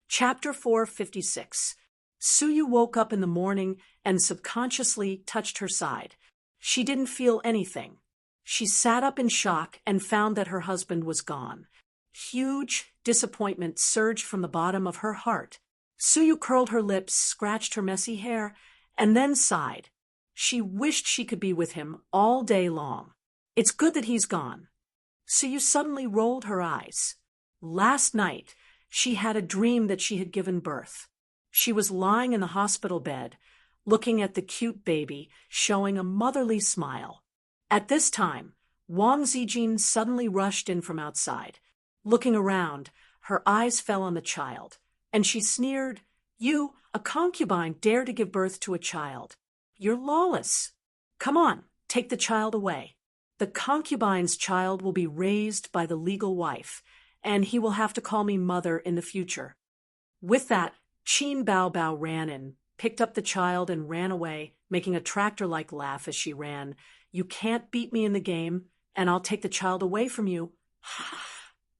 Chapter 456. Suyu woke up in the morning and subconsciously touched her side. She didn't feel anything. She sat up in shock and found that her husband was gone. Huge disappointment surged from the bottom of her heart. Suyu curled her lips, scratched her messy hair, and then sighed. She wished she could be with him all day long. It's good that he's gone. Suyu suddenly rolled her eyes. Last night, she had a dream that she had given birth. She was lying in the hospital bed, looking at the cute baby, showing a motherly smile. At this time, Wang Zijin suddenly rushed in from outside. Looking around, her eyes fell on the child, and she sneered, "You, a concubine, dare to give birth to a child. You're lawless. Come on, take the child away. The concubine's child will be raised by the legal wife, and he will have to call me mother in the future." With that, Qin Bao Bao ran in, picked up the child and ran away, making a tractor-like laugh as she ran. "You can't beat me in the game, and I'll take the child away from you."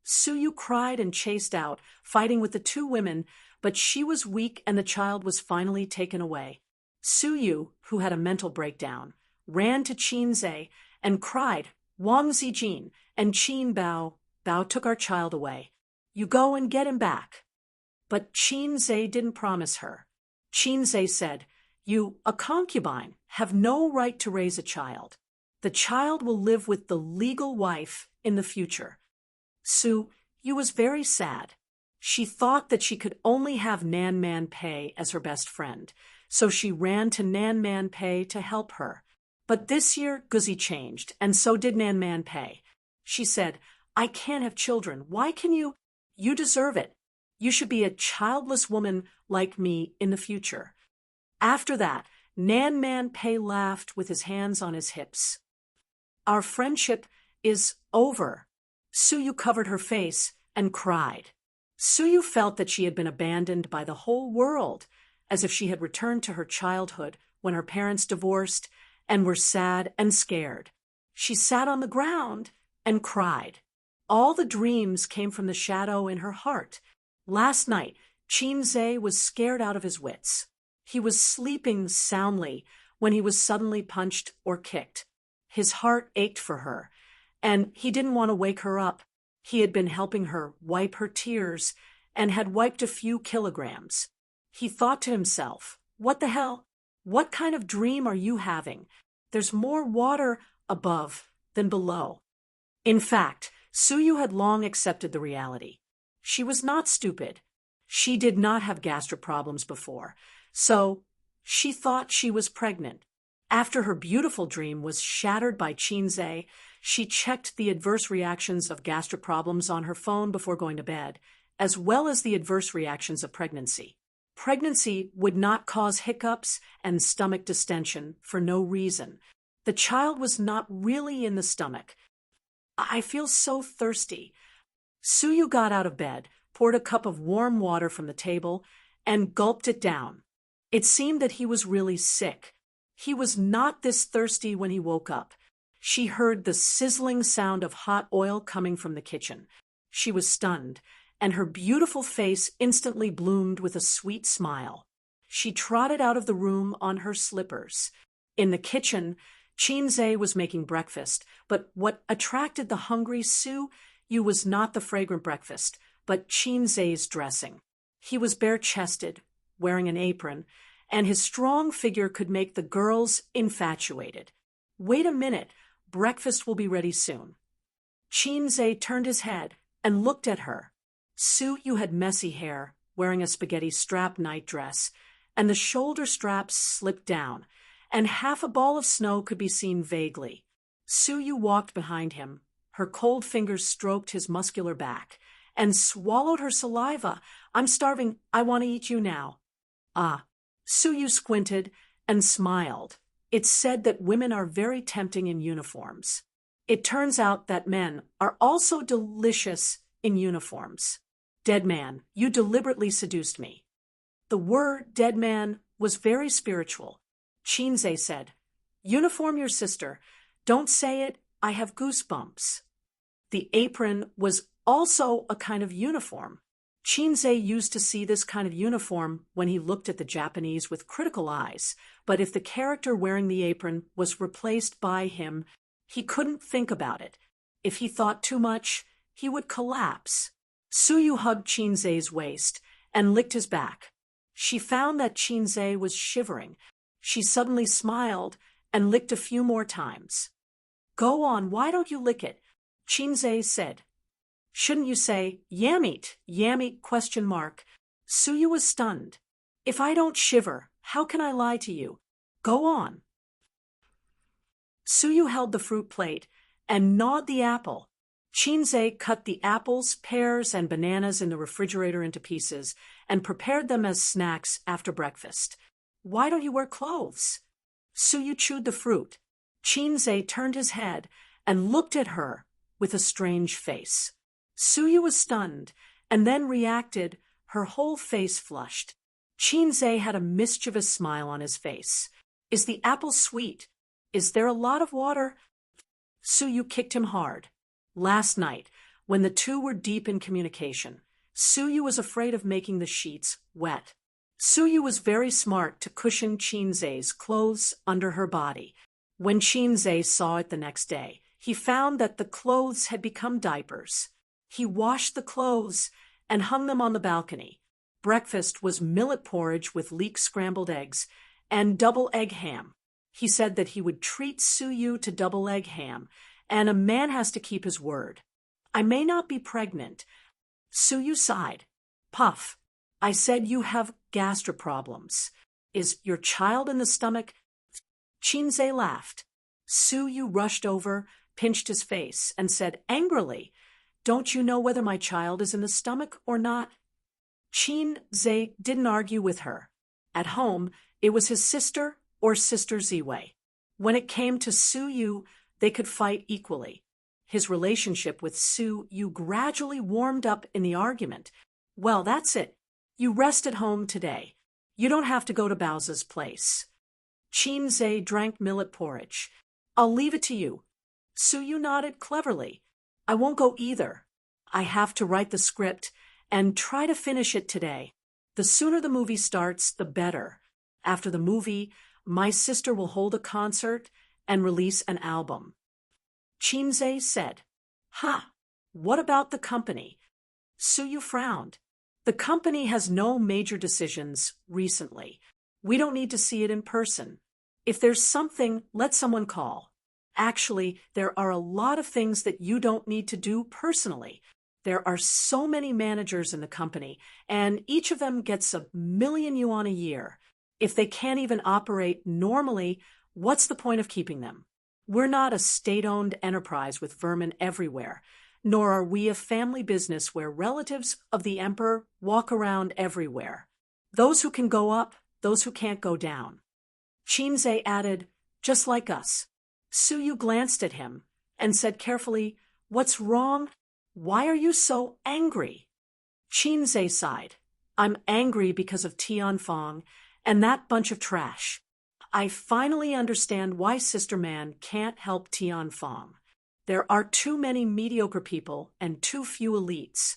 Suyu cried and chased out, fighting with the two women, but she was weak and the child was finally taken away. Suyu, who had a mental breakdown, ran to Qin Zhe and cried, "Wang Zijin and Qin Bao Bao took our child away. You go and get him back." But Qin Zhe didn't promise her. Qin Zhe said, "You, a concubine, have no right to raise a child. The child will live with the legal wife in the future." Suyu was very sad. She thought that she could only have Nan Man Pei as her best friend, so she ran to Nan Man Pei to help her. But this year, Guzi changed, and so did Nan Man Pei. She said, "I can't have children. Why can you? You deserve it. You should be a childless woman like me in the future." After that, Nan Man Pei laughed with his hands on his hips. "Our friendship is over." Suyu covered her face and cried. Suyu felt that she had been abandoned by the whole world, as if she had returned to her childhood when her parents divorced and were sad and scared. She sat on the ground and cried. All the dreams came from the shadow in her heart. Last night, Qin Zhe was scared out of his wits. He was sleeping soundly when he was suddenly punched or kicked. His heart ached for her, and he didn't want to wake her up. He had been helping her wipe her tears and had wiped a few kilograms. He thought to himself, "What the hell? What kind of dream are you having? There's more water above than below." In fact, Suyu had long accepted the reality. She was not stupid. She did not have gastric problems before, so she thought she was pregnant. After her beautiful dream was shattered by Qin Zhe, she checked the adverse reactions of gastric problems on her phone before going to bed, as well as the adverse reactions of pregnancy. Pregnancy would not cause hiccups and stomach distension for no reason. The child was not really in the stomach. "I feel so thirsty." Suyu got out of bed, poured a cup of warm water from the table, and gulped it down. It seemed that he was really sick. He was not this thirsty when he woke up. She heard the sizzling sound of hot oil coming from the kitchen. She was stunned, and her beautiful face instantly bloomed with a sweet smile. She trotted out of the room on her slippers. In the kitchen, Qin Zhe was making breakfast, but what attracted the hungry Suyu was not the fragrant breakfast, but Qin Zhe's dressing. He was bare-chested, wearing an apron, and his strong figure could make the girls infatuated. "Wait a minute, breakfast will be ready soon." Qin Zhe turned his head and looked at her. Suyu had messy hair, wearing a spaghetti strap nightdress, and the shoulder straps slipped down, and half a ball of snow could be seen vaguely. Suyu walked behind him. Her cold fingers stroked his muscular back and swallowed her saliva. "I'm starving. I want to eat you now." "Ah." Suyu squinted and smiled. It said that women are very tempting in uniforms. It turns out that men are also delicious in uniforms. "Dead man, you deliberately seduced me." The word dead man was very spiritual. Qin Zhe said, "Uniform your sister. Don't say it. I have goosebumps." The apron was also a kind of uniform. Shinzei used to see this kind of uniform when he looked at the Japanese with critical eyes, but if the character wearing the apron was replaced by him, he couldn't think about it. If he thought too much, he would collapse. Suyu hugged Shinzei's waist and licked his back. She found that Shinzei was shivering. She suddenly smiled and licked a few more times. "Go on, why don't you lick it?" Shinzei said. "Shouldn't you say, Yammeet, Yammeet, ? Suyu was stunned. "If I don't shiver, how can I lie to you? Go on." Suyu held the fruit plate and gnawed the apple. Shinzei cut the apples, pears, and bananas in the refrigerator into pieces and prepared them as snacks after breakfast. "Why don't you wear clothes?" Suyu chewed the fruit. Shinzei turned his head and looked at her with a strange face. Suyu was stunned and then reacted, her whole face flushed. Shinzei had a mischievous smile on his face. "Is the apple sweet? Is there a lot of water?" Suyu kicked him hard. Last night, when the two were deep in communication, Suyu was afraid of making the sheets wet. Suyu was very smart to cushion Shinzei's clothes under her body. When Shinzei saw it the next day, he found that the clothes had become diapers. He washed the clothes and hung them on the balcony. Breakfast was millet porridge with leek scrambled eggs and double egg ham. He said that he would treat Suyu to double egg ham, and a man has to keep his word. "I may not be pregnant." Suyu sighed. "Puff, I said you have gastro problems. Is your child in the stomach?" Shinzei laughed. Suyu rushed over, pinched his face, and said angrily, "Don't you know whether my child is in the stomach or not?" Shinzei didn't argue with her. At home, it was his sister or Sister Ziwei. When it came to Suyu, they could fight equally. His relationship with Suyu gradually warmed up in the argument. "Well, that's it. You rest at home today. You don't have to go to Baoza's place." Shinzei drank millet porridge. "I'll leave it to you." Suyu nodded cleverly. "I won't go either. I have to write the script and try to finish it today. The sooner the movie starts, the better. After the movie, my sister will hold a concert and release an album." Shinzei said, "Ha, what about the company?" Suyu frowned. "The company has no major decisions recently. We don't need to see it in person. If there's something, let someone call. Actually, there are a lot of things that you don't need to do personally. There are so many managers in the company, and each of them gets 1,000,000 yuan a year. If they can't even operate normally, what's the point of keeping them? We're not a state-owned enterprise with vermin everywhere, nor are we a family business where relatives of the emperor walk around everywhere. Those who can go up, those who can't go down." Shinzei added, "Just like us." Suyu glanced at him and said carefully, "What's wrong? Why are you so angry?" Shinzei sighed. "I'm angry because of Tianfang and that bunch of trash. I finally understand why Sister Man can't help Tianfang. There are too many mediocre people and too few elites."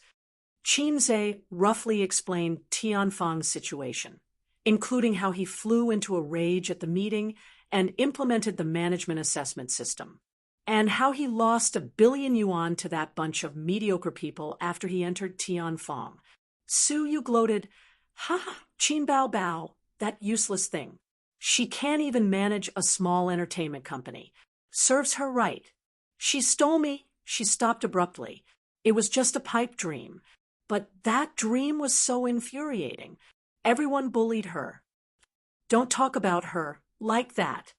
Shinzei roughly explained Tianfang's situation, including how he flew into a rage at the meeting and implemented the management assessment system, and how he lost 1,000,000,000 yuan to that bunch of mediocre people after he entered Tianfang. Suyu gloated, "Ha, Qin Bao Bao, that useless thing. She can't even manage a small entertainment company. Serves her right. She stole me." She stopped abruptly. It was just a pipe dream. But that dream was so infuriating. Everyone bullied her. "Don't talk about her like that."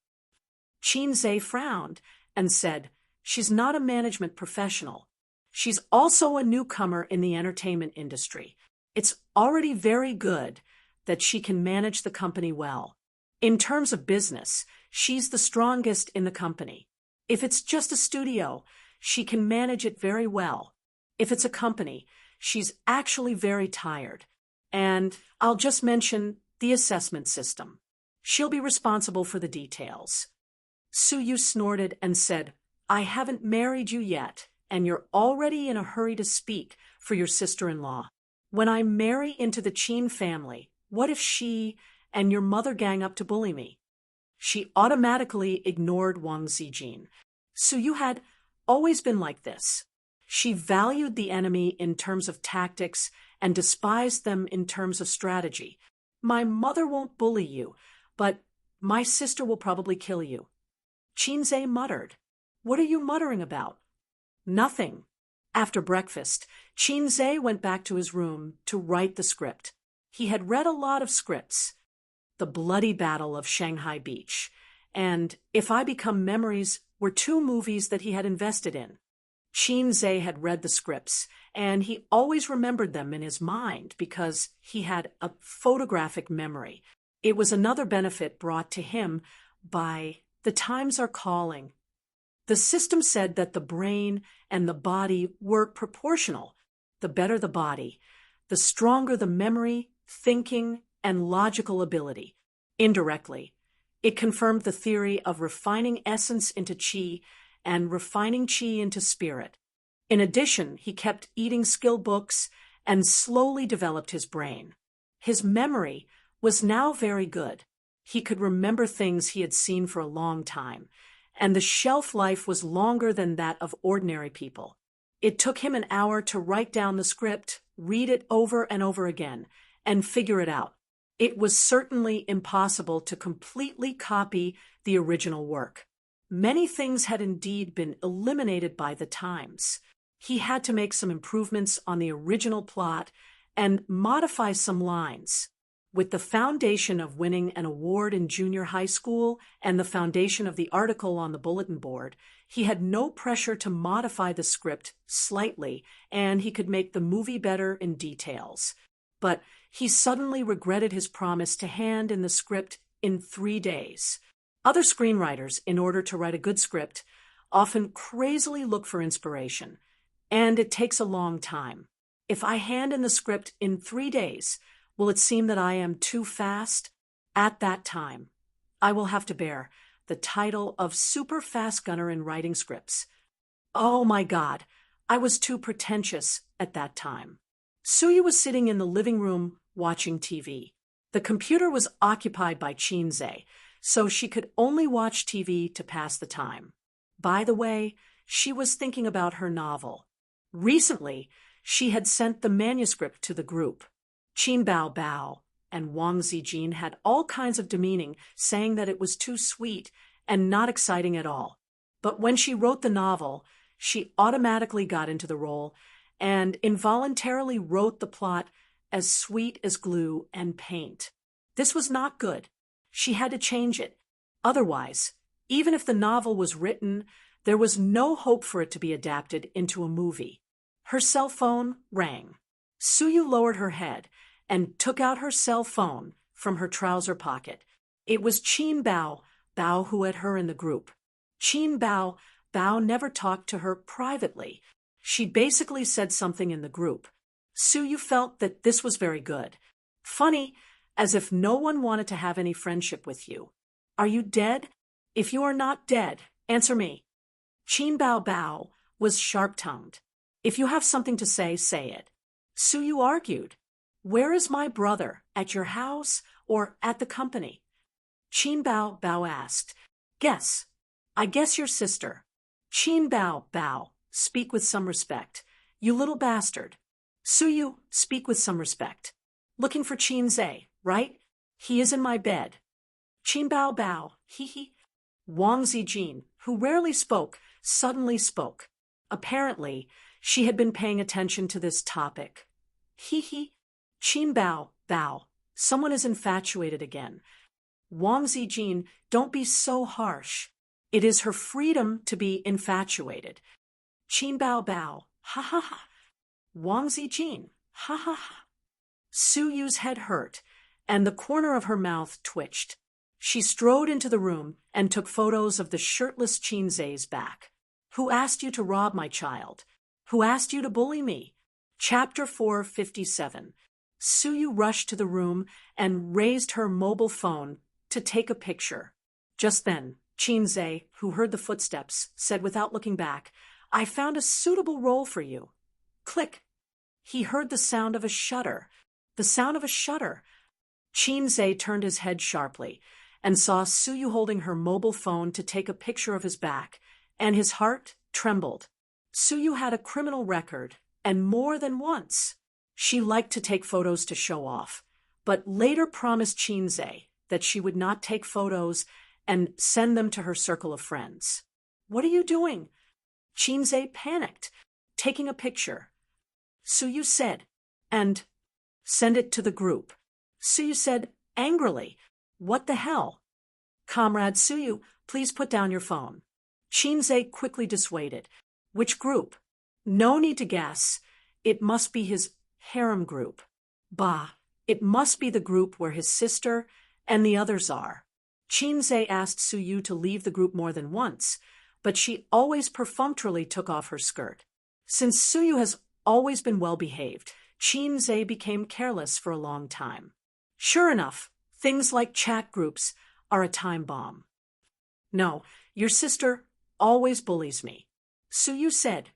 Shinzei frowned and said, "She's not a management professional. She's also a newcomer in the entertainment industry. It's already very good that she can manage the company well. In terms of business, she's the strongest in the company. If it's just a studio, she can manage it very well. If it's a company, she's actually very tired. And I'll just mention the assessment system. She'll be responsible for the details." Suyu snorted and said, "I haven't married you yet, and you're already in a hurry to speak for your sister-in-law. When I marry into the Qin family, what if she and your mother gang up to bully me? She automatically ignored Wang Zijin. So you had always been like this. She valued the enemy in terms of tactics and despised them in terms of strategy. My mother won't bully you, but my sister will probably kill you. Qinzhe muttered. What are you muttering about? Nothing. After breakfast, Qinzhe went back to his room to write the script. He had read a lot of scripts. The Bloody Battle of Shanghai Beach and If I Become Memories were two movies that he had invested in. Qinzhe had read the scripts, and he always remembered them in his mind because he had a photographic memory. It was another benefit brought to him by the times are calling. The system said that the brain and the body were proportional. The better the body, the stronger the memory, thinking, and logical ability. Indirectly, it confirmed the theory of refining essence into qi and refining qi into spirit. In addition, he kept eating skill books and slowly developed his brain. His memory was now very good. He could remember things he had seen for a long time, and the shelf life was longer than that of ordinary people. It took him an hour to write down the script, read it over and over again, and figure it out. It was certainly impossible to completely copy the original work. Many things had indeed been eliminated by the times. He had to make some improvements on the original plot and modify some lines. With the foundation of winning an award in junior high school and the foundation of the article on the bulletin board, he had no pressure to modify the script slightly, and he could make the movie better in details. But he suddenly regretted his promise to hand in the script in 3 days. Other screenwriters, in order to write a good script, often crazily look for inspiration, and it takes a long time. If I hand in the script in 3 days, will it seem that I am too fast? At that time, I will have to bear the title of super fast gunner in writing scripts. Oh my God, I was too pretentious at that time. Suyu was sitting in the living room watching TV. The computer was occupied by Qinzhe, so she could only watch TV to pass the time. By the way, she was thinking about her novel. Recently, she had sent the manuscript to the group. Qin Bao Bao and Wang Zijin had all kinds of demeaning, saying that it was too sweet and not exciting at all. But when she wrote the novel, she automatically got into the role and involuntarily wrote the plot as sweet as glue and paint. This was not good. She had to change it. Otherwise, even if the novel was written, there was no hope for it to be adapted into a movie. Her cell phone rang. Suyu lowered her head and took out her cell phone from her trouser pocket. It was Qin Bao Bao who had her in the group. Qin Bao Bao never talked to her privately. She basically said something in the group. Suyu felt that this was very good. Funny, as if no one wanted to have any friendship with you. Are you dead? If you are not dead, answer me. Qin Bao Bao was sharp-tongued. If you have something to say it. Suyu argued. Where is my brother? At your house or at the company? Qin Bao Bao asked. Guess. I guess your sister. Qin Bao Bao, speak with some respect. You little bastard. Suyu, speak with some respect. Looking for Qinzhe, right? He is in my bed. Qin Bao Bao, hee. Wang Zijin, who rarely spoke, suddenly spoke. Apparently, she had been paying attention to this topic. Hee. Qin Bao Bao, someone is infatuated again. Wang Zijin, don't be so harsh. It is her freedom to be infatuated. Qin Bao Bao, ha ha ha. Wang Zijin, ha ha ha. Suyu's head hurt, and the corner of her mouth twitched. She strode into the room and took photos of the shirtless Qinzhe's back. Who asked you to rob my child? Who asked you to bully me? Chapter 457. Suyu rushed to the room and raised her mobile phone to take a picture. Just then, Qinzhe, who heard the footsteps, said without looking back, I found a suitable role for you. Click. He heard the sound of a shutter. The sound of a shutter. Chinze turned his head sharply and saw Suyu holding her mobile phone to take a picture of his back, and his heart trembled. Suyu had a criminal record, and more than once. She liked to take photos to show off, but later promised Chinze that she would not take photos and send them to her circle of friends. What are you doing? Chinze panicked, taking a picture. Suyu said, and send it to the group. Suyu said angrily, what the hell? Comrade Suyu, please put down your phone. Chinze quickly dissuaded. Which group? No need to guess. It must be his harem group. Bah, it must be the group where his sister and the others are. Chinze asked Suyu to leave the group more than once, but she always perfunctorily took off her skirt. Since Suyu has always been well-behaved, Chinze became careless for a long time. Sure enough, things like chat groups are a time bomb. No, your sister always bullies me. Suyu said,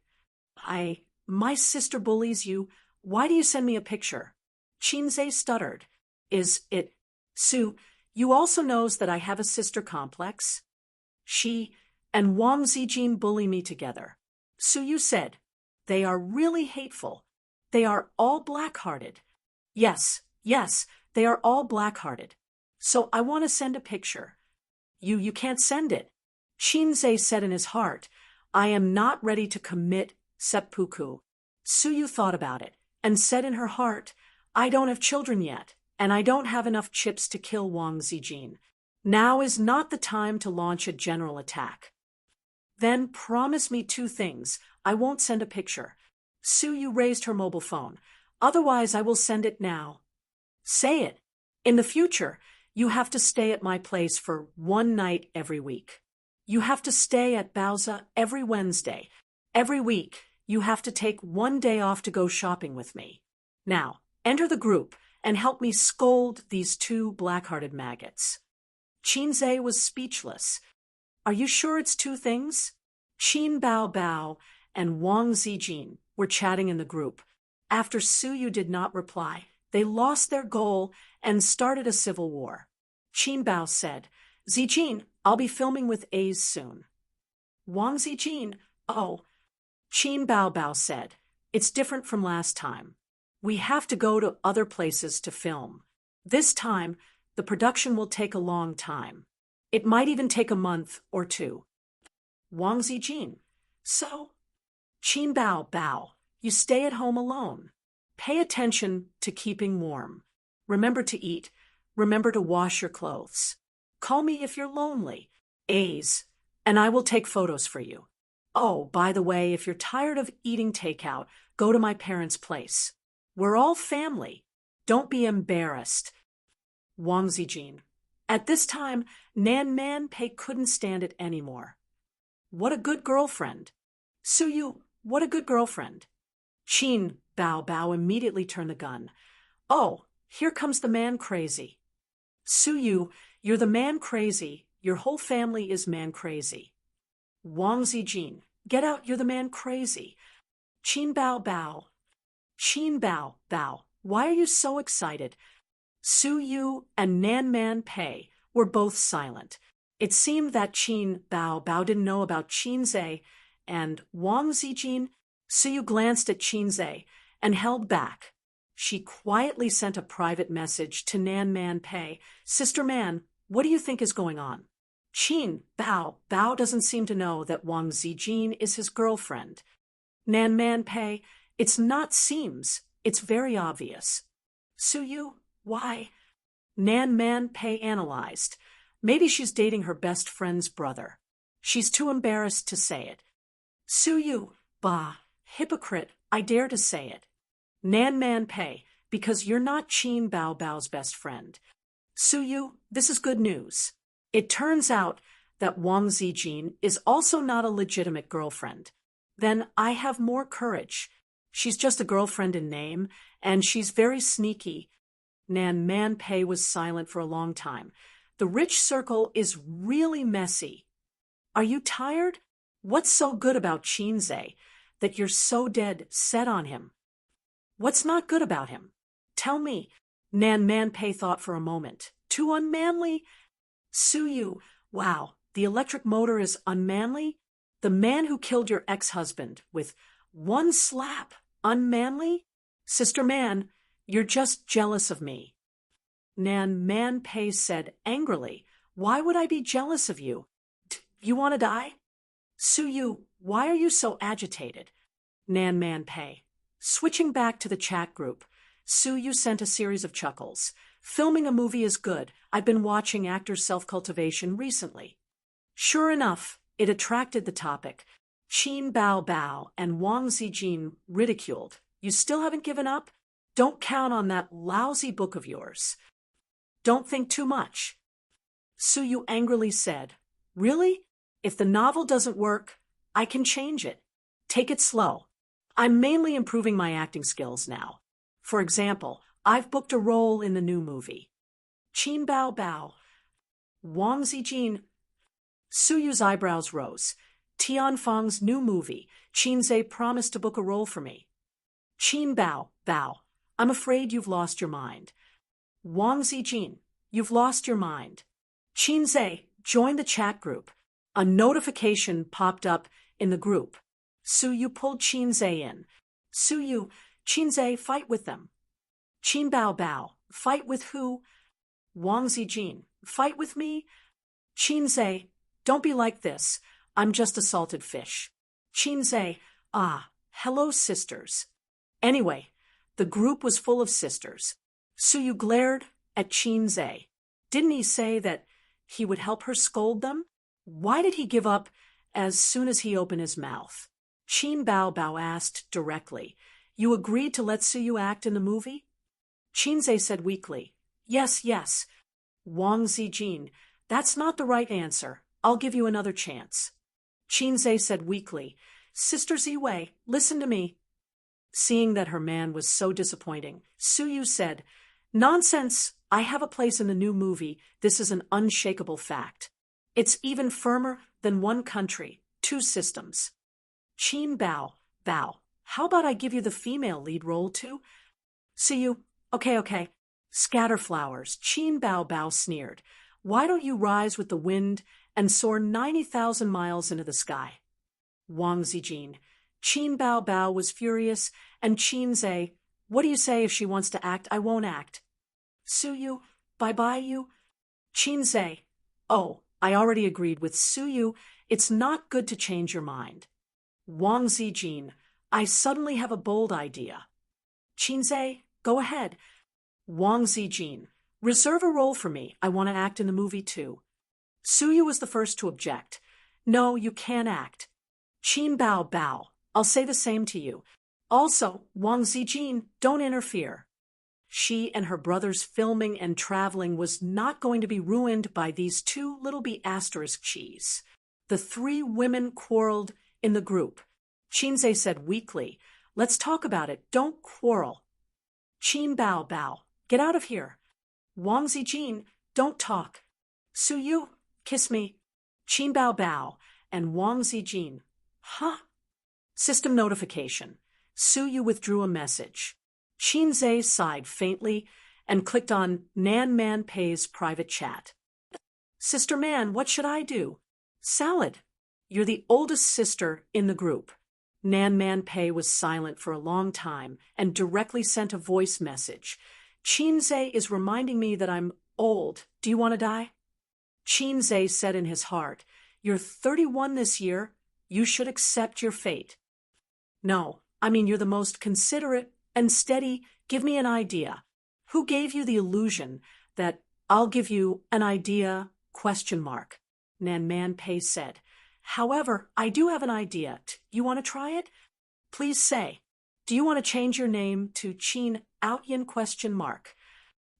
my sister bullies you. Why do you send me a picture? Chinze stuttered. Is it, Su, you also knows that I have a sister complex? She and Wang Zijin bully me together. Suyu said, they are really hateful. They are all black-hearted. Yes, they are all black-hearted. So I want to send a picture. You can't send it. Chinze said in his heart, I am not ready to commit seppuku. Suyu thought about it and said in her heart, I don't have children yet, and I don't have enough chips to kill Wang Zijin. Now is not the time to launch a general attack. Then promise me 2 things. I won't send a picture. Suyu raised her mobile phone. Otherwise, I will send it now. Say it. In the future, you have to stay at my place for 1 night every week. You have to stay at Bauza every Wednesday. Every week, you have to take 1 day off to go shopping with me. Now, enter the group and help me scold these 2 black-hearted maggots. Chinze was speechless. Are you sure it's 2 things? Qin Bao Bao and Wang Zijin were chatting in the group. After Suyu did not reply, they lost their goal and started a civil war. Qin Bao said, Zijin, I'll be filming with A's soon. Wang Zijin, oh. Qin Bao Bao said, it's different from last time. We have to go to other places to film. This time, the production will take a long time. It might even take a month or 2. Wang Zijin, so? Qin Bao Bao, you stay at home alone. Pay attention to keeping warm. Remember to eat. Remember to wash your clothes. Call me if you're lonely. A's, and I will take photos for you. Oh, by the way, if you're tired of eating takeout, go to my parents' place. We're all family. Don't be embarrassed. Wang Zijin. At this time, Nan Man Pei couldn't stand it anymore. What a good girlfriend. Suyu, what a good girlfriend. Qin Bao Bao immediately turned the gun. Oh, here comes the man crazy. Suyu, you're the man crazy. Your whole family is man crazy. Wang Zijin, get out, you're the man crazy. Qin Bao Bao. Qin Bao Bao, why are you so excited? Suyu and Nan Man Pei were both silent. It seemed that Qin Bao Bao didn't know about Chinze and Wang Zijin. Suyu glanced at Chinze and held back. She quietly sent a private message to Nan Man Pei. Sister Man, what do you think is going on? Qin Bao Bao doesn't seem to know that Wang Zijin is his girlfriend. Nan Man Pei, it's not seems, it's very obvious. Suyu, why? Nan Man Pei analyzed. Maybe she's dating her best friend's brother. She's too embarrassed to say it. Suyu, bah, hypocrite, I dare to say it. Nan Man Pei, because you're not Qin Bao Bao's best friend. Suyu, this is good news. It turns out that Wang Zijin is also not a legitimate girlfriend. Then I have more courage. She's just a girlfriend in name, and she's very sneaky. Nan Man Pei was silent for a long time. The rich circle is really messy. Are you tired? What's so good about Chinze that you're so dead set on him? What's not good about him? Tell me. Nan Manpei thought for a moment. Too unmanly? Suyu, wow, the electric motor is unmanly? The man who killed your ex-husband with one slap, unmanly? Sister Man, you're just jealous of me. Nan Manpei said angrily, Why would I be jealous of you? You want to die? Suyu, why are you so agitated? Nan Manpei. Switching back to the chat group, Suyu sent a series of chuckles. Filming a movie is good. I've been watching actors' self-cultivation recently. Sure enough, it attracted the topic. Qin Bao Bao and Wang Zijin ridiculed. You still haven't given up? Don't count on that lousy book of yours. Don't think too much. Suyu angrily said, Really? If the novel doesn't work, I can change it. Take it slow. I'm mainly improving my acting skills now. For example, I've booked a role in the new movie. Qin Bao Bao. Wang Zijin. Suyu's eyebrows rose. Tianfang's new movie. Qinze promised to book a role for me. Qin Bao Bao. I'm afraid you've lost your mind. Wang Zijin. You've lost your mind. Qinze, join the chat group. A notification popped up in the group. Suyu pulled Qinze in. Suyu, Qinze, fight with them. Qin Bao Bao, fight with who? Wang Zijin, fight with me? Qinze, don't be like this. I'm just a salted fish. Qinze, hello sisters. Anyway, the group was full of sisters. Suyu glared at Qinze. Didn't he say that he would help her scold them? Why did he give up as soon as he opened his mouth? Qin Bao Bao asked directly. You agreed to let Suyu act in the movie? Qinze said weakly. Yes, yes. Wang Zijin, that's not the right answer. I'll give you another chance. Qinze said weakly. Sister Ziwei, listen to me. Seeing that her man was so disappointing, Suyu said, Nonsense. I have a place in the new movie. This is an unshakable fact. It's even firmer than one country, two systems. Qin Bao Bao, how about I give you the female lead role too? Suyu, okay. Scatterflowers, Qin Bao Bao sneered. Why don't you rise with the wind and soar 90,000 miles into the sky? Wang Zijin. Qin Bao Bao was furious, and Qinze, what do you say if she wants to act? I won't act. Suyu, bye-bye you. Qinze, oh, I already agreed with Suyu. It's not good to change your mind. Wang Zijin, I suddenly have a bold idea. Qinze, go ahead. Wang Zijin, reserve a role for me. I want to act in the movie too. Suyu was the first to object. No, you can't act. Qin Bao Bao, I'll say the same to you. Also, Wang Zijin, don't interfere. She and her brother's filming and traveling was not going to be ruined by these two little b****. The three women quarreled in the group. Qinze said weakly, Let's talk about it. Don't quarrel. Qin Bao Bao, get out of here. Wang Zijin, don't talk. Suyu, kiss me. Qin Bao Bao and Wang Zijin. Huh? System notification. Suyu withdrew a message. Qinze sighed faintly and clicked on Nan Manpei's private chat. Sister Man, what should I do? Salad. You're the oldest sister in the group. Nan Manpei was silent for a long time and directly sent a voice message. Qinze is reminding me that I'm old. Do you want to die? Qinze said in his heart, You're 31 this year. You should accept your fate. No, I mean you're the most considerate and steady. Give me an idea. Who gave you the illusion that I'll give you an idea? ? Nan Manpei said. However, I do have an idea. You want to try it? Please say. Do you want to change your name to Qin Outyin ?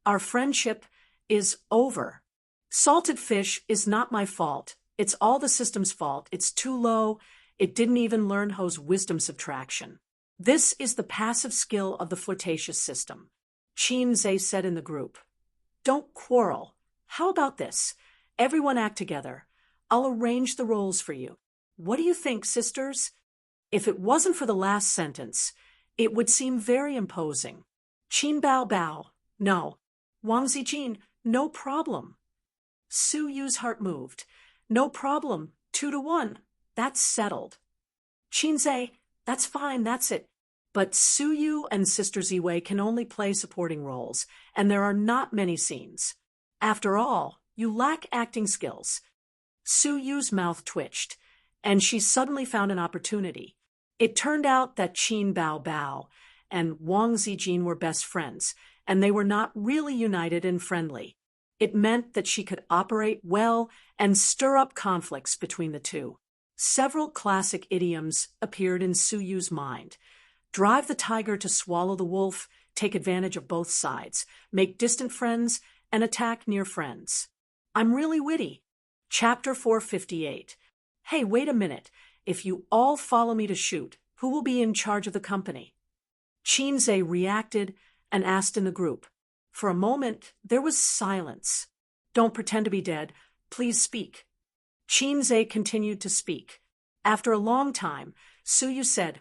Our friendship is over. Salted fish is not my fault. It's all the system's fault. It's too low. It didn't even learn Ho's wisdom subtraction. This is the passive skill of the flirtatious system. Qinze said in the group. Don't quarrel. How about this? Everyone act together. I'll arrange the roles for you. What do you think, sisters? If it wasn't for the last sentence, It would seem very imposing. Qin Bao Bao. No. Wang Zijin. No problem. Su Yu's heart moved. No problem. 2-1. That's settled. Qinze. That's fine, that's it. But Su Yu and Sister Ziwei can only play supporting roles, and there are not many scenes. After all, you lack acting skills. Su Yu's mouth twitched, and she suddenly found an opportunity. It turned out that Qin Bao Bao and Wang Zijin were best friends, and they were not really united and friendly. It meant that she could operate well and stir up conflicts between the two. Several classic idioms appeared in Su Yu's mind. Drive the tiger to swallow the wolf, take advantage of both sides, make distant friends, and attack near friends. I'm really witty. Chapter 458. Hey, wait a minute. If you all follow me to shoot, who will be in charge of the company? Qinze reacted and asked in the group. For a moment, there was silence. Don't pretend to be dead. Please speak. Qinze continued to speak. After a long time, Su Yu said,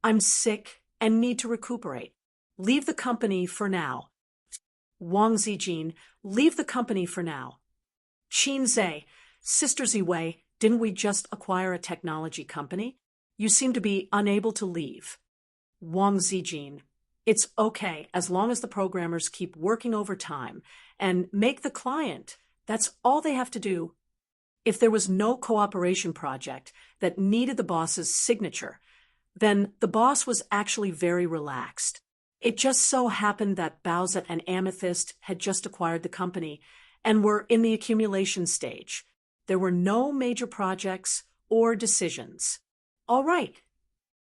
I'm sick and need to recuperate. Leave the company for now. Wang Zijin, leave the company for now. Qinze, Sister Ziwei, didn't we just acquire a technology company? You seem to be unable to leave. Wang Zijin, it's okay as long as the programmers keep working overtime and make the client. That's all they have to do. If there was no cooperation project that needed the boss's signature, then the boss was actually very relaxed. It just so happened that Bowsette and Amethyst had just acquired the company and were in the accumulation stage. There were no major projects or decisions. All right.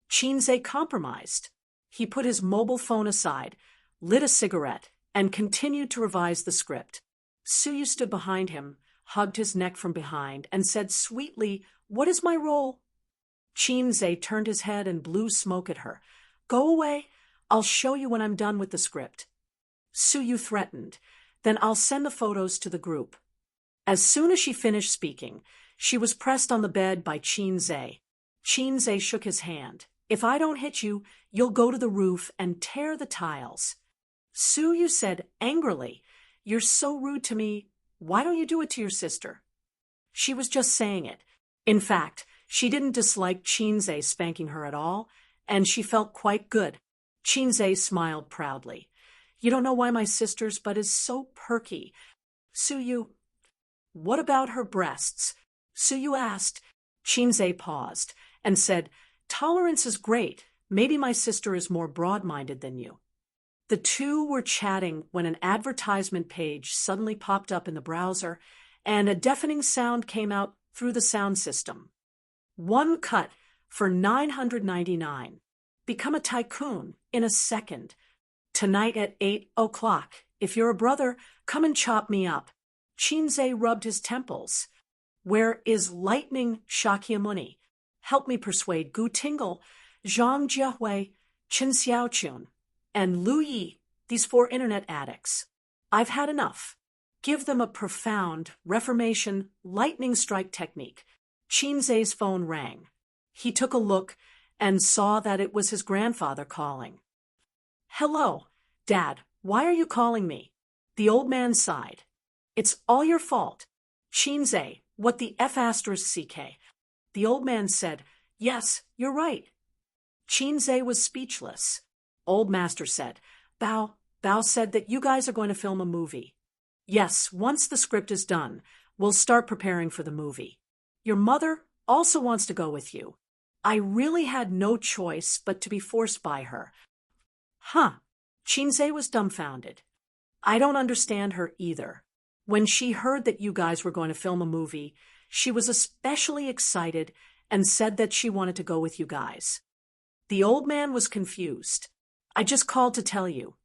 Qinze compromised. He put his mobile phone aside, lit a cigarette, and continued to revise the script. Su Yu stood behind him, hugged his neck from behind, and said sweetly, What is my role? Qinze turned his head and blew smoke at her. Go away. I'll show you when I'm done with the script. Su Yu threatened. Then I'll send the photos to the group. As soon as she finished speaking, she was pressed on the bed by Qinze. Qinze shook his hand. If I don't hit you, you'll go to the roof and tear the tiles. Su Yu said angrily, You're so rude to me. Why don't you do it to your sister? She was just saying it. In fact, she didn't dislike Qinze spanking her at all, and she felt quite good. Qinze smiled proudly. You don't know why my sister's butt is so perky. Su Yu, what about her breasts? Su Yu asked. Qinze paused and said, Tolerance is great. Maybe my sister is more broad-minded than you. The two were chatting when an advertisement page suddenly popped up in the browser, and a deafening sound came out through the sound system. One cut for $999. Become a tycoon in a second. Tonight at 8 o'clock. If you're a brother, come and chop me up. Qinze rubbed his temples. Where is Lightning Shakyamuni? Help me persuade Gu Tingle, Zhang Jiahui, Qin Xiaochun, and Lu Yi, these 4 internet addicts. I've had enough. Give them a profound Reformation lightning strike technique. Qinze's phone rang. He took a look and saw that it was his grandfather calling. Hello, Dad, why are you calling me? The old man sighed. It's all your fault. Qinze, what the F***CK? The old man said, Yes, you're right. Qinze was speechless. Old Master said, Bao said that you guys are going to film a movie. Yes, once the script is done, we'll start preparing for the movie. Your mother also wants to go with you. I really had no choice but to be forced by her. Huh. Qinze was dumbfounded. I don't understand her either. When she heard that you guys were going to film a movie, she was especially excited and said that she wanted to go with you guys. The old man was confused. I just called to tell you.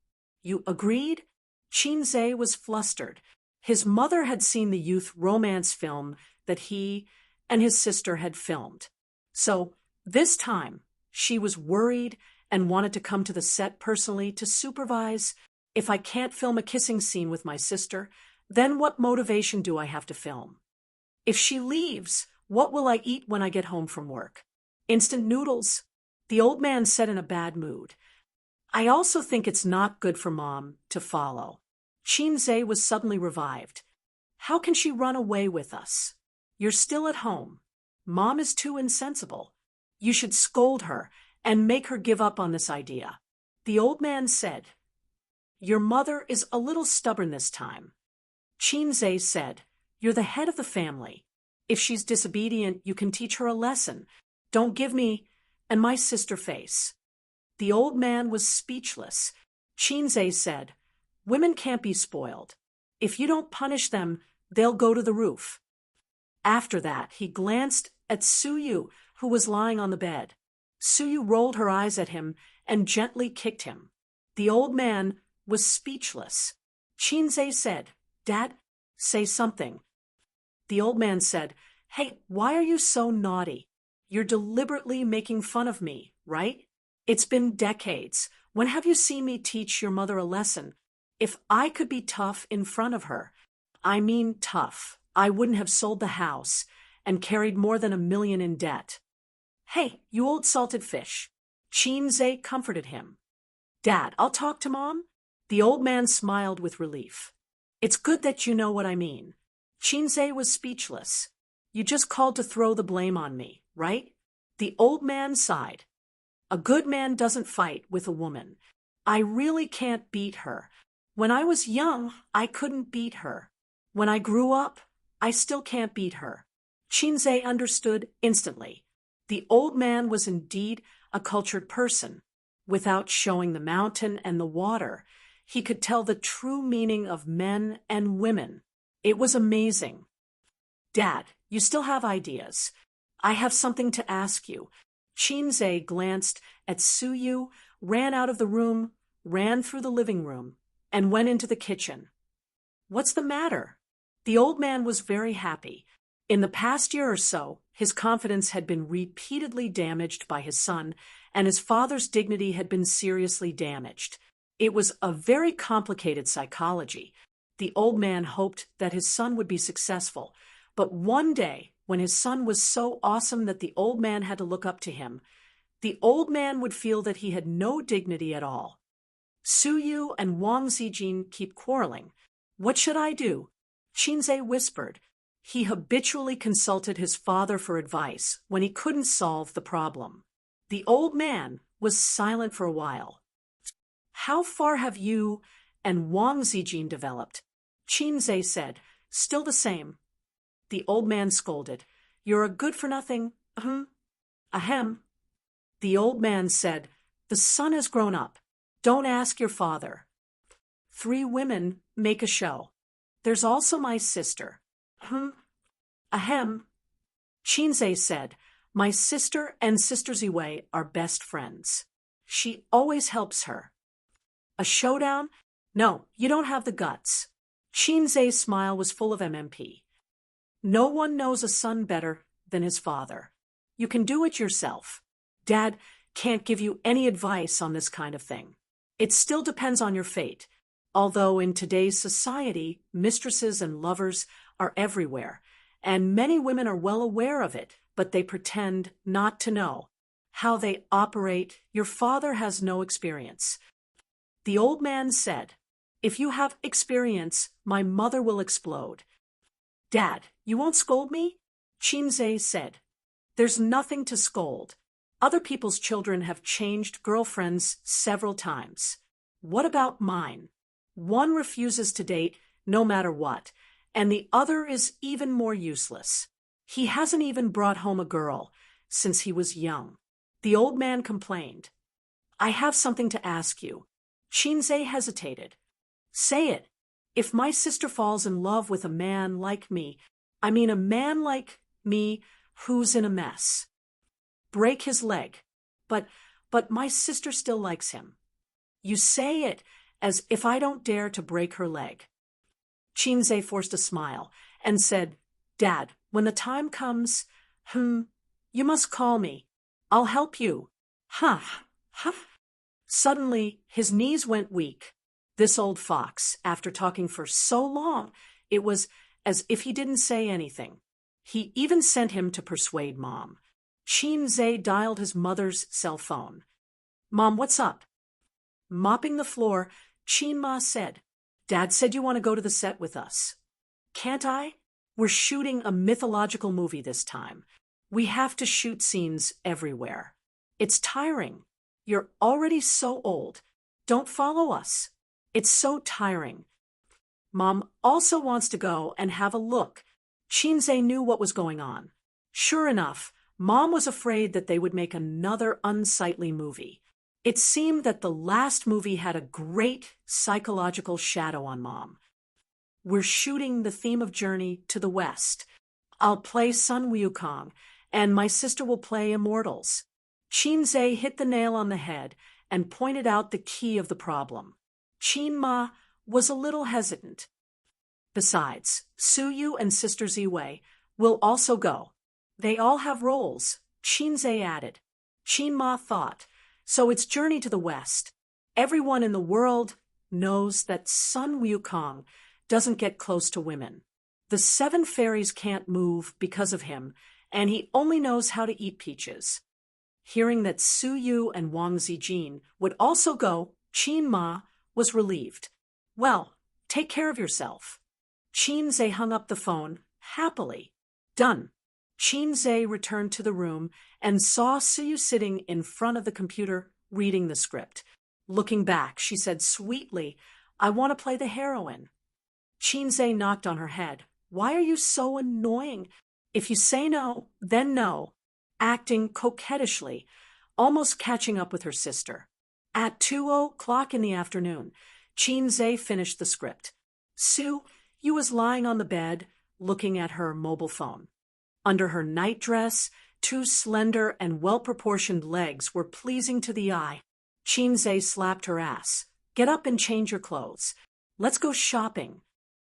You agreed? Qinze was flustered. His mother had seen the youth romance film that he and his sister had filmed. So, this time, she was worried and wanted to come to the set personally to supervise. If I can't film a kissing scene with my sister, then what motivation do I have to film? If she leaves, what will I eat when I get home from work? Instant noodles. The old man said in a bad mood. I also think it's not good for Mom to follow. Chinze was suddenly revived. How can she run away with us? You're still at home. Mom is too insensible. You should scold her and make her give up on this idea. The old man said, Your mother is a little stubborn this time. Chinze said, You're the head of the family. If she's disobedient, you can teach her a lesson. Don't give me and my sister face. The old man was speechless. Chinze said, Women can't be spoiled. If you don't punish them, they'll go to the roof. After that, he glanced at Suyu, who was lying on the bed. Suyu rolled her eyes at him and gently kicked him. The old man was speechless. Chinze said, Dad, say something. The old man said, Hey, why are you so naughty? You're deliberately making fun of me, right? It's been decades. When have you seen me teach your mother a lesson? If I could be tough in front of her, I mean tough, I wouldn't have sold the house and carried more than $1 million in debt. Hey, you old salted fish. Chinze comforted him. Dad, I'll talk to Mom. The old man smiled with relief. It's good that you know what I mean. Chinze was speechless. You just called to throw the blame on me, right? The old man sighed. A good man doesn't fight with a woman. I really can't beat her. When I was young, I couldn't beat her. When I grew up, I still can't beat her. Chinze understood instantly. The old man was indeed a cultured person. Without showing the mountain and the water, he could tell the true meaning of men and women. It was amazing. Dad, you still have ideas. I have something to ask you. Chinze glanced at Suyu, ran out of the room, ran through the living room, and went into the kitchen. What's the matter? The old man was very happy. In the past year or so, his confidence had been repeatedly damaged by his son, and his father's dignity had been seriously damaged. It was a very complicated psychology. The old man hoped that his son would be successful, but one day, when his son was so awesome that the old man had to look up to him, the old man would feel that he had no dignity at all. Suyu and Wang Zijin keep quarreling. What should I do? Chinze whispered. He habitually consulted his father for advice when he couldn't solve the problem. The old man was silent for a while. How far have you and Wang Zijin developed? Chinze said, Still the same. The old man scolded. You're a good-for-nothing, ahem. The old man said, The son has grown up. Don't ask your father. 3 women make a show. There's also my sister. Ahem. Chinze said, My sister and Sister Ziwei are best friends. She always helps her. A showdown? No, you don't have the guts. Chinze's smile was full of MMP. No one knows a son better than his father. You can do it yourself. Dad can't give you any advice on this kind of thing. It still depends on your fate. Although in today's society, mistresses and lovers are everywhere, and many women are well aware of it, but they pretend not to know. How they operate, your father has no experience. The old man said, If you have experience, my mother will explode. Dad, you won't scold me? Chinze said, There's nothing to scold. Other people's children have changed girlfriends several times. What about mine? One refuses to date no matter what, and the other is even more useless. He hasn't even brought home a girl since he was young. The old man complained. I have something to ask you. Chinze hesitated. Say it. If my sister falls in love with a man like me, I mean a man like me who's in a mess. Break his leg. But my sister still likes him. You say it as if I don't dare to break her leg. Chinze forced a smile and said, Dad, when the time comes, you must call me. I'll help you. Suddenly, his knees went weak. This old fox, after talking for so long, it was as if he didn't say anything. He even sent him to persuade Mom. Chinze dialed his mother's cell phone. Mom, what's up? Mopping the floor, Qin Ma said, "Dad said you want to go to the set with us." "Can't I? We're shooting a mythological movie this time. We have to shoot scenes everywhere. It's tiring. You're already so old. Don't follow us. It's so tiring." Mom also wants to go and have a look. Chinze knew what was going on. Sure enough, Mom was afraid that they would make another unsightly movie. It seemed that the last movie had a great psychological shadow on Mom. "We're shooting the theme of Journey to the West. I'll play Sun Wukong, and my sister will play Immortals." Chinze hit the nail on the head and pointed out the key of the problem. Qin Ma was a little hesitant. "Besides, Suyu and Sister Ziwei will also go. They all have roles," Chinze added. Qin Ma thought, "So it's Journey to the West. Everyone in the world knows that Sun Wukong doesn't get close to women. The 7 fairies can't move because of him, and he only knows how to eat peaches." Hearing that Su Yu and Wang Zijin would also go, Qin Ma was relieved. "Well, take care of yourself." Chinze hung up the phone, happily. Done. Chinze returned to the room and saw Su Yu sitting in front of the computer, reading the script. Looking back, she said sweetly, "I want to play the heroine." Chinze knocked on her head. "Why are you so annoying? If you say no, then no," acting coquettishly, almost catching up with her sister. At 2:00 in the afternoon, Chinze finished the script. Su Yu was lying on the bed, looking at her mobile phone. Under her nightdress, 2 slender and well-proportioned legs were pleasing to the eye. Chinze slapped her ass. "Get up and change your clothes. Let's go shopping."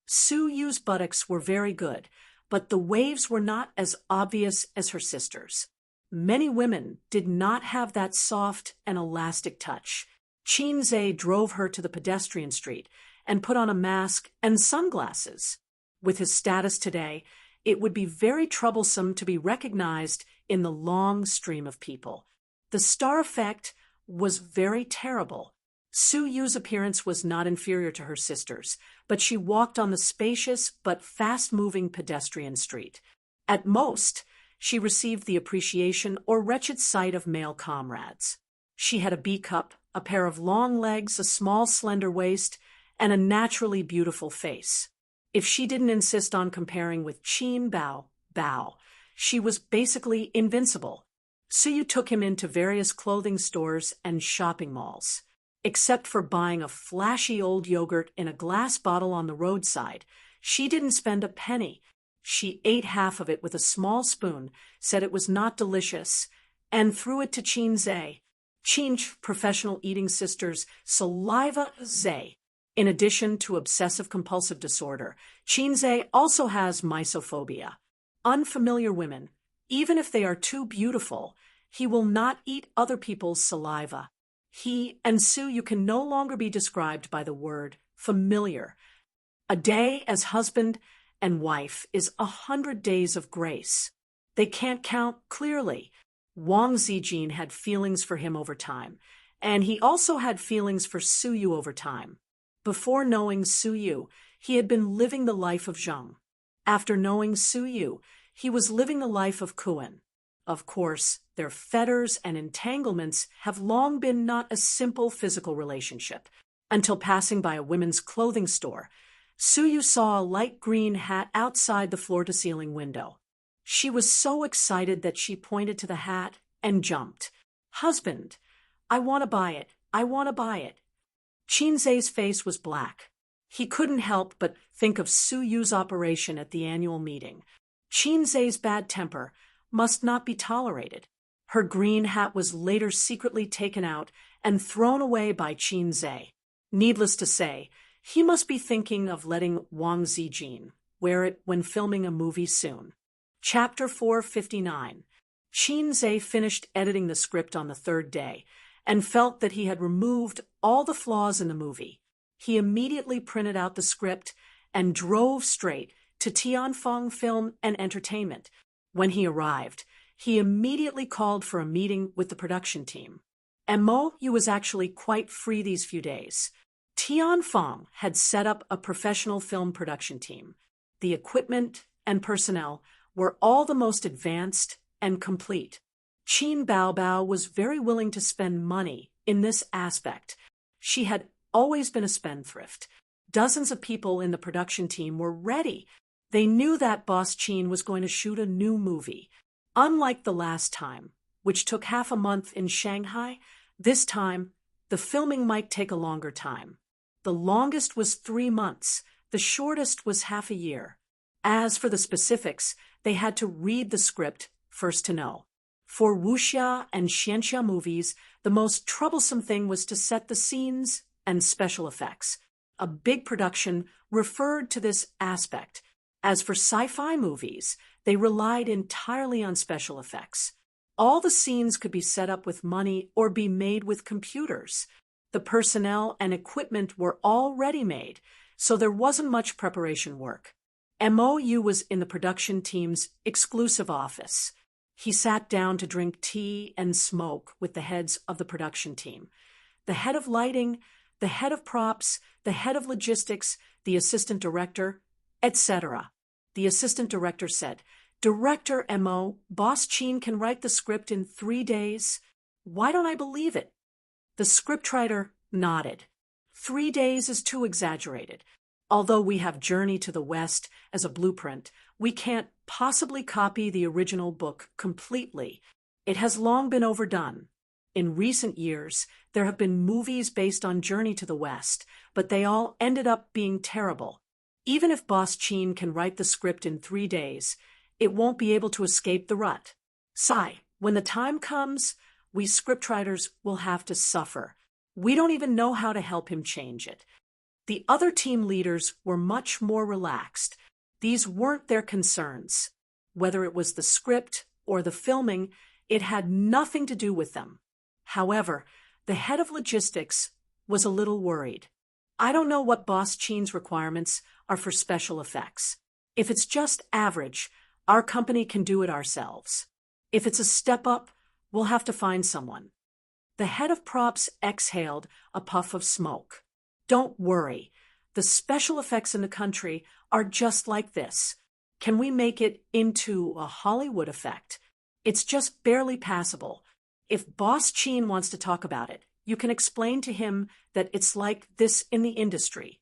Su Yu's buttocks were very good, but the waves were not as obvious as her sister's. Many women did not have that soft and elastic touch. Chinze drove her to the pedestrian street and put on a mask and sunglasses. With his status today, it would be very troublesome to be recognized in the long stream of people. The star effect was very terrible. Su Yu's appearance was not inferior to her sister's, but she walked on the spacious but fast-moving pedestrian street. At most, she received the appreciation or wretched sight of male comrades. She had a B-cup, a pair of long legs, a small slender waist, and a naturally beautiful face. If she didn't insist on comparing with Qin Bao, she was basically invincible. Suyu took him into various clothing stores and shopping malls. Except for buying a flashy old yogurt in a glass bottle on the roadside, she didn't spend a penny. She ate half of it with a small spoon, said it was not delicious, and threw it to Chinze. Qin's professional eating sister's saliva Zay. In addition to obsessive-compulsive disorder, Chinze also has mysophobia. Unfamiliar women, even if they are too beautiful, he will not eat other people's saliva. He and Suyu can no longer be described by the word familiar. A day as husband and wife is 100 days of grace. They can't count clearly. Wang Zijin had feelings for him over time, and he also had feelings for Suyu over time. Before knowing Suyu, he had been living the life of Zheng. After knowing Suyu, he was living the life of Kuan. Of course, their fetters and entanglements have long been not a simple physical relationship. Until passing by a women's clothing store, Suyu saw a light green hat outside the floor-to-ceiling window. She was so excited that she pointed to the hat and jumped. "Husband, I want to buy it. I want to buy it." Chinze's face was black. He couldn't help but think of Suyu's operation at the annual meeting. Chinze's bad temper must not be tolerated. Her green hat was later secretly taken out and thrown away by Chinze. Needless to say, he must be thinking of letting Wang Zijin wear it when filming a movie soon. Chapter 459. Chinze finished editing the script on the 3rd day and felt that he had removed all the flaws in the movie. He immediately printed out the script and drove straight to Tianfeng Film and Entertainment. When he arrived, he immediately called for a meeting with the production team. Mo was actually quite free these few days. Tian Fong had set up a professional film production team. The equipment and personnel were all the most advanced and complete. Qin Baobao was very willing to spend money in this aspect. She had always been a spendthrift. Dozens of people in the production team were ready. They knew that Boss Qin was going to shoot a new movie. Unlike the last time, which took half a month in Shanghai, this time, the filming might take a longer time. The longest was 3 months. The shortest was half a year. As for the specifics, they had to read the script first to know. For wuxia and xianxia movies, the most troublesome thing was to set the scenes and special effects. A big production referred to this aspect. As for sci-fi movies, they relied entirely on special effects. All the scenes could be set up with money or be made with computers. The personnel and equipment were all ready-made, so there wasn't much preparation work. Mo was in the production team's exclusive office. He sat down to drink tea and smoke with the heads of the production team. The head of lighting, the head of props, the head of logistics, the assistant director, etc. The assistant director said, "Director Mo, Boss Qin can write the script in 3 days. Why don't I believe it?" The scriptwriter nodded. 3 days is too exaggerated. Although we have Journey to the West as a blueprint, we can't possibly copy the original book completely. It has long been overdone. In recent years, there have been movies based on Journey to the West, but they all ended up being terrible. Even if Boss Qin can write the script in 3 days, it won't be able to escape the rut. Sigh, when the time comes, we scriptwriters will have to suffer. We don't even know how to help him change it. The other team leaders were much more relaxed. These weren't their concerns. Whether it was the script or the filming, it had nothing to do with them. However, the head of logistics was a little worried. "I don't know what Boss Qin's requirements are for special effects. If it's just average, our company can do it ourselves. If it's a step up, we'll have to find someone." The head of props exhaled a puff of smoke. "Don't worry. The special effects in the country are just like this. Can we make it into a Hollywood effect? It's just barely passable. If Boss Qin wants to talk about it, you can explain to him that it's like this in the industry."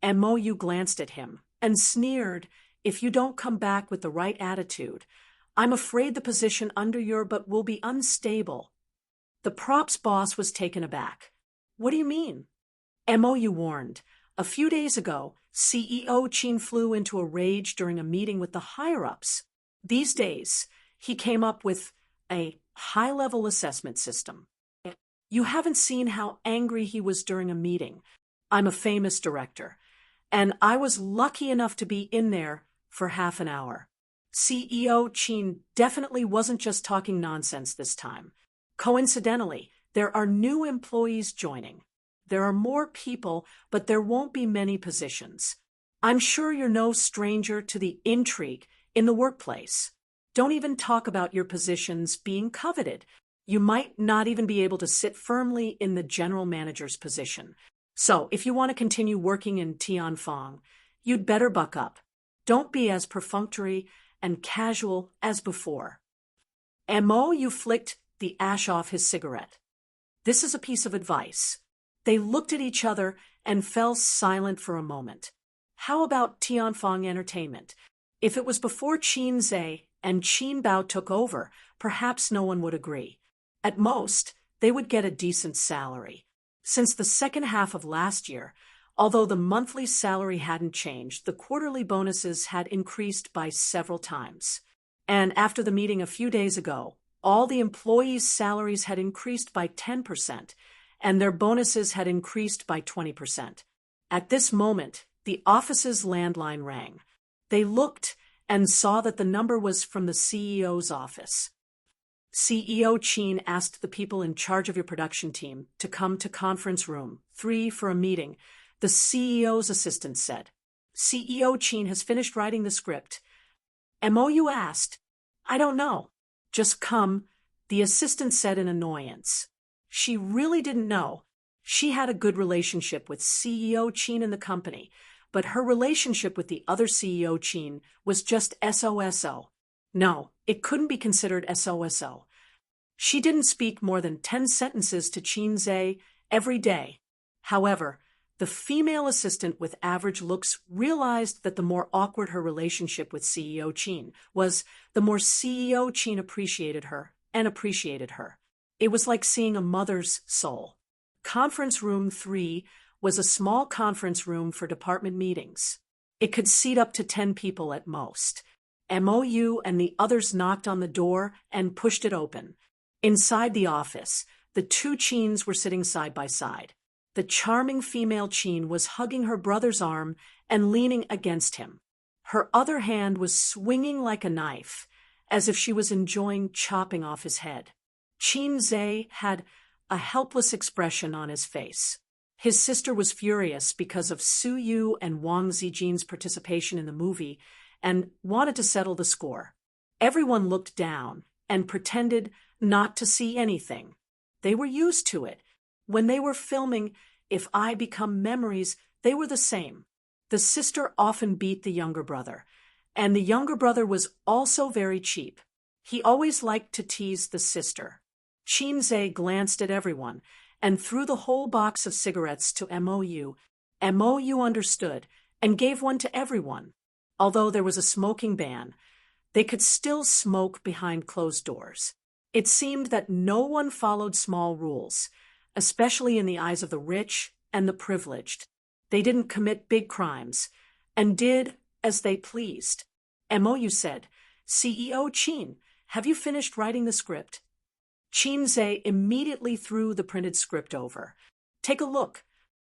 Mo glanced at him and sneered, "If you don't come back with the right attitude, I'm afraid the position under your but will be unstable." The props boss was taken aback. "What do you mean?" Mo warned. "A few days ago, CEO Qin flew into a rage during a meeting with the higher-ups. These days, he came up with a high-level assessment system. You haven't seen how angry he was during a meeting. I'm a famous director, and I was lucky enough to be in there for half an hour. CEO Qin definitely wasn't just talking nonsense this time. Coincidentally, there are new employees joining. There are more people, but there won't be many positions. I'm sure you're no stranger to the intrigue in the workplace. Don't even talk about your positions being coveted. You might not even be able to sit firmly in the general manager's position. So if you want to continue working in Tianfang, you'd better buck up. Don't be as perfunctory and casual as before." Mo flicked the ash off his cigarette. "This is a piece of advice." They looked at each other and fell silent for a moment. How about Tianfang Entertainment? If it was before Qin Zhe and Qin Bao took over, perhaps no one would agree. At most, they would get a decent salary. Since the second half of last year, although the monthly salary hadn't changed, the quarterly bonuses had increased by several times. And after the meeting a few days ago, all the employees' salaries had increased by 10%, and their bonuses had increased by 20%. At this moment, the office's landline rang. They looked and saw that the number was from the CEO's office. CEO Qin asked the people in charge of your production team to come to conference room 3 for a meeting, the CEO's assistant said. CEO Qin has finished writing the script. Mo asked. "I don't know. Just come," the assistant said in annoyance. She really didn't know. She had a good relationship with CEO Chin in the company, but her relationship with the other CEO Chin was just SOSO. No, it couldn't be considered SOSO. She didn't speak more than 10 sentences to Chin Zhe every day. However, the female assistant with average looks realized that the more awkward her relationship with CEO Chin was, the more CEO Chin appreciated her and appreciated her. It was like seeing a mother's soul. Conference Room 3 was a small conference room for department meetings. It could seat up to 10 people at most. MOU and the others knocked on the door and pushed it open. Inside the office, the two Chins were sitting side by side. The charming female Chin was hugging her brother's arm and leaning against him. Her other hand was swinging like a knife, as if she was enjoying chopping off his head. Chin Zhe had a helpless expression on his face. His sister was furious because of Su Yu and Wang Zijin's participation in the movie and wanted to settle the score. Everyone looked down and pretended not to see anything. They were used to it. When they were filming If I Become Memories, they were the same. The sister often beat the younger brother, and the younger brother was also very cheap. He always liked to tease the sister. Chin Zhe glanced at everyone and threw the whole box of cigarettes to MOU. MOU understood and gave one to everyone. Although there was a smoking ban, they could still smoke behind closed doors. It seemed that no one followed small rules, especially in the eyes of the rich and the privileged. They didn't commit big crimes and did as they pleased. MOU said, CEO Chin, have you finished writing the script? Chin Zhe immediately threw the printed script over. Take a look.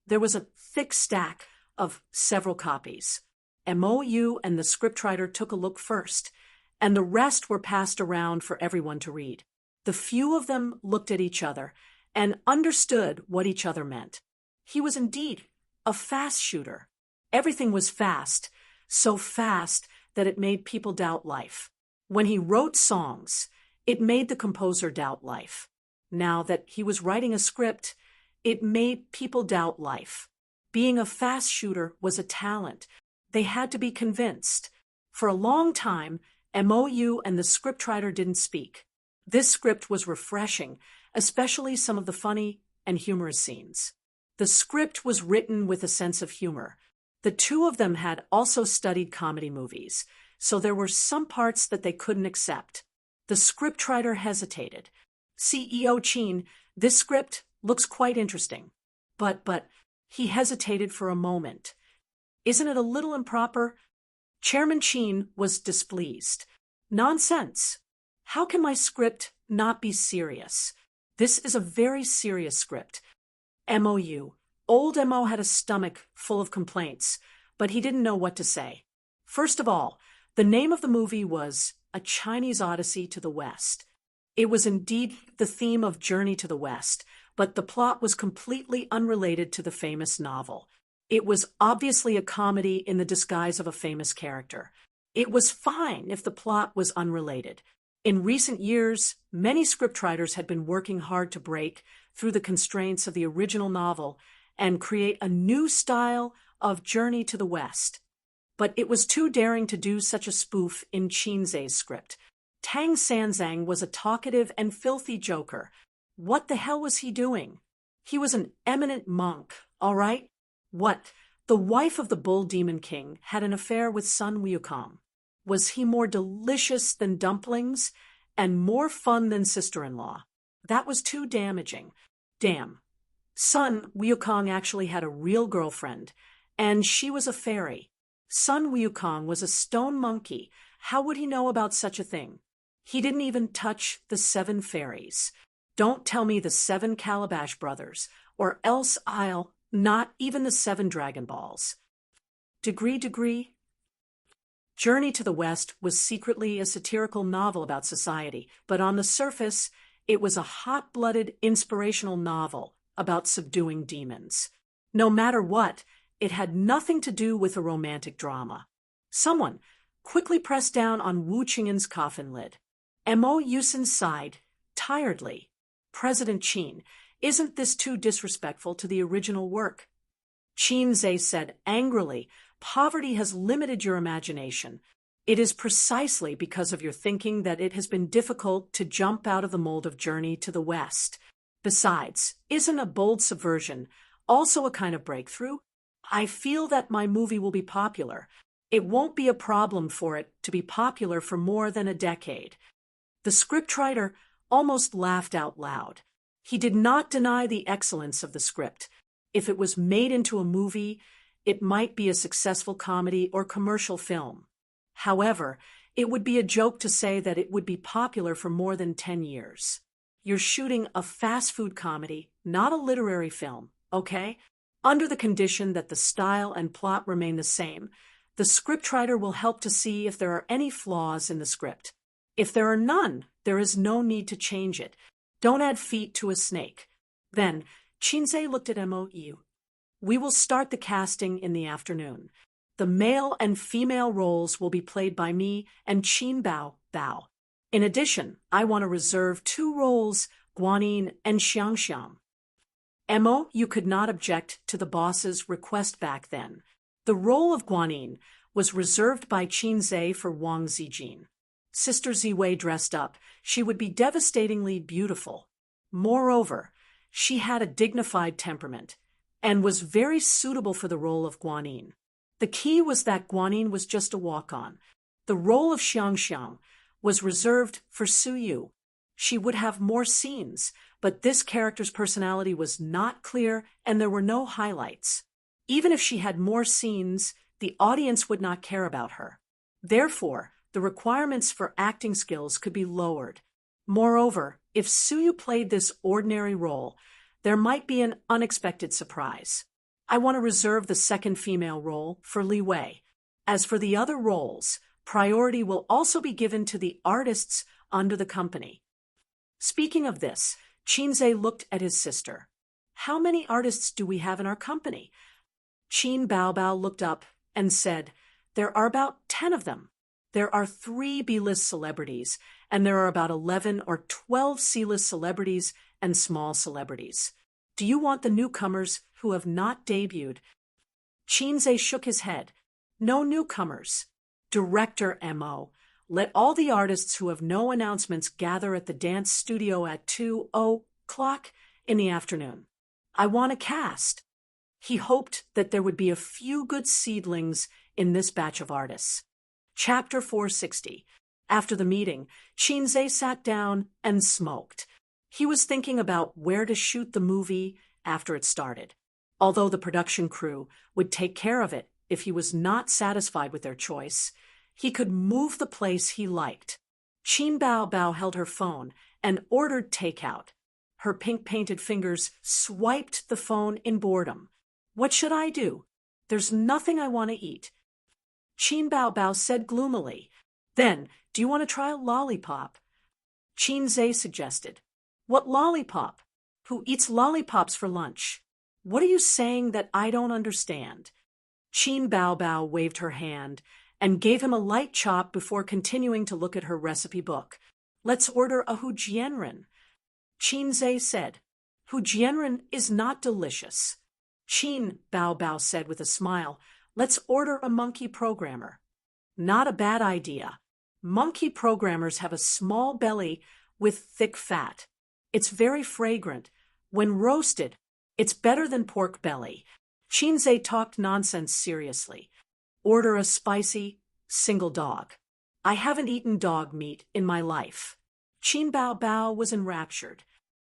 There was a thick stack of several copies. MOU and the scriptwriter took a look first, and the rest were passed around for everyone to read. The few of them looked at each other and understood what each other meant. He was indeed a fast shooter. Everything was fast, so fast that it made people doubt life. When he wrote songs, it made the composer doubt life. Now that he was writing a script, it made people doubt life. Being a fast shooter was a talent. They had to be convinced. For a long time, MOU and the scriptwriter didn't speak. This script was refreshing, especially some of the funny and humorous scenes. The script was written with a sense of humor. The two of them had also studied comedy movies, so there were some parts that they couldn't accept. The scriptwriter hesitated. CEO Chin, this script looks quite interesting. But, he hesitated for a moment. Isn't it a little improper? Chairman Chin was displeased. Nonsense. How can my script not be serious? This is a very serious script. MOU. Old MO had a stomach full of complaints, but he didn't know what to say. First of all, the name of the movie was A Chinese Odyssey to the West. It was indeed the theme of Journey to the West, but the plot was completely unrelated to the famous novel. It was obviously a comedy in the disguise of a famous character. It was fine if the plot was unrelated. In recent years, many scriptwriters had been working hard to break through the constraints of the original novel and create a new style of Journey to the West. But it was too daring to do such a spoof in Chin Zhe's script. Tang Sanzang was a talkative and filthy joker. What the hell was he doing? He was an eminent monk, all right? What? The wife of the Bull Demon King had an affair with Sun Wukong. Was he more delicious than dumplings and more fun than sister-in-law? That was too damaging. Damn. Sun Wukong actually had a real girlfriend, and she was a fairy. Sun Wukong was a stone monkey. How would he know about such a thing? He didn't even touch the 7 fairies. Don't tell me the 7 Calabash brothers, or else I'll not even the 7 Dragon Balls. Degree. Journey to the West was secretly a satirical novel about society, but on the surface, it was a hot-blooded, inspirational novel about subduing demons. No matter what, it had nothing to do with a romantic drama. Someone quickly pressed down on Wu Qing'an's coffin lid. Mo Yusin sighed, tiredly. President Chin, Isn't this too disrespectful to the original work? Qinze said angrily, poverty has limited your imagination. It is precisely because of your thinking that it has been difficult to jump out of the mold of Journey to the West. Besides, isn't a bold subversion also a kind of breakthrough? I feel that my movie will be popular. It won't be a problem for it to be popular for more than a decade. The scriptwriter almost laughed out loud. He did not deny the excellence of the script. If it was made into a movie, it might be a successful comedy or commercial film. However, it would be a joke to say that it would be popular for more than 10 years. You're shooting a fast food comedy, not a literary film, okay? Under the condition that the style and plot remain the same, the scriptwriter will help to see if there are any flaws in the script. If there are none, there is no need to change it. Don't add feet to a snake. Then, Qinze looked at Mo. We will start the casting in the afternoon. The male and female roles will be played by me and Qin Bao. In addition, I want to reserve 2 roles, Guanyin and Xiangxiang. Mo, you could not object to the boss's request back then. The role of Guanyin was reserved by Qinze for Wang Zijin. Sister Ziwei dressed up. She would be devastatingly beautiful. Moreover, she had a dignified temperament and was very suitable for the role of Guanyin. The key was that Guanyin was just a walk-on. The role of Xiangxiang was reserved for Su Yu. She would have more scenes, but this character's personality was not clear and there were no highlights. Even if she had more scenes, the audience would not care about her. Therefore, the requirements for acting skills could be lowered. Moreover, if Su Yu played this ordinary role, there might be an unexpected surprise. I want to reserve the second female role for Li Wei. As for the other roles, priority will also be given to the artists under the company. Speaking of this, Qinze looked at his sister. How many artists do we have in our company? Qin Bao looked up and said, there are about 10 of them. There are 3 B-list celebrities, and there are about 11 or 12 C-list celebrities and small celebrities. Do you want the newcomers who have not debuted? Qinze shook his head. No newcomers. Director Mo, let all the artists who have no announcements gather at the dance studio at 2:00 in the afternoon. I want a cast. He hoped that there would be a few good seedlings in this batch of artists. Chapter 460. After the meeting, Qinze sat down and smoked. He was thinking about where to shoot the movie after it started. Although the production crew would take care of it if he was not satisfied with their choice, he could move the place he liked. Qin Bao held her phone and ordered takeout. Her pink-painted fingers swiped the phone in boredom. What should I do? There's nothing I want to eat. Qin Bao said gloomily. Then, do you want to try a lollipop? Qinze suggested. What lollipop? Who eats lollipops for lunch? What are you saying that I don't understand? Qin Bao waved her hand and gave him a light chop before continuing to look at her recipe book. Let's order a hujianren. Qinze said. Hujianren is not delicious. Qin Bao said with a smile. Let's order a monkey programmer. Not a bad idea. Monkey programmers have a small belly with thick fat. It's very fragrant. When roasted, it's better than pork belly. Qinze talked nonsense seriously. Order a spicy, single dog. I haven't eaten dog meat in my life. Qin Bao was enraptured.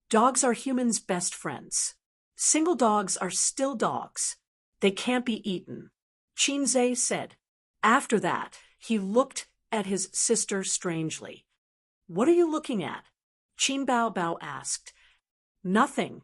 Dogs are humans' best friends. Single dogs are still dogs. They can't be eaten. Qinze said. After that, he looked at his sister strangely. What are you looking at? Qin Bao asked. Nothing.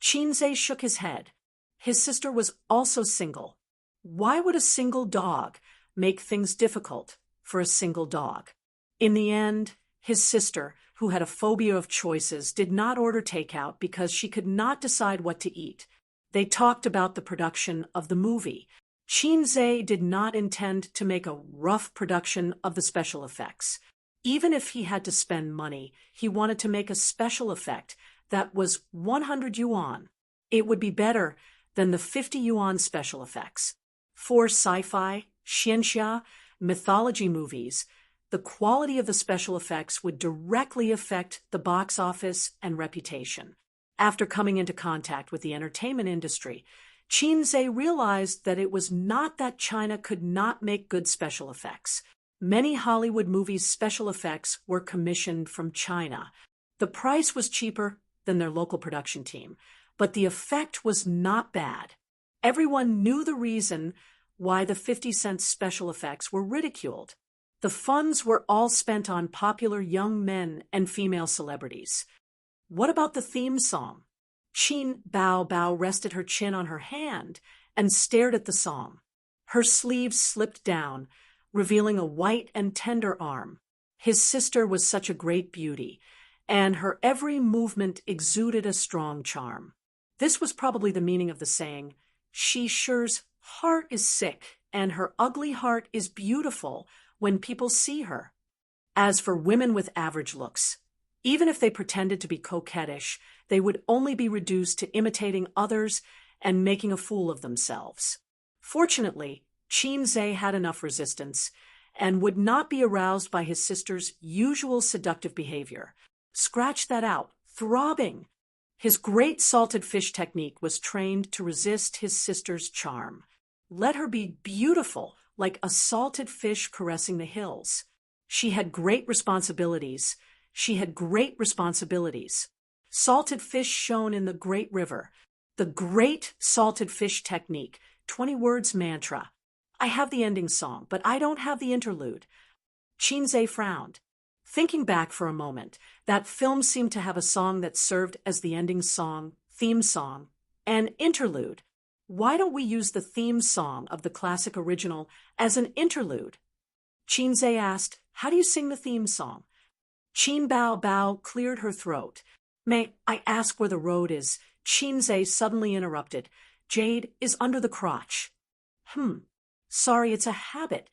Qinze shook his head. His sister was also single. Why would a single dog make things difficult for a single dog? In the end, his sister, who had a phobia of choices, did not order takeout because she could not decide what to eat. They talked about the production of the movie. Qinze did not intend to make a rough production of the special effects. Even if he had to spend money, he wanted to make a special effect that was 100 yuan. It would be better than the 50 yuan special effects. For sci-fi, xianxia, mythology movies, the quality of the special effects would directly affect the box office and reputation. After coming into contact with the entertainment industry, Qinze realized that it was not that China could not make good special effects. Many Hollywood movies' special effects were commissioned from China. The price was cheaper than their local production team, but the effect was not bad. Everyone knew the reason why the 50-cent special effects were ridiculed. The funds were all spent on popular young men and female celebrities. What about the theme song? Qin Bao Bao rested her chin on her hand and stared at the song. Her sleeves slipped down, revealing a white and tender arm. His sister was such a great beauty, and her every movement exuded a strong charm. This was probably the meaning of the saying, "She sure's heart is sick, and her ugly heart is beautiful when people see her." As for women with average looks, even if they pretended to be coquettish, they would only be reduced to imitating others and making a fool of themselves. Fortunately, Qinze had enough resistance and would not be aroused by his sister's usual seductive behavior. Scratch that out, throbbing. His great salted fish technique was trained to resist his sister's charm. Let her be beautiful, like a salted fish caressing the hills. She had great responsibilities. Salted fish shone in the great river. The great salted fish technique, 20 words mantra. I have the ending song, but I don't have the interlude. Qinze frowned. Thinking back for a moment, that film seemed to have a song that served as the ending song, theme song, and interlude. Why don't we use the theme song of the classic original as an interlude? Qinze asked, "How do you sing the theme song?" Qin Bao Bao cleared her throat. "May I ask where the road is?" Qinze suddenly interrupted. "Jade is under the crotch." Sorry, it's a habit."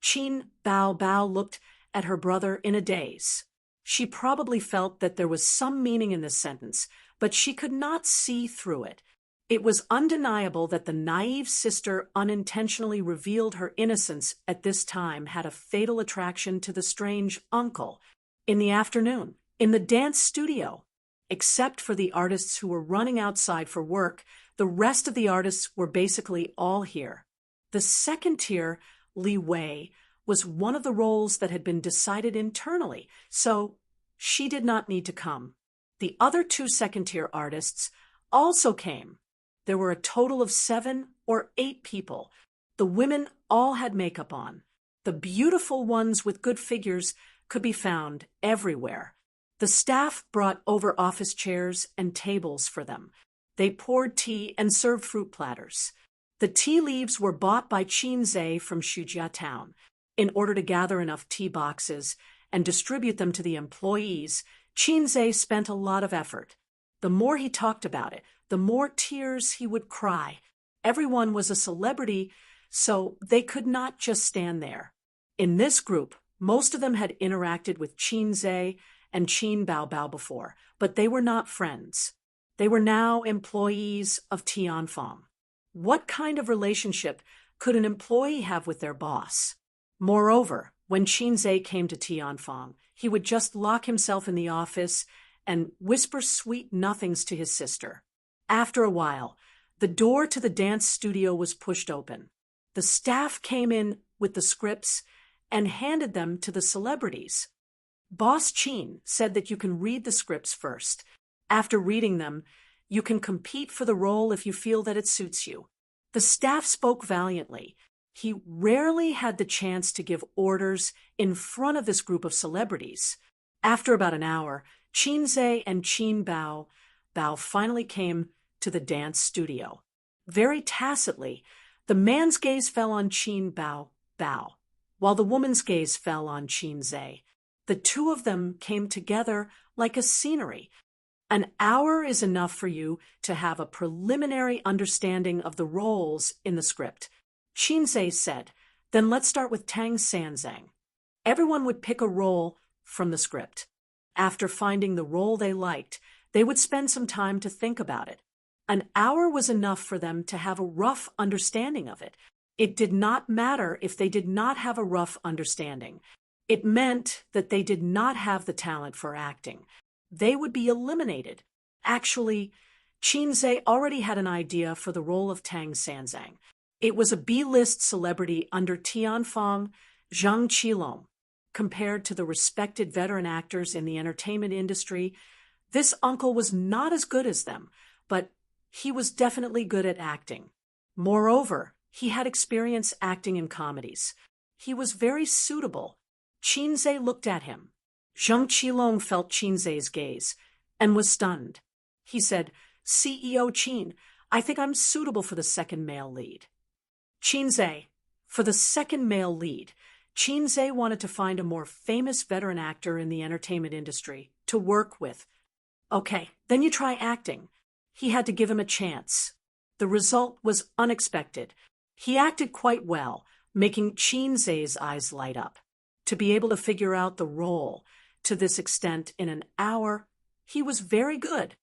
Qin Bao Bao looked at her brother in a daze. She probably felt that there was some meaning in this sentence, but she could not see through it. It was undeniable that the naive sister unintentionally revealed her innocence at this time had a fatal attraction to the strange uncle. In the afternoon, in the dance studio, except for the artists who were running outside for work, the rest of the artists were basically all here. The second tier, Li Wei, was one of the roles that had been decided internally, so she did not need to come. The other two second-tier artists also came. There were a total of 7 or 8 people. The women all had makeup on. The beautiful ones with good figures could be found everywhere. The staff brought over office chairs and tables for them. They poured tea and served fruit platters. The tea leaves were bought by Qinze from Shujia town. In order to gather enough tea boxes and distribute them to the employees, Qinze spent a lot of effort. The more he talked about it, the more tears he would cry. Everyone was a celebrity, so they could not just stand there. In this group, most of them had interacted with Qinze and Qin Bao Bao before, but they were not friends. They were now employees of Tianfang. What kind of relationship could an employee have with their boss? Moreover, when Qinze came to Tianfang, he would just lock himself in the office and whisper sweet nothings to his sister. After a while, the door to the dance studio was pushed open. The staff came in with the scripts and handed them to the celebrities. Boss Qin said that you can read the scripts first. After reading them, you can compete for the role if you feel that it suits you. The staff spoke valiantly. He rarely had the chance to give orders in front of this group of celebrities. After about an hour, Qinze and Qin Bao Bao finally came to the dance studio. Very tacitly, the man's gaze fell on Qin Bao Bao, while the woman's gaze fell on Qinze. The two of them came together like a scenery. An hour is enough for you to have a preliminary understanding of the roles in the script. Qinze said, "Then let's start with Tang Sanzang." Everyone would pick a role from the script. After finding the role they liked, They would spend some time to think about it. An hour was enough for them to have a rough understanding of it. It did not matter if they did not have a rough understanding. It meant that they did not have the talent for acting. They would be eliminated. Actually, Qinze already had an idea for the role of Tang Sanzang. It was a B-list celebrity under Tianfang, Zhang Qilong. Compared to the respected veteran actors in the entertainment industry, this uncle was not as good as them, but he was definitely good at acting. Moreover, he had experience acting in comedies. He was very suitable. Qinze looked at him. Zhang Qilong felt Qinze's gaze and was stunned. He said, "CEO Qin, I think I'm suitable for the second male lead." Qinze, for the second male lead, Qinze wanted to find a more famous veteran actor in the entertainment industry to work with. Okay, then you try acting. He had to give him a chance. The result was unexpected. He acted quite well, making Qinze's eyes light up. To be able to figure out the role to this extent in an hour, he was very good.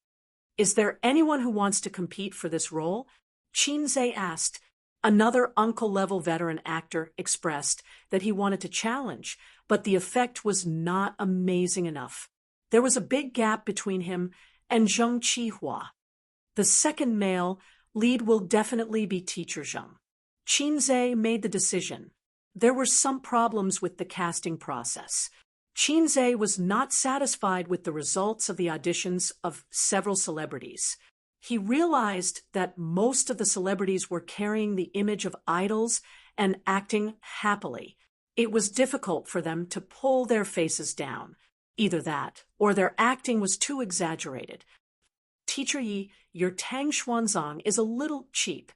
"Is there anyone who wants to compete for this role?" Qinze asked. Another uncle-level veteran actor expressed that he wanted to challenge, but the effect was not amazing enough. There was a big gap between him and Zheng Qihua. The second male lead will definitely be Teacher Zheng. Qinze made the decision. There were some problems with the casting process. Qinze was not satisfied with the results of the auditions of several celebrities. He realized that most of the celebrities were carrying the image of idols and acting happily. It was difficult for them to pull their faces down. Either that, or their acting was too exaggerated. "Teacher Yi, your Tang Xuanzang is a little cheap.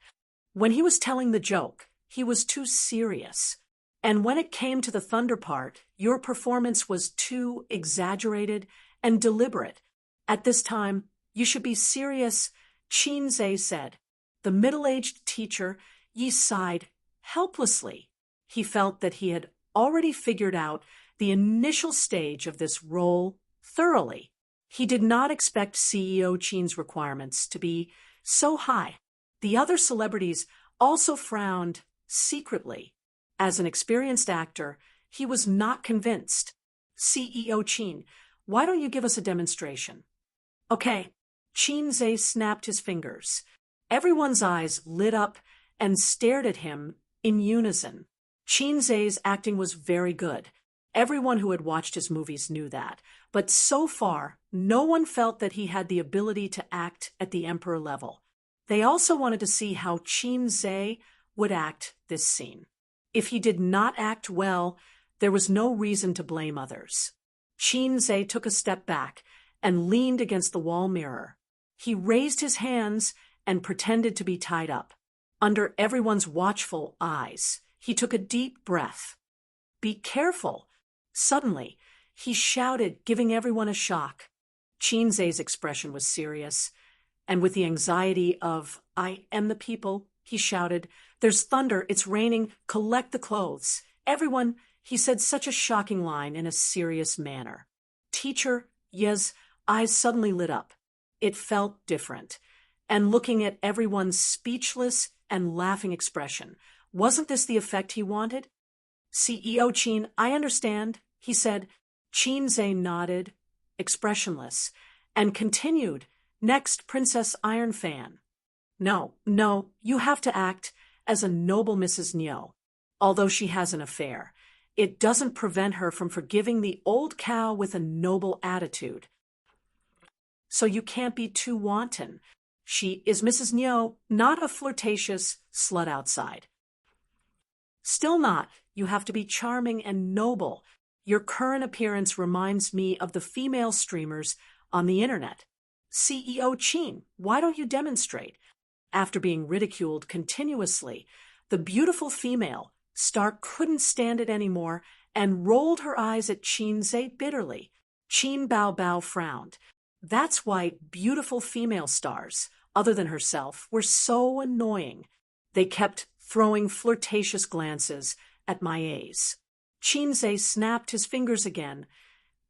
When he was telling the joke, he was too serious. And when it came to the thunder part, your performance was too exaggerated and deliberate. At this time, you should be serious," Qinze said. The middle-aged teacher, Yi, sighed helplessly. He felt that he had already figured out the initial stage of this role thoroughly. He did not expect CEO Qin's requirements to be so high. The other celebrities also frowned secretly. As an experienced actor, he was not convinced. "CEO Qin, why don't you give us a demonstration?" "Okay." Qinze snapped his fingers. Everyone's eyes lit up and stared at him in unison. Qinze's acting was very good. Everyone who had watched his movies knew that. But so far, no one felt that he had the ability to act at the emperor level. They also wanted to see how Qinze would act this scene. If he did not act well, there was no reason to blame others. Qinze took a step back and leaned against the wall mirror. He raised his hands and pretended to be tied up. Under everyone's watchful eyes, he took a deep breath. "Be careful." Suddenly, he shouted, giving everyone a shock. Qinze's expression was serious, and with the anxiety of, "I am the people," he shouted, "There's thunder, it's raining, collect the clothes." "Everyone," he said such a shocking line in a serious manner. Teacher Ye's eyes suddenly lit up. It felt different. And looking at everyone's speechless and laughing expression, wasn't this the effect he wanted? "CEO Qin, I understand," he said. Qinze nodded, expressionless, and continued, "Next, Princess Iron Fan." No, you have to act as a noble Mrs. Niu. Although she has an affair, it doesn't prevent her from forgiving the old cow with a noble attitude. So you can't be too wanton. She is Mrs. Niu, not a flirtatious slut outside. Still not. You have to be charming and noble. Your current appearance reminds me of the female streamers on the internet. "CEO Qin, why don't you demonstrate?" After being ridiculed continuously, the beautiful female star couldn't stand it anymore and rolled her eyes at Qinze bitterly. Qin Bao frowned. That's why beautiful female stars, other than herself, were so annoying. They kept throwing flirtatious glances at my A's. Qinze snapped his fingers again,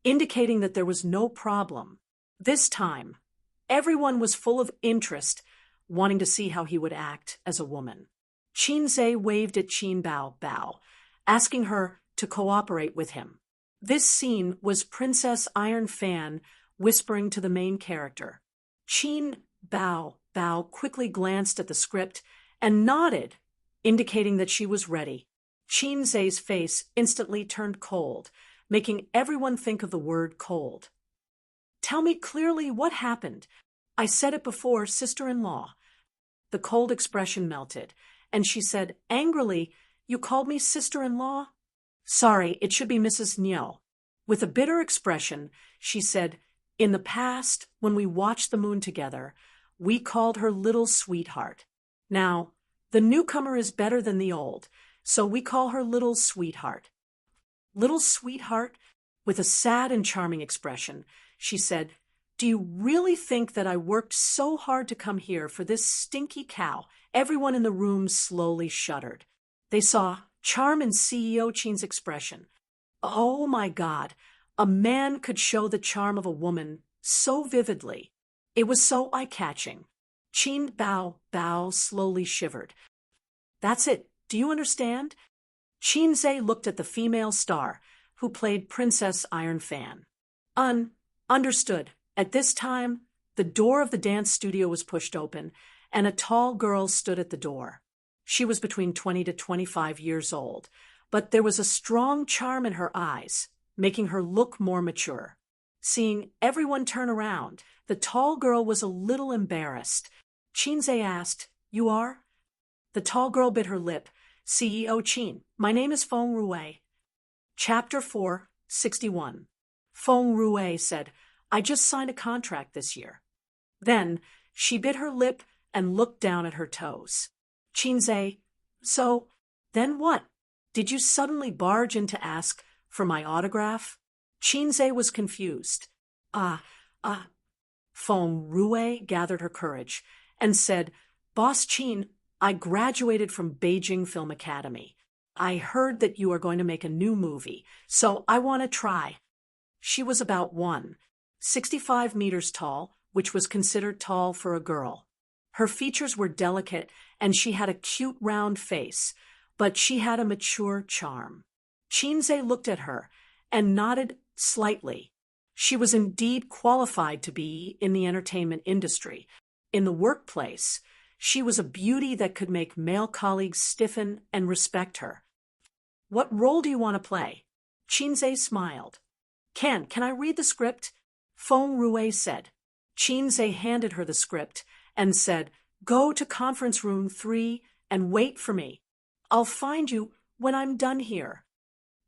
indicating that there was no problem. This time, Everyone was full of interest, wanting to see how he would act as a woman. Qinzhe waved at Qin Bao, asking her to cooperate with him. This scene was Princess Iron Fan whispering to the main character. Qin Bao quickly glanced at the script and nodded, indicating that she was ready. Qinzhe's face instantly turned cold, making everyone think of the word cold. Tell me clearly what happened. I said it before, sister-in-law. The cold expression melted, and she said angrily, You called me sister-in-law? Sorry, it should be Mrs. Niu. With a bitter expression, she said, In the past, when we watched the moon together, we called her little sweetheart. Now, the newcomer is better than the old, so we call her little sweetheart. Little sweetheart, with a sad and charming expression, she said, Do you really think that I worked so hard to come here for this stinky cow? Everyone in the room slowly shuddered. They saw charm in CEO Qin's expression. Oh my God, a man could show the charm of a woman so vividly. It was so eye-catching. Qin Bao slowly shivered. That's it. Do you understand? Qinzhe looked at the female star, who played Princess Iron Fan. Understood. At this time, the door of the dance studio was pushed open, and a tall girl stood at the door. She was between 20 to 25 years old, but there was a strong charm in her eyes, making her look more mature. Seeing everyone turn around, the tall girl was a little embarrassed. Qinzhe asked, You are? The tall girl bit her lip. CEO Qin, my name is Feng Rue. Chapter 4, 61. Feng Rue said, I just signed a contract this year. Then she bit her lip and looked down at her toes. Qinzhe, so, then what? Did you suddenly barge in to ask for my autograph? Qinzhe was confused. Feng Rue gathered her courage and said, Boss Qin, I graduated from Beijing Film Academy. I heard that you are going to make a new movie, so I want to try. She was about 165 meters tall, which was considered tall for a girl. Her features were delicate, and she had a cute round face, but she had a mature charm. Qinzhe looked at her and nodded slightly. She was indeed qualified to be in the entertainment industry. In the workplace, she was a beauty that could make male colleagues stiffen and respect her. What role do you want to play? Qinzhe smiled. Can I read the script? Feng Rue said. Qinzhe handed her the script and said, Go to conference room 3 and wait for me. I'll find you when I'm done here.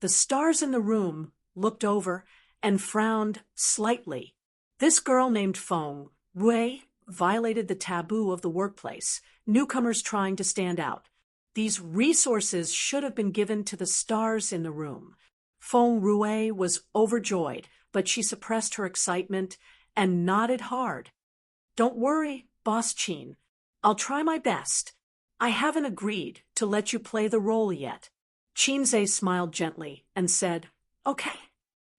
The stars in the room looked over and frowned slightly. This girl named Feng Rue violated the taboo of the workplace, newcomers trying to stand out. These resources should have been given to the stars in the room. Feng Rue was overjoyed, but she suppressed her excitement and nodded hard. Don't worry, Boss Qin. I'll try my best. I haven't agreed to let you play the role yet. Qinzhe smiled gently and said, Okay.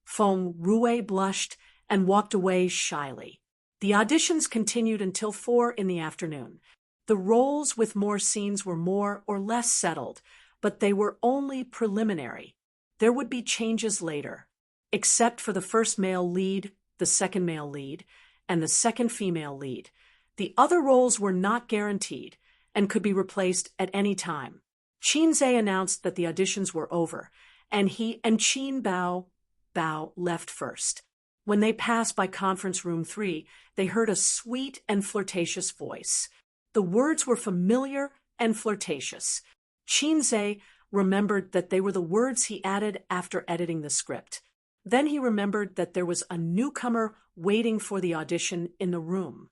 Feng Rue blushed and walked away shyly. The auditions continued until 4 in the afternoon. The roles with more scenes were more or less settled, but they were only preliminary. There would be changes later. Except for the first male lead, the second male lead, and the second female lead. The other roles were not guaranteed and could be replaced at any time. Qinzhe announced that the auditions were over, and he and Qin Bao left first. When they passed by conference room 3, they heard a sweet and flirtatious voice. The words were familiar and flirtatious. Qinzhe remembered that they were the words he added after editing the script. Then he remembered that there was a newcomer waiting for the audition in the room.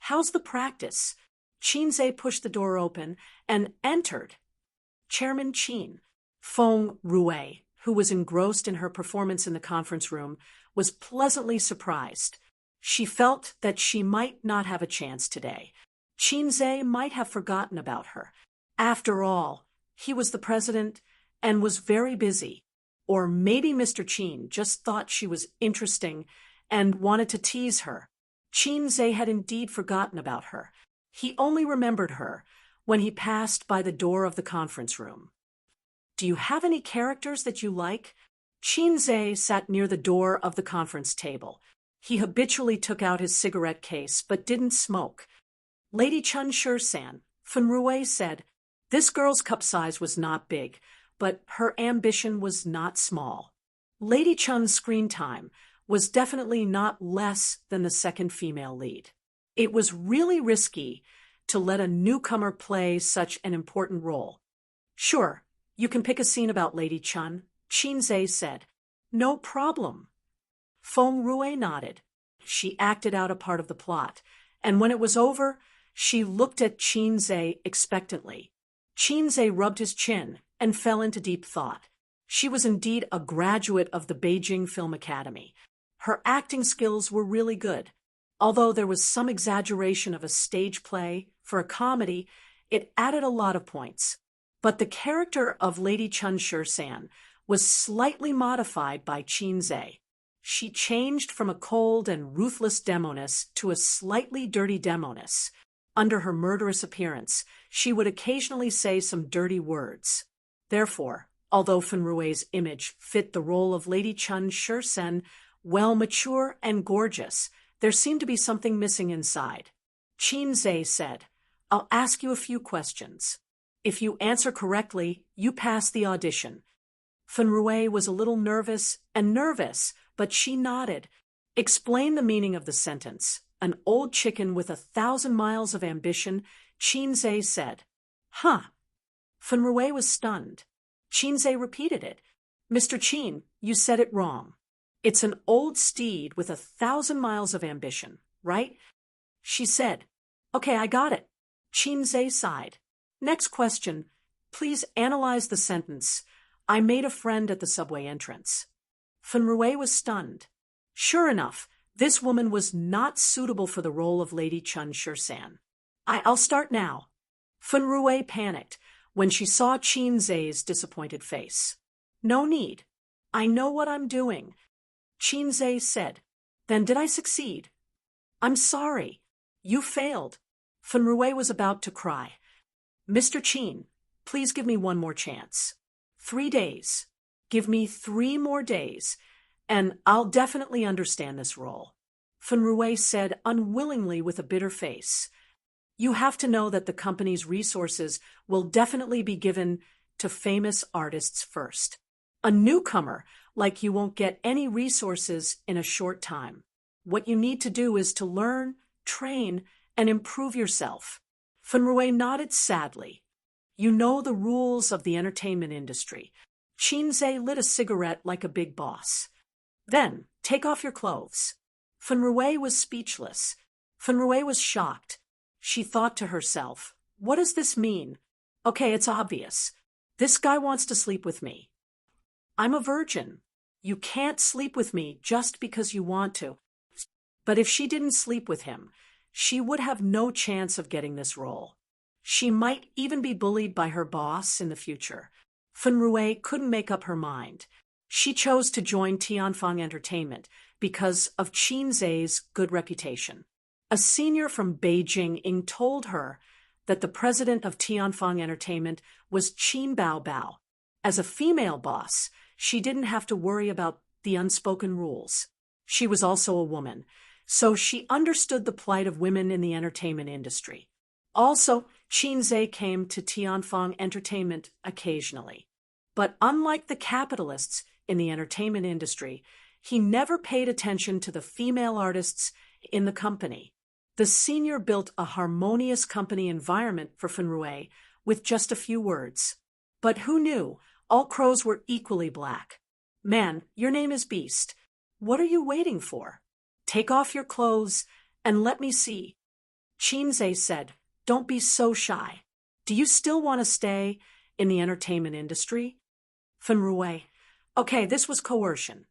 How's the practice? Qinzhe pushed the door open and entered. Chairman Qin, Feng Rue, who was engrossed in her performance in the conference room, was pleasantly surprised. She felt that she might not have a chance today. Qinzhe might have forgotten about her. After all, he was the president and was very busy. Or maybe Mr. Qin just thought she was interesting and wanted to tease her. Qin Zhe had indeed forgotten about her. He only remembered her when he passed by the door of the conference room. Do you have any characters that you like? Qin Zhe sat near the door of the conference table. He habitually took out his cigarette case but didn't smoke. Lady Chun Shi-san, Fen Rui said. This girl's cup size was not big, but her ambition was not small. Lady Chun's screen time was definitely not less than the second female lead. It was really risky to let a newcomer play such an important role. Sure, you can pick a scene about Lady Chun, Qin Zhe said. No problem. Feng Rui nodded. She acted out a part of the plot, and when it was over, she looked at Qin Zhe expectantly. Qin Zhe rubbed his chin and fell into deep thought. She was indeed a graduate of the Beijing Film Academy. Her acting skills were really good. Although there was some exaggeration of a stage play for a comedy, it added a lot of points. But the character of Lady Chun Shi-san was slightly modified by Qin Zhe. She changed from a cold and ruthless demoness to a slightly dirty demoness. Under her murderous appearance, she would occasionally say some dirty words. Therefore, although Fen Rui's image fit the role of Lady Chun Shi-san, well, mature and gorgeous, there seemed to be something missing inside. Qin Zhe said, I'll ask you a few questions. If you answer correctly, you pass the audition. Fen Rui was a little nervous, but she nodded. Explain the meaning of the sentence. An old chicken with 1,000 miles of ambition, Qin Zhe said. Huh. Fen Rui was stunned. Qin Zhe repeated it. Mr. Qin, you said it wrong. It's an old steed with 1,000 miles of ambition, right? She said. Okay, I got it. Qin Zhe sighed. Next question. Please analyze the sentence. I made a friend at the subway entrance. Fen Rui was stunned. Sure enough, this woman was not suitable for the role of Lady Chun Shi-san. I'll start now. Fen Rui panicked when she saw Qin Zhe's disappointed face. No need. I know what I'm doing. Qin Zhe said. Then did I succeed? I'm sorry. You failed. Fen Rui was about to cry. Mr. Qin, please give me one more chance. 3 days. Give me 3 more days, and I'll definitely understand this role. Fen Rui said unwillingly with a bitter face. You have to know that the company's resources will definitely be given to famous artists first. A newcomer like you won't get any resources in a short time. What you need to do is to learn, train, and improve yourself. Fen Rui nodded sadly. You know the rules of the entertainment industry. Qin Zhe lit a cigarette like a big boss. Then, take off your clothes. Fen Rui was speechless. Fen Rui was shocked. She thought to herself, what does this mean? Okay, it's obvious. This guy wants to sleep with me. I'm a virgin. You can't sleep with me just because you want to. But if she didn't sleep with him, she would have no chance of getting this role. She might even be bullied by her boss in the future. Fen Rui couldn't make up her mind. She chose to join Tianfang Entertainment because of Qin Zhe's good reputation. A senior from Beijing told her that the president of Tianfang Entertainment was Qin Baobao. As a female boss, she didn't have to worry about the unspoken rules. She was also a woman, so she understood the plight of women in the entertainment industry. Also, Qin Zhe came to Tianfang Entertainment occasionally. But unlike the capitalists in the entertainment industry, he never paid attention to the female artists in the company. The senior built a harmonious company environment for Fen Rui with just a few words. But who knew? All crows were equally black. Man, your name is Beast. What are you waiting for? Take off your clothes and let me see. Qin Zhe said, don't be so shy. Do you still want to stay in the entertainment industry? Fen Rui, okay, this was coercion.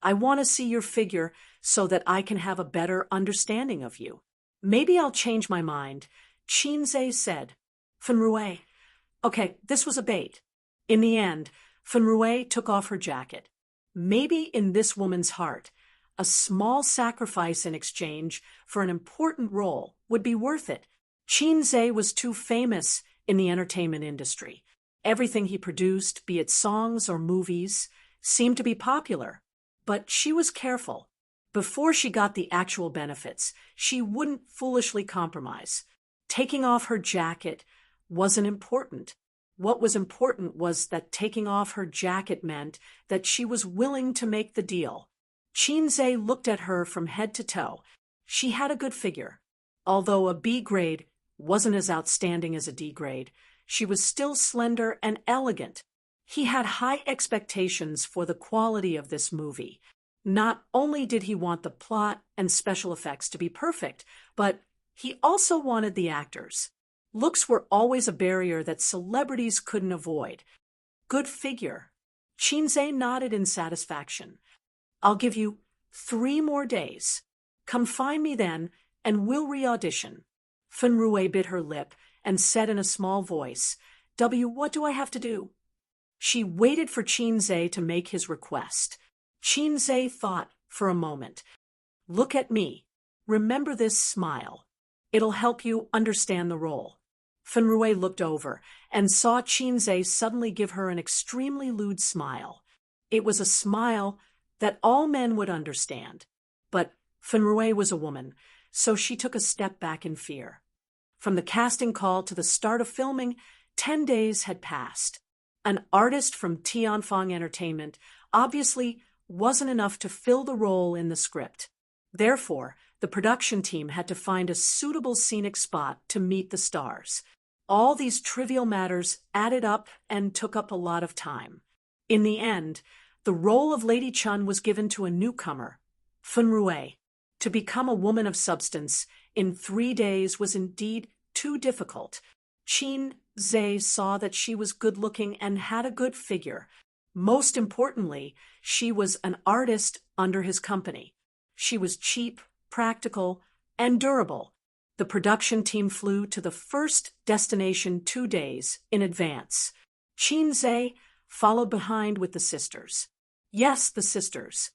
I want to see your figure so that I can have a better understanding of you. Maybe I'll change my mind. Qin Zhe said. Fen Rui, okay, this was a bait. In the end, Fen Rui took off her jacket. Maybe in this woman's heart, A small sacrifice in exchange for an important role would be worth it. Qin was too famous in the entertainment industry. Everything he produced, be it songs or movies, seemed to be popular. But she was careful. Before she got the actual benefits, she wouldn't foolishly compromise. Taking off her jacket wasn't important. What was important was that taking off her jacket meant that she was willing to make the deal. Qin looked at her from head to toe. She had a good figure. Although a B grade wasn't as outstanding as a D grade, she was still slender and elegant. He had high expectations for the quality of this movie. Not only did he want the plot and special effects to be perfect, but he also wanted the actors. Looks were always a barrier that celebrities couldn't avoid. Good figure. Qin nodded in satisfaction. I'll give you 3 more days. Come find me then, and we'll re-audition. Fenrui bit her lip and said in a small voice, What do I have to do? She waited for Qin to make his request. Qin thought for a moment. Look at me. Remember this smile. It'll help you understand the role. Fenrui looked over and saw Qin suddenly give her an extremely lewd smile. It was a smile that all men would understand. But Fenrui was a woman, so she took a step back in fear. From the casting call to the start of filming, 10 days had passed. An artist from Tianfang Entertainment obviously wasn't enough to fill the role in the script. Therefore, the production team had to find a suitable scenic spot to meet the stars. All these trivial matters added up and took up a lot of time. In the end, the role of Lady Chun was given to a newcomer, Fenrui. To become a woman of substance in 3 days was indeed too difficult. Qin saw that she was good-looking and had a good figure. Most importantly, she was an artist under his company. She was cheap, practical, and durable. The production team flew to the first destination 2 days in advance. Qin followed behind with the sisters. Yes, the sisters.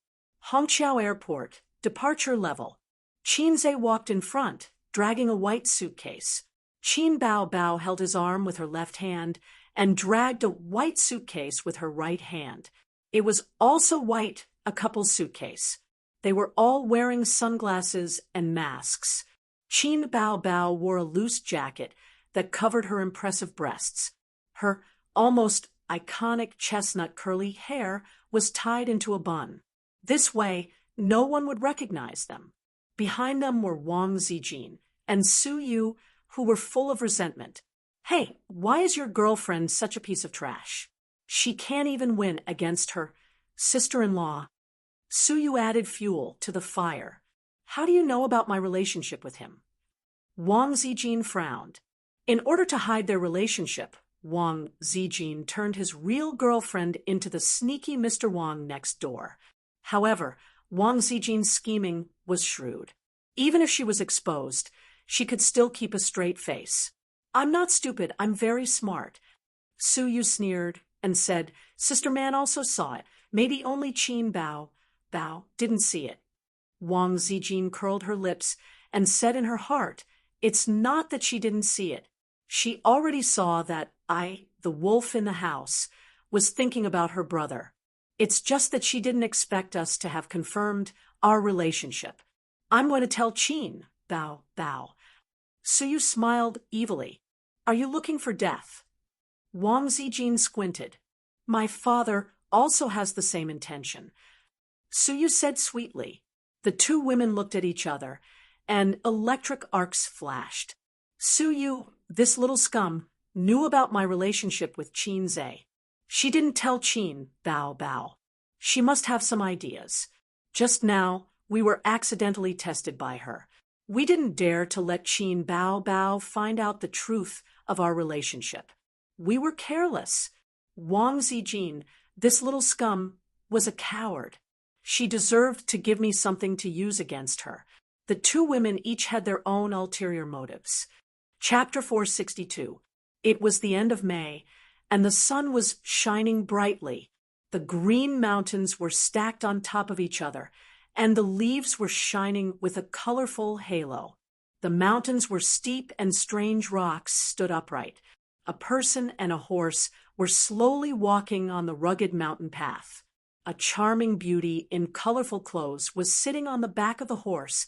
Hongqiao Airport, departure level. Qin walked in front, dragging a white suitcase. Qin Bao held his arm with her left hand and dragged a white suitcase with her right hand. It was also white, a couple's suitcase. They were all wearing sunglasses and masks. Qin Bao wore a loose jacket that covered her impressive breasts. Her almost iconic chestnut curly hair was tied into a bun. This way, no one would recognize them. Behind them were Wang Zijin and Su Yu, who were full of resentment. Hey, why is your girlfriend such a piece of trash? She can't even win against her sister-in-law. Su Yu added fuel to the fire. How do you know about my relationship with him? Wang Zijin frowned. In order to hide their relationship, Wang Zijin turned his real girlfriend into the sneaky Mr. Wang next door. However, Wang Zijin's scheming was shrewd. Even if she was exposed, she could still keep a straight face. I'm not stupid, I'm very smart. Su Yu sneered and said, Sister Man also saw it. Maybe only Qin Bao didn't see it. Wang Zijin curled her lips and said in her heart, it's not that she didn't see it. She already saw that I, the wolf in the house, was thinking about her brother. It's just that she didn't expect us to have confirmed our relationship. I'm going to tell Qin Bao. Su Yu smiled evilly. Are you looking for death? Wang Zijin squinted. My father also has the same intention. Su Yu said sweetly. The two women looked at each other, and electric arcs flashed. Su Yu, this little scum, knew about my relationship with Qin. She didn't tell Qin Bao. She must have some ideas. Just now, we were accidentally tested by her. We didn't dare to let Qin Bao find out the truth of our relationship. We were careless. Wang Zijin, this little scum, was a coward. She deserved to give me something to use against her. The two women each had their own ulterior motives. Chapter 462. It was the end of May, and the sun was shining brightly. The green mountains were stacked on top of each other, and the leaves were shining with a colorful halo. The mountains were steep and strange rocks stood upright. A person and a horse were slowly walking on the rugged mountain path. A charming beauty in colorful clothes was sitting on the back of the horse,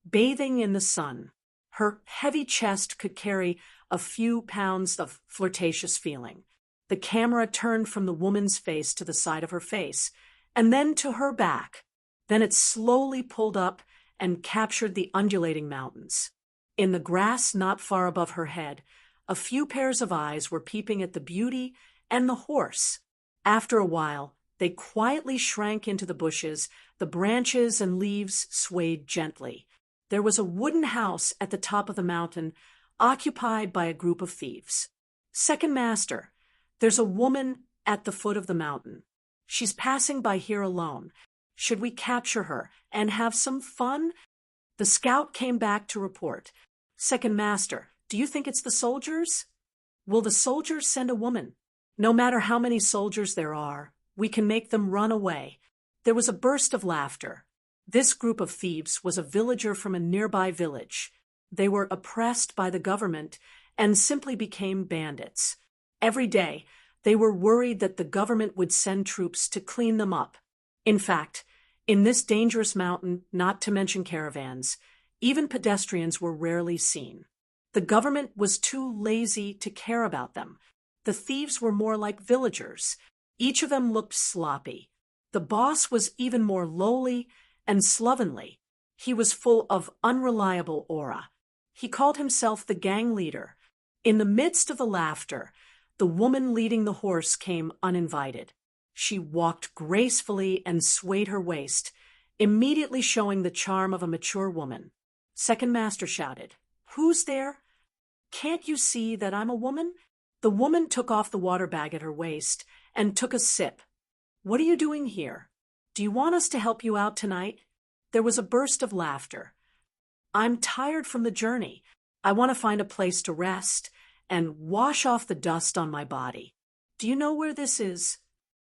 bathing in the sun. Her heavy chest could carry a few pounds of flirtatious feeling. The camera turned from the woman's face to the side of her face, and then to her back. Then it slowly pulled up and captured the undulating mountains. In the grass not far above her head, a few pairs of eyes were peeping at the beauty and the horse. After a while, they quietly shrank into the bushes. The branches and leaves swayed gently. There was a wooden house at the top of the mountain, occupied by a group of thieves. "Second master, there's a woman at the foot of the mountain. She's passing by here alone. Should we capture her and have some fun?" The scout came back to report. "Second master, do you think it's the soldiers?" "Will the soldiers send a woman?" "No matter how many soldiers there are, we can make them run away." There was a burst of laughter. This group of thieves was a villager from a nearby village. They were oppressed by the government and simply became bandits. Every day, they were worried that the government would send troops to clean them up. In fact, in this dangerous mountain, not to mention caravans, even pedestrians were rarely seen. The government was too lazy to care about them. The thieves were more like villagers. Each of them looked sloppy. The boss was even more lowly and slovenly. He was full of unreliable aura. He called himself the gang leader. In the midst of the laughter, the woman leading the horse came uninvited. She walked gracefully and swayed her waist, immediately showing the charm of a mature woman. Second master shouted, "Who's there? Can't you see that I'm a woman?" The woman took off the water bag at her waist and took a sip. "What are you doing here? Do you want us to help you out tonight?" There was a burst of laughter. "I'm tired from the journey. I want to find a place to rest and wash off the dust on my body. Do you know where this is?"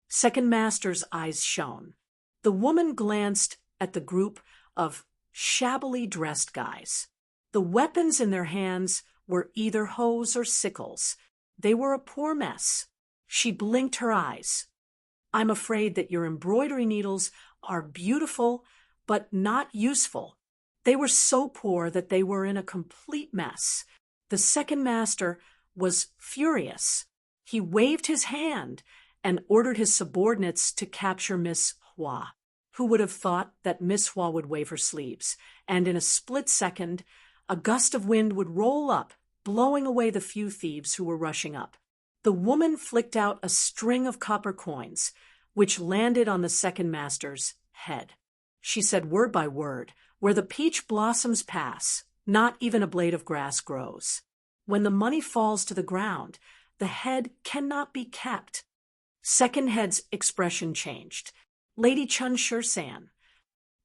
Second master's eyes shone. The woman glanced at the group of shabbily dressed guys. The weapons in their hands were either hoes or sickles. They were a poor mess. She blinked her eyes. "I'm afraid that your embroidery needles are beautiful, but not useful." They were so poor that they were in a complete mess. The second master was furious. He waved his hand and ordered his subordinates to capture Miss Hua. Who would have thought that Miss Hua would wave her sleeves, and in a split second, a gust of wind would roll up, blowing away the few thieves who were rushing up. The woman flicked out a string of copper coins, which landed on the second master's head. She said word by word, "Where the peach blossoms pass, not even a blade of grass grows. When the money falls to the ground, the head cannot be kept." Second head's expression changed. "Lady Chun Shursan."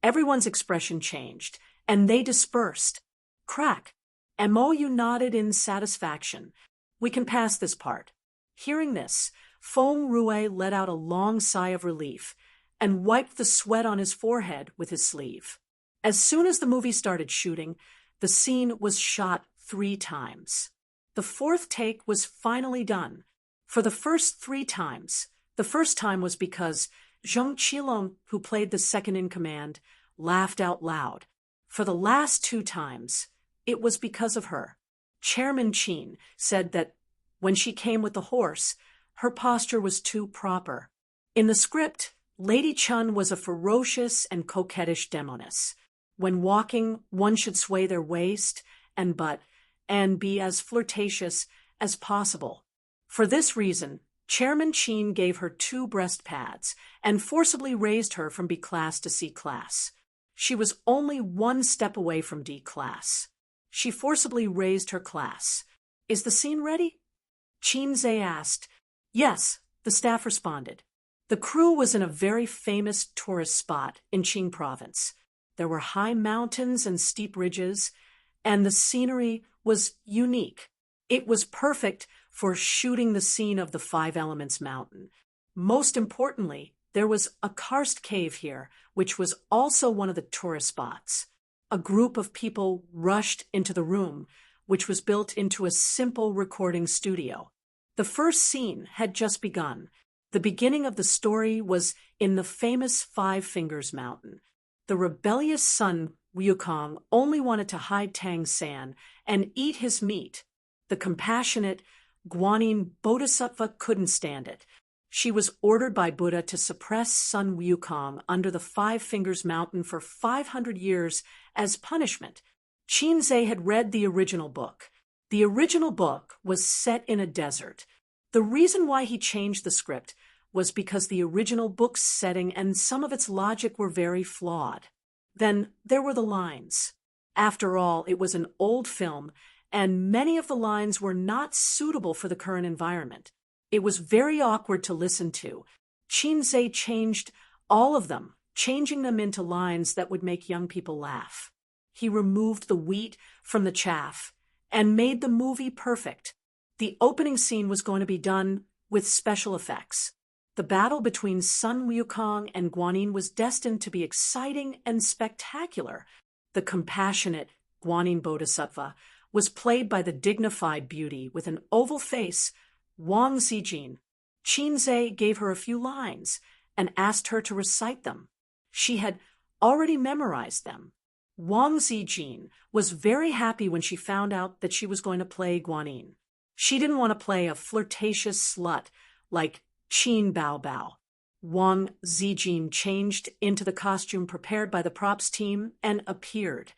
Everyone's expression changed, and they dispersed. Crack. MOU nodded in satisfaction. "We can pass this part." Hearing this, Feng Rue let out a long sigh of relief and wiped the sweat on his forehead with his sleeve. As soon as the movie started shooting, the scene was shot 3 times. The 4th take was finally done. For the first 3 times, the first time was because Zheng Qilong, who played the second-in-command, laughed out loud. For the last 2 times, it was because of her. Chairman Qin said that when she came with the horse, her posture was too proper. In the script, Lady Chun was a ferocious and coquettish demoness. When walking, one should sway their waist and butt and be as flirtatious as possible. For this reason, Chairman Qin gave her 2 breast pads and forcibly raised her from B class to C class. She was only 1 step away from D class. She forcibly raised her class. "Is the scene ready?" Qin Zhe asked. "Yes," the staff responded. The crew was in a very famous tourist spot in Qing province. There were high mountains and steep ridges, and the scenery was unique. It was perfect for shooting the scene of the 5 Elements mountain. Most importantly, There was a karst cave here, which was also one of the tourist spots. A group of people rushed into the room, which was built into a simple recording studio. The first scene had just begun. The beginning of the story was in the famous Five Fingers Mountain. The rebellious son, Wukong, only wanted to hide Tang San and eat his meat. The compassionate Guanyin Bodhisattva couldn't stand it. She was ordered by Buddha to suppress son Wukong under the Five Fingers Mountain for 500 years as punishment. Qinzhe had read the original book. The original book was set in a desert. The reason why he changed the script was because the original book's setting and some of its logic were very flawed. Then there were the lines. After all, it was an old film, and many of the lines were not suitable for the current environment. It was very awkward to listen to. Qinzhe changed all of them, changing them into lines that would make young people laugh. He removed the wheat from the chaff and made the movie perfect. The opening scene was going to be done with special effects. The battle between Sun Wukong and Guanyin was destined to be exciting and spectacular. The compassionate Guanyin Bodhisattva was played by the dignified beauty with an oval face, Wang Zijin. Qinzhe gave her a few lines and asked her to recite them. She had already memorized them. Wang Zijin was very happy when she found out that she was going to play Guanyin. She didn't want to play a flirtatious slut like Qin Bao Bao. Wang Zijin changed into the costume prepared by the props team and appeared.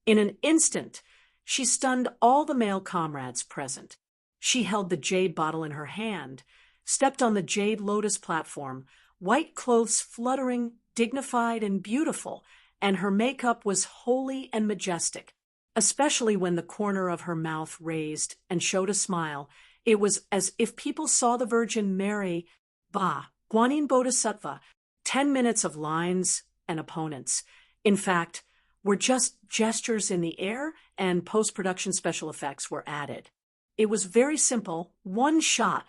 In an instant, she stunned all the male comrades present. She held the jade bottle in her hand, stepped on the jade lotus platform, white clothes fluttering, dignified and beautiful, and her makeup was holy and majestic. Especially when the corner of her mouth raised and showed a smile, it was as if people saw the Virgin Mary. Bah, Guanyin Bodhisattva, 10 minutes of lines and opponents. In fact, were just gestures in the air and post-production special effects were added. It was very simple, one shot.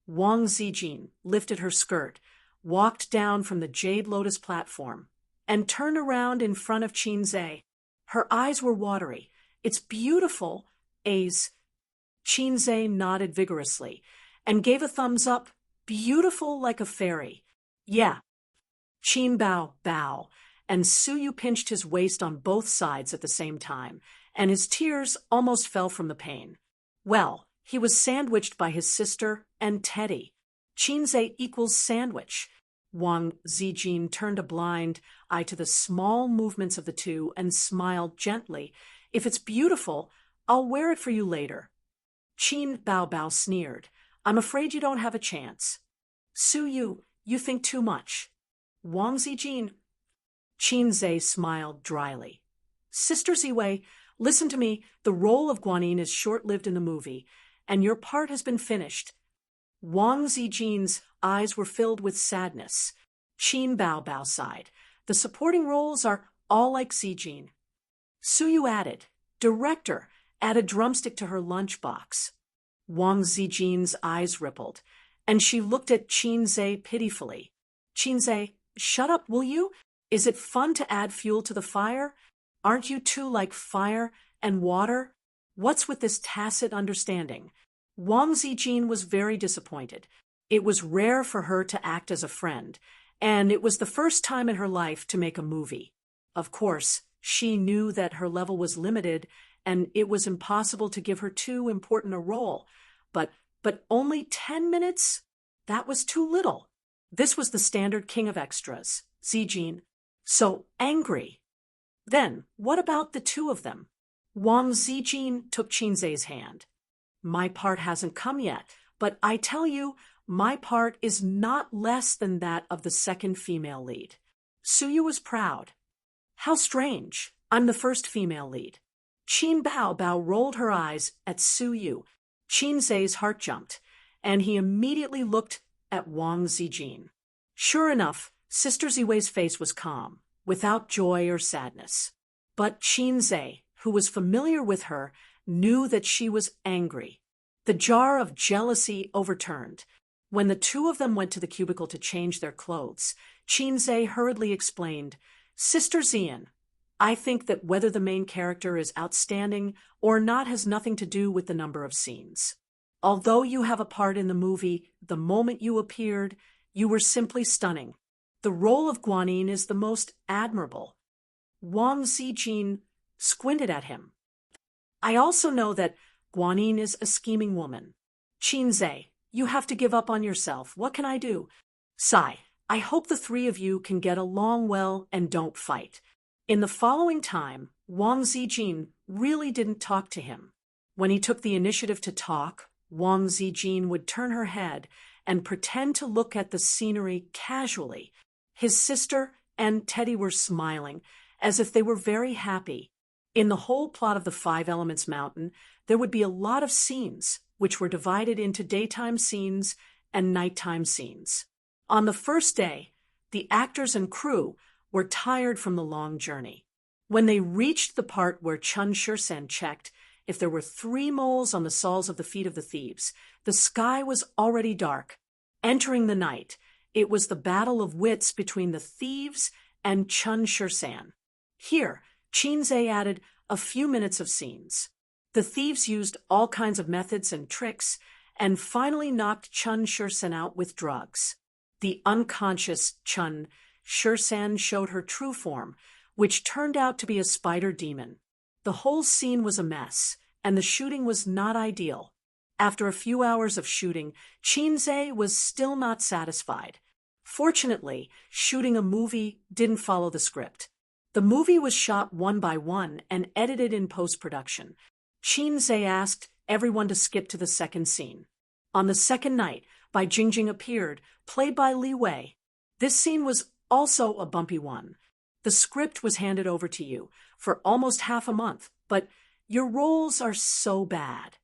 Wang Zijin lifted her skirt, walked down from the jade lotus platform, and turned around in front of Qinzhe. Her eyes were watery. It's beautiful, Ace. Qinzhe nodded vigorously and gave a thumbs up, beautiful like a fairy. Yeah. Qin Bao Bao, and Suyu pinched his waist on both sides at the same time, and his tears almost fell from the pain. Well, he was sandwiched by his sister and Teddy. Qinzhe equals sandwich. Wang Zijin turned a blind eye to the small movements of the two and smiled gently. If it's beautiful, I'll wear it for you later. Qin Bao Bao sneered. I'm afraid you don't have a chance. Suyu, you think too much. Wang Zijin. Qinzhe smiled dryly. Sister Ziwei, listen to me. The role of Guanyin is short-lived in the movie, and your part has been finished. Wang Zijin's eyes were filled with sadness. Qin Bao Bao sighed. The supporting roles are all like Zijin. Suyu added, Director, add a drumstick to her lunchbox. Wang Zijin's eyes rippled, and she looked at Qinzhe pitifully. Qinzhe, shut up, will you? Is it fun to add fuel to the fire? Aren't you two like fire and water? What's with this tacit understanding? Wang Zijin was very disappointed. It was rare for her to act as a friend, and it was the first time in her life to make a movie. Of course, she knew that her level was limited, and it was impossible to give her too important a role. But only 10 minutes? That was too little. This was the standard king of extras, Zijin. So angry. Then, what about the two of them? Wang Zijin took Qinzhe's hand. My part hasn't come yet, but I tell you, my part is not less than that of the second female lead. Suyu was proud. How strange. I'm the first female lead. Qin Bao Bao rolled her eyes at Suyu. Qinzhe's heart jumped, and he immediately looked at Wang Zijin. Sure enough, Sister Ziwei's face was calm, without joy or sadness. But Qinzhe, who was familiar with her, knew that she was angry. The jar of jealousy overturned. When the two of them went to the cubicle to change their clothes, Chinze hurriedly explained, "Sister Zian, I think that whether the main character is outstanding or not has nothing to do with the number of scenes. Although you have a part in the movie, the moment you appeared, you were simply stunning. The role of Guanyin is the most admirable." Wang Zijin squinted at him. "I also know that Guanyin is a scheming woman. Chinze, you have to give up on yourself. What can I do? Sai, I hope the three of you can get along well and don't fight." In the following time, Wang Zijin really didn't talk to him. When he took the initiative to talk, Wang Zijin would turn her head and pretend to look at the scenery casually. His sister and Teddy were smiling, as if they were very happy. In the whole plot of the Five Elements Mountain, there would be a lot of scenes, which were divided into daytime scenes and nighttime scenes. On the first day, the actors and crew were tired from the long journey. When they reached the part where Chun Shursen checked if there were 3 moles on the soles of the feet of the thieves, the sky was already dark. Entering the night, it was the battle of wits between the thieves and Chun Shursen. Here, Chinze added a few minutes of scenes. The thieves used all kinds of methods and tricks and finally knocked Chun Shursen out with drugs. The unconscious Chun Shursen showed her true form, which turned out to be a spider demon. The whole scene was a mess, and the shooting was not ideal. After a few hours of shooting, Chinze was still not satisfied. Fortunately, shooting a movie didn't follow the script. The movie was shot one by one and edited in post-production. Chinze asked everyone to skip to the second scene. On the second night, Bai Jingjing appeared, played by Li Wei. This scene was also a bumpy one. The script was handed over to you for almost half a month, but your roles are so bad.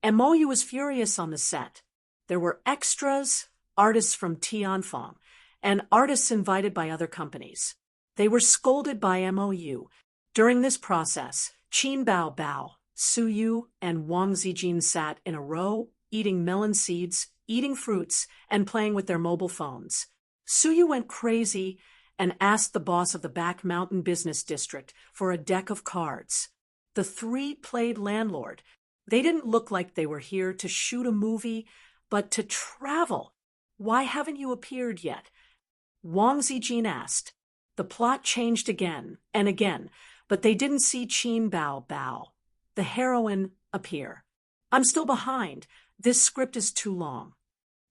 MOU was furious on the set. There were extras, artists from Tianfang, and artists invited by other companies. They were scolded by MOU. During this process, Qin Bao Bao, Su Yu, and Wang Zijin sat in a row, eating melon seeds, eating fruits, and playing with their mobile phones. Su Yu went crazy and asked the boss of the back mountain business district for a deck of cards. The three played landlord. They didn't look like they were here to shoot a movie, but to travel. "Why haven't you appeared yet?" Wang Zijin asked. The plot changed again and again, but they didn't see Qin Bao Bao, the heroine, appear. "I'm still behind. This script is too long."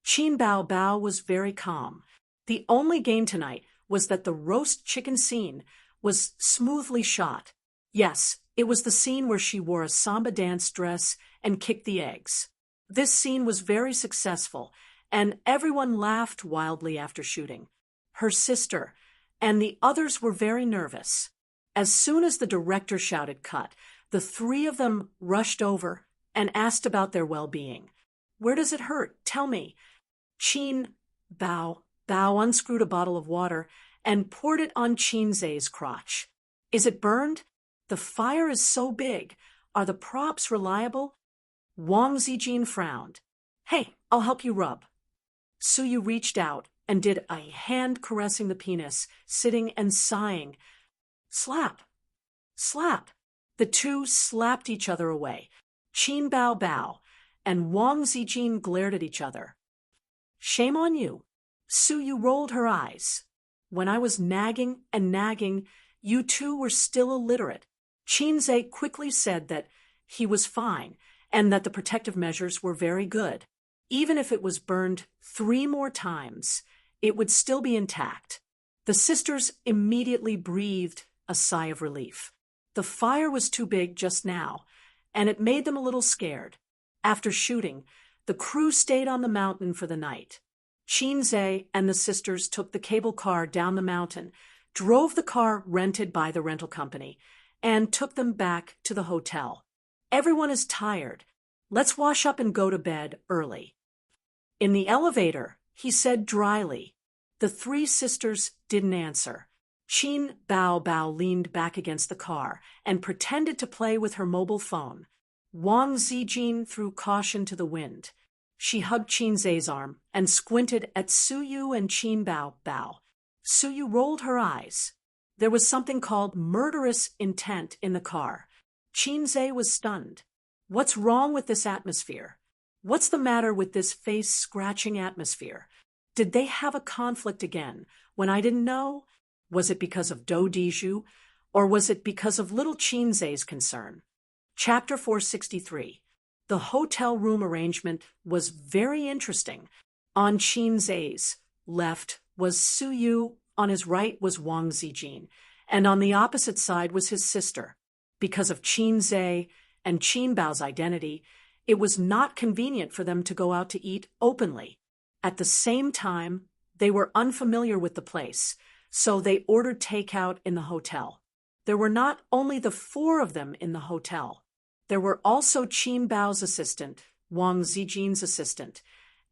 Qin Bao Bao was very calm. The only game tonight was that the roast chicken scene was smoothly shot. Yes, it was the scene where she wore a samba dance dress and kicked the eggs. This scene was very successful, and everyone laughed wildly after shooting. Her sister and the others were very nervous. As soon as the director shouted cut, the three of them rushed over and asked about their well-being. "Where does it hurt? Tell me." Qin Bao Bao unscrewed a bottle of water and poured it on Chinze's crotch. "Is it burned? The fire is so big. Are the props reliable?" Wang Zijin frowned. "Hey, I'll help you rub." Suyu reached out and did a hand caressing the penis, sitting and sighing. "Slap! Slap!" The two slapped each other away. Qin Bao Bao and Wang Zijin glared at each other. "Shame on you." Suyu rolled her eyes. "When I was nagging and nagging, you two were still illiterate." Chinze quickly said that he was fine and that the protective measures were very good. Even if it was burned 3 more times, it would still be intact. The sisters immediately breathed a sigh of relief. The fire was too big just now, and it made them a little scared. After shooting, the crew stayed on the mountain for the night. Chinze and the sisters took the cable car down the mountain, drove the car rented by the rental company, and took them back to the hotel. "Everyone is tired. Let's wash up and go to bed early." In the elevator, he said dryly. The 3 sisters didn't answer. Qin Bao Bao leaned back against the car and pretended to play with her mobile phone. Wang Zijin threw caution to the wind. She hugged Qin Zhe's arm and squinted at Suyu and Qin Bao. Suyu rolled her eyes. There was something called murderous intent in the car. Qin Zhe was stunned. What's wrong with this atmosphere? What's the matter with this face-scratching atmosphere? Did they have a conflict again when I didn't know? Was it because of Do Diju, or was it because of little Qin Zhe's concern? Chapter 463. The hotel room arrangement was very interesting. On Qin Zhe's left was Suyu, on his right was Wang Zijin, and on the opposite side was his sister. Because of Qin Zhe and Qin Bao's identity, it was not convenient for them to go out to eat openly. At the same time, they were unfamiliar with the place, so they ordered takeout in the hotel. There were not only the four of them in the hotel. There were also Qin Bao's assistant, Wang Zijin's assistant,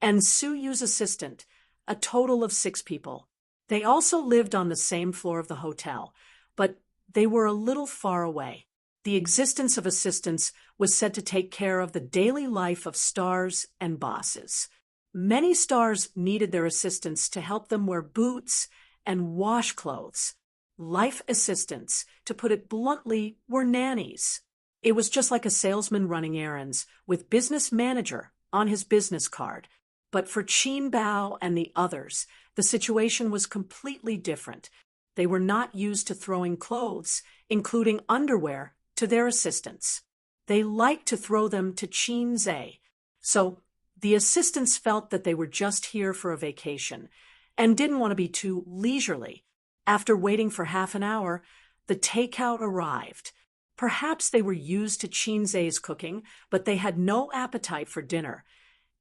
and Suyu's assistant, a total of 6 people. They also lived on the same floor of the hotel, but they were a little far away. The existence of assistants was said to take care of the daily life of stars and bosses. Many stars needed their assistants to help them wear boots and wash clothes. Life assistants, to put it bluntly, were nannies. It was just like a salesman running errands, with business manager on his business card. But for Qin Bao and the others, the situation was completely different. They were not used to throwing clothes, including underwear, to their assistants. They liked to throw them to Qin Zhe. So the assistants felt that they were just here for a vacation and didn't want to be too leisurely. After waiting for half an hour, the takeout arrived. Perhaps they were used to Qin Zhe's cooking, but they had no appetite for dinner,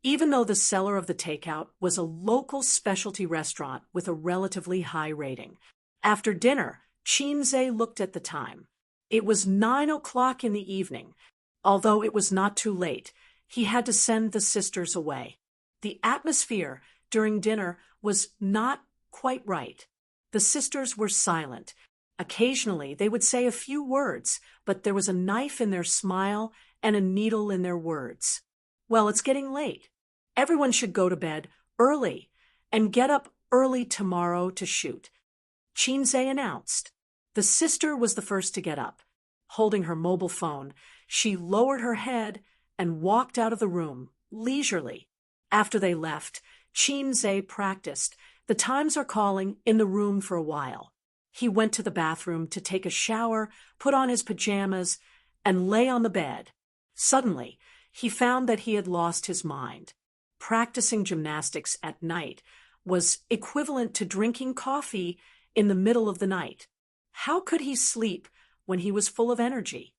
even though the seller of the takeout was a local specialty restaurant with a relatively high rating. After dinner, Qin Zhe looked at the time. It was 9 o'clock in the evening. Although it was not too late, he had to send the sisters away. The atmosphere during dinner was not quite right. The sisters were silent. Occasionally, they would say a few words, but there was a knife in their smile and a needle in their words. Well, it's getting late. Everyone should go to bed early and get up early tomorrow to shoot, Qin Zhe announced. The sister was the first to get up. Holding her mobile phone, she lowered her head and walked out of the room, leisurely. After they left, Qin Zhe practiced "The Times Are Calling" in the room for a while. He went to the bathroom to take a shower, put on his pajamas, and lay on the bed. Suddenly, he found that he had lost his mind. Practicing gymnastics at night was equivalent to drinking coffee in the middle of the night. How could he sleep when he was full of energy?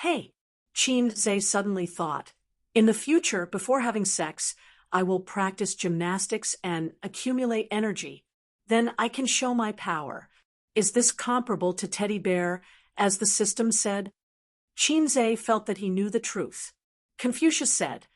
Hey, Qin Zhe suddenly thought, in the future, before having sex, I will practice gymnastics and accumulate energy. Then I can show my power. Is this comparable to teddy bear, as the system said? Qin Zhe felt that he knew the truth. Confucius said,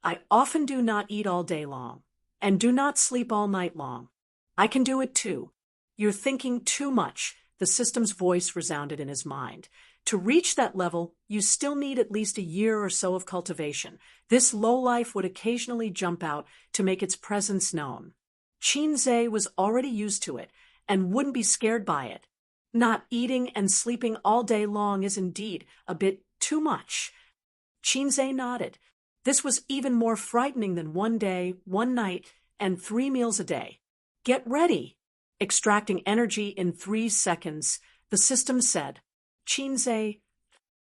I often do not eat all day long, and do not sleep all night long. I can do it too. You're thinking too much, the system's voice resounded in his mind. To reach that level, you still need at least a year or so of cultivation. This lowlife would occasionally jump out to make its presence known. Qin Zhe was already used to it and wouldn't be scared by it. Not eating and sleeping all day long is indeed a bit too much. Qin Zhe nodded. This was even more frightening than 1 day, 1 night, and 3 meals a day. Get ready. Extracting energy in 3 seconds, the system said. Qin Zhe,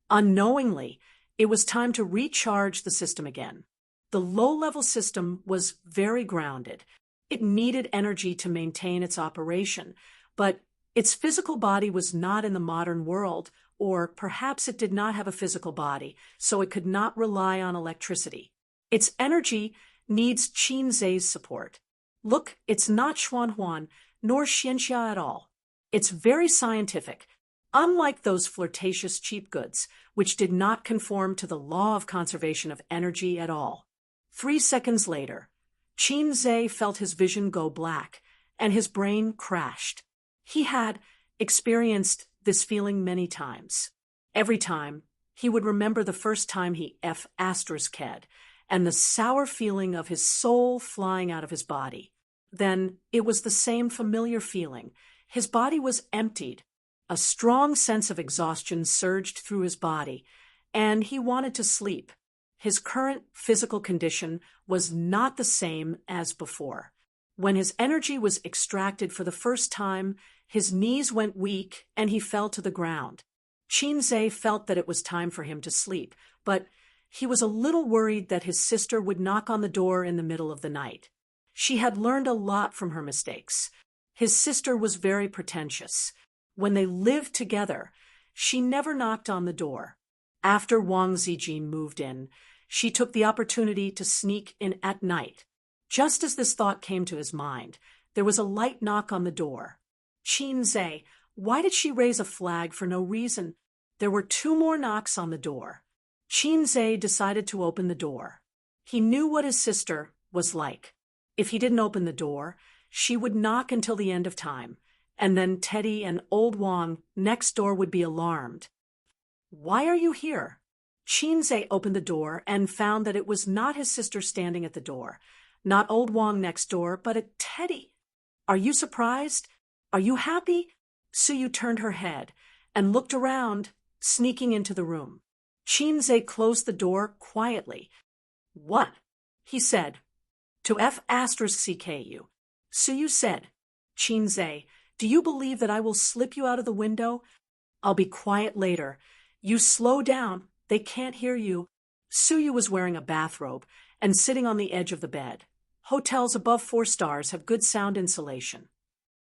unknowingly, it was time to recharge the system again. The low-level system was very grounded. It needed energy to maintain its operation, but its physical body was not in the modern world, or perhaps it did not have a physical body, so it could not rely on electricity. Its energy needs Qin Zhe's support. Look, it's not Xuanhuan, nor Xianxia at all. It's very scientific, unlike those flirtatious cheap goods, which did not conform to the law of conservation of energy at all. 3 seconds later, Qin Zhe felt his vision go black, and his brain crashed. He had experienced this feeling many times. Every time, he would remember the first time he F***ed, and the sour feeling of his soul flying out of his body. Then it was the same familiar feeling. His body was emptied. A strong sense of exhaustion surged through his body, and he wanted to sleep. His current physical condition was not the same as before. When his energy was extracted for the first time, his knees went weak and he fell to the ground. Qinze felt that it was time for him to sleep, but he was a little worried that his sister would knock on the door in the middle of the night. She had learned a lot from her mistakes. His sister was very pretentious. When they lived together, she never knocked on the door. After Wang Zijin moved in, she took the opportunity to sneak in at night. Just as this thought came to his mind, there was a light knock on the door. Qinze, why did she raise a flag for no reason? There were 2 more knocks on the door. Qinze decided to open the door. He knew what his sister was like. If he didn't open the door, she would knock until the end of time, and then Teddy and old Wang next door would be alarmed. "Why are you here?" Qinze opened the door and found that it was not his sister standing at the door, not old Wang next door, but a Teddy. "Are you surprised? Are you happy?" Suyu turned her head and looked around, sneaking into the room. Qinze closed the door quietly. "What?" he said. "To F*CKU. Suyu said, "Qinze, do you believe that I will slip you out of the window? I'll be quiet later. You slow down. They can't hear you." Suyu was wearing a bathrobe and sitting on the edge of the bed. Hotels above 4 stars have good sound insulation.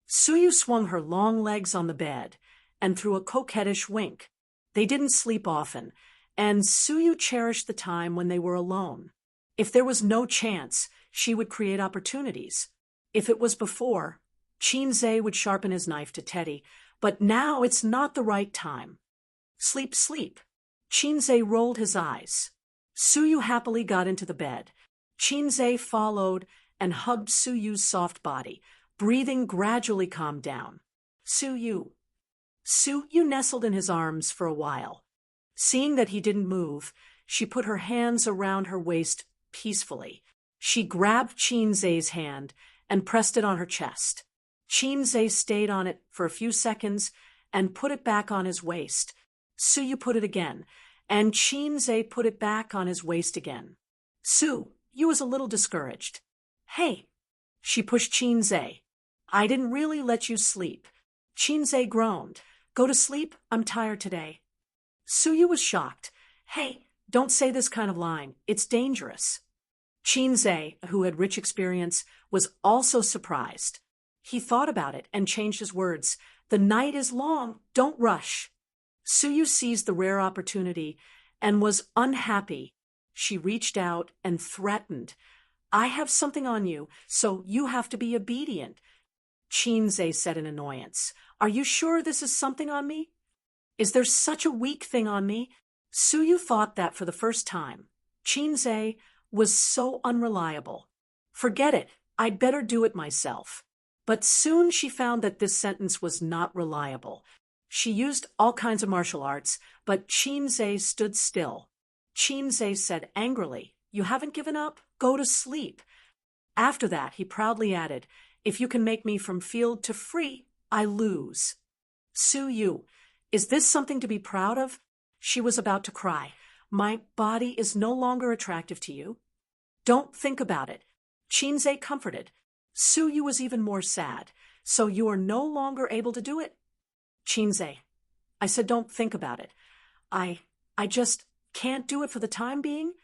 Suyu swung her long legs on the bed and threw a coquettish wink. They didn't sleep often, and Suyu cherished the time when they were alone. If there was no chance, she would create opportunities. If it was before, Qinze would sharpen his knife to Teddy, but now it's not the right time. "Sleep, sleep." Qinze rolled his eyes. Suyu happily got into the bed. Qinze followed and hugged Suyu's soft body. Breathing gradually calmed down. Suyu nestled in his arms for a while. Seeing that he didn't move, she put her hands around her waist peacefully. She grabbed Qinze's hand and pressed it on her chest. Qinze stayed on it for a few seconds and put it back on his waist. Suyu put it again, and Qinze put it back on his waist again. Suyu was a little discouraged. "Hey," she pushed Qinze. "I didn't really let you sleep." Qinze groaned. "Go to sleep, I'm tired today." Suyu was shocked. "Hey, don't say this kind of line. It's dangerous." Qinze, who had rich experience, was also surprised. He thought about it and changed his words. "The night is long. Don't rush." Suyu seized the rare opportunity and was unhappy. She reached out and threatened. "I have something on you, so you have to be obedient." Qinze said in annoyance. "Are you sure this is something on me? Is there such a weak thing on me?" Suyu thought that for the first time. Qinze was so unreliable. "Forget it. I'd better do it myself." But soon she found that this sentence was not reliable. She used all kinds of martial arts, but Qinze stood still. Qinze said angrily, "You haven't given up? Go to sleep." After that, he proudly added, "If you can make me from field to free, I lose." "Suyu, is this something to be proud of?" She was about to cry. "My body is no longer attractive to you." "Don't think about it." Qinze comforted. Suyu was even more sad. "So you are no longer able to do it?" "Qinze, I said don't think about it. I just can't do it for the time being."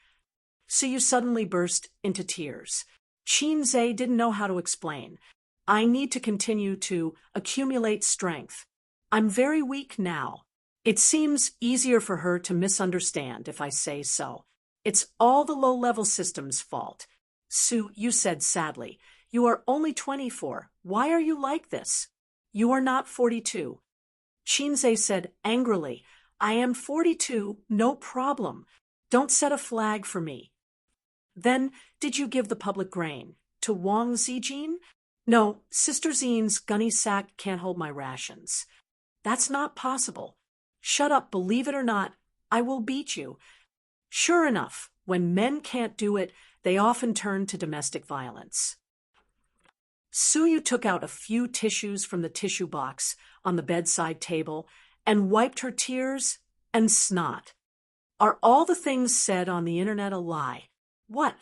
Suyu suddenly burst into tears. Qinze didn't know how to explain. "I need to continue to accumulate strength. I'm very weak now." It seems easier for her to misunderstand if I say so. "It's all the low-level system's fault." Suyu said sadly, "You are only 24. Why are you like this? You are not 42. Qinze said angrily, "I am 42, no problem. Don't set a flag for me." "Then, did you give the public grain? To Wang Zijin?" "No, Sister Zine's gunny sack can't hold my rations." "That's not possible." "Shut up, believe it or not. I will beat you." Sure enough, When men can't do it, they often turn to domestic violence. Suyu took out a few tissues from the tissue box on the bedside table and wiped her tears and snot. Are all the things said on the internet a lie? What?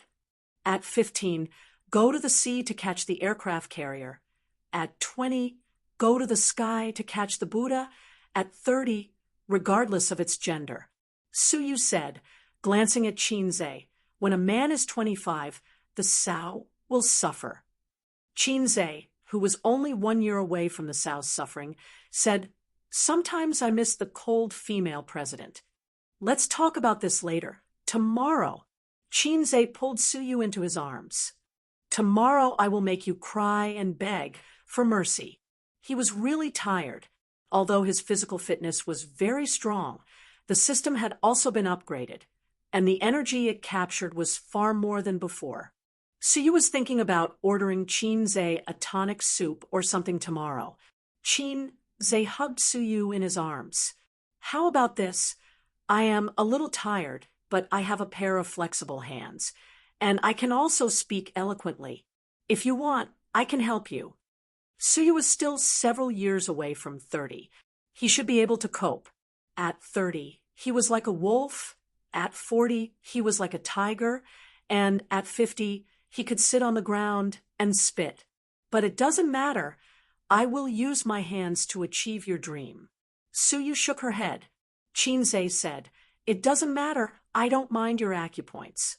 At 15, go to the sea to catch the aircraft carrier. At 20, go to the sky to catch the Buddha. At 30, regardless of its gender. Suyu said, glancing at Chinze, when a man is 25, the sow will suffer. Chinze, who was only 1 year away from the sow's suffering, said, sometimes I miss the cold female president. Let's talk about this later. Tomorrow. Chinze pulled Suyu into his arms. Tomorrow I will make you cry and beg for mercy. He was really tired. Although his physical fitness was very strong, the system had also been upgraded, and the energy it captured was far more than before. Suyu was thinking about ordering Chinze a tonic soup or something tomorrow. Chinze hugged Suyu in his arms. How about this? I am a little tired, but I have a pair of flexible hands, and I can also speak eloquently. If you want, I can help you. Suyu was still several years away from 30. He should be able to cope. At 30, he was like a wolf. At 40, he was like a tiger. And at 50, he could sit on the ground and spit. But it doesn't matter. I will use my hands to achieve your dream. Suyu shook her head. Chinze said, it doesn't matter. I don't mind your acupoints.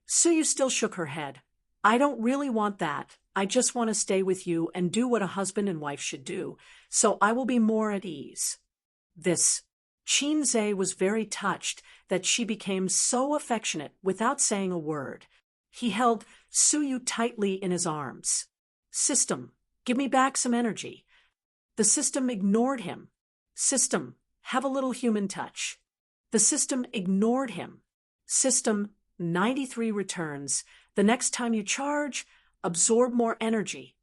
Suyu still shook her head. I don't really want that. I just want to stay with you and do what a husband and wife should do, so I will be more at ease. Chinze was very touched that she became so affectionate without saying a word. He held Suyu tightly in his arms. System, give me back some energy. The system ignored him. System, have a little human touch. The system ignored him. System, 93 returns. The next time you charge, absorb more energy.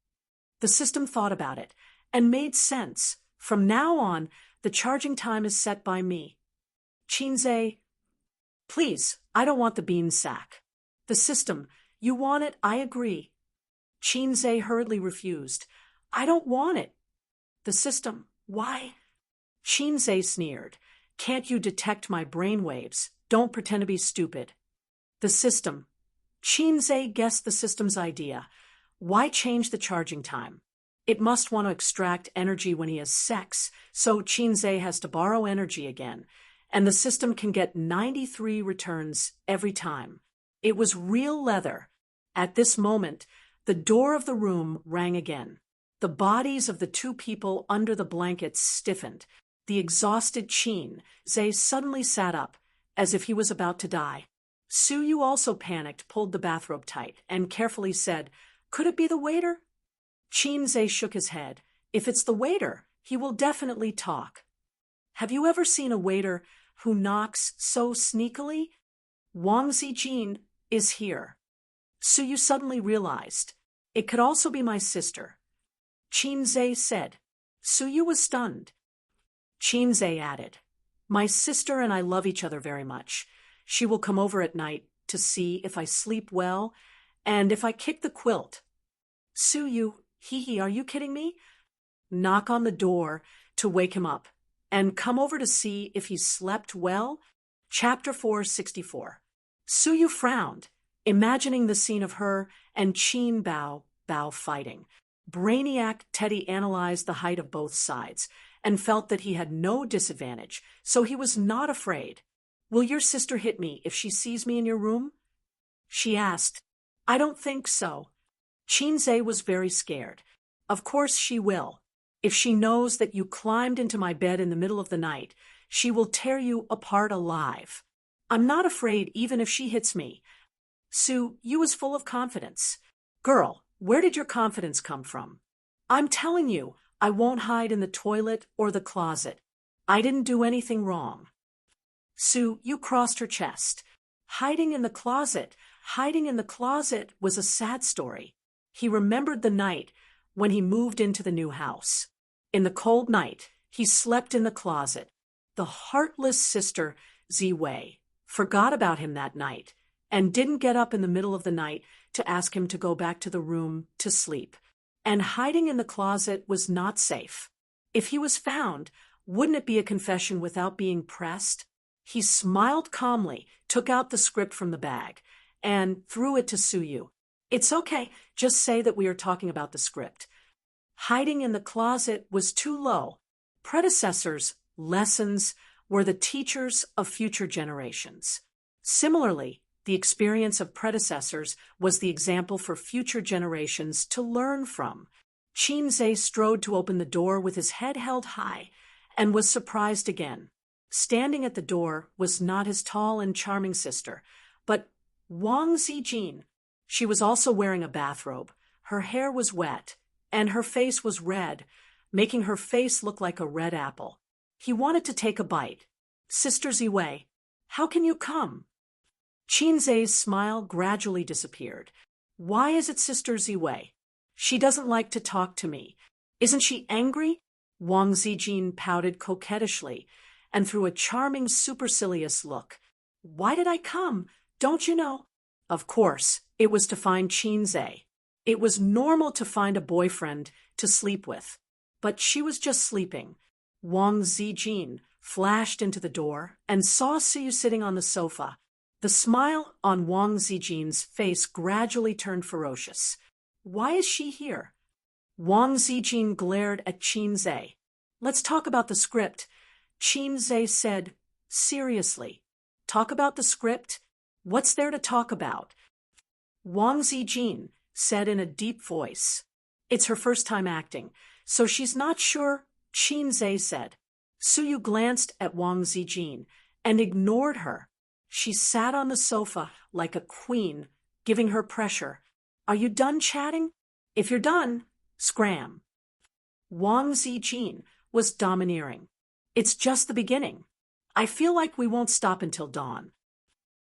The system thought about it and made sense. From now on, the charging time is set by me. Chinze, please, I don't want the bean sack. The system, you want it, I agree. Chinze hurriedly refused. I don't want it. The system, why? Chinze sneered. Can't you detect my brainwaves? Don't pretend to be stupid. The system. Chinze guessed the system's idea. Why change the charging time? It must want to extract energy when he has sex, so Chinze has to borrow energy again, and the system can get 93 returns every time. It was real leather. At this moment, the door of the room rang again. The bodies of the two people under the blankets stiffened. The exhausted Chinze suddenly sat up, as if he was about to die. Suyu also panicked, pulled the bathrobe tight, and carefully said, could it be the waiter? Chinze shook his head. If it's the waiter, he will definitely talk. Have you ever seen a waiter who knocks so sneakily? Wang Zijin is here. Suyu suddenly realized, it could also be my sister. Chinze said. Suyu was stunned. Chinze added, my sister and I love each other very much. She will come over at night to see if I sleep well and if I kick the quilt. Suyu, are you kidding me? Knock on the door to wake him up and come over to see if he slept well. Chapter 464. Suyu frowned, imagining the scene of her and Qin Bao fighting. Brainiac Teddy analyzed the height of both sides and felt that he had no disadvantage, so he was not afraid. Will your sister hit me if she sees me in your room? She asked. I don't think so. Chinze was very scared. Of course she will. If she knows that you climbed into my bed in the middle of the night, she will tear you apart alive. I'm not afraid even if she hits me. Suyu was full of confidence. Girl, where did your confidence come from? I'm telling you, I won't hide in the toilet or the closet. I didn't do anything wrong. Suyu crossed her chest. Hiding in the closet was a sad story. He remembered the night when he moved into the new house. In the cold night, he slept in the closet. The heartless sister, Ziwei, forgot about him that night, and didn't get up in the middle of the night to ask him to go back to the room to sleep. And hiding in the closet was not safe. If he was found, wouldn't it be a confession without being pressed? He smiled calmly, took out the script from the bag, and threw it to Suyu. It's okay, just say that we are talking about the script. Hiding in the closet was too low. Predecessors' lessons were the teachers of future generations. Similarly, the experience of predecessors was the example for future generations to learn from. Chinze strode to open the door with his head held high and was surprised again. Standing at the door was not his tall and charming sister, but Wang Zijin. She was also wearing a bathrobe. Her hair was wet, and her face was red, making her face look like a red apple. He wanted to take a bite. Sister Ziwei, how can you come? Chinze's smile gradually disappeared. Why is it Sister Ziwei? She doesn't like to talk to me. Isn't she angry? Wang Zijin pouted coquettishly and threw a charming supercilious look. Why did I come? Don't you know? Of course, it was to find Chinze. It was normal to find a boyfriend to sleep with. But she was just sleeping. Wang Zijin flashed into the door and saw Suyu sitting on the sofa. The smile on Wang Zijin's face gradually turned ferocious. Why is she here? Wang Zijin glared at Chinze. Let's talk about the script. Chinze said, seriously. Talk about the script? What's there to talk about? Wang Zijin said in a deep voice. It's her first time acting, so she's not sure, Chinze said. Suyu glanced at Wang Zijin and ignored her. She sat on the sofa like a queen, giving her pressure. Are you done chatting? If you're done, scram. Wang Zijin was domineering. It's just the beginning. I feel like we won't stop until dawn.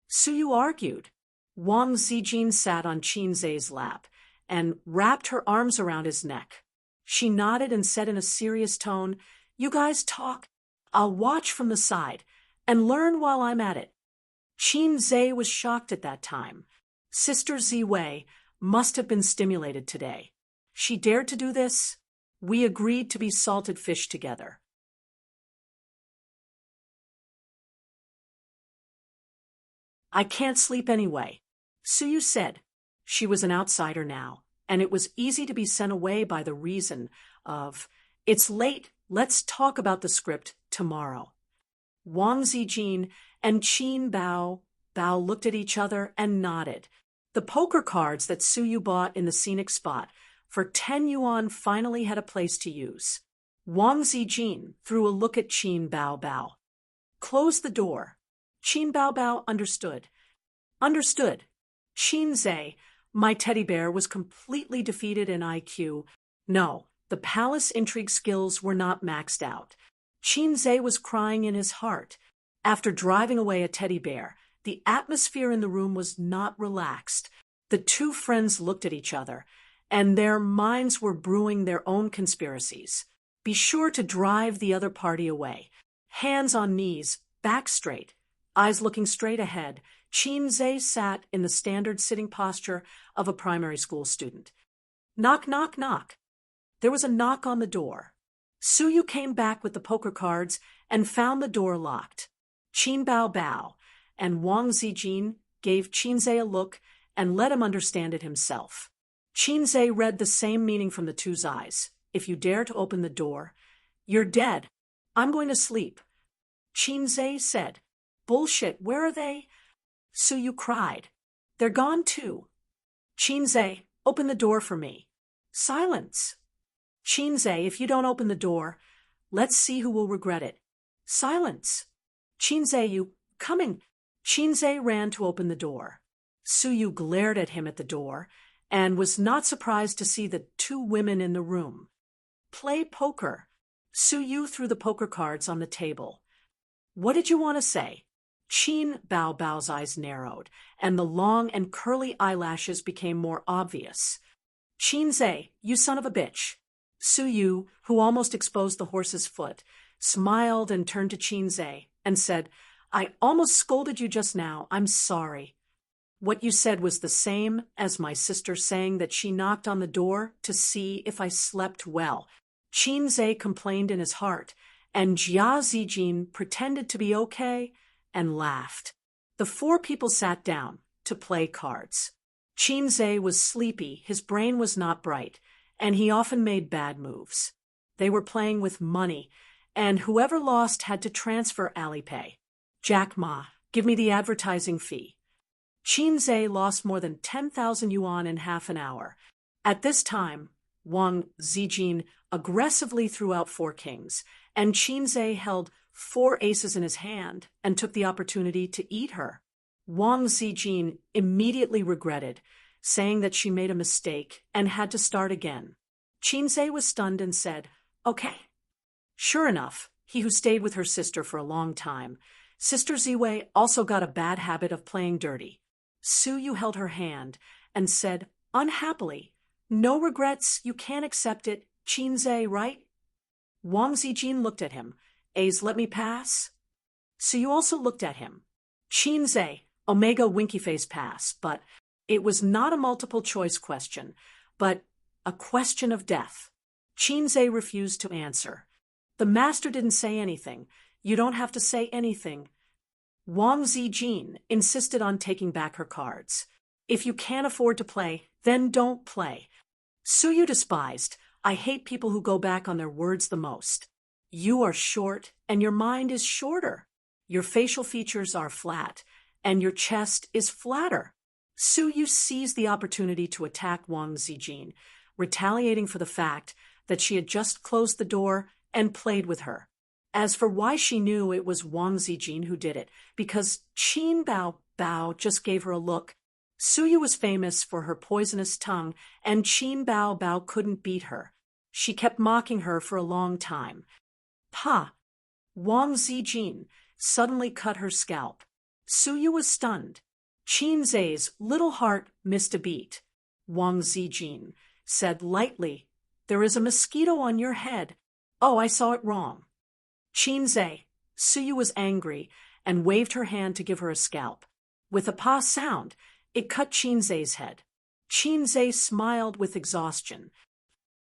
Suyu argued. Wang Zijin sat on Chinze's lap and wrapped her arms around his neck. She nodded and said in a serious tone, You guys talk. I'll watch from the side and learn while I'm at it. Chinze was shocked at that time. Sister Ziwei must have been stimulated today. She dared to do this. We agreed to be salted fish together. I can't sleep anyway, Suyu said. She was an outsider now, and it was easy to be sent away by the reason of, it's late, let's talk about the script tomorrow. Wang Zijin and Qin Bao looked at each other and nodded. The poker cards that Suyu bought in the scenic spot for 10 yuan finally had a place to use. Wang Zijin threw a look at Qin Bao. Close the door. Qin Bao understood. Understood. Chinze, my teddy bear, was completely defeated in IQ. No, the palace intrigue skills were not maxed out. Chinze was crying in his heart. After driving away a teddy bear, the atmosphere in the room was not relaxed. The two friends looked at each other, and their minds were brewing their own conspiracies. Be sure to drive the other party away. Hands on knees, back straight, eyes looking straight ahead, Chinze sat in the standard sitting posture of a primary school student. Knock, knock, knock. There was a knock on the door. Suyu came back with the poker cards and found the door locked. Qin Bao and Wang Zijin gave Chinze a look and let him understand it himself. Chinze read the same meaning from the two's eyes. If you dare to open the door, you're dead. I'm going to sleep. Chinze said, Bullshit, where are they? Suyu cried. They're gone too. Chinze, open the door for me. Silence. Chinze, if you don't open the door, let's see who will regret it. Silence. Chinze, you coming. Chinze ran to open the door. Suyu glared at him at the door and was not surprised to see the two women in the room. Play poker. Suyu threw the poker cards on the table. What did you want to say? Qin Bao's eyes narrowed, and the long and curly eyelashes became more obvious. Chinze, you son of a bitch. Suyu, who almost exposed the horse's foot, smiled and turned to Chinze and said, I almost scolded you just now. I'm sorry. What you said was the same as my sister saying that she knocked on the door to see if I slept well. Qinze complained in his heart, and Jia Zijin pretended to be okay and laughed. The four people sat down to play cards. Qinze was sleepy, his brain was not bright, and he often made bad moves. They were playing with money, and whoever lost had to transfer Alipay. Jack Ma, give me the advertising fee. Qinze lost more than 10,000 yuan in half an hour. At this time, Wang Zijin aggressively threw out 4 kings, and Qinze held 4 aces in his hand and took the opportunity to eat her. Wang Zijin immediately regretted, saying that she made a mistake and had to start again. Qinze was stunned and said, "Okay." Sure enough, he who stayed with her sister for a long time, Sister Ziwei also got a bad habit of playing dirty. Su Yu held her hand and said, unhappily, "No regrets, you can't accept it, Qinze, right?" Wang Zijin looked at him. "A's let me pass?" Su Yu also looked at him. Qinze, Omega winky face pass, but it was not a multiple choice question, but a question of death. Qinze refused to answer. The master didn't say anything. You don't have to say anything. Wang Zijin insisted on taking back her cards. If you can't afford to play, then don't play. Su Yu despised, "I hate people who go back on their words the most. You are short, and your mind is shorter. Your facial features are flat, and your chest is flatter." Su Yu seized the opportunity to attack Wang Zijin, retaliating for the fact that she had just closed the door and played with her. As for why she knew it was Wang Zijin who did it, because Qin Bao Bao just gave her a look. Su Yu was famous for her poisonous tongue, and Qin Bao Bao couldn't beat her. She kept mocking her for a long time. Pa! Wang Zijin suddenly cut her scalp. Su Yu was stunned. Qinze's little heart missed a beat. Wang Zijin said lightly, "There is a mosquito on your head. Oh, I saw it wrong." Qinze, Su Yu was angry and waved her hand to give her a scalp. With a pa sound, it cut Qinze's head. Qinze smiled with exhaustion.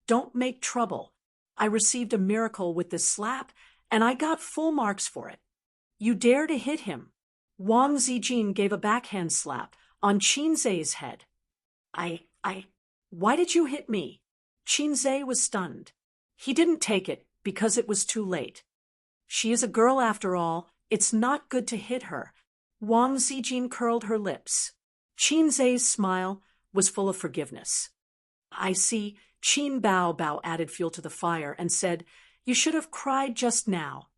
"Don't make trouble. I received a miracle with this slap, and I got full marks for it. You dare to hit him." Wang Zijin gave a backhand slap on Qinze's head. Why did you hit me?" Qinze was stunned. He didn't take it because it was too late. She is a girl after all. It's not good to hit her. Wang Zijin curled her lips. Qinze's smile was full of forgiveness. "I see." Qin Bao Bao added fuel to the fire and said, "You should have cried just now."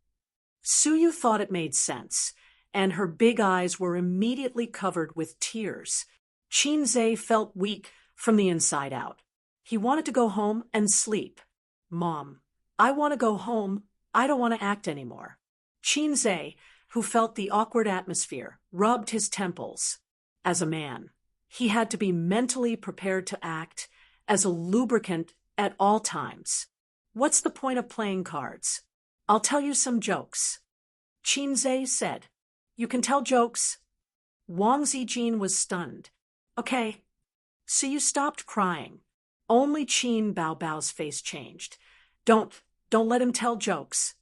Su Yu thought it made sense, and her big eyes were immediately covered with tears. Qinze felt weak from the inside out. He wanted to go home and sleep. "Mom, I want to go home. I don't want to act anymore." Qinze, who felt the awkward atmosphere, rubbed his temples. As a man, he had to be mentally prepared to act as a lubricant at all times. "What's the point of playing cards? I'll tell you some jokes." Qinze said. "You can tell jokes." Wang Zijin was stunned. "Okay." So you stopped crying. Only Qin Bao Bao's face changed. Don't let him tell jokes."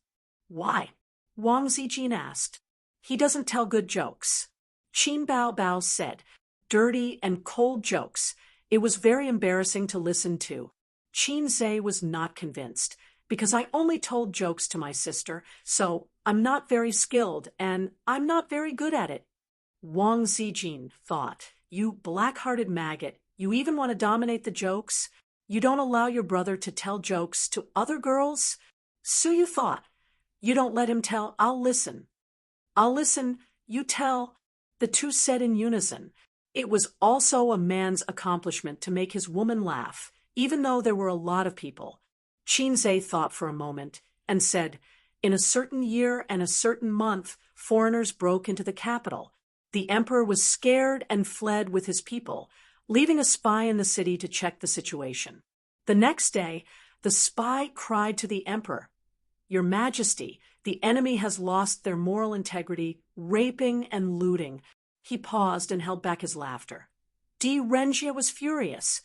"Why?" Wang Zijin asked. "He doesn't tell good jokes." Qin Bao Bao said, "Dirty and cold jokes. It was very embarrassing to listen to." Qinze was not convinced, "Because I only told jokes to my sister, so I'm not very skilled, and I'm not very good at it." Wang Zijin thought, "You black-hearted maggot, you even want to dominate the jokes? You don't allow your brother to tell jokes to other girls?" Su Yu thought, "You don't let him tell, I'll listen." "I'll listen, you tell." The two said in unison. It was also a man's accomplishment to make his woman laugh, even though there were a lot of people. Qinze thought for a moment and said, "In a certain year and a certain month, foreigners broke into the capital. The emperor was scared and fled with his people, leaving a spy in the city to check the situation. The next day, the spy cried to the emperor, 'Your Majesty, the enemy has lost their moral integrity, raping and looting. He paused and held back his laughter. D. Rengia was furious.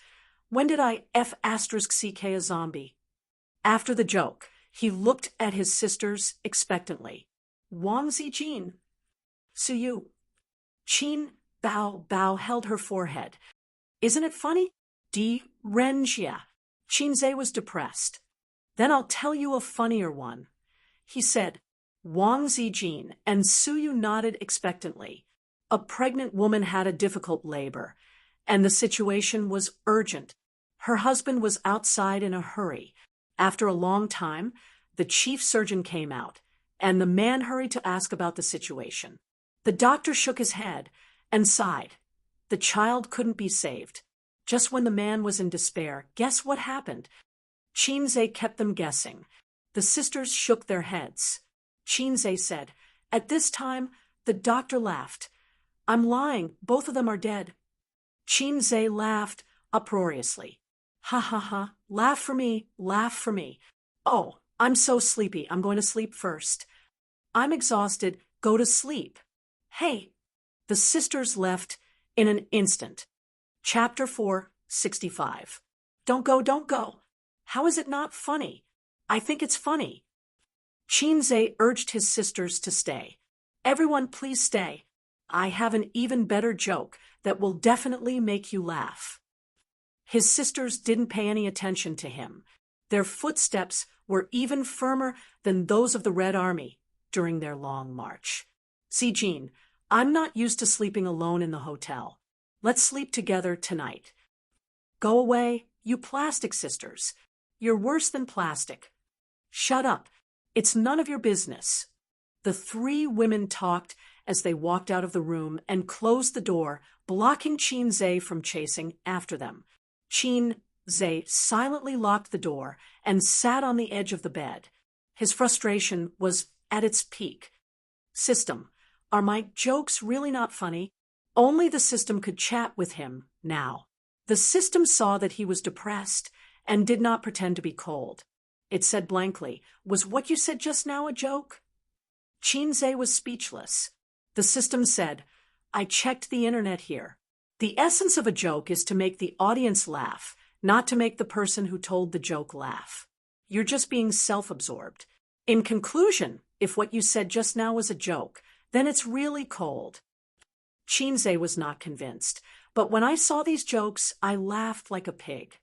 When did I F***ck a zombie? After the joke, he looked at his sisters expectantly. Wang Zijin. Suyu. Qin Bao held her forehead. Isn't it funny? D. Rengia. Qinze was depressed. Then I'll tell you a funnier one. He said. Wang Zijin and Suyu nodded expectantly. A pregnant woman had a difficult labor, and the situation was urgent. Her husband was outside in a hurry. After a long time, the chief surgeon came out, and the man hurried to ask about the situation. The doctor shook his head and sighed. The child couldn't be saved. Just when the man was in despair, guess what happened? Qinze kept them guessing. The sisters shook their heads. Qinze said, At this time, the doctor laughed. I'm lying, both of them are dead. Qinze laughed uproariously. Ha ha ha, laugh for me, laugh for me. Oh, I'm so sleepy, I'm going to sleep first. I'm exhausted, go to sleep. Hey! The sisters left in an instant. Chapter 4:65. Don't go, don't go. How is it not funny? I think it's funny. Qinze urged his sisters to stay. Everyone please stay. I have an even better joke that will definitely make you laugh. His sisters didn't pay any attention to him. Their footsteps were even firmer than those of the Red Army during their long march. Zijin, I'm not used to sleeping alone in the hotel. Let's sleep together tonight. Go away, you plastic sisters. You're worse than plastic. Shut up. It's none of your business. The three women talked as they walked out of the room and closed the door, blocking Qinze from chasing after them. Qinze silently locked the door and sat on the edge of the bed. His frustration was at its peak. System, are my jokes really not funny? Only the system could chat with him now. The system saw that he was depressed and did not pretend to be cold. It said blankly, Was what you said just now a joke? Qinze was speechless. The system said, I checked the internet here. The essence of a joke is to make the audience laugh, not to make the person who told the joke laugh. You're just being self-absorbed. In conclusion, if what you said just now was a joke, then it's really cold. Qinze was not convinced, but when I saw these jokes, I laughed like a pig.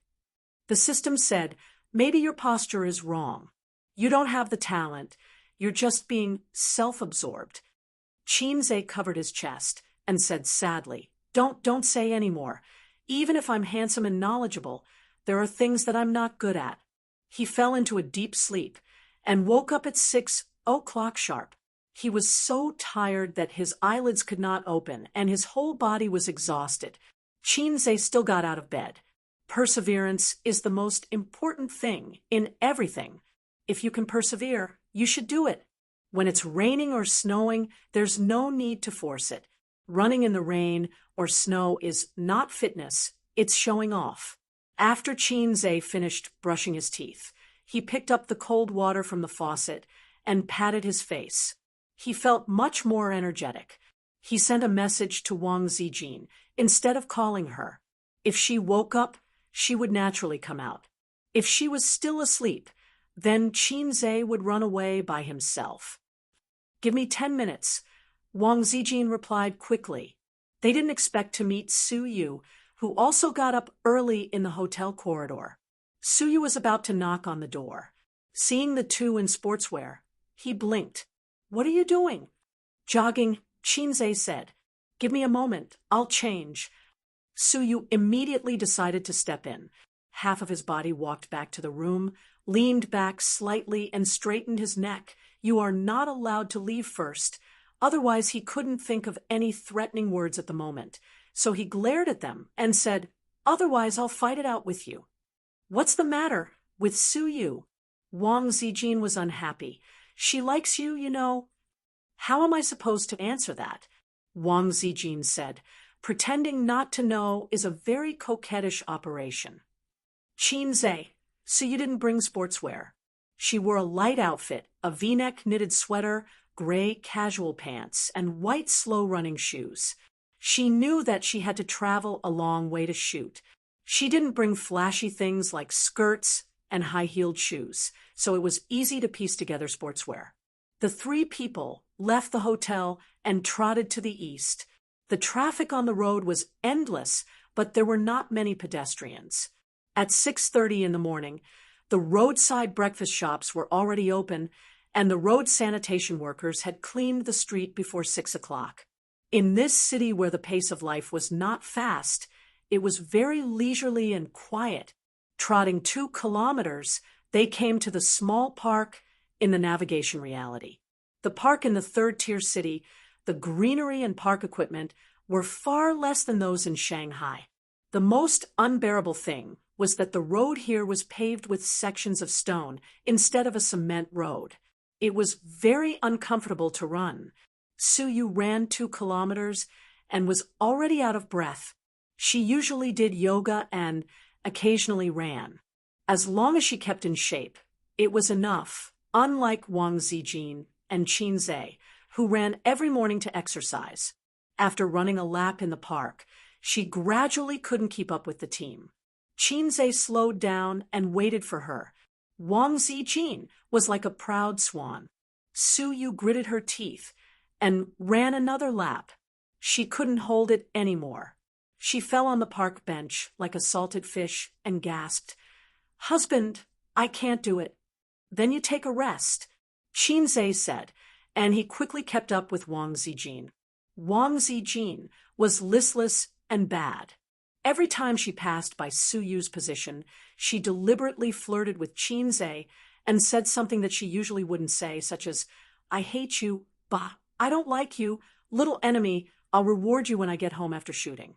The system said, Maybe your posture is wrong. You don't have the talent. You're just being self-absorbed. Qinze covered his chest and said sadly, Don't say any more. Even if I'm handsome and knowledgeable, there are things that I'm not good at. He fell into a deep sleep and woke up at 6:00 sharp. He was so tired that his eyelids could not open and his whole body was exhausted. Qinze still got out of bed. Perseverance is the most important thing in everything. If you can persevere, you should do it. When it's raining or snowing, there's no need to force it. Running in the rain or snow is not fitness, it's showing off. After Qinze finished brushing his teeth, he picked up the cold water from the faucet and patted his face. He felt much more energetic. He sent a message to Wang Zijin instead of calling her. If she woke up, she would naturally come out. If she was still asleep, then Qinze would run away by himself. Give me 10 minutes, Wang Zijin replied quickly. They didn't expect to meet Suyu, who also got up early in the hotel corridor. Suyu was about to knock on the door. Seeing the two in sportswear, he blinked. What are you doing? Jogging, Qinze said. Give me a moment, I'll change. Suyu immediately decided to step in. Half of his body walked back to the room, leaned back slightly and straightened his neck. You are not allowed to leave first. Otherwise, he couldn't think of any threatening words at the moment. So he glared at them and said, Otherwise, I'll fight it out with you. What's the matter with Suyu? Wang Zijin was unhappy. She likes you, you know. How am I supposed to answer that? Wang Zijin said. Pretending not to know is a very coquettish operation. Qinze, so you didn't bring sportswear. She wore a light outfit, a V-neck knitted sweater, gray casual pants, and white slow-running shoes. She knew that she had to travel a long way to shoot. She didn't bring flashy things like skirts and high-heeled shoes, so it was easy to piece together sportswear. The three people left the hotel and trotted to the east. The traffic on the road was endless, but there were not many pedestrians. At 6:30 in the morning, the roadside breakfast shops were already open, and the road sanitation workers had cleaned the street before 6 o'clock. In this city where the pace of life was not fast, it was very leisurely and quiet. Trotting 2 kilometers, they came to the small park in the navigation reality. The park in the third-tier city, the greenery and park equipment were far less than those in Shanghai. The most unbearable thing was that the road here was paved with sections of stone instead of a cement road. It was very uncomfortable to run. Suyu ran 2 kilometers and was already out of breath. She usually did yoga and occasionally ran. As long as she kept in shape, it was enough, unlike Wang Zijin and Qin Zhe, who ran every morning to exercise. After running a lap in the park, she gradually couldn't keep up with the team. Qin Zhe slowed down and waited for her. Wang Zijin was like a proud swan. Suyu gritted her teeth and ran another lap. She couldn't hold it anymore. She fell on the park bench like a salted fish and gasped, "Husband, I can't do it." "Then you take a rest," Qin Zhe said, and he quickly kept up with Wang Zijin. Wang Zijin was listless and bad. Every time she passed by Suyu's position, she deliberately flirted with Qin Zhe and said something that she usually wouldn't say, such as, "I hate you, bah, I don't like you, little enemy, I'll reward you when I get home after shooting."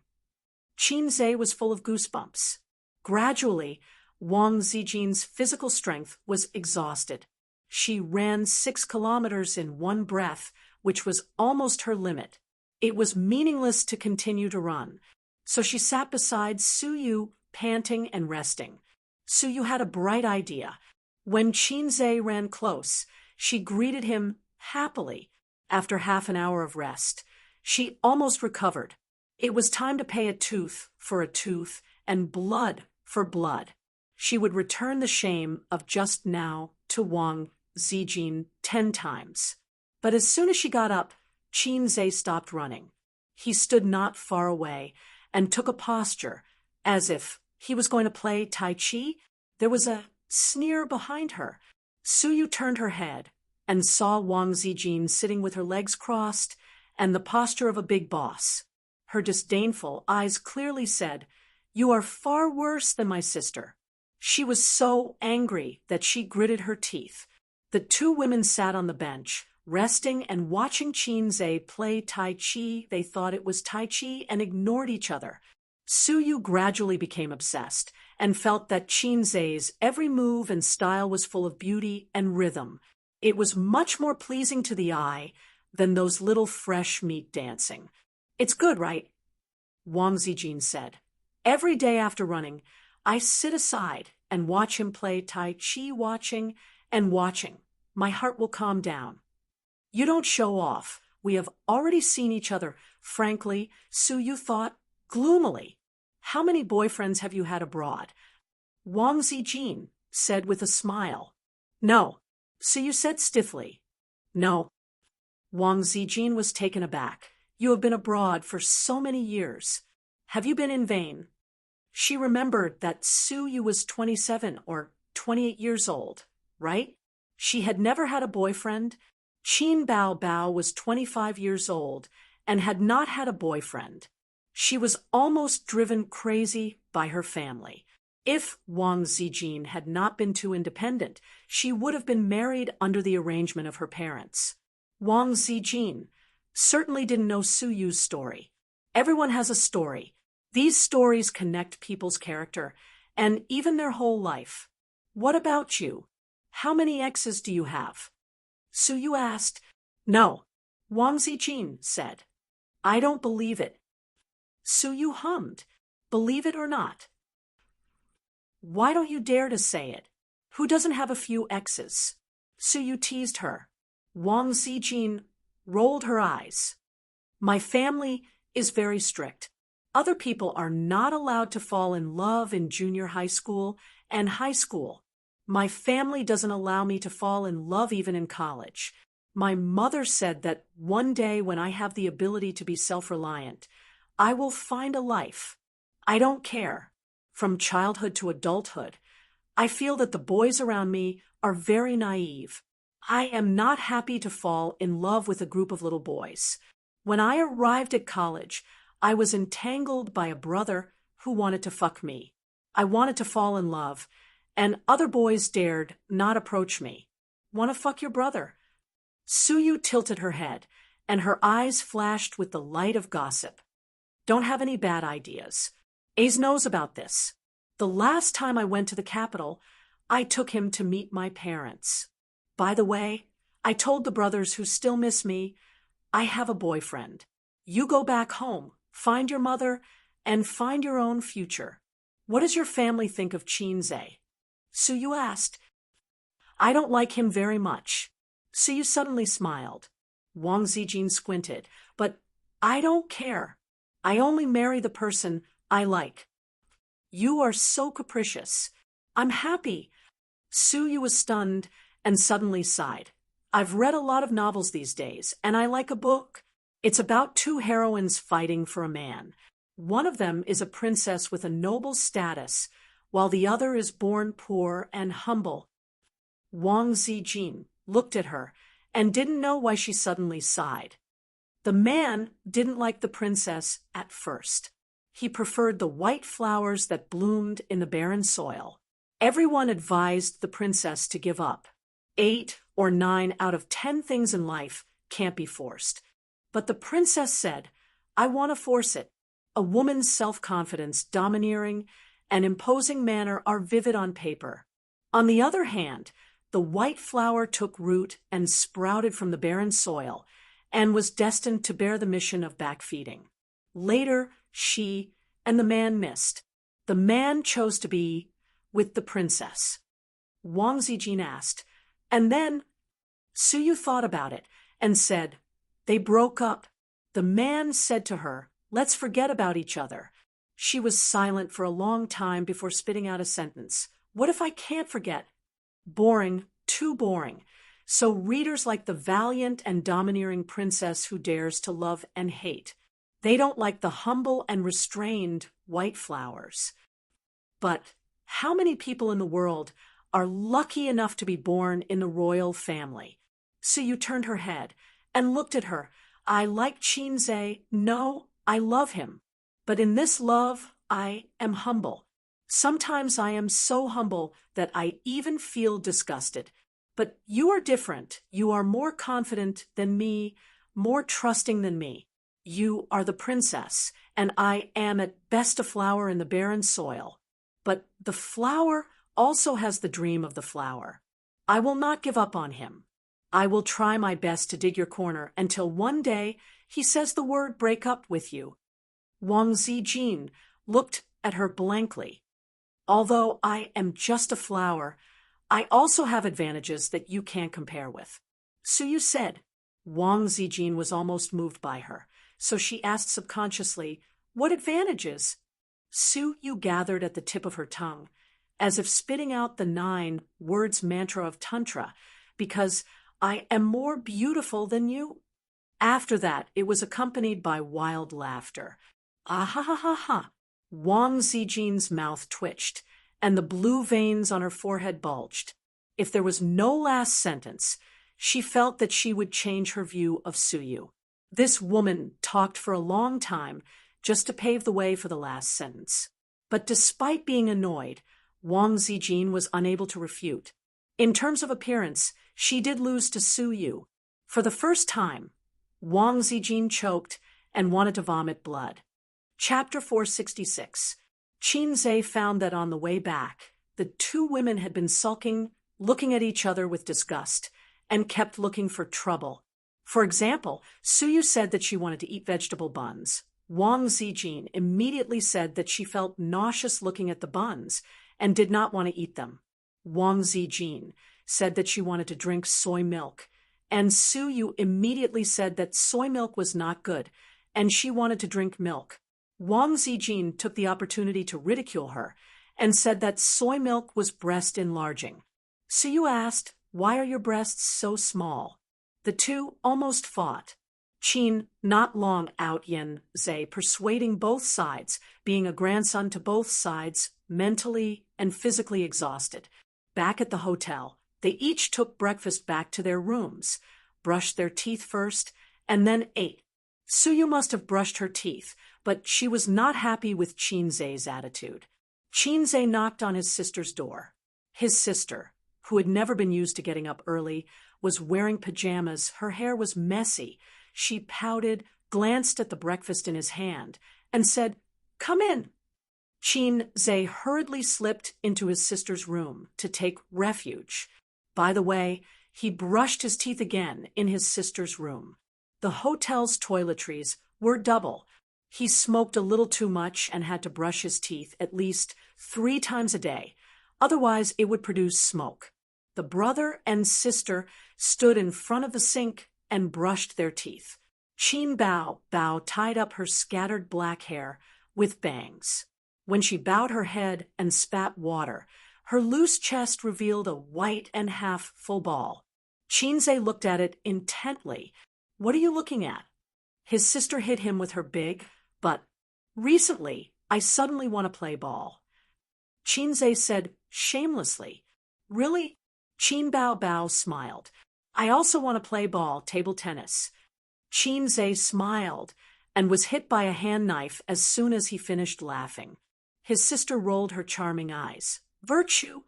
Qin Zhe was full of goosebumps. Gradually, Wang Zijin's physical strength was exhausted. She ran 6 kilometers in one breath, which was almost her limit. It was meaningless to continue to run, so she sat beside Suyu, panting and resting. Suyu had a bright idea. When Qin Zhe ran close, she greeted him happily. After half an hour of rest, she almost recovered. It was time to pay a tooth for a tooth and blood for blood. She would return the shame of just now to Wang Zijin 10 times. But as soon as she got up, Qin Zhe stopped running. He stood not far away and took a posture, as if he was going to play Tai Chi. There was a sneer behind her. Suyu turned her head and saw Wang Zijin sitting with her legs crossed and the posture of a big boss. Her disdainful eyes clearly said, "You are far worse than my sister." She was so angry that she gritted her teeth. The 2 women sat on the bench, resting and watching Qin Zhe play Tai Chi. They thought it was Tai Chi and ignored each other. Suyu gradually became obsessed and felt that Qin Zhe's every move and style was full of beauty and rhythm. It was much more pleasing to the eye than those little fresh meat dancing. "It's good, right?" Wang Zijin said. "Every day after running, I sit aside and watch him play Tai Chi, watching and watching. My heart will calm down." "You don't show off. We have already seen each other." Frankly, Suyu thought gloomily. "How many boyfriends have you had abroad?" Wang Zijin said with a smile. "No." Suyu said stiffly. "No." Wang Zijin was taken aback. "You have been abroad for so many years. Have you been in vain?" She remembered that Suyu was 27 or 28 years old, right? She had never had a boyfriend. Qin Bao Bao was 25 years old and had not had a boyfriend. She was almost driven crazy by her family. If Wang Zijin had not been too independent, she would have been married under the arrangement of her parents. Wang Zijin certainly didn't know Suyu's story. Everyone has a story. These stories connect people's character and even their whole life. "What about you? How many exes do you have?" Suyu asked. "No," Wang Zijin said. "I don't believe it." Suyu hummed. "Believe it or not?" "Why don't you dare to say it? Who doesn't have a few exes?" Suyu teased her. Wang Zijin rolled her eyes. "My family is very strict. Other people are not allowed to fall in love in junior high school and high school. My family doesn't allow me to fall in love even in college. My mother said that one day when I have the ability to be self-reliant, I will find a life. I don't care. From childhood to adulthood, I feel that the boys around me are very naive. I am not happy to fall in love with a group of little boys. When I arrived at college, I was entangled by a brother who wanted to fuck me. I wanted to fall in love, and other boys dared not approach me. Want to fuck your brother? Suyu tilted her head, and her eyes flashed with the light of gossip. Don't have any bad ideas. Ace knows about this. The last time I went to the capital, I took him to meet my parents. By the way, I told the brothers who still miss me, I have a boyfriend. You go back home, find your mother, and find your own future. What does your family think of Chinze? Suyu asked. I don't like him very much. Suyu suddenly smiled. Wang Zijin squinted. But I don't care. I only marry the person I like. You are so capricious. I'm happy. Suyu was stunned and suddenly sighed. I've read a lot of novels these days, and I like a book. It's about two heroines fighting for a man. One of them is a princess with a noble status, while the other is born poor and humble. Wang Zijin looked at her and didn't know why she suddenly sighed. The man didn't like the princess at first. He preferred the white flowers that bloomed in the barren soil. Everyone advised the princess to give up. 8 or 9 out of 10 things in life can't be forced. But the princess said, I want to force it. A woman's self-confidence, domineering, and imposing manner are vivid on paper. On the other hand, the white flower took root and sprouted from the barren soil and was destined to bear the mission of backfeeding. Later, she and the man missed. The man chose to be with the princess. Wang Zijin asked, and then Suyu thought about it and said, they broke up. The man said to her, let's forget about each other. She was silent for a long time before spitting out a sentence. What if I can't forget? Boring, too boring. So readers like the valiant and domineering princess who dares to love and hate. They don't like the humble and restrained white flowers. But how many people in the world are lucky enough to be born in the royal family? Suyu turned her head and looked at her. I like Chinze. No, I love him. But in this love, I am humble. Sometimes I am so humble that I even feel disgusted. But you are different. You are more confident than me, more trusting than me. You are the princess, and I am at best a flower in the barren soil. But the flower also has the dream of the flower. I will not give up on him. I will try my best to dig your corner until one day he says the word break up with you. Wang Zijin looked at her blankly. Although I am just a flower, I also have advantages that you can't compare with. Suyu said. Wang Zijin was almost moved by her, so she asked subconsciously, what advantages? Suyu gathered at the tip of her tongue, as if spitting out the 9 words mantra of Tantra, because I am more beautiful than you. After that, it was accompanied by wild laughter. Ah ha ha ha ha. Wang Zijin's mouth twitched, and the blue veins on her forehead bulged. If there was no last sentence, she felt that she would change her view of Suyu. This woman talked for a long time just to pave the way for the last sentence. But despite being annoyed, Wang Zijin was unable to refute. In terms of appearance, she did lose to Suyu. For the first time, Wang Zijin choked and wanted to vomit blood. Chapter 466. Chinze found that on the way back, the 2 women had been sulking, looking at each other with disgust, and kept looking for trouble. For example, Suyu said that she wanted to eat vegetable buns. Wang Zijin immediately said that she felt nauseous looking at the buns and did not want to eat them. Wang Zijin said that she wanted to drink soy milk, and Suyu immediately said that soy milk was not good and she wanted to drink milk. Wang Zijin took the opportunity to ridicule her and said that soy milk was breast enlarging. Suyu asked, "Why are your breasts so small?" The two almost fought. Qin not long out Yen Zhe persuading both sides, being a grandson to both sides, mentally and physically exhausted. Back at the hotel, they each took breakfast back to their rooms, brushed their teeth first, and then ate. Suyu must have brushed her teeth, but she was not happy with Qinzhe's attitude. Qinzhe knocked on his sister's door. His sister, who had never been used to getting up early, was wearing pajamas. Her hair was messy. She pouted, glanced at the breakfast in his hand, and said, "Come in." Qinzhe hurriedly slipped into his sister's room to take refuge. By the way, he brushed his teeth again in his sister's room. The hotel's toiletries were double. He smoked a little too much and had to brush his teeth at least 3 times a day. Otherwise, it would produce smoke. The brother and sister stood in front of the sink and brushed their teeth. Qin Bao tied up her scattered black hair with bangs. When she bowed her head and spat water, her loose chest revealed a white and half full ball. Qinzhe looked at it intently. "What are you looking at?" His sister hit him with her big, but recently I suddenly want to play ball. Qinzhe said shamelessly, "Really?" Qin Bao smiled. "I also want to play ball, table tennis." Qinzhe smiled and was hit by a hand knife as soon as he finished laughing. His sister rolled her charming eyes. "Virtue."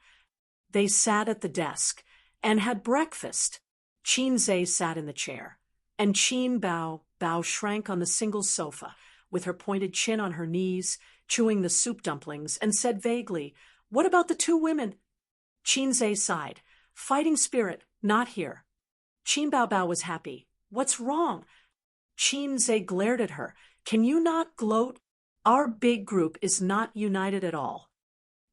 They sat at the desk and had breakfast. Qinzhe sat in the chair, and Qin Bao shrank on the single sofa, with her pointed chin on her knees, chewing the soup dumplings, and said vaguely, "What about the 2 women?" Qinzhe sighed. "Fighting spirit, not here." Qin Bao was happy. "What's wrong?" Qinzhe glared at her. "Can you not gloat? Our big group is not united at all."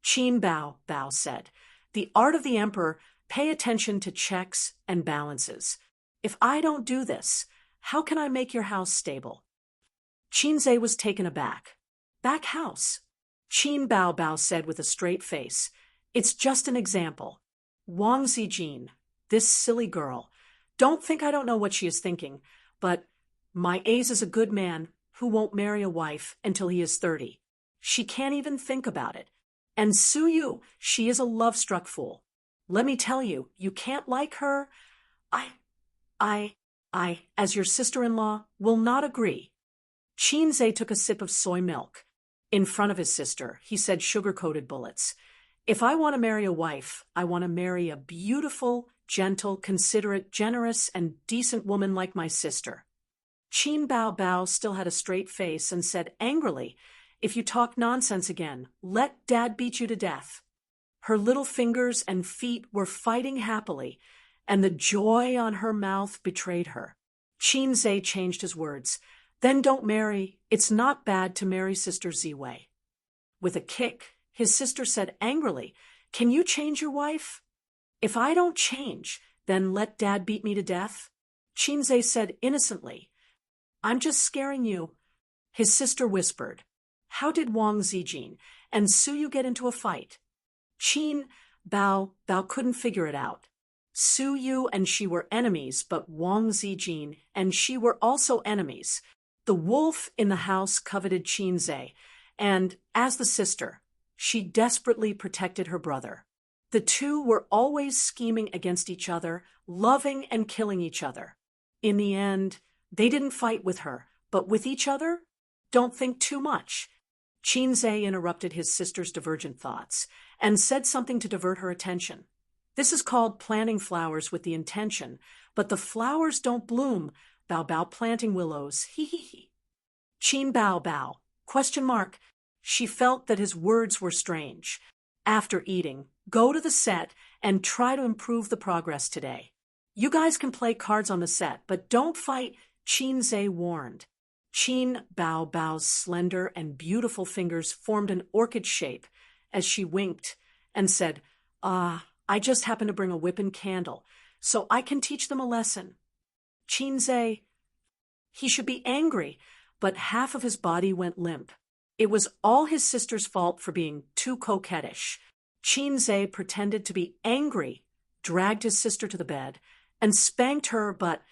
Qin Bao said, "The art of the emperor, pay attention to checks and balances. If I don't do this, how can I make your house stable?" Qinzhe was taken aback. "Back house?" Qin Bao said with a straight face, "It's just an example. Wang Zijin, this silly girl. Don't think I don't know what she is thinking, but my Ace is a good man who won't marry a wife until he is 30. She can't even think about it. And Suyu, she is a love-struck fool. Let me tell you, you can't like her. I, as your sister-in-law, will not agree." Qinzhe took a sip of soy milk. In front of his sister, he said sugar-coated bullets. "If I want to marry a wife, I want to marry a beautiful, gentle, considerate, generous, and decent woman like my sister." Qin Bao still had a straight face and said angrily, "If you talk nonsense again, let Dad beat you to death." Her little fingers and feet were fighting happily, and the joy on her mouth betrayed her. Qinzhe changed his words. "Then don't marry. It's not bad to marry Sister Ziwei." With a kick, his sister said angrily, "Can you change your wife?" "If I don't change, then let Dad beat me to death." Qinzhe said innocently, "I'm just scaring you." His sister whispered, "How did Wang Zijin and Suyu get into a fight?" Qin Bao couldn't figure it out. Suyu and she were enemies, but Wang Zijin and she were also enemies. The wolf in the house coveted Qinzhe, and, as the sister, she desperately protected her brother. The two were always scheming against each other, loving and killing each other. In the end, they didn't fight with her, but with each other? Don't think too much. Qinzhe interrupted his sister's divergent thoughts and said something to divert her attention. "This is called planting flowers with the intention, but the flowers don't bloom. Bao planting willows, he. Qin Bao, question mark. She felt that his words were strange. After eating, go to the set and try to improve the progress today. You guys can play cards on the set, but don't fight, Qinzhe warned. Qin Bao's slender and beautiful fingers formed an orchid shape as she winked and said, I just happen to bring a whipping candle, so I can teach them a lesson. Qinzhe, he should be angry, but half of his body went limp. It was all his sister's fault for being too coquettish. Qinze pretended to be angry, dragged his sister to the bed, and spanked her, but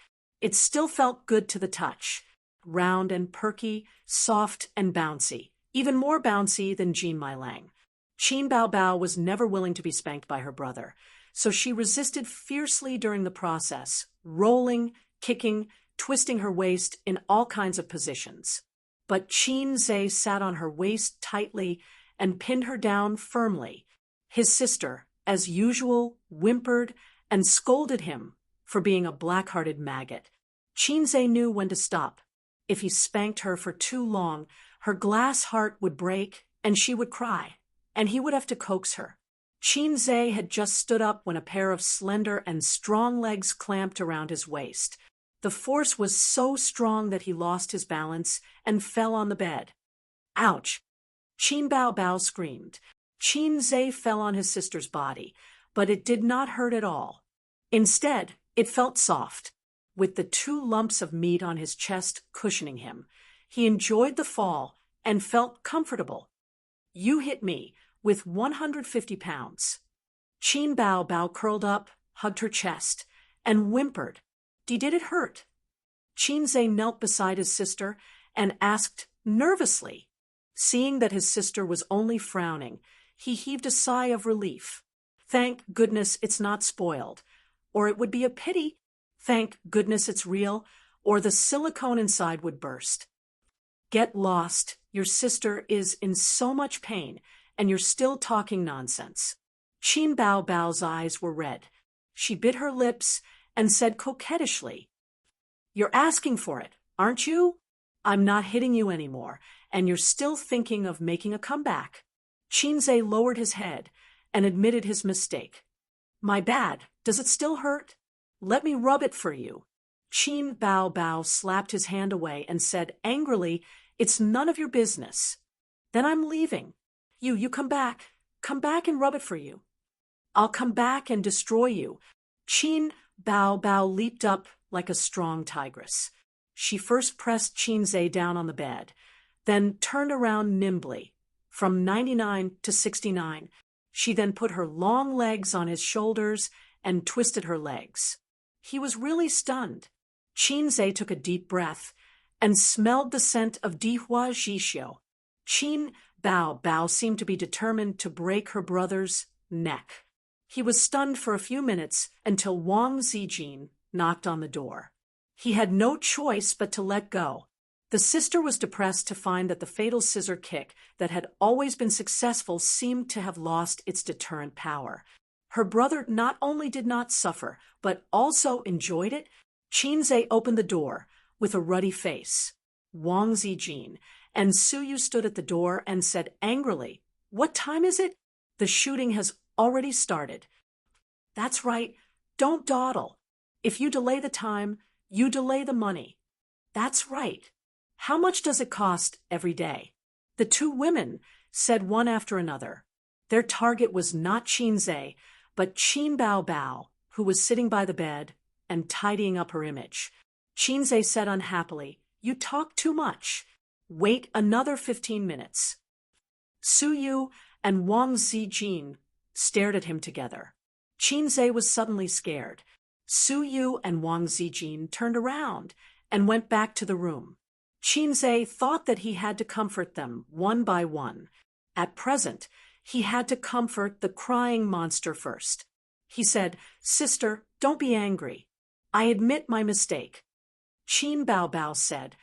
it still felt good to the touch. Round and perky, soft and bouncy, even more bouncy than Jean Mailang. Qin Baobao was never willing to be spanked by her brother, so she resisted fiercely during the process, rolling, kicking, twisting her waist in all kinds of positions. But Qinze sat on her waist tightly and pinned her down firmly. His sister, as usual, whimpered and scolded him for being a black-hearted maggot. Qinze knew when to stop. If he spanked her for too long, her glass heart would break and she would cry, and he would have to coax her. Qinze had just stood up when a pair of slender and strong legs clamped around his waist. The force was so strong that he lost his balance and fell on the bed. Ouch! Qin Baobao screamed. Qinze fell on his sister's body, but it did not hurt at all. Instead, it felt soft, with the 2 lumps of meat on his chest cushioning him. He enjoyed the fall and felt comfortable. You hit me with 150 pounds. Qin Baobao curled up, hugged her chest, and whimpered. Did it hurt? Qinze knelt beside his sister and asked nervously. Seeing that his sister was only frowning, he heaved a sigh of relief. Thank goodness it's not spoiled, or it would be a pity. Thank goodness it's real, or the silicone inside would burst. Get lost. Your sister is in so much pain, and you're still talking nonsense. Qin Baobao's eyes were red. She bit her lips and said coquettishly, You're asking for it, aren't you? I'm not hitting you anymore, and you're still thinking of making a comeback. Qinze lowered his head and admitted his mistake. My bad. Does it still hurt? Let me rub it for you. Qin Baobao slapped his hand away and said angrily, It's none of your business. Then I'm leaving. You come back. Come back and rub it for you. I'll come back and destroy you. Qin Baobao leaped up like a strong tigress. She first pressed Qinze down on the bed, then turned around nimbly. From 99 to 69, she then put her long legs on his shoulders and twisted her legs. He was really stunned. Qinze took a deep breath and smelled the scent of Dihua Jishio. Qin Baobao seemed to be determined to break her brother's neck. He was stunned for a few minutes until Wang Zijin knocked on the door. He had no choice but to let go. The sister was depressed to find that the fatal scissor kick that had always been successful seemed to have lost its deterrent power. Her brother not only did not suffer, but also enjoyed it. Qinze opened the door with a ruddy face. Wang Zijin and Suyu stood at the door and said angrily, What time is it? The shooting has already started. That's right. Don't dawdle. If you delay the time, you delay the money. That's right. How much does it cost every day? The 2 women said one after another. Their target was not Qinze, but Qin Baobao, who was sitting by the bed and tidying up her image. Qinze said unhappily, You talk too much. Wait another 15 minutes. Suyu and Wang Zijin stared at him together. Qinze was suddenly scared. Suyu and Wang Zijin turned around and went back to the room. Qinze thought that he had to comfort them one by one. At present, he had to comfort the crying monster first. He said, Sister, don't be angry. I admit my mistake. Qin Baobao said,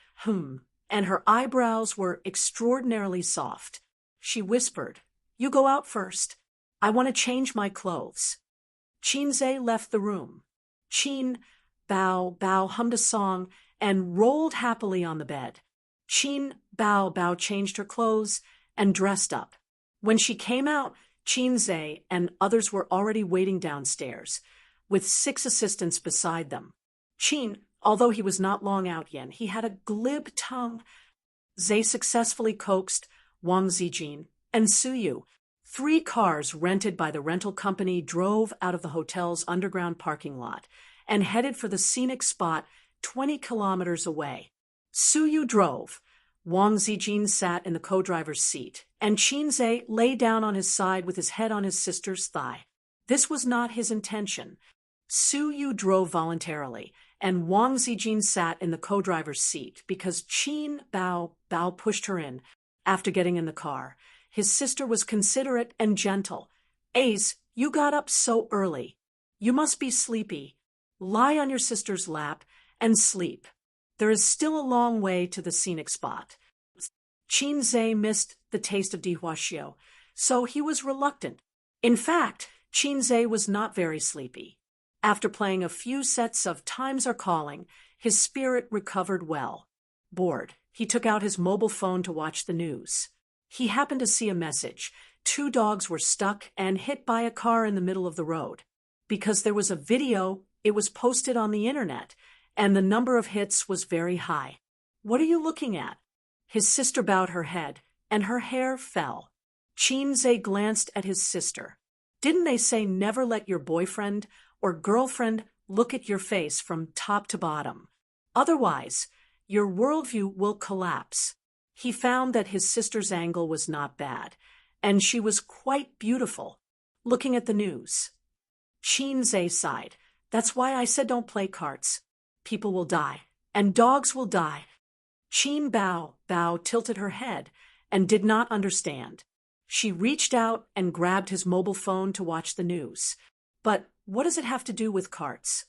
and her eyebrows were extraordinarily soft. She whispered, You go out first. I want to change my clothes. Qinze left the room. Qin Baobao hummed a song and rolled happily on the bed. Qin Baobao changed her clothes and dressed up. When she came out, Qinze and others were already waiting downstairs, with 6 assistants beside them. Qin, although he was not long out yet, he had a glib tongue. They successfully coaxed Wang Zijin and Suyu. 3 cars rented by the rental company drove out of the hotel's underground parking lot and headed for the scenic spot 20 kilometers away. Suyu drove, Wang Zijin sat in the co-driver's seat, and Qinze lay down on his side with his head on his sister's thigh. This was not his intention. Su Yu drove voluntarily, and Wang Zijin sat in the co-driver's seat because Qin Bao pushed her in after getting in the car. His sister was considerate and gentle. "Ace, you got up so early. You must be sleepy. Lie on your sister's lap and sleep. There is still a long way to the scenic spot." Qinze missed the taste of Dihuaxiu, so he was reluctant. In fact, Qinze was not very sleepy. After playing a few sets of Times Are Calling, his spirit recovered well. Bored, he took out his mobile phone to watch the news. He happened to see a message. 2 dogs were stuck and hit by a car in the middle of the road. Because there was a video, it was posted on the internet, and the number of hits was very high. "What are you looking at?" His sister bowed her head, and her hair fell. Qinze glanced at his sister. "Didn't they say never let your boyfriend or girlfriend look at your face from top to bottom? Otherwise, your worldview will collapse." He found that his sister's angle was not bad, and she was quite beautiful, looking at the news. Qinze sighed. "That's why I said don't play cards. People will die, and dogs will die." Qin Bao tilted her head and did not understand. She reached out and grabbed his mobile phone to watch the news. "But what does it have to do with carts?"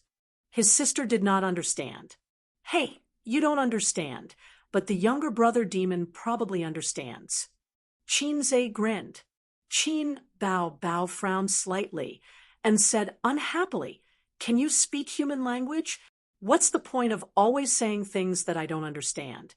His sister did not understand. "Hey, you don't understand, but the younger brother demon probably understands." Qinze grinned. Qin Bao frowned slightly and said unhappily, "Can you speak human language? What's the point of always saying things that I don't understand?"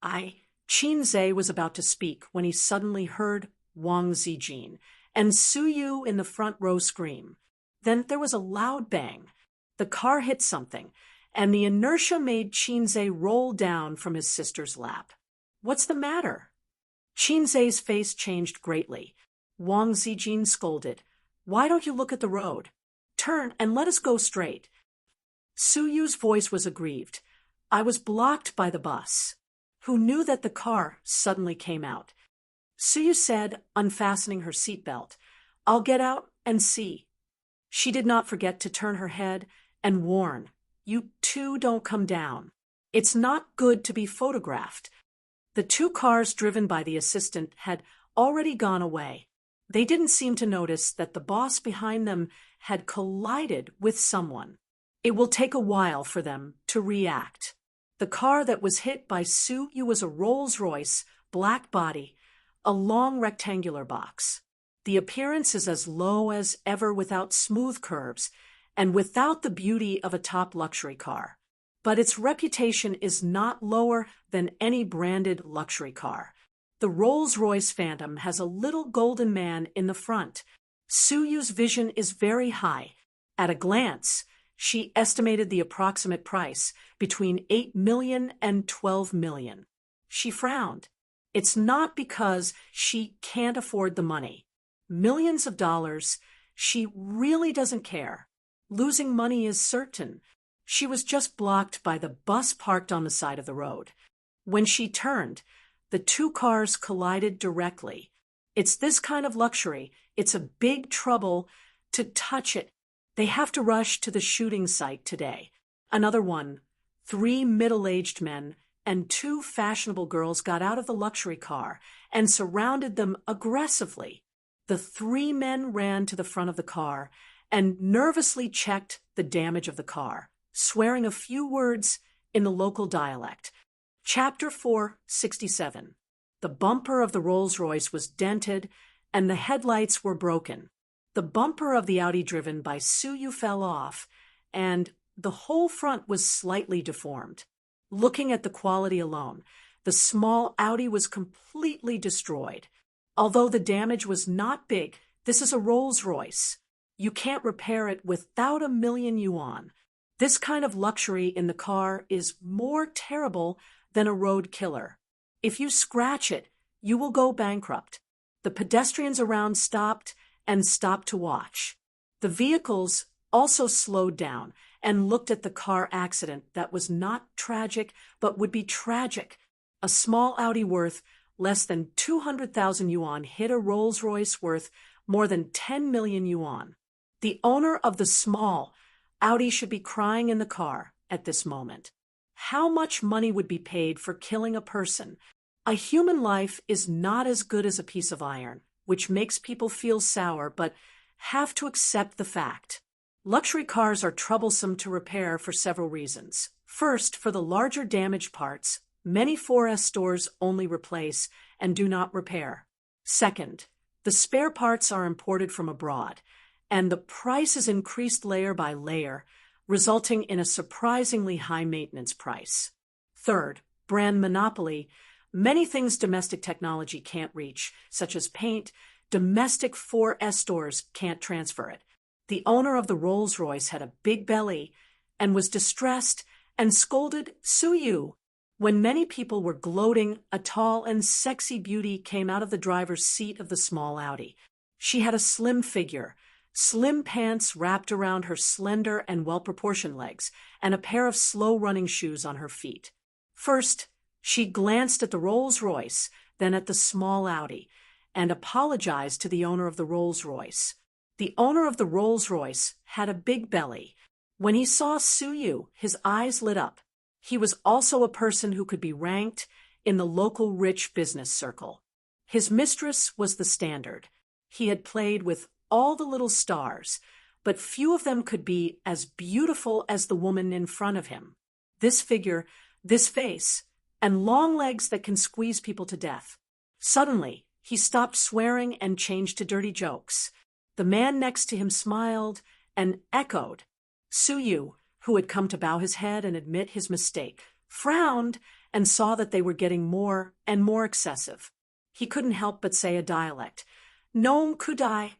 Qinze was about to speak when he suddenly heard Wang Zijin and Su Yu in the front row scream. Then there was a loud bang. The car hit something, and the inertia made Qinze roll down from his sister's lap. "What's the matter?" Qinze's face changed greatly. Wang Zijin scolded, "Why don't you look at the road? Turn and let us go straight." Su Yu's voice was aggrieved. "I was blocked by the bus." "Who knew that the car suddenly came out?" Su Yu said, unfastening her seatbelt, "I'll get out and see." She did not forget to turn her head and warn, "You two don't come down. It's not good to be photographed." The 2 cars driven by the assistant had already gone away. They didn't seem to notice that the boss behind them had collided with someone. It will take a while for them to react. The car that was hit by Su Yu was a Rolls-Royce, black body, a long rectangular box. The appearance is as low as ever without smooth curves and without the beauty of a top luxury car. But its reputation is not lower than any branded luxury car. The Rolls-Royce Phantom has a little golden man in the front. Su Yu's vision is very high. At a glance, she estimated the approximate price between 8 million and 12 million. She frowned. It's not because she can't afford the money. Millions of dollars, she really doesn't care. Losing money is certain. She was just blocked by the bus parked on the side of the road. When she turned, the 2 cars collided directly. It's this kind of luxury. It's a big trouble to touch it. They have to rush to the shooting site today. Another one. 3 middle-aged men and 2 fashionable girls got out of the luxury car and surrounded them aggressively. The 3 men ran to the front of the car and nervously checked the damage of the car, swearing a few words in the local dialect. Chapter 467. The bumper of the Rolls-Royce was dented and the headlights were broken. The bumper of the Audi driven by Su Yu fell off, and the whole front was slightly deformed. Looking at the quality alone, the small Audi was completely destroyed. Although the damage was not big, this is a Rolls-Royce. You can't repair it without 1,000,000 yuan. This kind of luxury in the car is more terrible than a road killer. If you scratch it, you will go bankrupt. The pedestrians around stopped to watch. The vehicles also slowed down and looked at the car accident that was not tragic but would be tragic. A small Audi worth less than 200,000 yuan hit a Rolls-Royce worth more than 10 million yuan. The owner of the small Audi should be crying in the car at this moment. How much money would be paid for killing a person? A human life is not as good as a piece of iron, which makes people feel sour but have to accept the fact. Luxury cars are troublesome to repair for several reasons. First, for the larger damaged parts, many 4S stores only replace and do not repair. Second, the spare parts are imported from abroad, and the price is increased layer by layer, resulting in a surprisingly high maintenance price. Third, brand monopoly. Many things domestic technology can't reach, such as paint, domestic 4S stores can't transfer it. The owner of the Rolls-Royce had a big belly and was distressed and scolded Suyu. When many people were gloating, a tall and sexy beauty came out of the driver's seat of the small Audi. She had a slim figure, slim pants wrapped around her slender and well-proportioned legs, and a pair of slow-running shoes on her feet. First, she glanced at the Rolls-Royce, then at the small Audi, and apologized to the owner of the Rolls-Royce. The owner of the Rolls-Royce had a big belly. When he saw Suyu, his eyes lit up. He was also a person who could be ranked in the local rich business circle. His mistress was the standard. He had played with all the little stars, but few of them could be as beautiful as the woman in front of him. This figure, this face, and long legs that can squeeze people to death. Suddenly, he stopped swearing and changed to dirty jokes. The man next to him smiled and echoed. Suyu, who had come to bow his head and admit his mistake, frowned and saw that they were getting more and more excessive. He couldn't help but say a dialect. Nom kudai.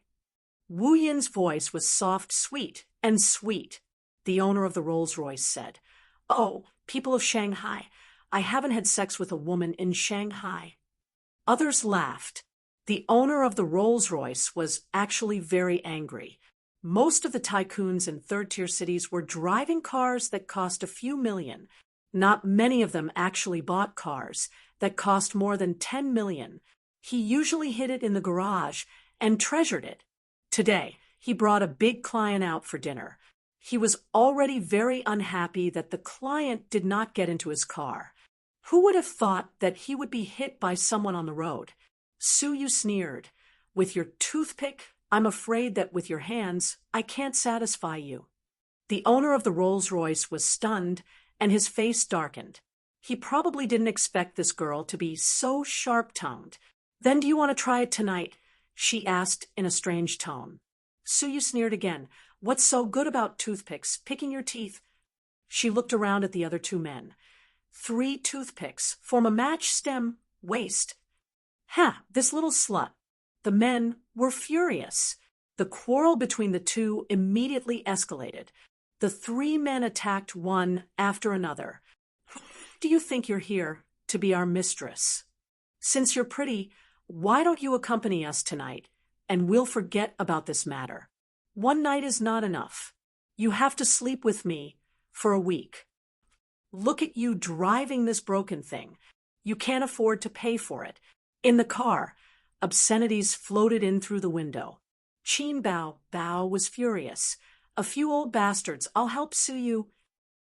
Wu Yin's voice was soft, sweet, and sweet. The owner of the Rolls-Royce said, "Oh, people of Shanghai, I haven't had sex with a woman in Shanghai." Others laughed. The owner of the Rolls-Royce was actually very angry. Most of the tycoons in third-tier cities were driving cars that cost a few million. Not many of them actually bought cars that cost more than 10 million. He usually hid it in the garage and treasured it. Today, he brought a big client out for dinner. He was already very unhappy that the client did not get into his car. Who would have thought that he would be hit by someone on the road? Suyu sneered. "With your toothpick, I'm afraid that with your hands, I can't satisfy you." The owner of the Rolls-Royce was stunned, and his face darkened. He probably didn't expect this girl to be so sharp-tongued. "Then do you want to try it tonight?" she asked in a strange tone. Suyu sneered again. "What's so good about toothpicks? Picking your teeth?" She looked around at the other two men. 3 toothpicks form a match stem waist. Ha, this little slut. The men were furious. The quarrel between the two immediately escalated. The 3 men attacked one after another. "Do you think you're here to be our mistress? Since you're pretty, why don't you accompany us tonight, and we'll forget about this matter. One night is not enough. You have to sleep with me for a week. Look at you driving this broken thing. You can't afford to pay for it." In the car, obscenities floated in through the window. Qin Bao was furious. "A few old bastards, I'll help Suyu."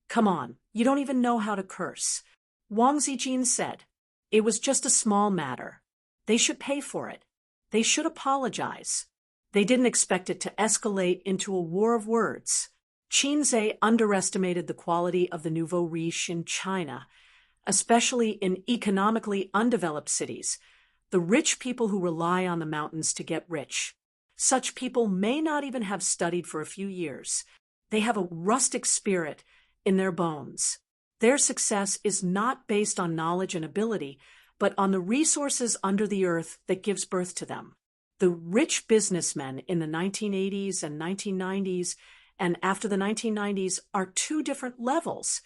"Come on, you don't even know how to curse." Wang Zijin said, "It was just a small matter. They should pay for it. They should apologize." They didn't expect it to escalate into a war of words. Qinze underestimated the quality of the nouveau riche in China, especially in economically undeveloped cities, the rich people who rely on the mountains to get rich. Such people may not even have studied for a few years. They have a rustic spirit in their bones. Their success is not based on knowledge and ability, but on the resources under the earth that gives birth to them. The rich businessmen in the 1980s and 1990s and after the 1990s are 2 different levels.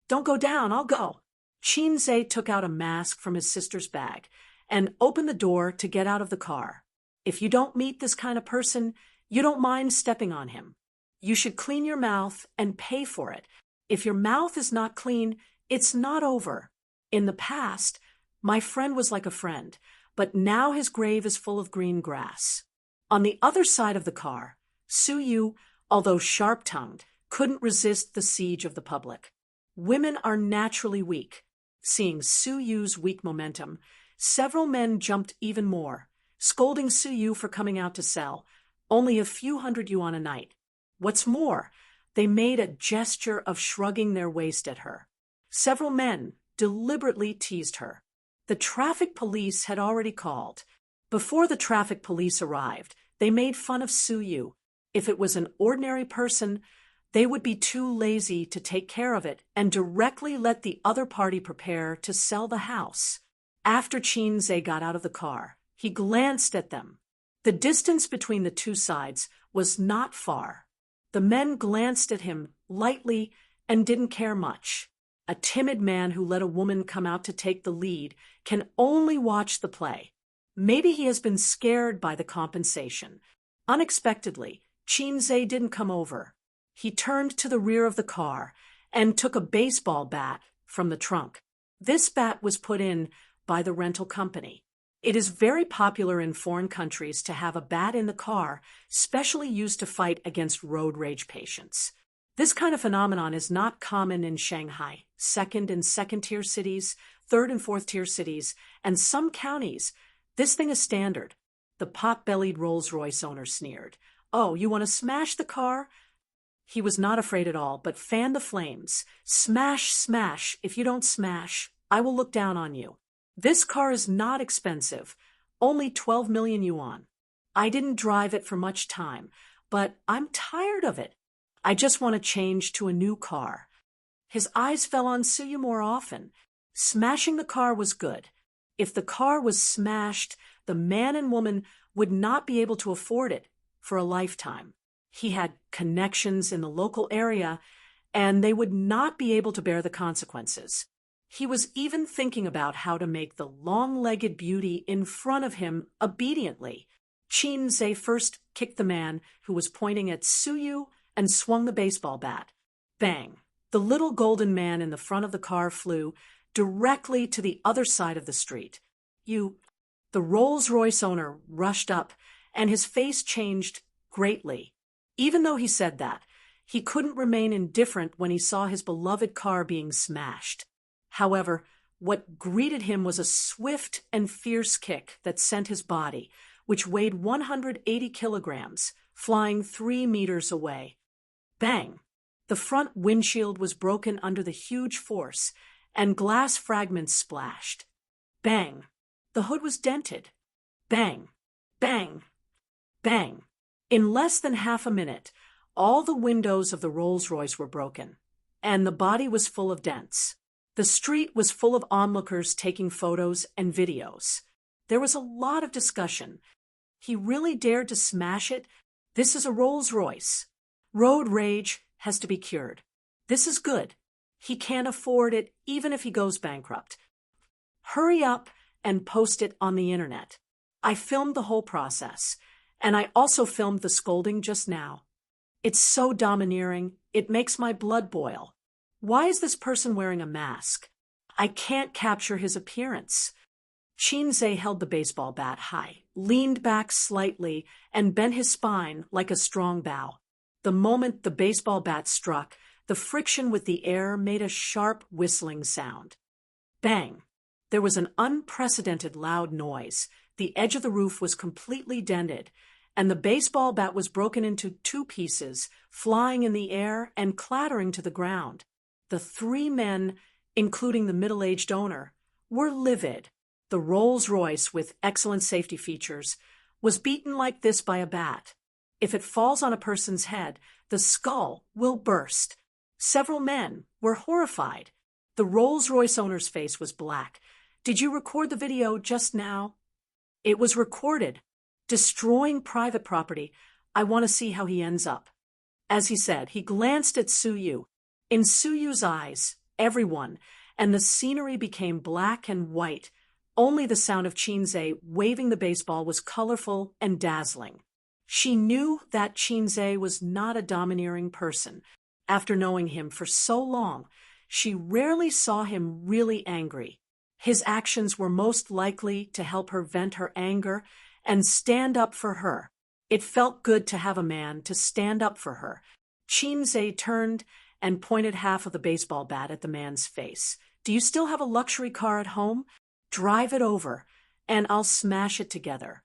"Don't go down, I'll go." Qinze took out a mask from his sister's bag and opened the door to get out of the car. "If you don't meet this kind of person, you don't mind stepping on him. You should clean your mouth and pay for it. If your mouth is not clean, it's not over. In the past, My friend was like a friend, but now his grave is full of green grass. On the other side of the car, Su Yu, although sharp-tongued, couldn't resist the siege of the public. Women are naturally weak. Seeing Su Yu's weak momentum, several men jumped even more, scolding Su Yu for coming out to sell only a few hundred yuan a night. What's more, they made a gesture of shrugging their waist at her. Several men deliberately teased her. The traffic police had already called. Before the traffic police arrived, they made fun of Su Yu. If it was an ordinary person, they would be too lazy to take care of it and directly let the other party prepare to sell the house. After Qinze got out of the car, he glanced at them. The distance between the two sides was not far. The men glanced at him lightly and didn't care much. A timid man who let a woman come out to take the lead can only watch the play. Maybe he has been scared by the compensation. Unexpectedly, Qinze didn't come over. He turned to the rear of the car and took a baseball bat from the trunk. This bat was put in by the rental company. It is very popular in foreign countries to have a bat in the car, specially used to fight against road rage patients. This kind of phenomenon is not common in Shanghai, second and second-tier cities, third and fourth-tier cities, and some counties. This thing is standard. The pot-bellied Rolls-Royce owner sneered. "Oh, you want to smash the car?" He was not afraid at all, but fanned the flames. "Smash, smash. If you don't smash, I will look down on you. This car is not expensive, only 12 million yuan. I didn't drive it for much time, but I'm tired of it. I just want to change to a new car." His eyes fell on Su Yu more often. Smashing the car was good. If the car was smashed, the man and woman would not be able to afford it for a lifetime. He had connections in the local area, and they would not be able to bear the consequences. He was even thinking about how to make the long-legged beauty in front of him obediently. Qinze first kicked the man who was pointing at Su Yu and swung the baseball bat. Bang! The little golden man in the front of the car flew directly to the other side of the street. The Rolls-Royce owner rushed up, and his face changed greatly. Even though he said that, he couldn't remain indifferent when he saw his beloved car being smashed. However, what greeted him was a swift and fierce kick that sent his body, which weighed 180 kilograms, flying 3 meters away. Bang! The front windshield was broken under the huge force, and glass fragments splashed. Bang! The hood was dented. Bang! Bang! Bang! In less than half a minute, all the windows of the Rolls-Royce were broken, and the body was full of dents. The street was full of onlookers taking photos and videos. There was a lot of discussion. He really dared to smash it? This is a Rolls-Royce. Road rage has to be cured. This is good. He can't afford it even if he goes bankrupt. Hurry up and post it on the internet. I filmed the whole process, and I also filmed the scolding just now. It's so domineering, it makes my blood boil. Why is this person wearing a mask? I can't capture his appearance. Qinze held the baseball bat high, leaned back slightly, and bent his spine like a strong bow. The moment the baseball bat struck, the friction with the air made a sharp whistling sound. Bang! There was an unprecedented loud noise. The edge of the roof was completely dented, and the baseball bat was broken into 2 pieces, flying in the air and clattering to the ground. The 3 men, including the middle-aged owner, were livid. The Rolls-Royce, with excellent safety features, was beaten like this by a bat. If it falls on a person's head, the skull will burst. Several men were horrified. The Rolls-Royce owner's face was black. "Did you record the video just now?" "It was recorded. Destroying private property. I want to see how he ends up." As he said, he glanced at Su Yu. In Su Yu's eyes, everyone, and the scenery became black and white. Only the sound of Qinze waving the baseball was colorful and dazzling. She knew that Qinze was not a domineering person. After knowing him for so long, she rarely saw him really angry. His actions were most likely to help her vent her anger and stand up for her. It felt good to have a man to stand up for her. Chinze turned and pointed half of the baseball bat at the man's face. Do you still have a luxury car at home? Drive it over, and I'll smash it together.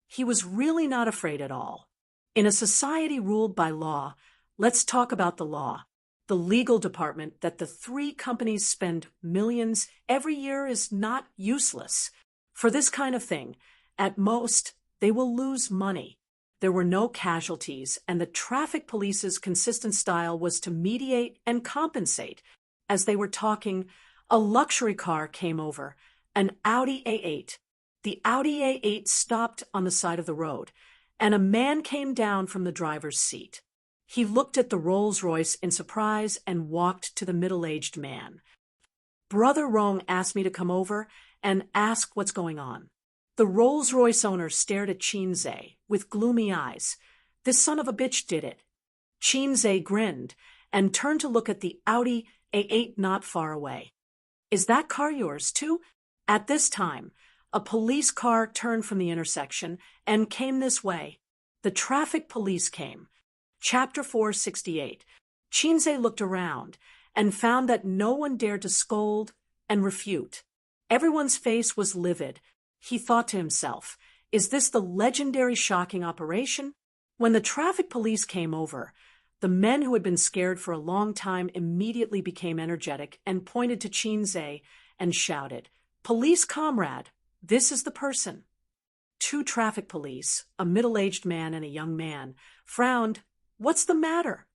He was really not afraid at all. In a society ruled by law, let's talk about the law. The legal department that the three companies spend millions every year is not useless. For this kind of thing, at most, they will lose money. There were no casualties, and the traffic police's consistent style was to mediate and compensate. As they were talking, a luxury car came over, an Audi A8. The Audi A8 stopped on the side of the road, and a man came down from the driver's seat. He looked at the Rolls-Royce in surprise and walked to the middle-aged man. Brother Rong asked me to come over and ask what's going on. The Rolls-Royce owner stared at Chinze with gloomy eyes. This son of a bitch did it. Chinze grinned and turned to look at the Audi A8 not far away. Is that car yours, too? At this time, a police car turned from the intersection and came this way. The traffic police came. Chapter 468. Chinze looked around and found that no one dared to scold and refute. Everyone's face was livid. He thought to himself, is this the legendary shocking operation? When the traffic police came over, the men who had been scared for a long time immediately became energetic and pointed to Chinze and shouted, "Police comrade, this is the person." Two traffic police, a middle-aged man and a young man, frowned. "What's the matter?"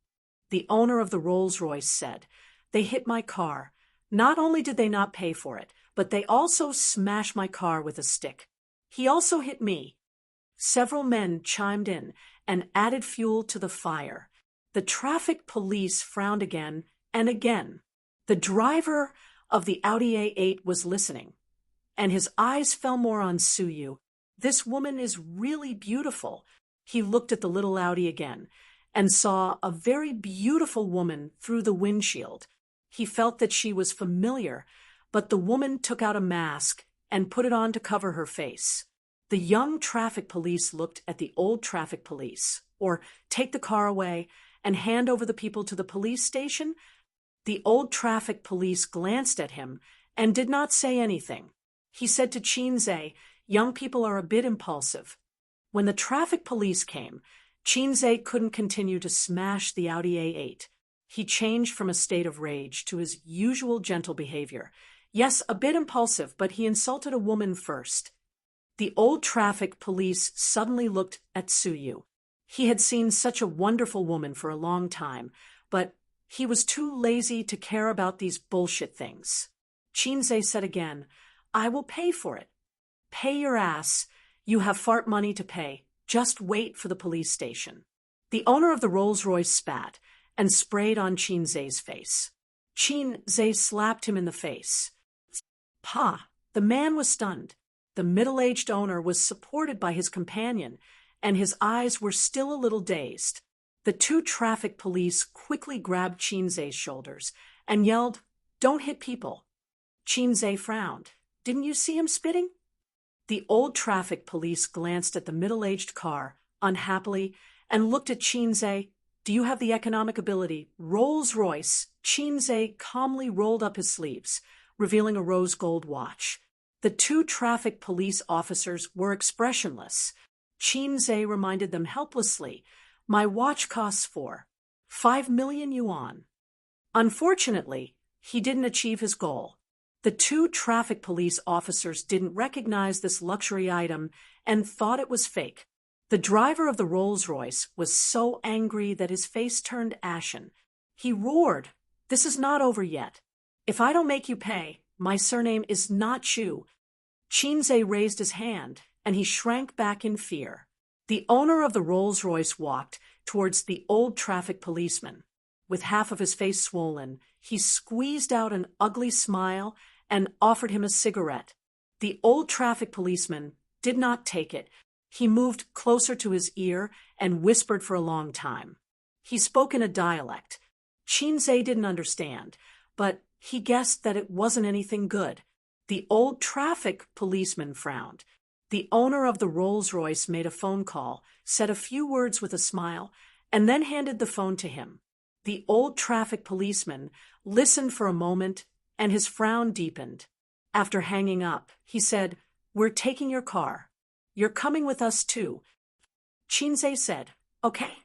The owner of the Rolls-Royce said, "They hit my car. Not only did they not pay for it, but they also smashed my car with a stick. He also hit me." Several men chimed in and added fuel to the fire. The traffic police frowned again and again. The driver of the Audi A8 was listening, and his eyes fell more on Suyu. This woman is really beautiful. He looked at the little Audi again and saw a very beautiful woman through the windshield. He felt that she was familiar, but the woman took out a mask and put it on to cover her face. The young traffic police looked at the old traffic police, or take the car away and hand over the people to the police station. The old traffic police glanced at him and did not say anything. He said to Chinze, "Young people are a bit impulsive." When the traffic police came, Chinze couldn't continue to smash the Audi A8. He changed from a state of rage to his usual gentle behavior. Yes, a bit impulsive, but he insulted a woman first. The old traffic police suddenly looked at Suyu. He had seen such a wonderful woman for a long time, but he was too lazy to care about these bullshit things. Chinze said again, "I will pay for it." "Pay your ass. You have fart money to pay. Just wait for the police station." The owner of the Rolls-Royce spat and sprayed on Chinze's face. Chinze slapped him in the face. "Pa!" The man was stunned. The middle-aged owner was supported by his companion, and his eyes were still a little dazed. The two traffic police quickly grabbed Chinze's shoulders and yelled, "Don't hit people." Chinze frowned. "Didn't you see him spitting?" The old traffic police glanced at the middle-aged car unhappily and looked at Chinze. "Do you have the economic ability?" "Rolls-Royce." Chinze calmly rolled up his sleeves, revealing a rose gold watch. The two traffic police officers were expressionless. Chinze reminded them helplessly, "My watch costs 5 million yuan." Unfortunately, he didn't achieve his goal. The two traffic police officers didn't recognize this luxury item and thought it was fake. The driver of the Rolls-Royce was so angry that his face turned ashen. He roared, "This is not over yet. If I don't make you pay, my surname is not Chu." Chinze raised his hand, and he shrank back in fear. The owner of the Rolls-Royce walked towards the old traffic policeman. With half of his face swollen, he squeezed out an ugly smile and offered him a cigarette. The old traffic policeman did not take it. He moved closer to his ear and whispered for a long time. He spoke in a dialect. Chinze didn't understand, but he guessed that it wasn't anything good. The old traffic policeman frowned. The owner of the Rolls-Royce made a phone call, said a few words with a smile, and then handed the phone to him. The old traffic policeman listened for a moment, and his frown deepened. After hanging up, he said, "We're taking your car. You're coming with us too." Chinze said, "Okay."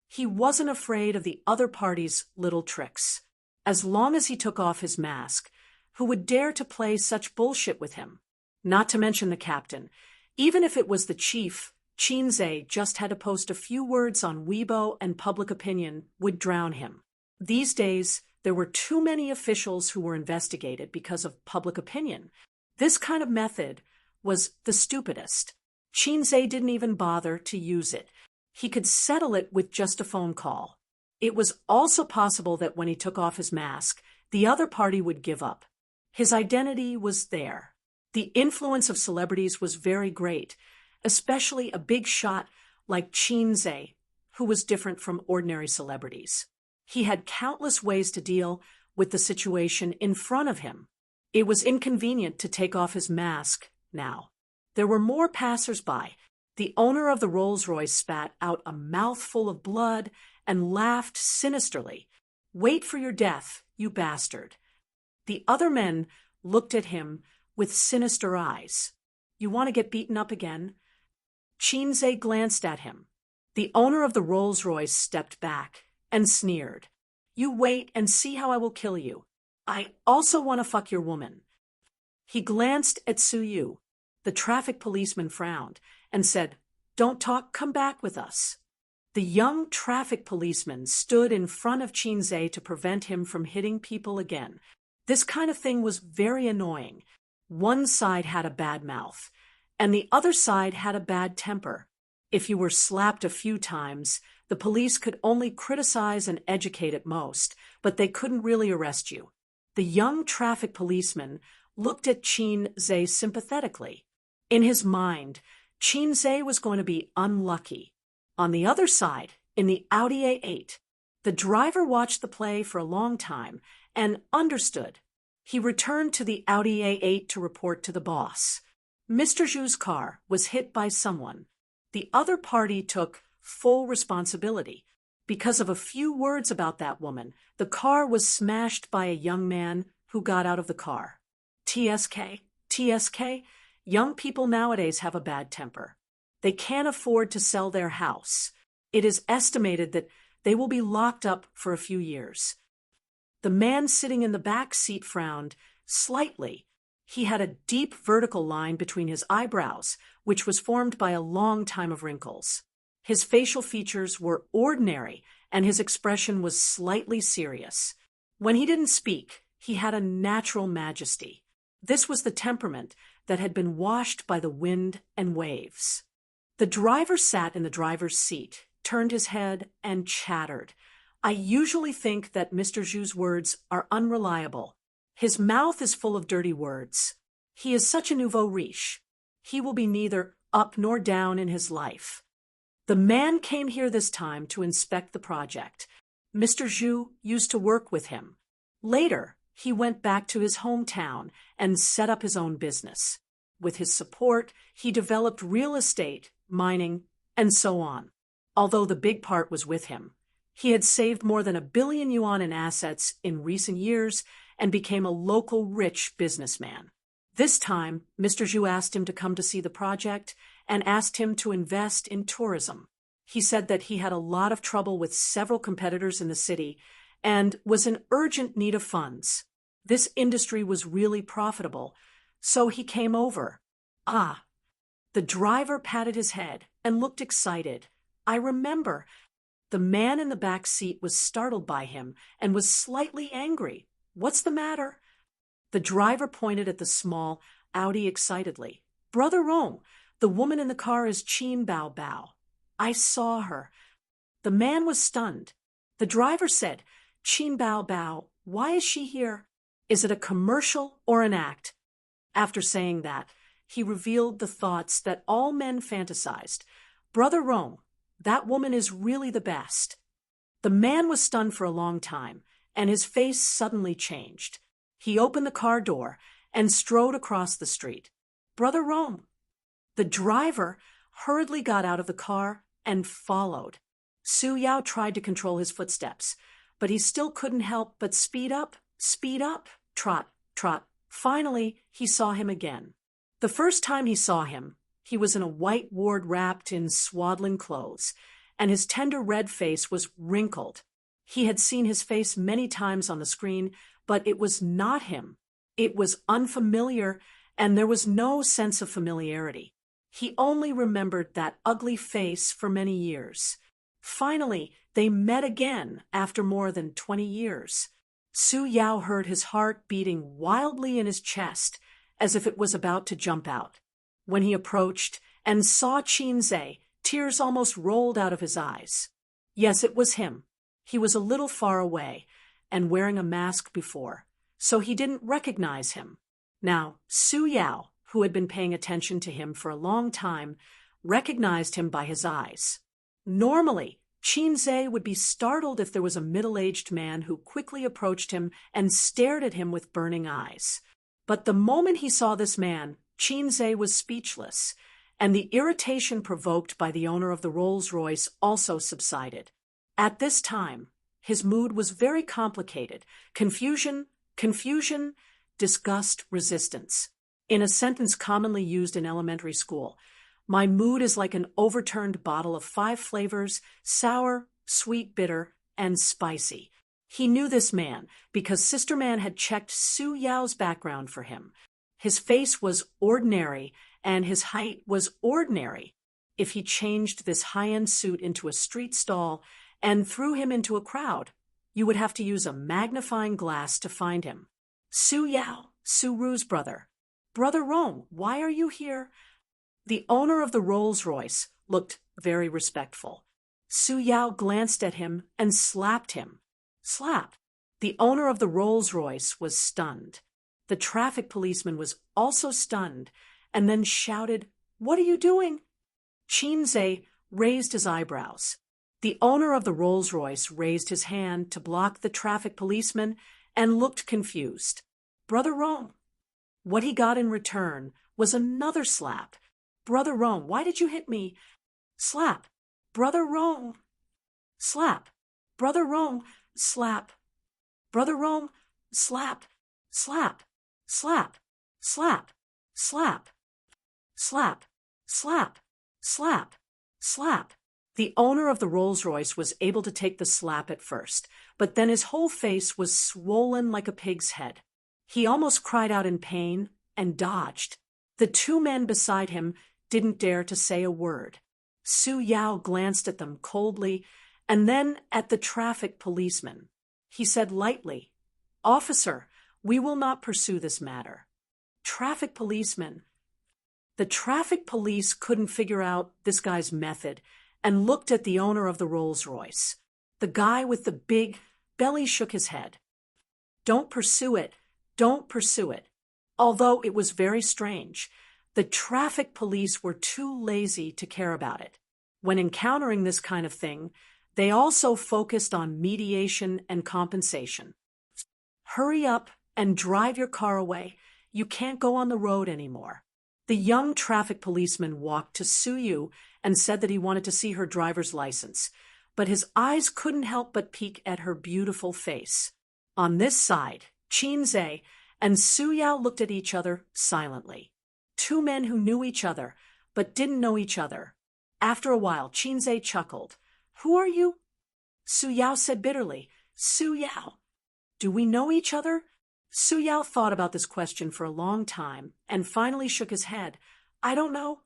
He wasn't afraid of the other party's little tricks. As long as he took off his mask, who would dare to play such bullshit with him? Not to mention the captain. Even if it was the chief, Chinze just had to post a few words on Weibo and public opinion would drown him. These days, there were too many officials who were investigated because of public opinion. This kind of method was the stupidest. Chinze didn't even bother to use it. He could settle it with just a phone call. It was also possible that when he took off his mask, the other party would give up. His identity was there. The influence of celebrities was very great, especially a big shot like Chinze, who was different from ordinary celebrities. He had countless ways to deal with the situation in front of him. It was inconvenient to take off his mask now. There were more passers-by. The owner of the Rolls-Royce spat out a mouthful of blood and laughed sinisterly. "Wait for your death, you bastard." The other men looked at him with sinister eyes. "You want to get beaten up again?" Chinze glanced at him. The owner of the Rolls-Royce stepped back and sneered. "You wait and see how I will kill you. I also want to fuck your woman." He glanced at Suyu. The traffic policeman frowned and said, "Don't talk, come back with us." The young traffic policeman stood in front of Chinze to prevent him from hitting people again. This kind of thing was very annoying. One side had a bad mouth, and the other side had a bad temper. If you were slapped a few times, the police could only criticize and educate at most, but they couldn't really arrest you. The young traffic policeman looked at Chinze sympathetically. In his mind, Chinze was going to be unlucky. On the other side, in the Audi A8, the driver watched the play for a long time and understood. He returned to the Audi A8 to report to the boss. Mr. Zhu's car was hit by someone. The other party took full responsibility. Because of a few words about that woman, the car was smashed by a young man who got out of the car. TSK, young people nowadays have a bad temper. They can't afford to sell their house. It is estimated that they will be locked up for a few years. The man sitting in the back seat frowned slightly. He had a deep vertical line between his eyebrows, which was formed by a long time of wrinkles. His facial features were ordinary, and his expression was slightly serious. When he didn't speak, he had a natural majesty. This was the temperament that had been washed by the wind and waves. The driver sat in the driver's seat, turned his head, and chattered. I usually think that Mr. Zhu's words are unreliable. His mouth is full of dirty words. He is such a nouveau riche. He will be neither up nor down in his life. The man came here this time to inspect the project. Mr. Zhu used to work with him. Later, he went back to his hometown and set up his own business. With his support, he developed real estate, mining, and so on. Although the big part was with him. He had saved more than 1 billion yuan in assets in recent years and became a local rich businessman. This time, Mr. Zhu asked him to come to see the project and asked him to invest in tourism. He said that he had a lot of trouble with several competitors in the city and was in urgent need of funds. This industry was really profitable, so he came over. Ah. The driver patted his head and looked excited. I remember. The man in the back seat was startled by him and was slightly angry. What's the matter? The driver pointed at the small Audi excitedly. Brother Rong, the woman in the car is Qin Bao Bao. I saw her. The man was stunned. The driver said, Qin Bao Bao, why is she here? Is it a commercial or an act? After saying that, he revealed the thoughts that all men fantasized. Brother Rong, that woman is really the best. The man was stunned for a long time, and his face suddenly changed. He opened the car door and strode across the street. "Brother Rome!" The driver hurriedly got out of the car and followed. Su Yao tried to control his footsteps, but he still couldn't help but speed up, trot, trot. Finally, he saw him again. The first time he saw him, he was in a white ward wrapped in swaddling clothes, and his tender red face was wrinkled. He had seen his face many times on the screen, but it was not him. It was unfamiliar, and there was no sense of familiarity. He only remembered that ugly face for many years. Finally, they met again after more than 20 years. Su Yao heard his heart beating wildly in his chest, as if it was about to jump out. When he approached and saw Qinze, tears almost rolled out of his eyes. Yes, it was him. He was a little far away and wearing a mask before, so he didn't recognize him. Now, Su Yao, who had been paying attention to him for a long time, recognized him by his eyes. Normally, Qinze would be startled if there was a middle-aged man who quickly approached him and stared at him with burning eyes. But the moment he saw this man, Qinze was speechless, and the irritation provoked by the owner of the Rolls-Royce also subsided. At this time, his mood was very complicated: confusion, disgust, resistance. In a sentence commonly used in elementary school, my mood is like an overturned bottle of 5 flavors: sour, sweet, bitter, and spicy. He knew this man because Sister Man had checked Su Yao's background for him. His face was ordinary, and his height was ordinary. If he changed this high-end suit into a street stall and threw him into a crowd, you would have to use a magnifying glass to find him. "Su Yao, Su Ru's brother. Brother Rome, why are you here?" The owner of the Rolls-Royce looked very respectful. Su Yao glanced at him and slapped him. Slap! The owner of the Rolls-Royce was stunned. The traffic policeman was also stunned, and then shouted, "What are you doing?" Qinze raised his eyebrows. The owner of the Rolls-Royce raised his hand to block the traffic policeman and looked confused. "Brother Rome." What he got in return was another slap. "Brother Rome, why did you hit me?" Slap. "Brother Rome." Slap. "Brother Rome." Slap. "Brother Rome." Slap. Slap. Slap. Slap. Slap. Slap. Slap. Slap. Slap. The owner of the Rolls-Royce was able to take the slap at first, but then his whole face was swollen like a pig's head. He almost cried out in pain and dodged. The 2 men beside him didn't dare to say a word. Su Yao glanced at them coldly and then at the traffic policeman. He said lightly, "Officer, we will not pursue this matter." Traffic policeman. The traffic police couldn't figure out this guy's method and looked at the owner of the Rolls-Royce. The guy with the big belly shook his head. "Don't pursue it. Don't pursue it." Although it was very strange, the traffic police were too lazy to care about it. When encountering this kind of thing, they also focused on mediation and compensation. "Hurry up and drive your car away. You can't go on the road anymore." The young traffic policeman walked to Su Yu and said that he wanted to see her driver's license, but his eyes couldn't help but peek at her beautiful face. On this side, Qinze and Su Yao looked at each other silently. 2 men who knew each other, but didn't know each other. After a while, Qinze chuckled. "Who are you?" Su Yao said bitterly, "Su Yao." "Do we know each other?" Su Yao thought about this question for a long time and finally shook his head. "I don't know.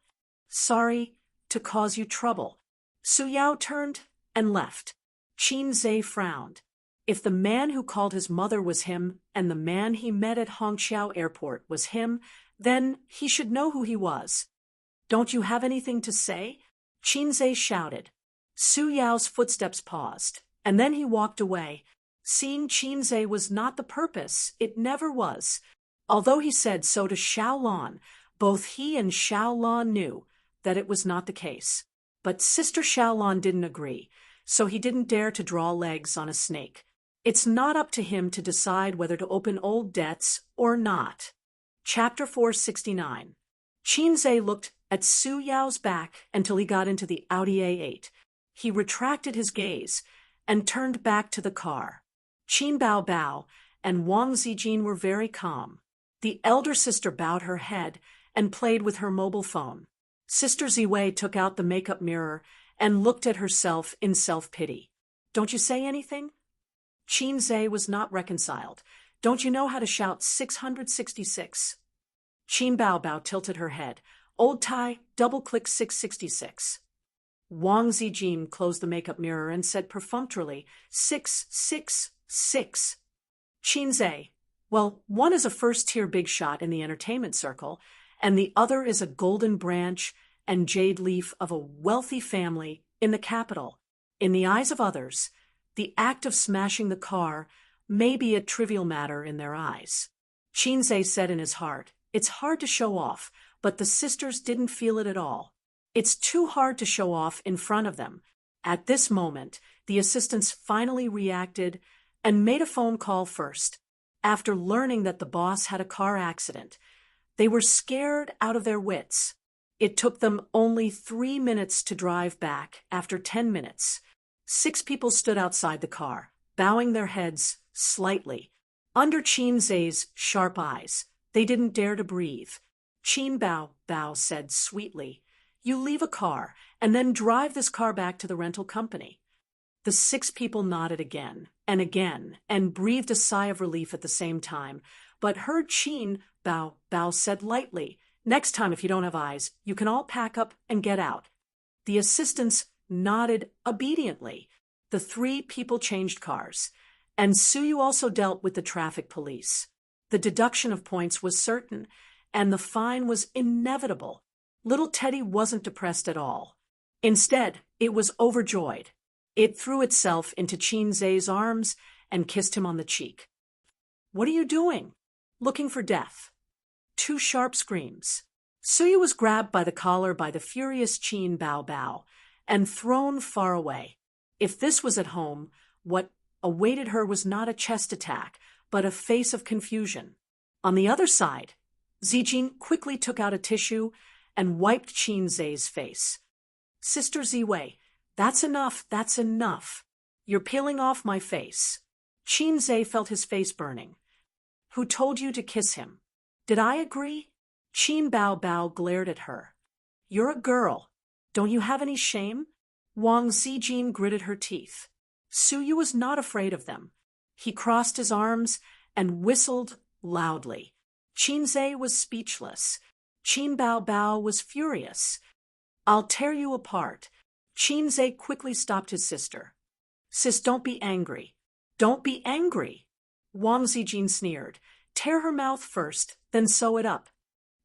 Sorry to cause you trouble." Su Yao turned and left. Qinze frowned. If the man who called his mother was him and the man he met at Hongqiao Airport was him, then he should know who he was. "Don't you have anything to say?" Qinze shouted. Su Yao's footsteps paused, and then he walked away. Seeing Qinze was not the purpose, it never was. Although he said so to Xiaolon, both he and Xiaolon knew that it was not the case. But Sister Xiaolon didn't agree, so he didn't dare to draw legs on a snake. It's not up to him to decide whether to open old debts or not. Chapter 469. Qinzhe looked at Su Yao's back until he got into the Audi A8. He retracted his gaze and turned back to the car. Qin Bao Bao and Wang Zijin were very calm. The elder sister bowed her head and played with her mobile phone. Sister Ziwei took out the makeup mirror and looked at herself in self-pity. Don't you say anything? Qinzhe was not reconciled. Don't you know how to shout 666? Qin Bao Bao tilted her head. Old Tai, double-click 666. Wang Zijin closed the makeup mirror and said perfunctorily, 666. Qinzhe, well, one is a first-tier big shot in the entertainment circle, and the other is a golden branch and jade leaf of a wealthy family in the capital. In the eyes of others, the act of smashing the car may be a trivial matter in their eyes. Qinzhe said in his heart, it's hard to show off, but the sisters didn't feel it at all. It's too hard to show off in front of them. At this moment, the assistants finally reacted and made a phone call first. After learning that the boss had a car accident, they were scared out of their wits. It took them only 3 minutes to drive back. After 10 minutes, 6 people stood outside the car, bowing their heads slightly. Under Qinzhe's sharp eyes, they didn't dare to breathe. Qin Bao Bao said sweetly, you leave a car and then drive this car back to the rental company. The 6 people nodded again and breathed a sigh of relief at the same time, but heard Qin Bao Bao said lightly, next time if you don't have eyes, you can all pack up and get out. The assistants nodded obediently. The 3 people changed cars, and Suyu also dealt with the traffic police. The deduction of points was certain, and the fine was inevitable. Little Teddy wasn't depressed at all. Instead, it was overjoyed. It threw itself into Qinzhe's arms and kissed him on the cheek. What are you doing? Looking for death. 2 sharp screams. Suyu was grabbed by the collar by the furious Qin Bao Bao and thrown far away. If this was at home, what awaited her was not a chest attack, but a face of confusion. On the other side, Zijin quickly took out a tissue and wiped Qinzhe's face. Sister Ziwei, that's enough. You're peeling off my face. Qinzhe felt his face burning. Who told you to kiss him? Did I agree? Qin Bao Bao glared at her. You're a girl. Don't you have any shame? Wang Zijin gritted her teeth. Suyu was not afraid of them. He crossed his arms and whistled loudly. Qinzhe was speechless. Qin Bao Bao was furious. I'll tear you apart. Qinzhe quickly stopped his sister. Sis, don't be angry. Don't be angry. Wang Zijin sneered. Tear her mouth first, then sew it up.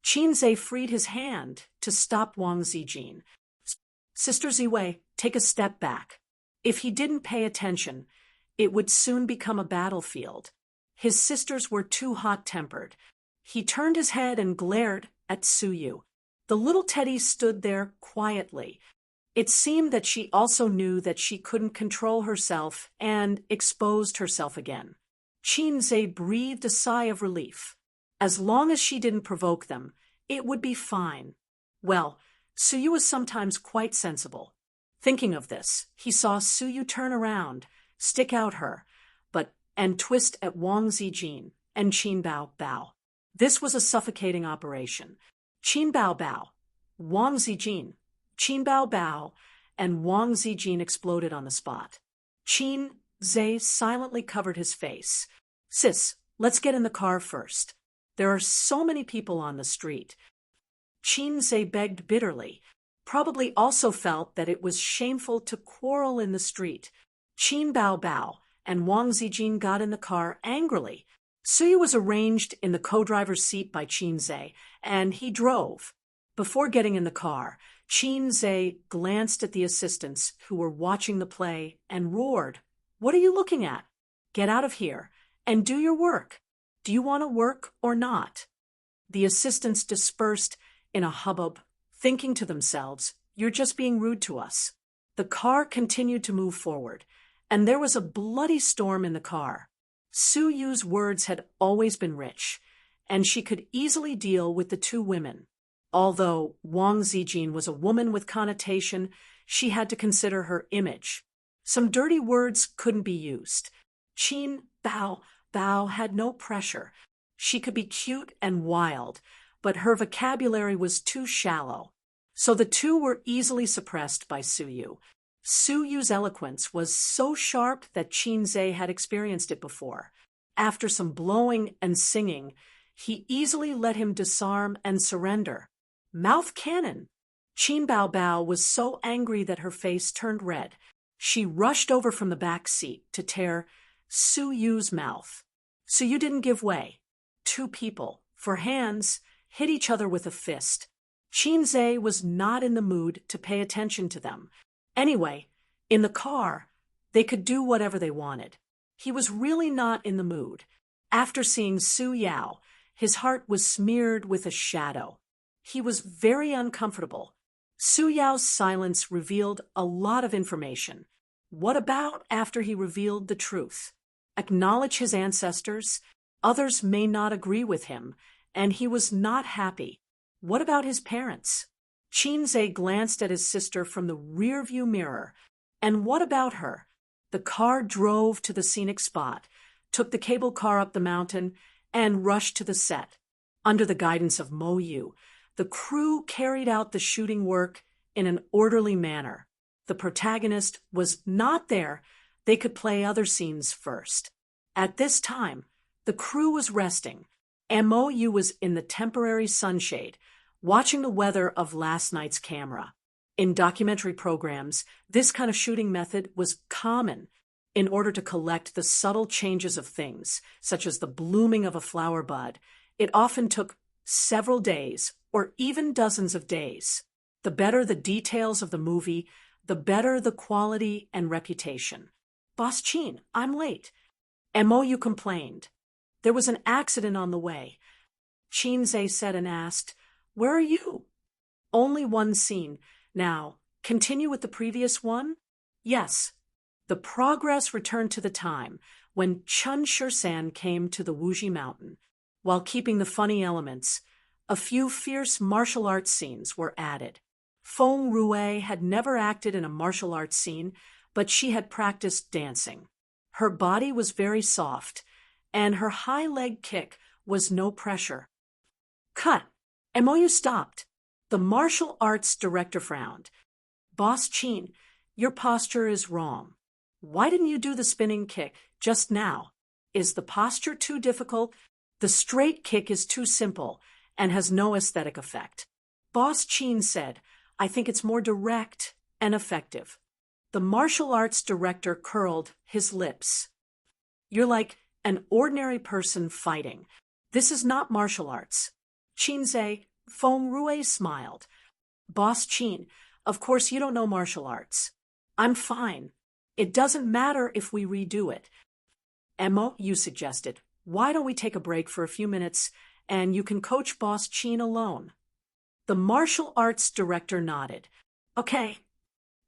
Qinzhe freed his hand to stop Wang Zijin. Sister Ziwei, take a step back. If he didn't pay attention, it would soon become a battlefield. His sisters were too hot-tempered. He turned his head and glared at Suyu. The little Teddy stood there quietly. It seemed that she also knew that she couldn't control herself and exposed herself again. Qinzhe breathed a sigh of relief. As long as she didn't provoke them, it would be fine. Well, Suyu was sometimes quite sensible. Thinking of this, he saw Suyu turn around, stick out her, and twist at Wang Zijin and Qin Bao Bao. This was a suffocating operation. Qin Bao Bao, Wang Zijin, Qin Bao Bao, and Wang Zijin exploded on the spot. Qinzhe silently covered his face. Sis, let's get in the car first. There are so many people on the street. Qinzhe begged bitterly, probably also felt that it was shameful to quarrel in the street. Qin Bao Bao and Wang Zijin got in the car angrily. Suyu was arranged in the co-driver's seat by Qinzhe, and he drove. Before getting in the car, Qinzhe glanced at the assistants who were watching the play and roared, What are you looking at? Get out of here and do your work. Do you want to work or not? The assistants dispersed in a hubbub, thinking to themselves, You're just being rude to us. The car continued to move forward, and there was a bloody storm in the car. Suyu's words had always been rich, and she could easily deal with the two women. Although Wang Zijin was a woman with connotation, she had to consider her image. Some dirty words couldn't be used. Qin Bao had no pressure. She could be cute and wild, but her vocabulary was too shallow. So the two were easily suppressed by Su Yu. Su Yu's eloquence was so sharp that Qin Zhe had experienced it before. After some blowing and singing, he easily let him disarm and surrender. Mouth cannon! Qin Bao was so angry that her face turned red. She rushed over from the back seat to tear Su Yu's mouth. Su Yu didn't give way. Two people, for hands, hit each other with a fist. Qin Zhe was not in the mood to pay attention to them. Anyway, in the car, they could do whatever they wanted. He was really not in the mood. After seeing Su Yao, his heart was smeared with a shadow. He was very uncomfortable. Su Yao's silence revealed a lot of information. What about after he revealed the truth? Acknowledge his ancestors? Others may not agree with him, and he was not happy. What about his parents? Qin Zhe glanced at his sister from the rearview mirror. And what about her? The car drove to the scenic spot, took the cable car up the mountain, and rushed to the set. Under the guidance of Mo Yu, the crew carried out the shooting work in an orderly manner. The protagonist was not there. They could play other scenes first. At this time, the crew was resting, and Mo Yu was in the temporary sunshade, watching the weather of last night's camera. In documentary programs, this kind of shooting method was common in order to collect the subtle changes of things, such as the blooming of a flower bud. It often took several days or even dozens of days. The better the details of the movie, the better the quality and reputation. Boss Qin, I'm late. Mo Yu complained. There was an accident on the way. Qin Zhe said and asked, Where are you? Only one scene. Now, continue with the previous one? Yes. The progress returned to the time when Chun Shursan came to the Wuji Mountain. While keeping the funny elements, a few fierce martial arts scenes were added. Feng Rue had never acted in a martial arts scene, but she had practiced dancing. Her body was very soft, and her high leg kick was no pressure. Cut! Mo Yu stopped. The martial arts director frowned. Boss Qin, your posture is wrong. Why didn't you do the spinning kick just now? Is the posture too difficult? The straight kick is too simple and has no aesthetic effect. Boss Qin said, I think it's more direct and effective. The martial arts director curled his lips. You're like an ordinary person fighting. This is not martial arts. Qin Zhe, Feng Rue smiled. Boss Qin, of course you don't know martial arts. I'm fine. It doesn't matter if we redo it. Mo Yu suggested, why don't we take a break for a few minutes and you can coach Boss Qin alone? The martial arts director nodded. Okay.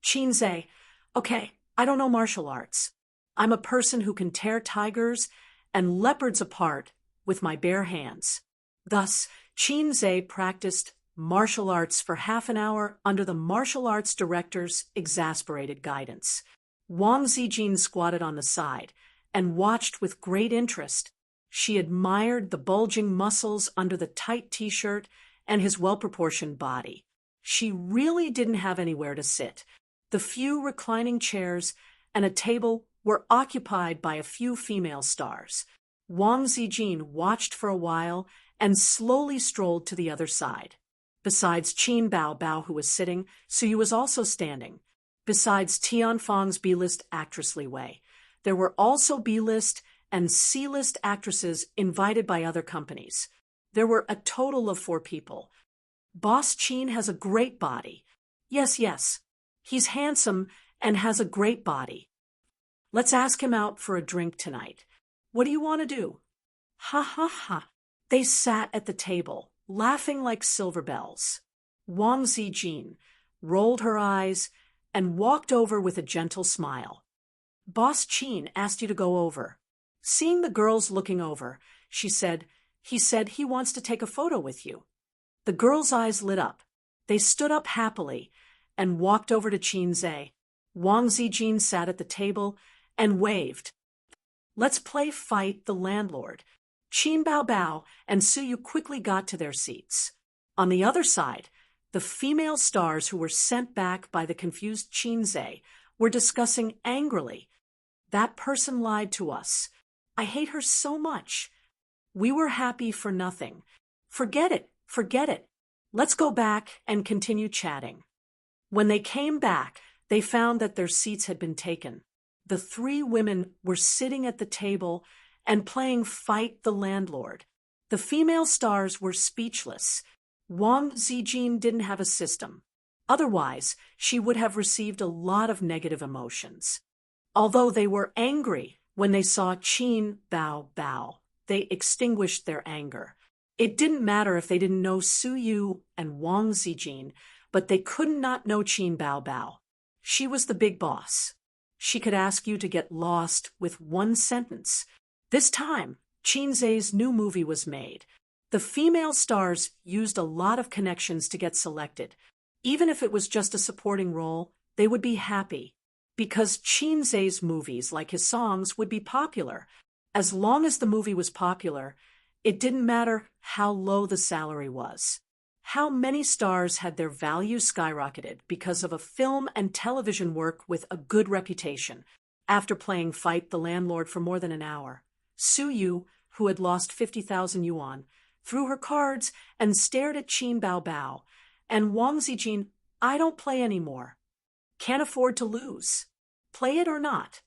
Qin Zhe, okay, I don't know martial arts. I'm a person who can tear tigers and leopards apart with my bare hands. Thus, Qin Zhe practiced martial arts for half an hour under the martial arts director's exasperated guidance. Wang Zijin squatted on the side and watched with great interest. She admired the bulging muscles under the tight t-shirt and his well-proportioned body. She really didn't have anywhere to sit. The few reclining chairs and a table were occupied by a few female stars. Wang Zijin watched for a while and slowly strolled to the other side. Besides Qin Bao, who was sitting, Su Yu was also standing. Besides Tianfang's B-list actress Li Wei, there were also B-list and C-list actresses invited by other companies. There were a total of 4 people. Boss Qin has a great body. Yes. He's handsome and has a great body. Let's ask him out for a drink tonight. What do you want to do? Ha. They sat at the table, laughing like silver bells. Wang Zijin rolled her eyes and walked over with a gentle smile. Boss Qin asked you to go over. Seeing the girls looking over, she said, He said he wants to take a photo with you. The girls' eyes lit up. They stood up happily and walked over to Qinze. Wang Zijin sat at the table and waved. Let's play Fight the Landlord. Qin Bao Bao and Suyu quickly got to their seats. On the other side, the female stars who were sent back by the confused Qinze were discussing angrily. That person lied to us. I hate her so much. We were happy for nothing. Forget it, forget it. Let's go back and continue chatting. When they came back, they found that their seats had been taken. The three women were sitting at the table and playing Fight the Landlord. The female stars were speechless. Wang Zijin didn't have a system. Otherwise, she would have received a lot of negative emotions. Although they were angry when they saw Qin Bao Bao, they extinguished their anger. It didn't matter if they didn't know Suyu and Wang Zijin, but they could not know Qin Bao Bao. She was the big boss. She could ask you to get lost with one sentence. This time, Qinze's new movie was made. The female stars used a lot of connections to get selected. Even if it was just a supporting role, they would be happy. Because Qinze's movies, like his songs, would be popular. As long as the movie was popular, it didn't matter how low the salary was. How many stars had their value skyrocketed because of a film and television work with a good reputation? After playing Fight the Landlord for more than an hour, Suyu, who had lost 50,000 yuan, threw her cards and stared at Qin Bao Bao, and Wang Zijin, I don't play anymore. Can't afford to lose. Play it or not.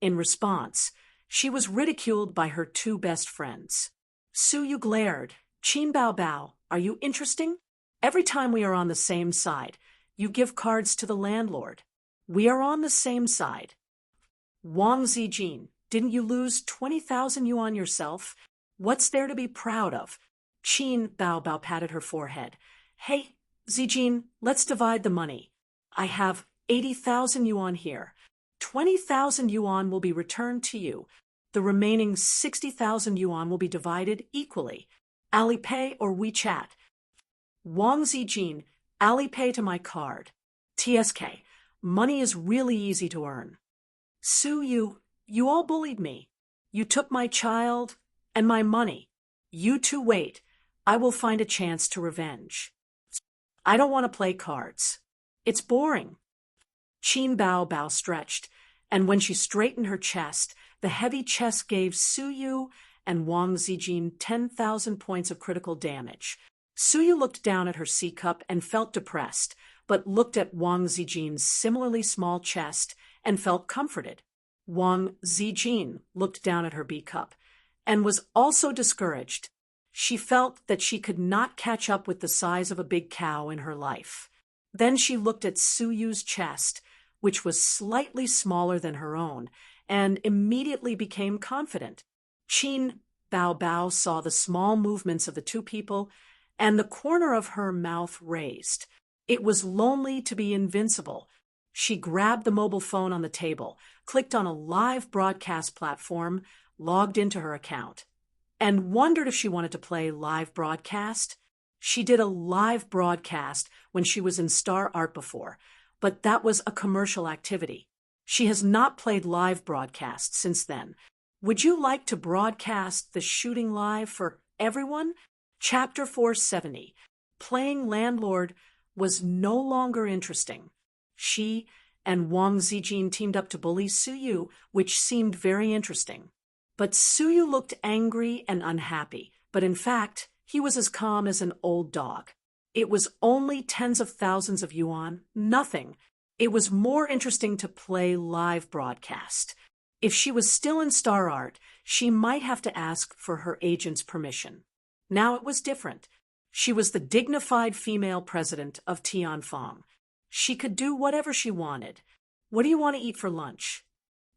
In response, she was ridiculed by her two best friends. Suyu glared. Qin Bao Bao, are you interesting? Every time we are on the same side, you give cards to the landlord. We are on the same side. Wang Zijin, didn't you lose 20,000 yuan yourself? What's there to be proud of? Qin Bao Bao patted her forehead. Hey, Zijin, let's divide the money. I have 80,000 yuan here. 20,000 yuan will be returned to you. The remaining 60,000 yuan will be divided equally. Alipay or WeChat? Wang Zijin, Alipay to my card. TSK, money is really easy to earn. Suyu, you all bullied me. You took my child and my money. You two wait. I will find a chance to revenge. I don't want to play cards. It's boring. Qin Bao Bao stretched, and when she straightened her chest, the heavy chest gave Suyu and Wang Zijin 10,000 points of critical damage. Suyu looked down at her C cup and felt depressed, but looked at Wang Zijin's similarly small chest and felt comforted. Wang Zijin looked down at her B cup and was also discouraged. She felt that she could not catch up with the size of a big cow in her life. Then she looked at Suyu's chest, which was slightly smaller than her own, and immediately became confident. Qin Bao Bao saw the small movements of the two people, and the corner of her mouth raised. It was lonely to be invincible. She grabbed the mobile phone on the table, clicked on a live broadcast platform, logged into her account, and wondered if she wanted to play live broadcast. She did a live broadcast when she was in Star Art before, but that was a commercial activity. She has not played live broadcast since then. Would you like to broadcast the shooting live for everyone? Chapter 470. Playing landlord was no longer interesting. She and Wang Zijin teamed up to bully Suyu, which seemed very interesting. But Suyu looked angry and unhappy, but in fact, he was as calm as an old dog. It was only tens of thousands of yuan, nothing. It was more interesting to play live broadcast. If she was still in Star Art, she might have to ask for her agent's permission. Now it was different. She was the dignified female president of Tianfang. She could do whatever she wanted. What do you want to eat for lunch?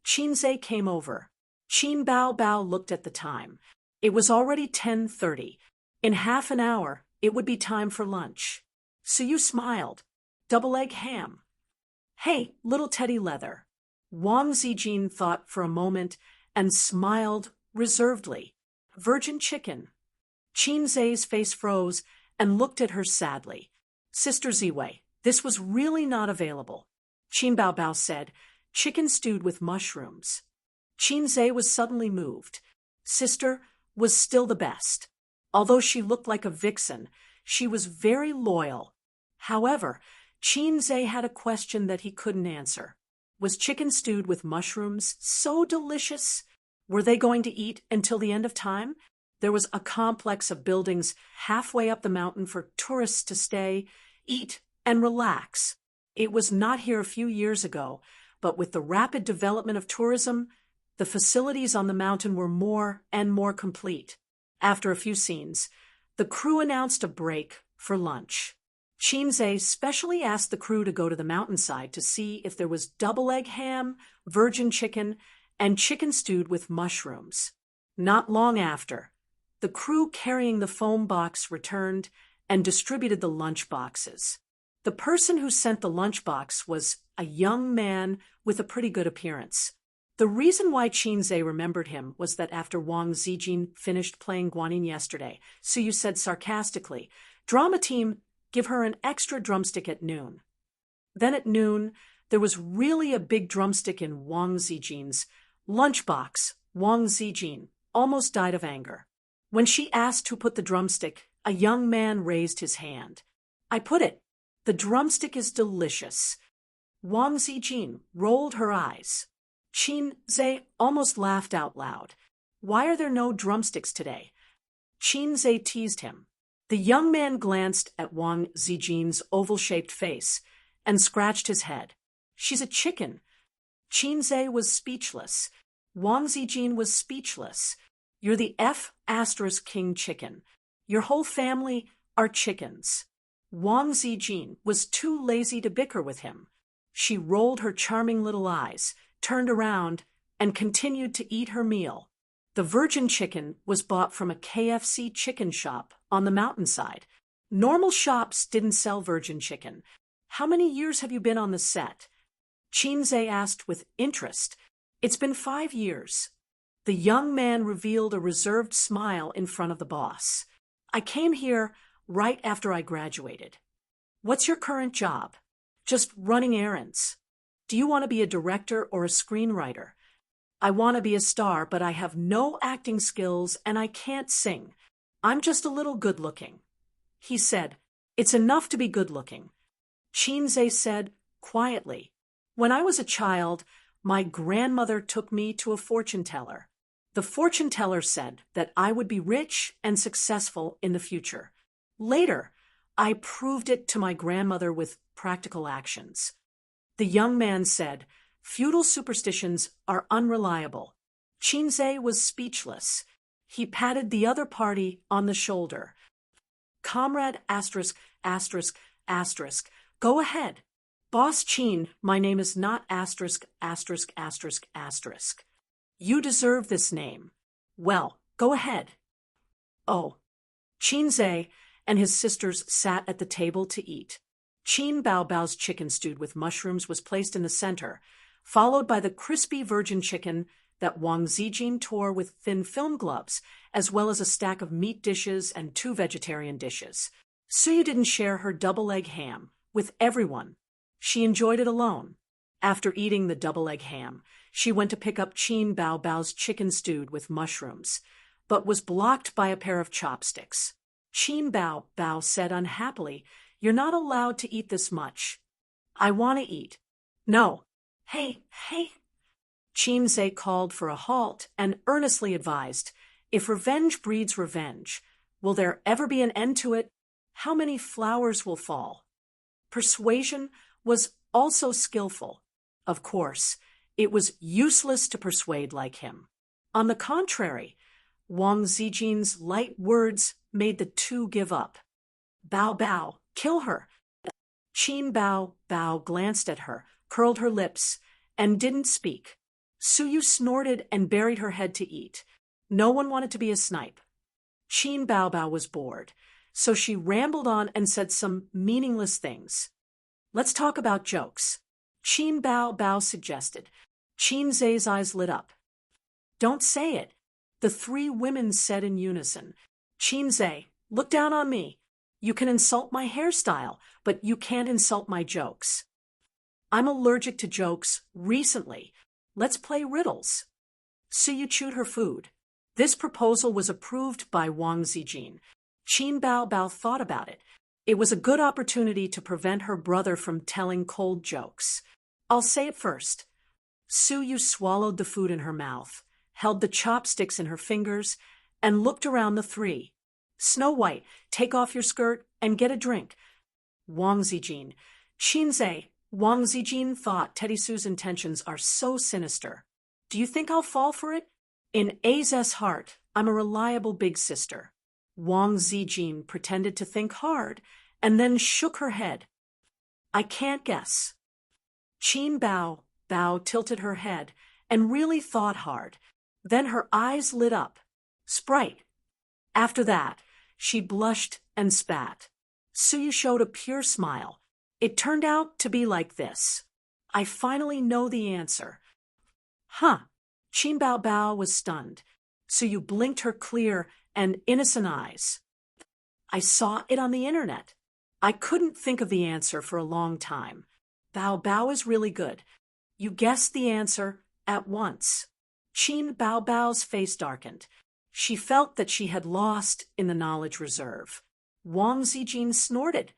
Qinze came over. Qin Bao Bao looked at the time. It was already 10:30. In half an hour, it would be time for lunch. Suyu smiled. Double-egg ham. Hey, little teddy leather. Wang Zijin thought for a moment and smiled reservedly. Virgin chicken. Qin Zhe's face froze and looked at her sadly. Sister Ziwei, this was really not available. Qin Baobao said, chicken stewed with mushrooms. Qin Zhe was suddenly moved. Sister was still the best. Although she looked like a vixen, she was very loyal. However, Qin Zhe had a question that he couldn't answer. Was chicken stewed with mushrooms so delicious? Were they going to eat until the end of time? There was a complex of buildings halfway up the mountain for tourists to stay, eat, and relax. It was not here a few years ago, but with the rapid development of tourism, the facilities on the mountain were more and more complete. After a few scenes, the crew announced a break for lunch. Qin Zhe specially asked the crew to go to the mountainside to see if there was double-egg ham, virgin chicken, and chicken stewed with mushrooms. Not long after, the crew carrying the foam box returned and distributed the lunch boxes. The person who sent the lunchbox was a young man with a pretty good appearance. The reason why Qin Zhe remembered him was that after Wang Zijin finished playing Guanyin yesterday, Suyu said sarcastically, "Drama team, give her an extra drumstick at noon." Then at noon, there was really a big drumstick in Wang Zijin's lunchbox. Wang Zijin almost died of anger. When she asked who put the drumstick, a young man raised his hand. "I put it. The drumstick is delicious." Wang Zijin rolled her eyes. Qin Zhe almost laughed out loud. "Why are there no drumsticks today?" Qin Zhe teased him. The young man glanced at Wang Zijin's oval-shaped face and scratched his head. "She's a chicken." Qin Zhe was speechless. Wang Zijin was speechless. "You're the F***king chicken. Your whole family are chickens." Wang Zijin was too lazy to bicker with him. She rolled her charming little eyes, turned around, and continued to eat her meal. The virgin chicken was bought from a KFC chicken shop on the mountainside. Normal shops didn't sell virgin chicken. "How many years have you been on the set?" Qin Zhe asked with interest. "It's been 5 years." The young man revealed a reserved smile in front of the boss. "I came here right after I graduated." "What's your current job?" "Just running errands." "Do you want to be a director or a screenwriter?" "I want to be a star, but I have no acting skills and I can't sing. I'm just a little good-looking." He said, "It's enough to be good-looking." Qin Zhe said quietly, "When I was a child, my grandmother took me to a fortune teller. The fortune teller said that I would be rich and successful in the future. Later, I proved it to my grandmother with practical actions." The young man said, "Feudal superstitions are unreliable." Qin Zhe was speechless. He patted the other party on the shoulder. "Comrade ****, go ahead." "Boss Qin, my name is not ****. You deserve this name." "Well, go ahead." "Oh." Qin Zhe and his sisters sat at the table to eat. Qin Baobao's chicken stewed with mushrooms was placed in the center, followed by the crispy virgin chicken that Wang Zijin tore with thin film gloves, as well as a stack of meat dishes and 2 vegetarian dishes. Suyu didn't share her double-egg ham with everyone. She enjoyed it alone. After eating the double-egg ham, she went to pick up Qin Baobao's chicken stewed with mushrooms, but was blocked by a pair of chopsticks. Qin Baobao said unhappily, "You're not allowed to eat this much." "I want to eat." "No." Hey. Qin Zhe called for a halt and earnestly advised, "If revenge breeds revenge, will there ever be an end to it? How many flowers will fall?" Persuasion was also skillful. Of course, it was useless to persuade like him. On the contrary, Wang Zijin's light words made the two give up. "Bao, kill her." Qin Bao glanced at her, curled her lips, and didn't speak. Suyu snorted and buried her head to eat. No one wanted to be a snipe. Qin Bao was bored, so she rambled on and said some meaningless things. "Let's talk about jokes," Qin Bao suggested. Qin Zhe's eyes lit up. "Don't say it," the 3 women said in unison. Chinze, look down on me. You can insult my hairstyle, but you can't insult my jokes. I'm allergic to jokes recently. Let's play riddles. Suyu chewed her food. This proposal was approved by Wang Zijin. Qin Bao thought about it. It was a good opportunity to prevent her brother from telling cold jokes. I'll say it first. Suyu swallowed the food in her mouth, held the chopsticks in her fingers, and looked around the three. Snow White, take off your skirt and get a drink. Wang Zijin. Qinze, Wang Zijin thought Teddy Sue's intentions are so sinister. Do you think I'll fall for it? In A's heart, I'm a reliable big sister. Wang Zijin pretended to think hard and then shook her head. I can't guess. Qin Bao tilted her head and really thought hard. Then her eyes lit up. Sprite. After that, she blushed and spat. Suyu showed a pure smile. It turned out to be like this. I finally know the answer. Huh. Qin Bao was stunned. Suyu blinked her clear and innocent eyes. I saw it on the internet. I couldn't think of the answer for a long time. Bao is really good. You guessed the answer at once. Qin Bao's face darkened. She felt that she had lost in the knowledge reserve. Wang Zijin snorted.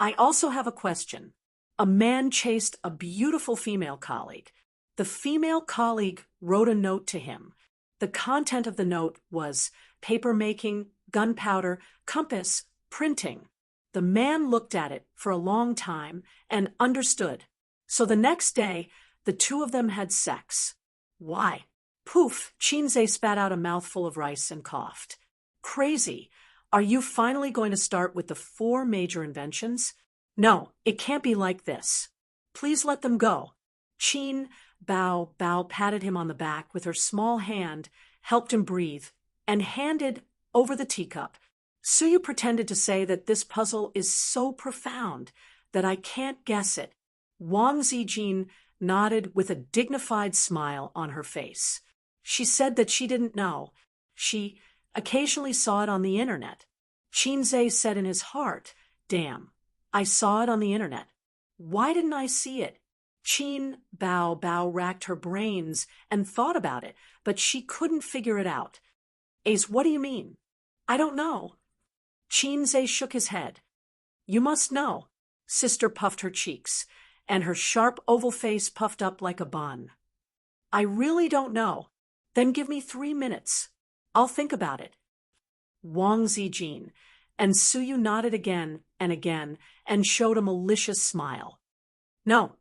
I also have a question. A man chased a beautiful female colleague. The female colleague wrote a note to him. The content of the note was paper making, gunpowder, compass, printing. The man looked at it for a long time and understood. So the next day, the two of them had sex. Why? Poof, Chinze spat out a mouthful of rice and coughed. Crazy. Are you finally going to start with the 4 major inventions? No, it can't be like this. Please let them go. Qin Bao patted him on the back with her small hand, helped him breathe, and handed over the teacup. Suyu pretended to say that this puzzle is so profound that I can't guess it. Wang Zijin nodded with a dignified smile on her face. She said that she didn't know. She occasionally saw it on the internet. Qinze said in his heart, damn, I saw it on the internet. Why didn't I see it? Qin Bao racked her brains and thought about it, but she couldn't figure it out. Ace, what do you mean? I don't know. Qinze shook his head. You must know. Sister puffed her cheeks, and her sharp oval face puffed up like a bun. I really don't know. Then give me 3 minutes. I'll think about it. Wang Zijin, and Suyu nodded again and showed a malicious smile. No,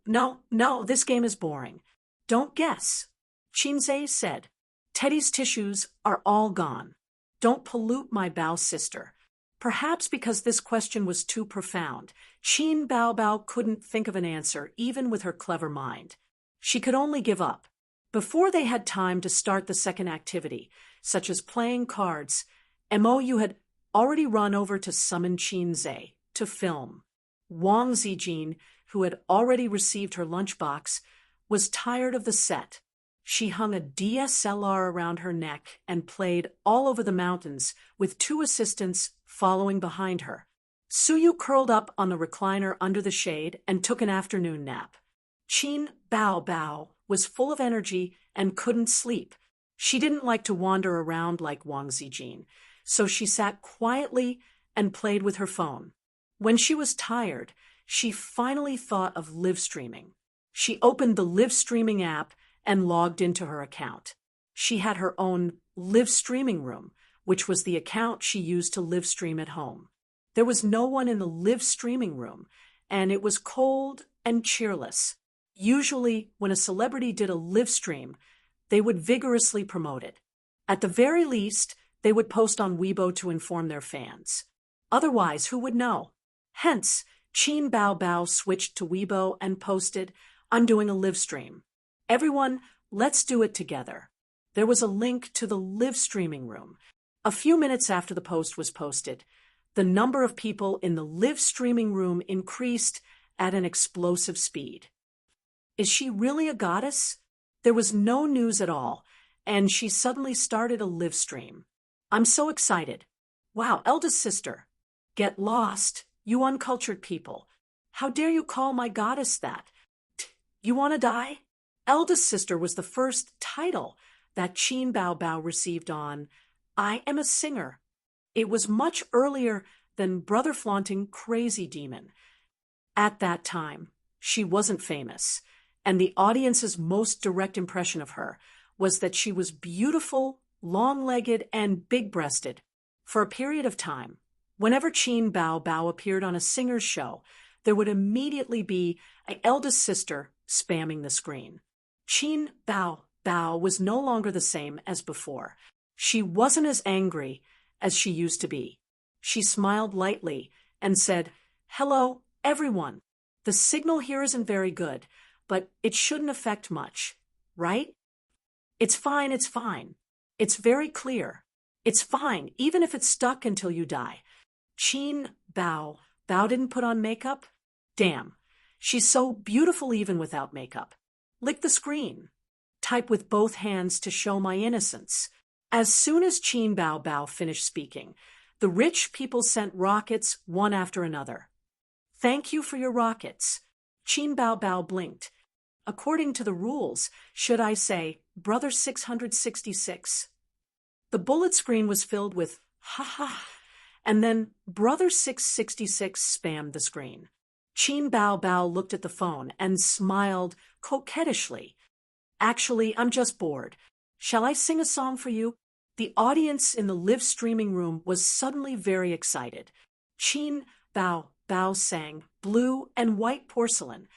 this game is boring. Don't guess. Qinze said, Teddy's tissues are all gone. Don't pollute my Bao sister. Perhaps because this question was too profound, Qin Bao couldn't think of an answer even with her clever mind. She could only give up. Before they had time to start the second activity, such as playing cards, Mou had already run over to summon Qinze to film. Wang Zijin, who had already received her lunchbox, was tired of the set. She hung a DSLR around her neck and played all over the mountains with 2 assistants following behind her. Suyu curled up on the recliner under the shade and took an afternoon nap. Qin Bao was full of energy and couldn't sleep. She didn't like to wander around like Wang Zijin, so she sat quietly and played with her phone. When she was tired, she finally thought of live streaming. She opened the live streaming app and logged into her account. She had her own live streaming room, which was the account she used to live stream at home. There was no one in the live streaming room, and it was cold and cheerless. Usually, when a celebrity did a live stream, they would vigorously promote it. At the very least, they would post on Weibo to inform their fans. Otherwise, who would know? Hence, Qin Bao switched to Weibo and posted, I'm doing a live stream. Everyone, let's do it together. There was a link to the live streaming room. A few minutes after the post was posted, the number of people in the live streaming room increased at an explosive speed. Is she really a goddess? There was no news at all, and she suddenly started a live stream. I'm so excited. Wow, eldest sister. Get lost, you uncultured people. How dare you call my goddess that? You want to die? Eldest sister was the first title that Qin Bao Bao received on I Am a Singer. It was much earlier than brother flaunting crazy demon. At that time, she wasn't famous, and the audience's most direct impression of her was that she was beautiful, long-legged, and big-breasted. For a period of time, whenever Qin Bao Bao appeared on a singer's show, there would immediately be an eldest sister spamming the screen. Qin Bao Bao was no longer the same as before. She wasn't as angry as she used to be. She smiled lightly and said, "Hello, everyone. The signal here isn't very good, but it shouldn't affect much, right? It's fine, it's fine. It's very clear. It's fine, even if it's stuck until you die." Qin Bao Bao didn't put on makeup? Damn, she's so beautiful even without makeup. Lick the screen. Type with both hands to show my innocence. As soon as Qin Bao Bao finished speaking, the rich people sent rockets one after another. "Thank you for your rockets." Qin Bao Bao blinked. According to the rules, should I say, Brother 666? The bullet screen was filled with, "Ha ha," and then Brother 666 spammed the screen. Qin Bao Bao looked at the phone and smiled coquettishly. "Actually, I'm just bored. Shall I sing a song for you?" The audience in the live streaming room was suddenly very excited. Qin Bao Bao sang Blue and White Porcelain.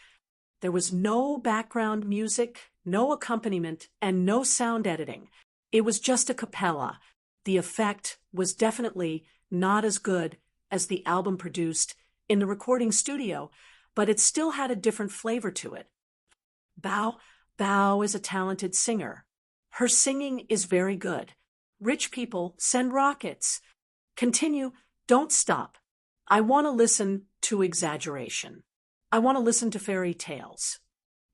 There was no background music, no accompaniment, and no sound editing. It was just a cappella. The effect was definitely not as good as the album produced in the recording studio, but it still had a different flavor to it. Bao Bao is a talented singer. Her singing is very good. Rich people send rockets. Continue, don't stop. I want to listen to exaggeration. I want to listen to fairy tales.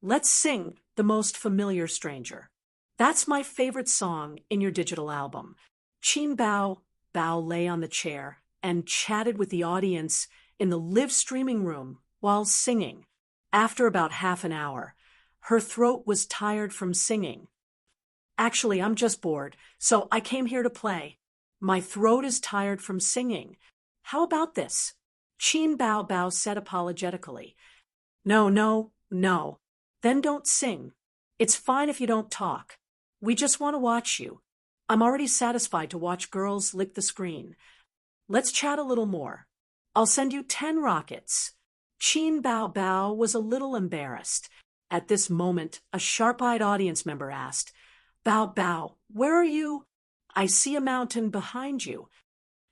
Let's sing The Most Familiar Stranger. That's my favorite song in your digital album. Qin Bao Bao lay on the chair and chatted with the audience in the live streaming room while singing. After about half an hour, her throat was tired from singing. "Actually, I'm just bored, so I came here to play. My throat is tired from singing. How about this?" Qin Bao Bao said apologetically. "No, no, no. Then don't sing. It's fine if you don't talk. We just want to watch you. I'm already satisfied to watch girls lick the screen. Let's chat a little more. I'll send you 10 rockets." Qin Bao Bao was a little embarrassed. At this moment, a sharp-eyed audience member asked, "Bao Bao, where are you?" "I see a mountain behind you."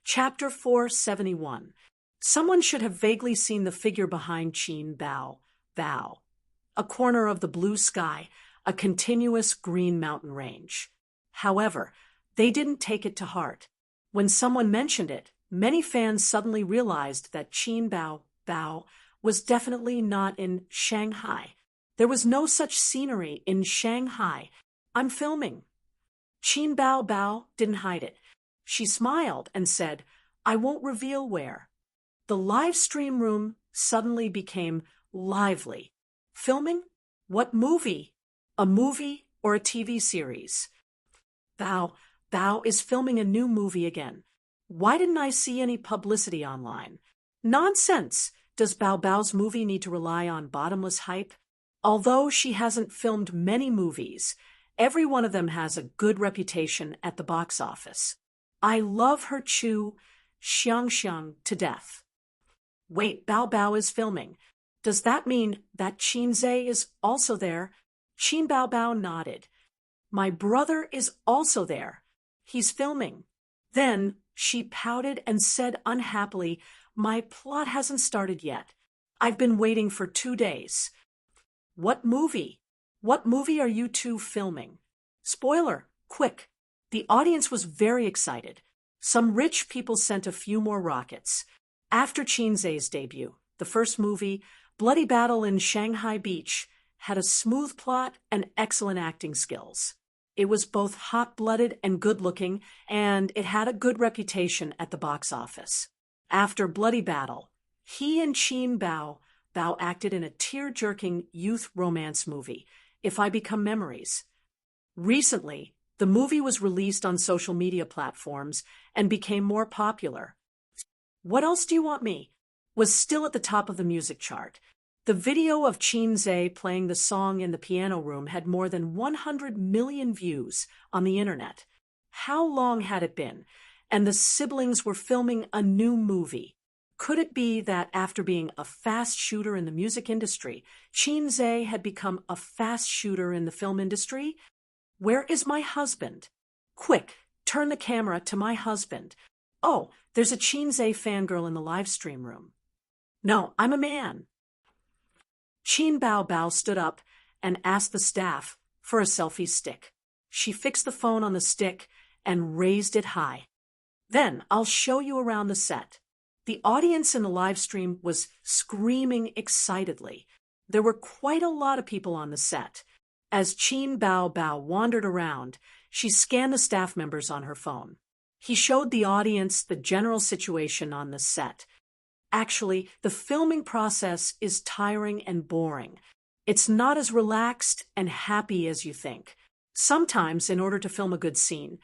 Chapter 471. Someone should have vaguely seen the figure behind Qin Bao Bao. A corner of the blue sky, a continuous green mountain range. However, they didn't take it to heart. When someone mentioned it, many fans suddenly realized that Qin Bao Bao was definitely not in Shanghai. There was no such scenery in Shanghai. "I'm filming." Qin Bao Bao didn't hide it. She smiled and said, "I won't reveal where." The live stream room suddenly became lively. "Filming? What movie? A movie or a TV series?" "Bao Bao is filming a new movie again. Why didn't I see any publicity online?" "Nonsense! Does Bao Bao's movie need to rely on bottomless hype? Although she hasn't filmed many movies, every one of them has a good reputation at the box office. I love her Chu Xiang to death." "Wait, Bao Bao is filming. Does that mean that Qin Zhe is also there?" Qin Bao Bao nodded. "My brother is also there. He's filming." Then she pouted and said unhappily, "My plot hasn't started yet. I've been waiting for 2 days." "What movie? What movie are you two filming?" "Spoiler, quick." The audience was very excited. Some rich people sent a few more rockets. After Qin Zhe's debut, the first movie, Bloody Battle in Shanghai Beach, had a smooth plot and excellent acting skills. It was both hot-blooded and good-looking, and it had a good reputation at the box office. After Bloody Battle, he and Qin Bao acted in a tear-jerking youth romance movie, If I Become Memories. Recently, the movie was released on social media platforms and became more popular. What Else Do You Want Me was still at the top of the music chart. The video of Qin Zhe playing the song in the piano room had more than 100 million views on the internet. How long had it been? And the siblings were filming a new movie. Could it be that after being a fast shooter in the music industry, Qin Zhe had become a fast shooter in the film industry? Where is my husband? Quick, turn the camera to my husband. Oh, there's a Qin Zhe fangirl in the live stream room. No, I'm a man. Qin Bao stood up and asked the staff for a selfie stick. She fixed the phone on the stick and raised it high. Then I'll show you around the set. The audience in the live stream was screaming excitedly. There were quite a lot of people on the set. As Qin Bao wandered around, she scanned the staff members on her phone. He showed the audience the general situation on the set. Actually, the filming process is tiring and boring. It's not as relaxed and happy as you think. Sometimes, in order to film a good scene,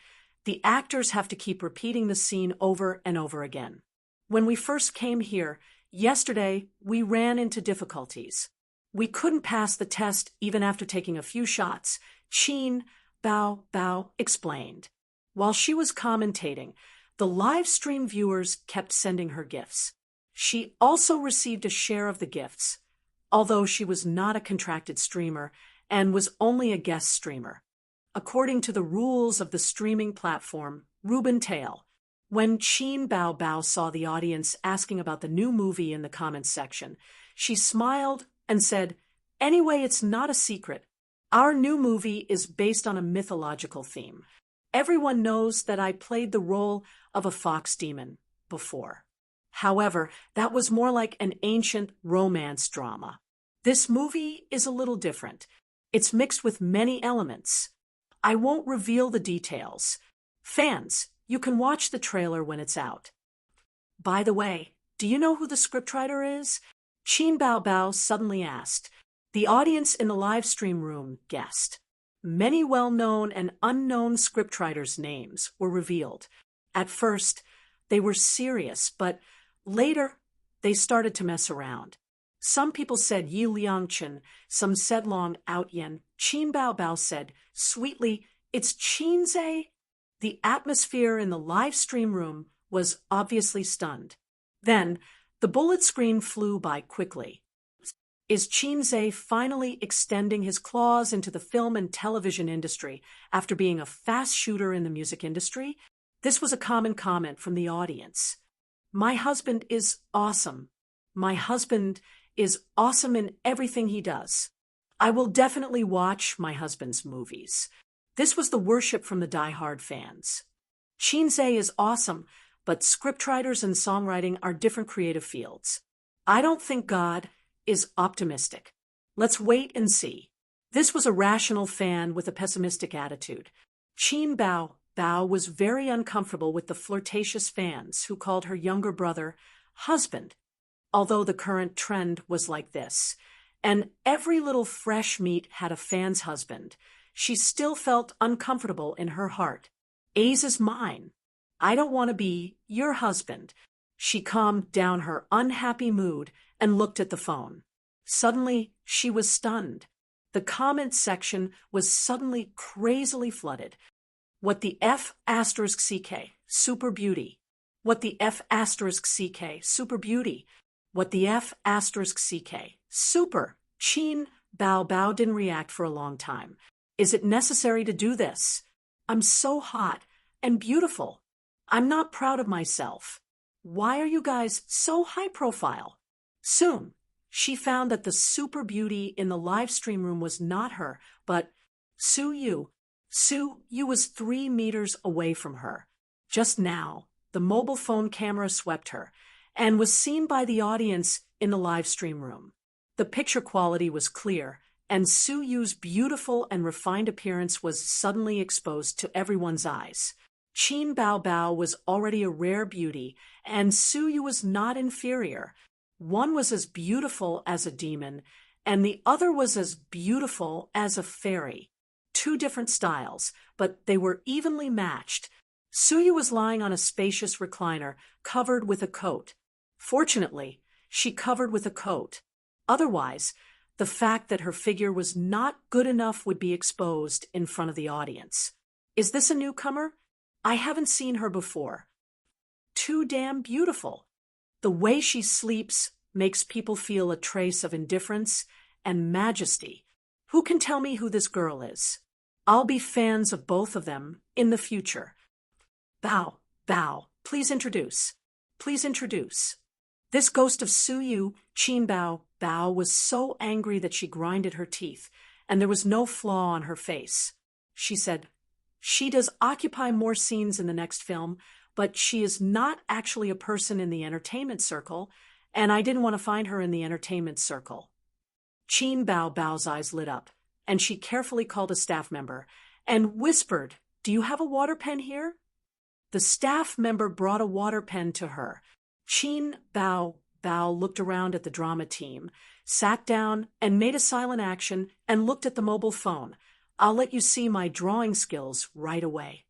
the actors have to keep repeating the scene over and over again. When we first came here, yesterday, we ran into difficulties. We couldn't pass the test even after taking a few shots, Qin Bao explained. While she was commentating, the live stream viewers kept sending her gifts. She also received a share of the gifts, although she was not a contracted streamer and was only a guest streamer. According to the rules of the streaming platform, Ruben Tail, when Qin Bao saw the audience asking about the new movie in the comments section, she smiled and said, "Anyway, it's not a secret. Our new movie is based on a mythological theme. Everyone knows that I played the role of a fox demon before. However, that was more like an ancient romance drama. This movie is a little different. It's mixed with many elements. I won't reveal the details. Fans, you can watch the trailer when it's out." By the way, do you know who the scriptwriter is? Qin Bao suddenly asked. The audience in the live stream room guessed. Many well-known and unknown scriptwriters' names were revealed. At first, they were serious, but later, they started to mess around. Some people said Yi Liangchen, some said Long Outyen. Qin Bao said, sweetly, "It's Qin Zhe." The atmosphere in the live stream room was obviously stunned. Then, the bullet screen flew by quickly. Is Qin Zhe finally extending his claws into the film and television industry after being a fast shooter in the music industry? This was a common comment from the audience. My husband is awesome. My husband is awesome in everything he does. I will definitely watch my husband's movies. This was the worship from the die-hard fans. Qin Zhe is awesome, but scriptwriters and songwriting are different creative fields. I don't think God is optimistic. Let's wait and see. This was a rational fan with a pessimistic attitude. Qin Bao was very uncomfortable with the flirtatious fans who called her younger brother husband, although the current trend was like this. And every little fresh meat had a fan's husband. She still felt uncomfortable in her heart. A's is mine. I don't want to be your husband. She calmed down her unhappy mood and looked at the phone. Suddenly, she was stunned. The comments section was suddenly crazily flooded. What the F*CK, super beauty. What the F*CK, super beauty. What the F*CK, super. Qin Bao didn't react for a long time. Is it necessary to do this? I'm so hot and beautiful. I'm not proud of myself. Why are you guys so high profile? Soon, she found that the super beauty in the live stream room was not her, but Su Yu. Su Yu was 3 meters away from her. Just now, the mobile phone camera swept her and was seen by the audience in the live stream room. The picture quality was clear and Su Yu's beautiful and refined appearance was suddenly exposed to everyone's eyes. Qin Bao Bao was already a rare beauty, and Su Yu was not inferior. One was as beautiful as a demon, and the other was as beautiful as a fairy. Two different styles, but they were evenly matched. Su Yu was lying on a spacious recliner, covered with a coat. Fortunately, she covered with a coat. Otherwise, the fact that her figure was not good enough would be exposed in front of the audience. Is this a newcomer? I haven't seen her before. Too damn beautiful. The way she sleeps makes people feel a trace of indifference and majesty. Who can tell me who this girl is? I'll be fans of both of them in the future. Bao, Bao, please introduce. Please introduce. This ghost of Su Yu, Qin Bao Bao, was so angry that she grinded her teeth, and there was no flaw on her face. She said, "She does occupy more scenes in the next film, but she is not actually a person in the entertainment circle, and I didn't want to find her in the entertainment circle." Qin Bao Bao's eyes lit up, and she carefully called a staff member and whispered, "Do you have a water pen here?" The staff member brought a water pen to her. Qin Bao Bao looked around at the drama team, sat down and made a silent action and looked at the mobile phone. "I'll let you see my drawing skills right away."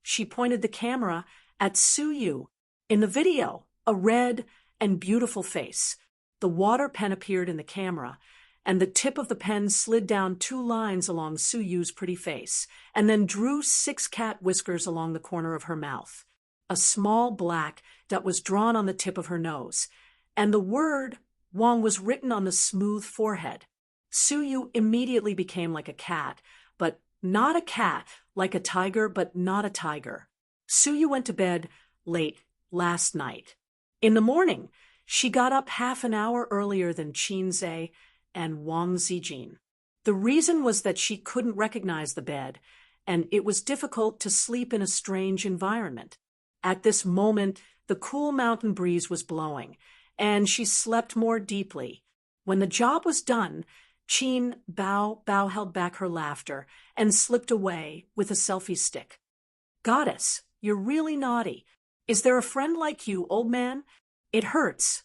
She pointed the camera at Su Yu. In the video, a red and beautiful face. The water pen appeared in the camera, and the tip of the pen slid down 2 lines along Su Yu's pretty face, and then drew 6 cat whiskers along the corner of her mouth. A small black dot was drawn on the tip of her nose, and the word Wang was written on the smooth forehead. Su Yu immediately became like a cat, but not a cat, like a tiger, but not a tiger. Su Yu went to bed late last night. In the morning, she got up half an hour earlier than Qin Zhe and Wang Zijin. The reason was that she couldn't recognize the bed, and it was difficult to sleep in a strange environment. At this moment, the cool mountain breeze was blowing, and she slept more deeply. When the job was done, Qin Bao Bao held back her laughter and slipped away with a selfie stick. "Goddess, you're really naughty. Is there a friend like you, old man? It hurts."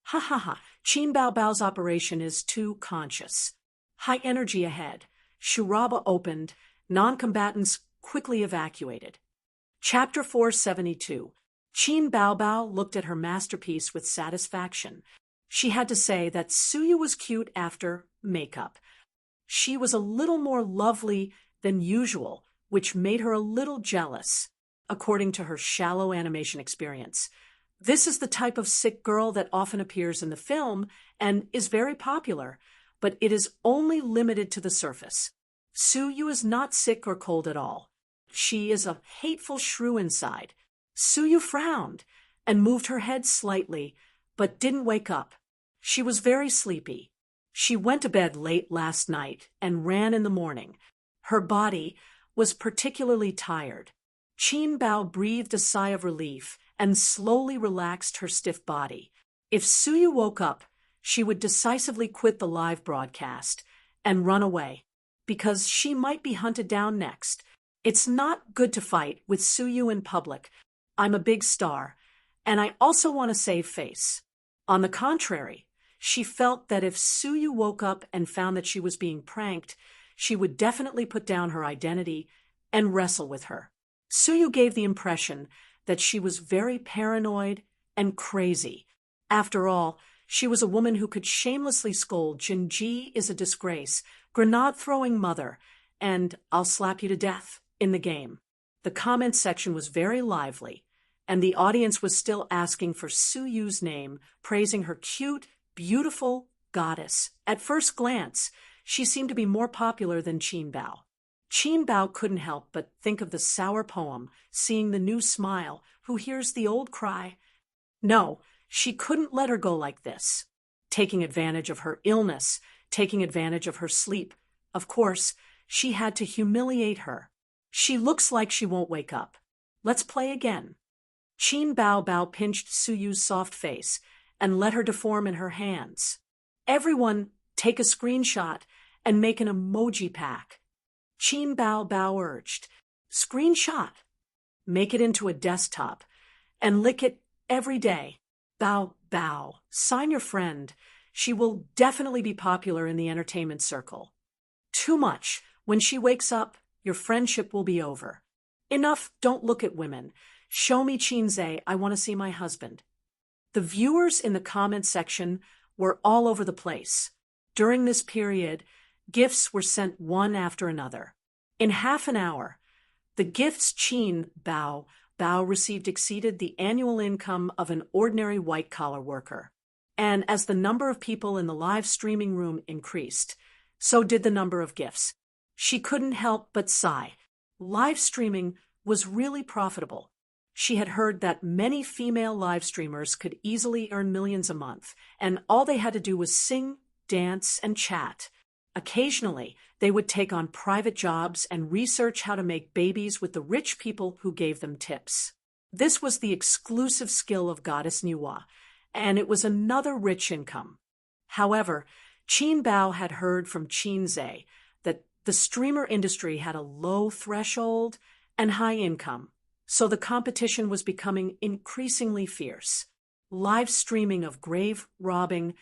"Ha ha ha, Qin Bao Bao's operation is too conscious. High energy ahead." Shuraba opened. Non-combatants quickly evacuated. Chapter 472. Qin Bao Bao looked at her masterpiece with satisfaction. She had to say that Su Yu was cute after makeup. She was a little more lovely than usual, which made her a little jealous, according to her shallow animation experience. This is the type of sick girl that often appears in the film and is very popular, but it is only limited to the surface. Su Yu is not sick or cold at all. She is a hateful shrew inside. Su Yu frowned and moved her head slightly, but didn't wake up. She was very sleepy. She went to bed late last night and ran in the morning. Her body was particularly tired. Qin Bao breathed a sigh of relief and slowly relaxed her stiff body. If Su Yu woke up, she would decisively quit the live broadcast and run away, because she might be hunted down next. It's not good to fight with Su Yu in public. I'm a big star, and I also want to save face. On the contrary, she felt that if Su Yu woke up and found that she was being pranked, she would definitely put down her identity and wrestle with her. Su Yu gave the impression that she was very paranoid and crazy. After all, she was a woman who could shamelessly scold "Jinji is a disgrace," "grenade-throwing mother," and "I'll slap you to death" in the game. The comment section was very lively, and the audience was still asking for Su Yu's name, praising her cute, beautiful goddess. At first glance, she seemed to be more popular than Qin Bao. Qin Bao couldn't help but think of the sour poem, "Seeing the New Smile, Who Hears the Old Cry." No, she couldn't let her go like this. Taking advantage of her illness, taking advantage of her sleep. Of course, she had to humiliate her. She looks like she won't wake up. Let's play again. Qin Bao Bao pinched Su Yu's soft face and let her deform in her hands. Everyone, take a screenshot and make an emoji pack. Qin Bao urged. Screenshot. Make it into a desktop and lick it every day. Bao, sign your friend. She will definitely be popular in the entertainment circle. Too much. When she wakes up, your friendship will be over. Enough, don't look at women. Show me Qinze, I want to see my husband. The viewers in the comment section were all over the place. During this period, gifts were sent one after another. In half an hour, the gifts Qin Bao received exceeded the annual income of an ordinary white-collar worker. And as the number of people in the live streaming room increased, so did the number of gifts. She couldn't help but sigh. Live streaming was really profitable. She had heard that many female live streamers could easily earn millions a month, and all they had to do was sing, dance, and chat. Occasionally, they would take on private jobs and research how to make babies with the rich people who gave them tips. This was the exclusive skill of Goddess Nuwa, and it was another rich income. However, Qin Bao had heard from Qinze that the streamer industry had a low threshold and high income, so the competition was becoming increasingly fierce. Live streaming of grave robbing,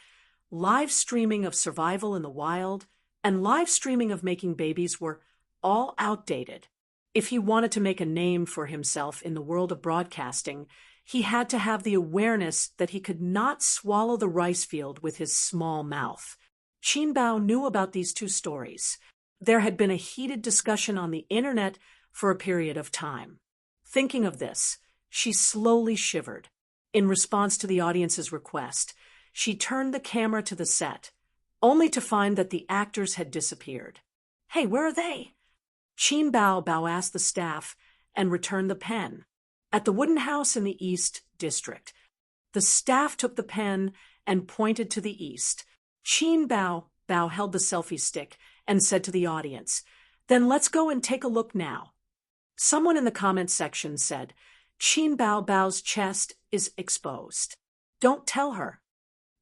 live streaming of survival in the wild, and live streaming of making babies were all outdated. If he wanted to make a name for himself in the world of broadcasting, he had to have the awareness that he could not swallow the rice field with his small mouth. Qin Bao knew about these two stories. There had been a heated discussion on the internet for a period of time. Thinking of this, she slowly shivered. In response to the audience's request, she turned the camera to the set, only to find that the actors had disappeared. Hey, where are they? Qin Bao asked the staff and returned the pen. At the wooden house in the East District, the staff took the pen and pointed to the east. Qin Bao held the selfie stick and said to the audience, "Then let's go and take a look now." Someone in the comments section said, "Qin Bao's chest is exposed. Don't tell her."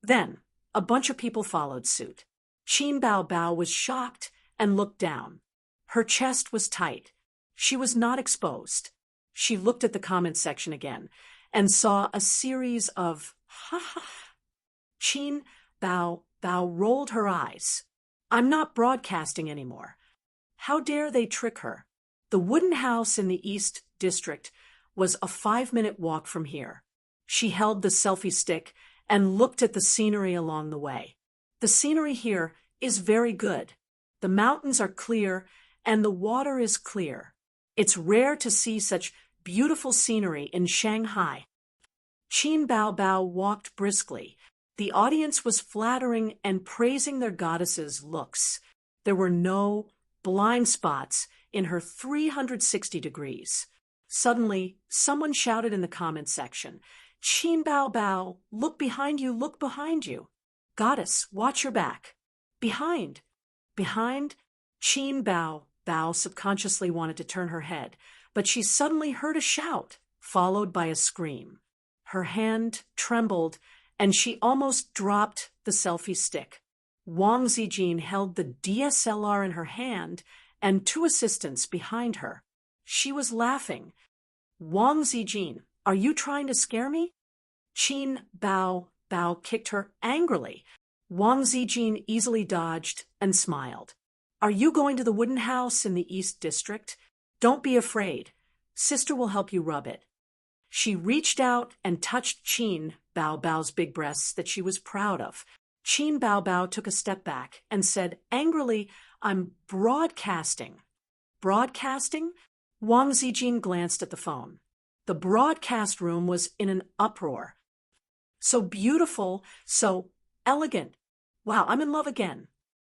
Then, a bunch of people followed suit. Qin Bao was shocked and looked down. Her chest was tight. She was not exposed. She looked at the comments section again and saw a series of ha. Qin Bao rolled her eyes. I'm not broadcasting anymore. How dare they trick her? The wooden house in the East District was a 5-minute walk from here. She held the selfie stick and looked at the scenery along the way. The scenery here is very good. The mountains are clear and the water is clear. It's rare to see such beautiful scenery in Shanghai. Qin Bao walked briskly. The audience was flattering and praising their goddess's looks. There were no blind spots in her 360 degrees. Suddenly, someone shouted in the comments section, "Qin Bao, look behind you, look behind you. Goddess, watch your back." Behind. Qin Bao subconsciously wanted to turn her head, but she suddenly heard a shout, followed by a scream. Her hand trembled, and she almost dropped the selfie stick. Wang Zijin held the DSLR in her hand and 2 assistants behind her. She was laughing. "Wang Zijin, are you trying to scare me?" Qin Bao kicked her angrily. Wang Zijin easily dodged and smiled. "Are you going to the wooden house in the East District? Don't be afraid. Sister will help you rub it." She reached out and touched Qin Bao's big breasts that she was proud of. Qin Bao took a step back and said angrily, "I'm broadcasting." Broadcasting? Wang Zijin glanced at the phone. The broadcast room was in an uproar. So beautiful, so elegant. Wow, I'm in love again.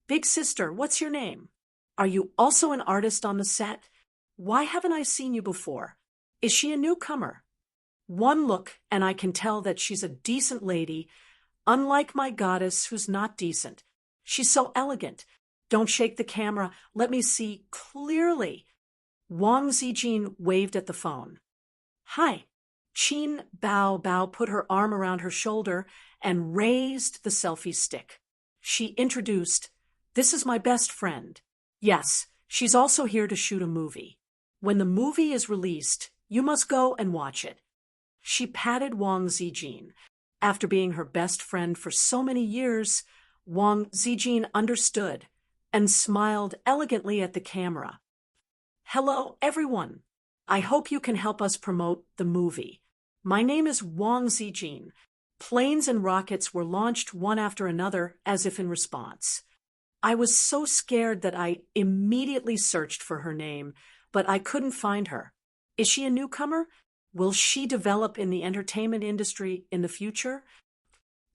Big sister, what's your name? Are you also an artist on the set? Why haven't I seen you before? Is she a newcomer? One look and I can tell that she's a decent lady, unlike my goddess who's not decent. She's so elegant. Don't shake the camera. Let me see clearly. Wang Zijin waved at the phone. "Hi." Qin Bao put her arm around her shoulder and raised the selfie stick. She introduced, This is my best friend. Yes, she's also here to shoot a movie. When the movie is released, you must go and watch it. She patted Wang Zijin. After being her best friend for so many years, Wang Zijin understood and smiled elegantly at the camera. Hello, everyone. I hope you can help us promote the movie. My name is Wang Zijin. Planes and rockets were launched one after another as if in response. I was so scared that I immediately searched for her name, but I couldn't find her. Is she a newcomer? Will she develop in the entertainment industry in the future?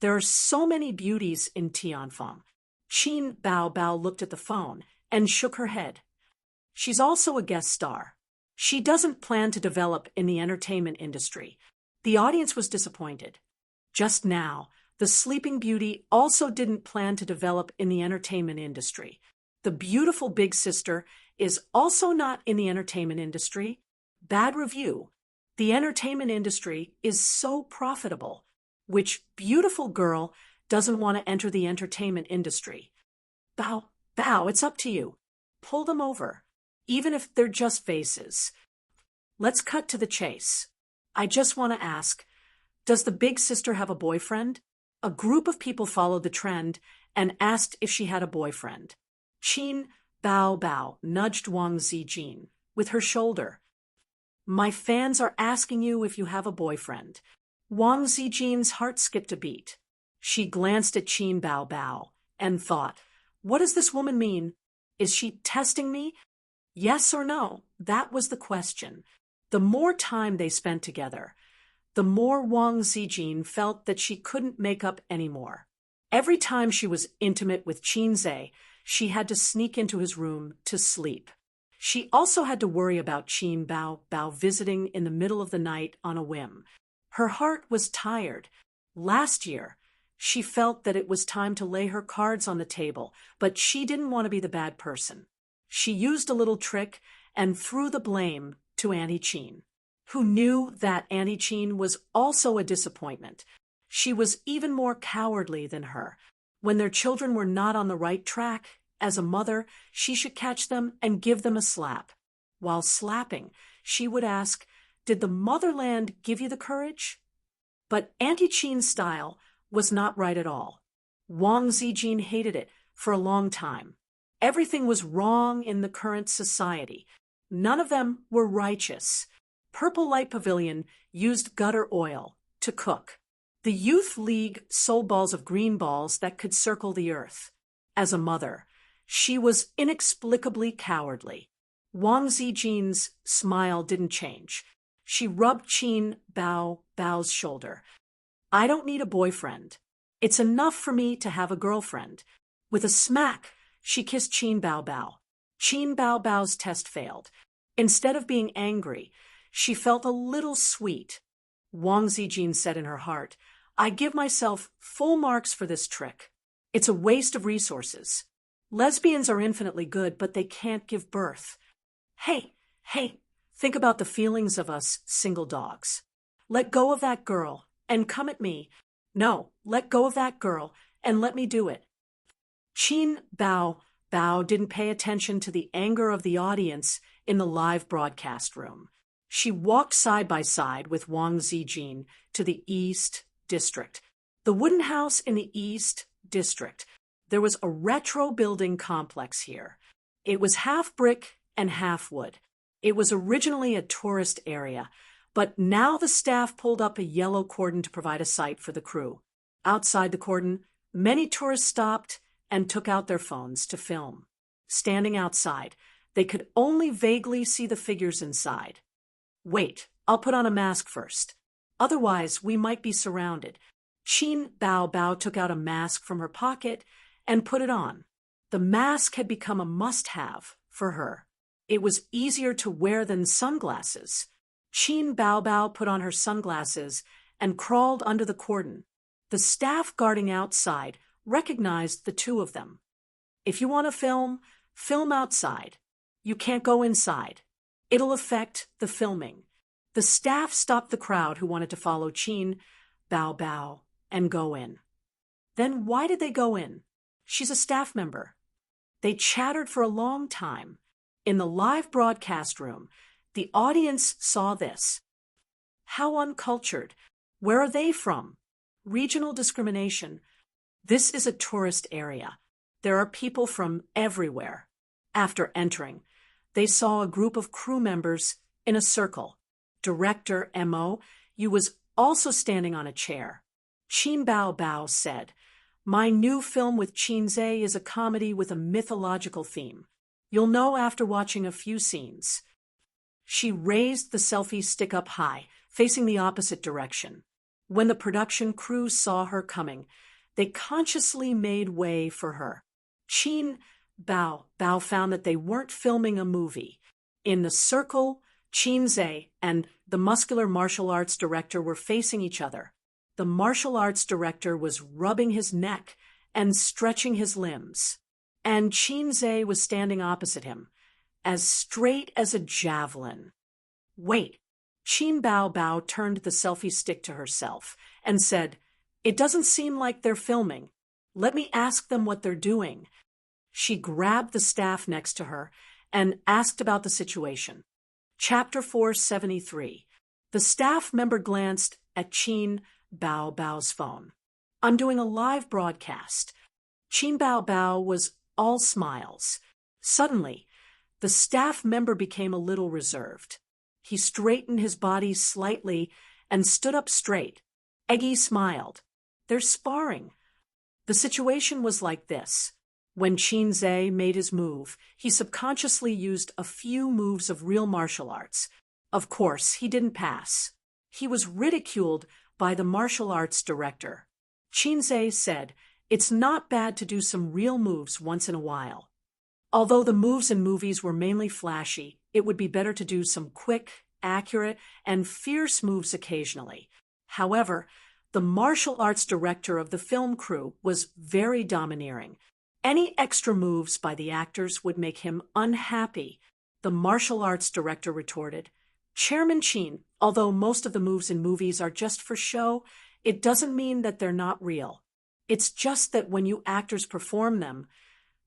There are so many beauties in Tianfeng. Qin Bao Bao looked at the phone and shook her head. She's also a guest star. She doesn't plan to develop in the entertainment industry. The audience was disappointed. Just now, the Sleeping Beauty also didn't plan to develop in the entertainment industry. The beautiful big sister is also not in the entertainment industry. Bad review. The entertainment industry is so profitable. Which beautiful girl doesn't want to enter the entertainment industry? Bao, it's up to you. Pull them over, even if they're just faces. Let's cut to the chase. I just want to ask, does the big sister have a boyfriend? A group of people followed the trend and asked if she had a boyfriend. Qin Bao Bao nudged Wang Zijin with her shoulder. My fans are asking you if you have a boyfriend. Wang Zijin's heart skipped a beat. She glanced at Qin Bao Bao and thought, what does this woman mean? Is she testing me? Yes or no? That was the question. The more time they spent together, the more Wang Zijin felt that she couldn't make up anymore. Every time she was intimate with Qin Zhe, she had to sneak into his room to sleep. She also had to worry about Qin Bao Bao visiting in the middle of the night on a whim. Her heart was tired. Last year, she felt that it was time to lay her cards on the table, but she didn't want to be the bad person. She used a little trick and threw the blame to Auntie Qin, who knew that Auntie Qin was also a disappointment. She was even more cowardly than her. When their children were not on the right track, as a mother, she should catch them and give them a slap. While slapping, she would ask, did the motherland give you the courage? But Auntie Qin's style was not right at all. Wang Zijin hated it for a long time. Everything was wrong in the current society. None of them were righteous. Purple Light Pavilion used gutter oil to cook. The Youth League sold balls of green balls that could circle the earth. As a mother, she was inexplicably cowardly. Wang Zijin's smile didn't change. She rubbed Qin Bao Bao's shoulder. I don't need a boyfriend. It's enough for me to have a girlfriend. With a smack, she kissed Qin Bao Bao. Qin Bao Bao's test failed. Instead of being angry, she felt a little sweet. Wang Zijin said in her heart, I give myself full marks for this trick. It's a waste of resources. Lesbians are infinitely good, but they can't give birth. Hey, think about the feelings of us single dogs. Let go of that girl and come at me. No, let go of that girl and let me do it. Qin Bao Bao didn't pay attention to the anger of the audience in the live broadcast room. She walked side by side with Wang Zijin to the East District. The wooden house in the East District. There was a retro building complex here. It was half brick and half wood. It was originally a tourist area, but now the staff pulled up a yellow cordon to provide a site for the crew. Outside the cordon, many tourists stopped and took out their phones to film. Standing outside, they could only vaguely see the figures inside. Wait, I'll put on a mask first. Otherwise, we might be surrounded. Qin Bao Bao took out a mask from her pocket and put it on. The mask had become a must-have for her. It was easier to wear than sunglasses. Qin Bao Bao put on her sunglasses and crawled under the cordon. The staff guarding outside recognized the two of them. If you want to film, film outside. You can't go inside. It'll affect the filming. The staff stopped the crowd who wanted to follow Qin Bao Bao and go in. Then why did they go in? She's a staff member. They chattered for a long time. In the live broadcast room, the audience saw this. How uncultured. Where are they from? Regional discrimination. This is a tourist area. There are people from everywhere. After entering, they saw a group of crew members in a circle. Director Mo, you was also standing on a chair. Qin Bao Bao said, "My new film with Qin Zhe is a comedy with a mythological theme. You'll know after watching a few scenes." She raised the selfie stick up high, facing the opposite direction. When the production crew saw her coming, they consciously made way for her. Qin Bao Bao found that they weren't filming a movie. In the circle, Qin Zhe and the muscular martial arts director were facing each other. The martial arts director was rubbing his neck and stretching his limbs. And Qin Zhe was standing opposite him, as straight as a javelin. "Wait." Qin Bao Bao turned the selfie stick to herself and said, "It doesn't seem like they're filming. Let me ask them what they're doing." She grabbed the staff next to her and asked about the situation. Chapter 473. The staff member glanced at Qin Bao Bao's phone. "I'm doing a live broadcast." Qin Bao Bao was all smiles. Suddenly, the staff member became a little reserved. He straightened his body slightly and stood up straight. Eggy smiled. "They're sparring." The situation was like this. When Qin Zhe made his move, he subconsciously used a few moves of real martial arts. Of course, he didn't pass. He was ridiculed by the martial arts director. Qin Zhe said, "It's not bad to do some real moves once in a while. Although the moves in movies were mainly flashy, it would be better to do some quick, accurate, and fierce moves occasionally." However, the martial arts director of the film crew was very domineering. Any extra moves by the actors would make him unhappy. The martial arts director retorted, "Chairman Qin, although most of the moves in movies are just for show, it doesn't mean that they're not real. It's just that when you actors perform them,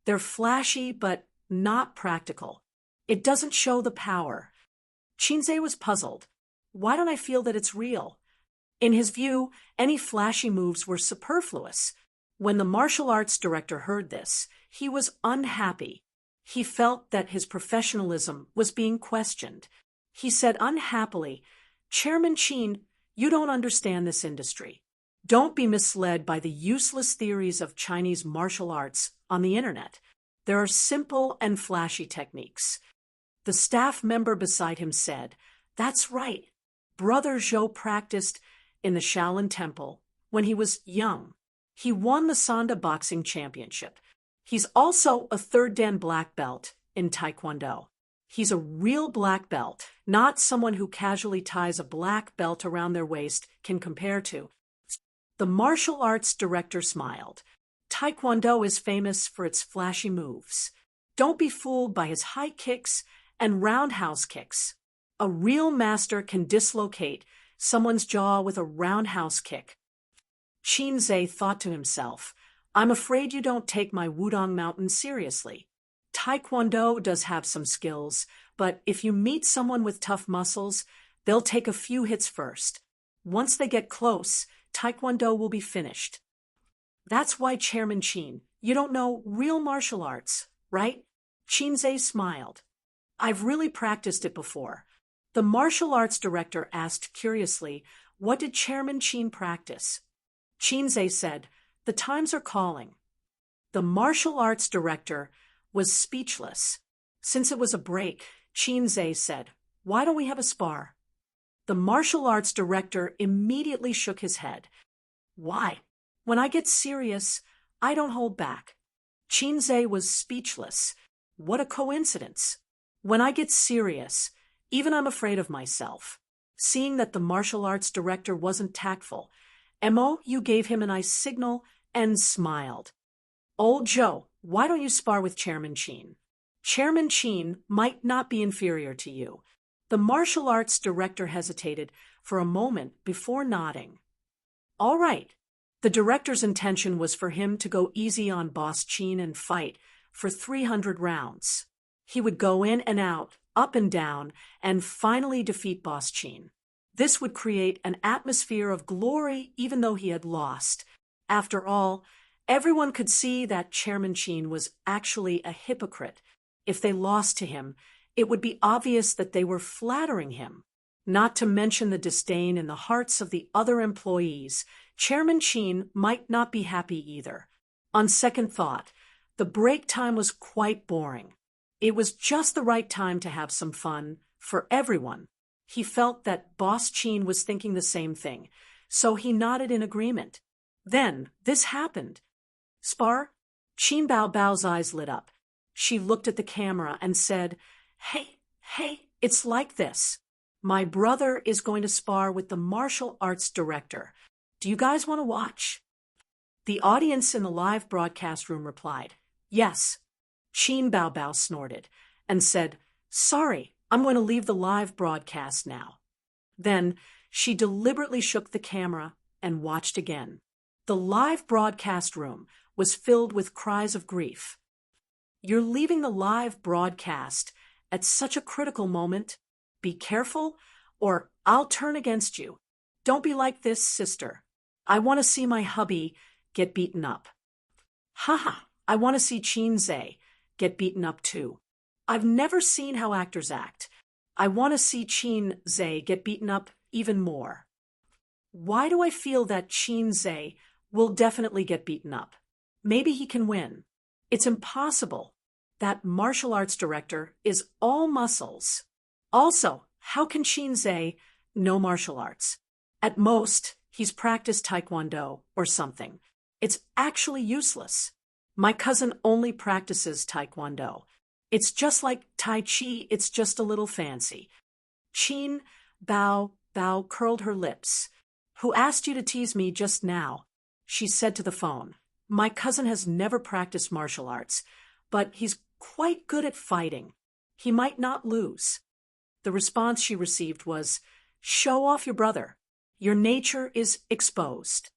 they're flashy but not practical. It doesn't show the power." Qin Zhe was puzzled. Why don't I feel that it's real? In his view, any flashy moves were superfluous. When the martial arts director heard this, he was unhappy. He felt that his professionalism was being questioned. He said unhappily, "Chairman Qin, you don't understand this industry. Don't be misled by the useless theories of Chinese martial arts on the internet. There are simple and flashy techniques." The staff member beside him said, "That's right. Brother Zhou practiced in the Shaolin Temple when he was young. He won the Sanda Boxing Championship. He's also a third Dan black belt in Taekwondo. He's a real black belt, not someone who casually ties a black belt around their waist can compare to." The martial arts director smiled. "Taekwondo is famous for its flashy moves. Don't be fooled by his high kicks and roundhouse kicks. A real master can dislocate someone's jaw with a roundhouse kick." Qin Zhe thought to himself, "I'm afraid you don't take my Wudong Mountain seriously. Taekwondo does have some skills, but if you meet someone with tough muscles, they'll take a few hits first. Once they get close, Taekwondo will be finished." "That's why, Chairman Qin, you don't know real martial arts, right?" Qin Zhe smiled. "I've really practiced it before." The martial arts director asked curiously, "What did Chairman Qin practice?" Qin Zhe said, "The times are calling." The martial arts director was speechless. Since it was a break, Qin Zhe said, "Why don't we have a spar?" The martial arts director immediately shook his head. "Why? When I get serious, I don't hold back." Qin Zhe was speechless. What a coincidence. When I get serious, even I'm afraid of myself. Seeing that the martial arts director wasn't tactful, Mo, you gave him a nice signal and smiled. "Old Joe, why don't you spar with Chairman Qin? Chairman Qin might not be inferior to you." The martial arts director hesitated for a moment before nodding. "All right." The director's intention was for him to go easy on Boss Qin and fight, for 300 rounds. He would go in and out, up and down, and finally defeat Boss Chin. This would create an atmosphere of glory even though he had lost. After all, everyone could see that Chairman Chin was actually a hypocrite. If they lost to him, it would be obvious that they were flattering him. Not to mention the disdain in the hearts of the other employees, Chairman Chin might not be happy either. On second thought, the break time was quite boring. It was just the right time to have some fun for everyone. He felt that Boss Chin was thinking the same thing, so he nodded in agreement. Then this happened. Spar? Chin Bao's eyes lit up. She looked at the camera and said, Hey, it's like this. My brother is going to spar with the martial arts director. Do you guys want to watch? The audience in the live broadcast room replied, Yes. Chin Bao snorted and said, Sorry, I'm going to leave the live broadcast now. Then she deliberately shook the camera and watched again. The live broadcast room was filled with cries of grief. You're leaving the live broadcast at such a critical moment. Be careful, or I'll turn against you. Don't be like this, sister. I want to see my hubby get beaten up. Haha, I want to see Chin Zhe get beaten up too. I've never seen how actors act. I want to see Chin Zhe get beaten up even more. Why do I feel that Chin Zhe will definitely get beaten up? Maybe he can win. It's impossible. That martial arts director is all muscles. Also, how can Chin Zhe know martial arts? At most, he's practiced Taekwondo or something. It's actually useless. My cousin only practices Taekwondo. It's just like Tai Chi, it's just a little fancy. Chin Bao curled her lips. Who asked you to tease me just now? She said to the phone. My cousin has never practiced martial arts, but he's quite good at fighting. He might not lose. The response she received was, Show off your brother. Your nature is exposed.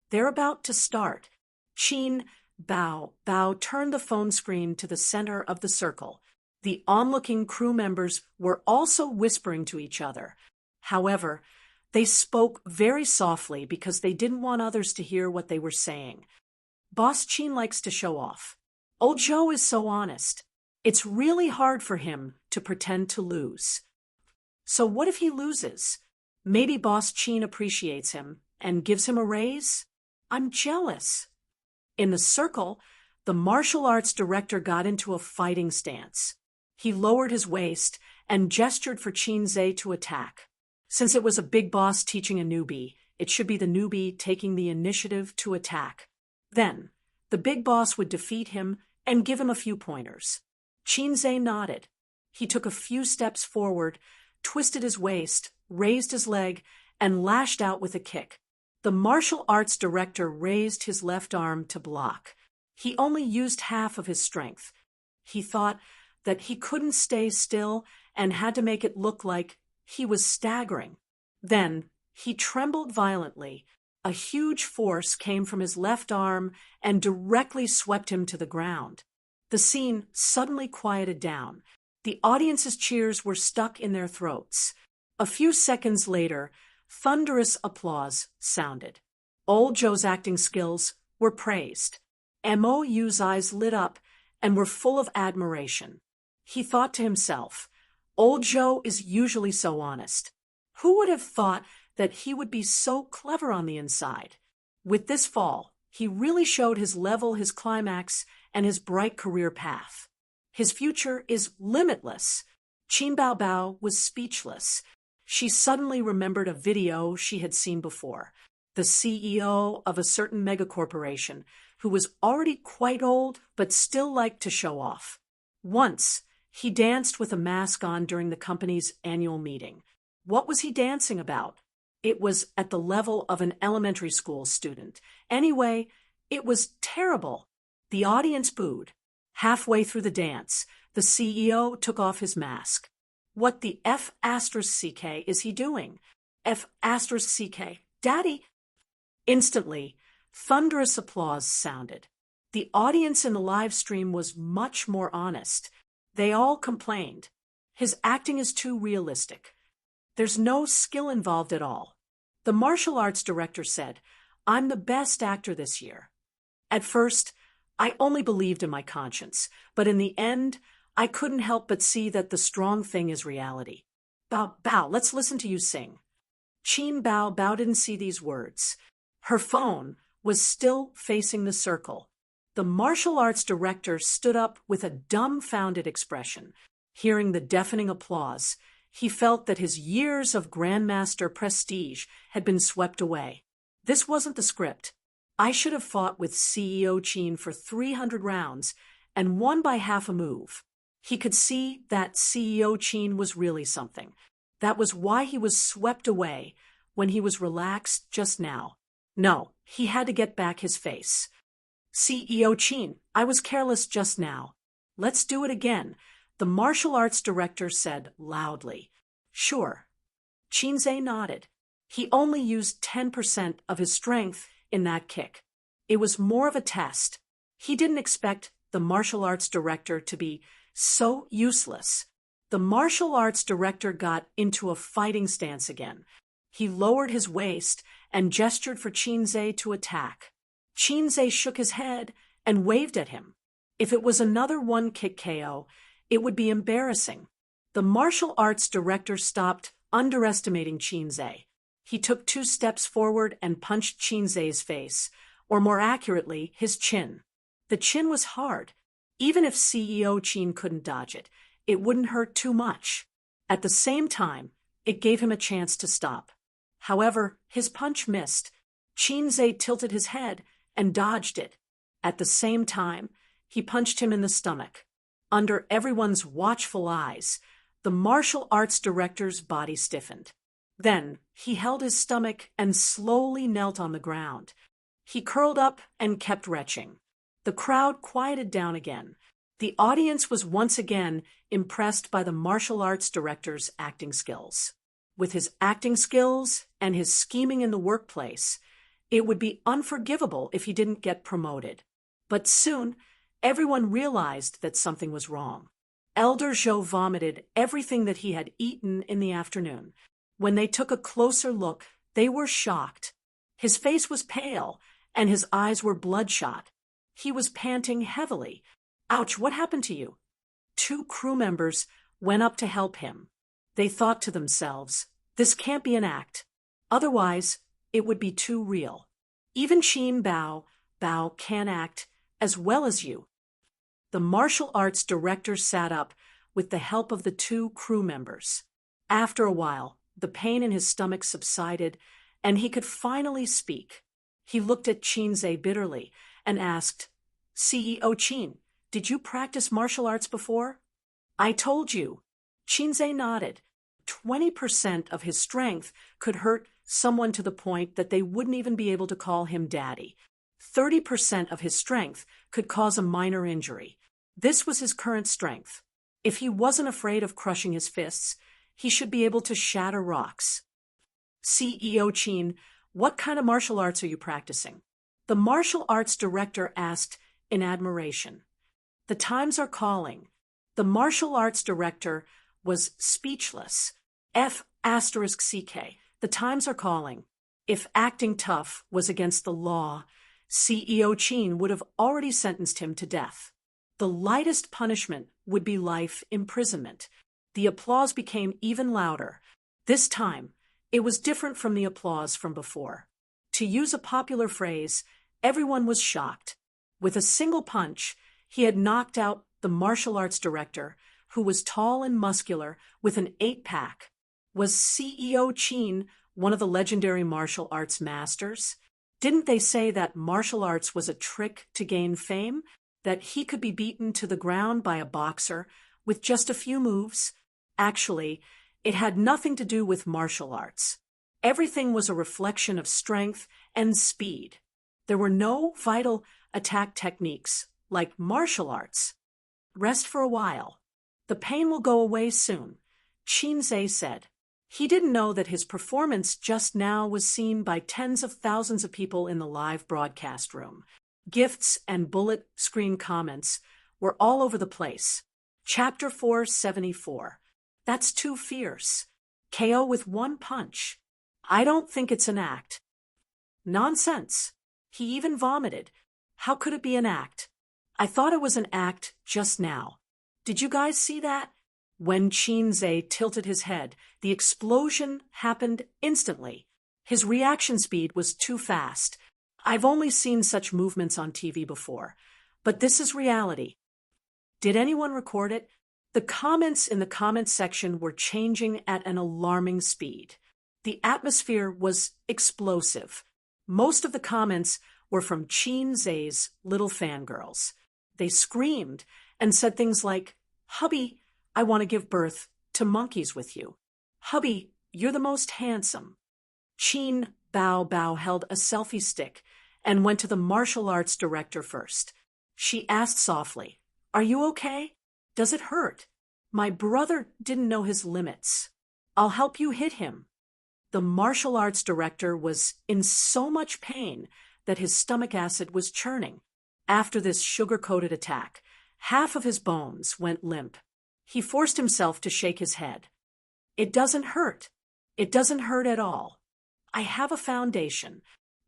They're about to start. Chin Bao turned the phone screen to the center of the circle. The onlooking crew members were also whispering to each other. However, they spoke very softly because they didn't want others to hear what they were saying. Boss Chin likes to show off. Old Joe is so honest. It's really hard for him to pretend to lose. So what if he loses? Maybe Boss Chin appreciates him and gives him a raise? I'm jealous. In the circle, the martial arts director got into a fighting stance. He lowered his waist and gestured for Chin Zhe to attack. Since it was a big boss teaching a newbie, it should be the newbie taking the initiative to attack. Then, the big boss would defeat him and give him a few pointers. Chin Zhe nodded. He took a few steps forward, twisted his waist, raised his leg, and lashed out with a kick. The martial arts director raised his left arm to block. He only used half of his strength. He thought that he couldn't stay still and had to make it look like he was staggering. Then he trembled violently. A huge force came from his left arm and directly swept him to the ground. The scene suddenly quieted down. The audience's cheers were stuck in their throats. A few seconds later, thunderous applause sounded. Old Joe's acting skills were praised. Mou's eyes lit up and were full of admiration. He thought to himself, Old Joe is usually so honest. Who would have thought that he would be so clever on the inside? With this fall, he really showed his level, his climax, and his bright career path. His future is limitless. Chin Bao was speechless. She suddenly remembered a video she had seen before. The CEO of a certain megacorporation, who was already quite old but still liked to show off. Once, he danced with a mask on during the company's annual meeting. What was he dancing about? It was at the level of an elementary school student. Anyway, it was terrible. The audience booed. Halfway through the dance, the CEO took off his mask. What the F*** is he doing? F***, Daddy! Instantly, thunderous applause sounded. The audience in the live stream was much more honest. They all complained. His acting is too realistic. There's no skill involved at all. The martial arts director said, "I'm the best actor this year." At first, I only believed in my conscience, but in the end, I couldn't help but see that the strong thing is reality. Bao, Bao, let's listen to you sing. Qin Bao Bao didn't see these words. Her phone was still facing the circle. The martial arts director stood up with a dumbfounded expression. Hearing the deafening applause, he felt that his years of grandmaster prestige had been swept away. This wasn't the script. I should have fought with CEO Qin for 300 rounds and won by half a move. He could see that CEO Qin was really something. That was why he was swept away when he was relaxed just now. No, he had to get back his face. CEO Qin, I was careless just now. Let's do it again, the martial arts director said loudly. Sure. Qinze nodded. He only used 10% of his strength in that kick. It was more of a test. He didn't expect the martial arts director to be so useless. The martial arts director got into a fighting stance again. He lowered his waist and gestured for Qinze to attack. Qinze shook his head and waved at him. If it was another one-kick KO, it would be embarrassing. The martial arts director stopped underestimating Qinze. He took 2 steps forward and punched Qinze's face, or more accurately, his chin. The chin was hard. Even if CEO Qin couldn't dodge it, it wouldn't hurt too much. At the same time, it gave him a chance to stop. However, his punch missed. Qinze tilted his head and dodged it. At the same time, he punched him in the stomach. Under everyone's watchful eyes, the martial arts director's body stiffened. Then, he held his stomach and slowly knelt on the ground. He curled up and kept retching. The crowd quieted down again. The audience was once again impressed by the martial arts director's acting skills. With his acting skills and his scheming in the workplace, it would be unforgivable if he didn't get promoted. But soon, everyone realized that something was wrong. Elder Zhou vomited everything that he had eaten in the afternoon. When they took a closer look, they were shocked. His face was pale, and his eyes were bloodshot. He was panting heavily. Ouch, what happened to you? 2 crew members went up to help him. They thought to themselves, this can't be an act. Otherwise, it would be too real. Even Qin Bao can act as well as you. The martial arts director sat up with the help of the 2 crew members. After a while, the pain in his stomach subsided, and he could finally speak. He looked at Qinze bitterly and asked, CEO Qin, did you practice martial arts before? I told you. Qinze nodded. 20% of his strength could hurt someone to the point that they wouldn't even be able to call him daddy. 30% of his strength could cause a minor injury. This was his current strength. If he wasn't afraid of crushing his fists, he should be able to shatter rocks. CEO Qin, what kind of martial arts are you practicing? The martial arts director asked in admiration. The times are calling. The martial arts director was speechless. F***CK. The times are calling. If acting tough was against the law, CEO Qin would have already sentenced him to death. The lightest punishment would be life imprisonment. The applause became even louder. This time, it was different from the applause from before. To use a popular phrase, everyone was shocked. With a single punch, he had knocked out the martial arts director, who was tall and muscular with an 8-pack. Was CEO Qin one of the legendary martial arts masters? Didn't they say that martial arts was a trick to gain fame? That he could be beaten to the ground by a boxer with just a few moves? Actually, it had nothing to do with martial arts. Everything was a reflection of strength and speed. There were no vital attack techniques like martial arts. Rest for a while. The pain will go away soon, Qinze said. He didn't know that his performance just now was seen by tens of thousands of people in the live broadcast room. Gifts and bullet screen comments were all over the place. Chapter 474. That's too fierce. KO with one punch. I don't think it's an act. Nonsense. He even vomited. How could it be an act? I thought it was an act just now. Did you guys see that? When Chinze tilted his head, the explosion happened instantly. His reaction speed was too fast. I've only seen such movements on TV before, but this is reality. Did anyone record it? The comments in the comments section were changing at an alarming speed. The atmosphere was explosive. Most of the comments were from Chinze's little fangirls. They screamed and said things like, "Hubby, I want to give birth to monkeys with you. Hubby, you're the most handsome." Chin Bao Bao held a selfie stick and went to the martial arts director first. She asked softly, "Are you okay? Does it hurt? My brother didn't know his limits. I'll help you hit him." The martial arts director was in so much pain that his stomach acid was churning. After this sugar-coated attack, half of his bones went limp. He forced himself to shake his head. "It doesn't hurt. It doesn't hurt at all. I have a foundation.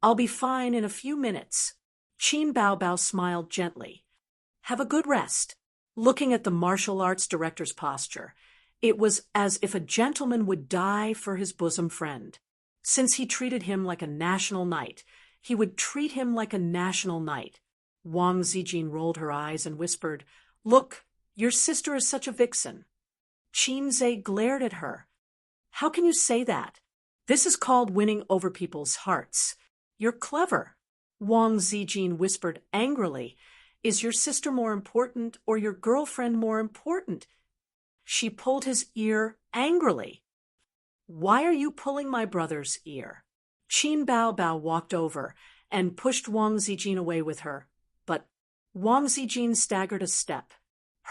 I'll be fine in a few minutes." Chin Bao Bao smiled gently. "Have a good rest." Looking at the martial arts director's posture, it was as if a gentleman would die for his bosom friend. Since he treated him like a national knight, he would treat him like a national knight. Wang Zijin rolled her eyes and whispered, "Look, your sister is such a vixen." Chinze glared at her. "How can you say that? This is called winning over people's hearts. You're clever." Wang Zijin whispered angrily, "Is your sister more important or your girlfriend more important?" She pulled his ear angrily. "Why are you pulling my brother's ear?" Chin Bao Bao walked over and pushed Wang Zijin away with her, but Wang Zijin staggered a step.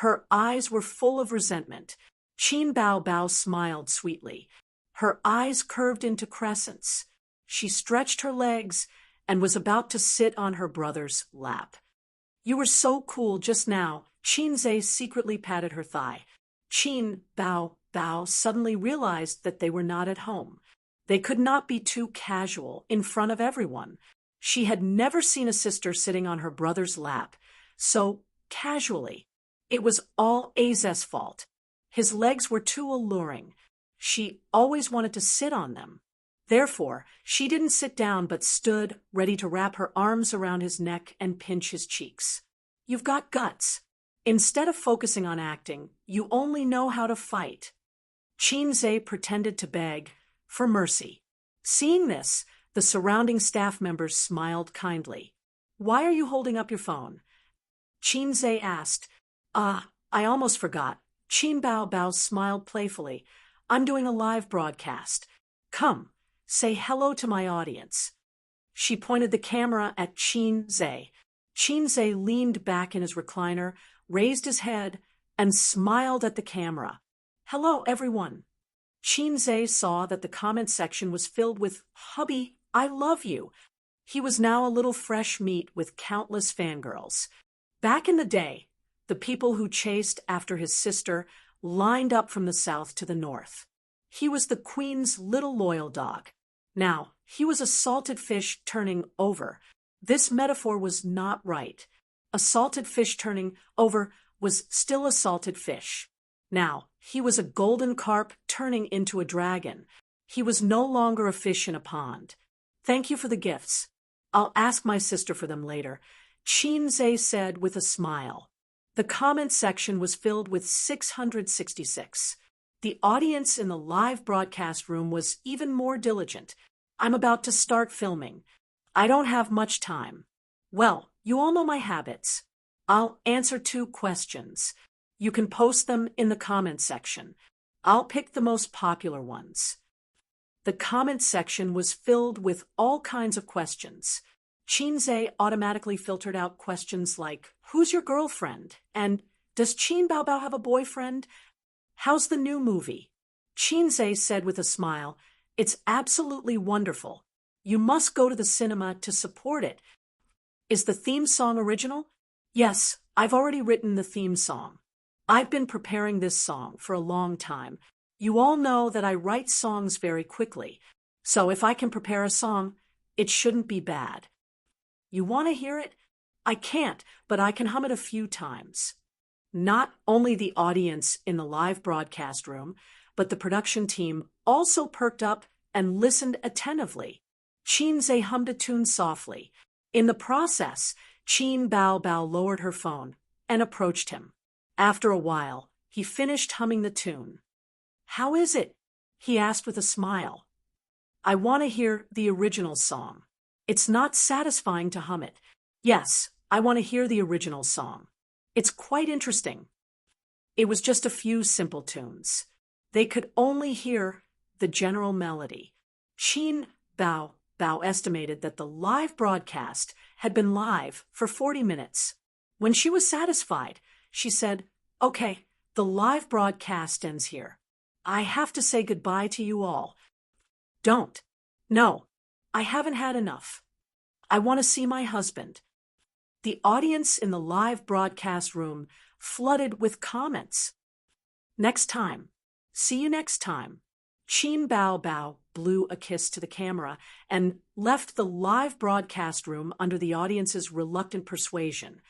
Her eyes were full of resentment. Chin Bao Bao smiled sweetly. Her eyes curved into crescents. She stretched her legs and was about to sit on her brother's lap. "You were so cool just now." Chinze secretly patted her thigh. Chin Bao Bao suddenly realized that they were not at home. They could not be too casual in front of everyone. She had never seen a sister sitting on her brother's lap so casually. It was all Aze's fault. His legs were too alluring. She always wanted to sit on them. Therefore, she didn't sit down but stood, ready to wrap her arms around his neck and pinch his cheeks. "You've got guts. Instead of focusing on acting, you only know how to fight." Chinze pretended to beg for mercy. Seeing this, the surrounding staff members smiled kindly. "Why are you holding up your phone?" Chinze asked. I almost forgot." Chin Bao Bao smiled playfully. "I'm doing a live broadcast. Come, say hello to my audience." She pointed the camera at Chinze. Chinze leaned back in his recliner, raised his head, and smiled at the camera. "Hello, everyone." Chinze saw that the comment section was filled with, "Hubby, I love you." He was now a little fresh meat with countless fangirls. Back in the day, the people who chased after his sister lined up from the south to the north. He was the queen's little loyal dog. Now, he was a salted fish turning over. This metaphor was not right. A salted fish turning over was still a salted fish. Now, he was a golden carp turning into a dragon. He was no longer a fish in a pond. "Thank you for the gifts. I'll ask my sister for them later," Chinze said with a smile. The comment section was filled with 666. The audience in the live broadcast room was even more diligent. "I'm about to start filming. I don't have much time." "Well, you all know my habits. I'll answer 2 questions. You can post them in the comment section. I'll pick the most popular ones." The comment section was filled with all kinds of questions. Chinze automatically filtered out questions like, "Who's your girlfriend?" and "Does Chin Bao Bao have a boyfriend?" "How's the new movie?" Chinze said with a smile, "It's absolutely wonderful. You must go to the cinema to support it." Is the theme song original? Yes, I've already written the theme song. I've been preparing this song for a long time. You all know that I write songs very quickly, so if I can prepare a song, it shouldn't be bad. You want to hear it? I can't, but I can hum it a few times. Not only the audience in the live broadcast room, but the production team also perked up and listened attentively. Chinze hummed a tune softly. In the process, Chin Bao Bao lowered her phone and approached him. After a while, he finished humming the tune. "How is it?" he asked with a smile. "I want to hear the original song. It's not satisfying to hum it. Yes, I want to hear the original song. It's quite interesting." It was just a few simple tunes. They could only hear the general melody. Chin Bao Bao estimated that the live broadcast had been live for 40 minutes. When she was satisfied, she said, "Okay, the live broadcast ends here. I have to say goodbye to you all." "Don't. No, I haven't had enough. I want to see my husband." The audience in the live broadcast room flooded with comments. "Next time. See you next time." Chin Bao Bao blew a kiss to the camera and left the live broadcast room under the audience's reluctant persuasion.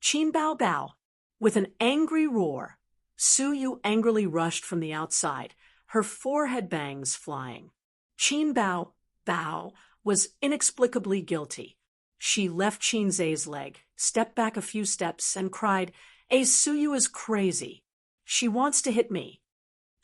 Chin Bao Bao, with an angry roar, Suyu angrily rushed from the outside, her forehead bangs flying. Chin Bao Bao was inexplicably guilty. She left Chinze's leg, stepped back a few steps, and cried, Suyu is crazy. She wants to hit me."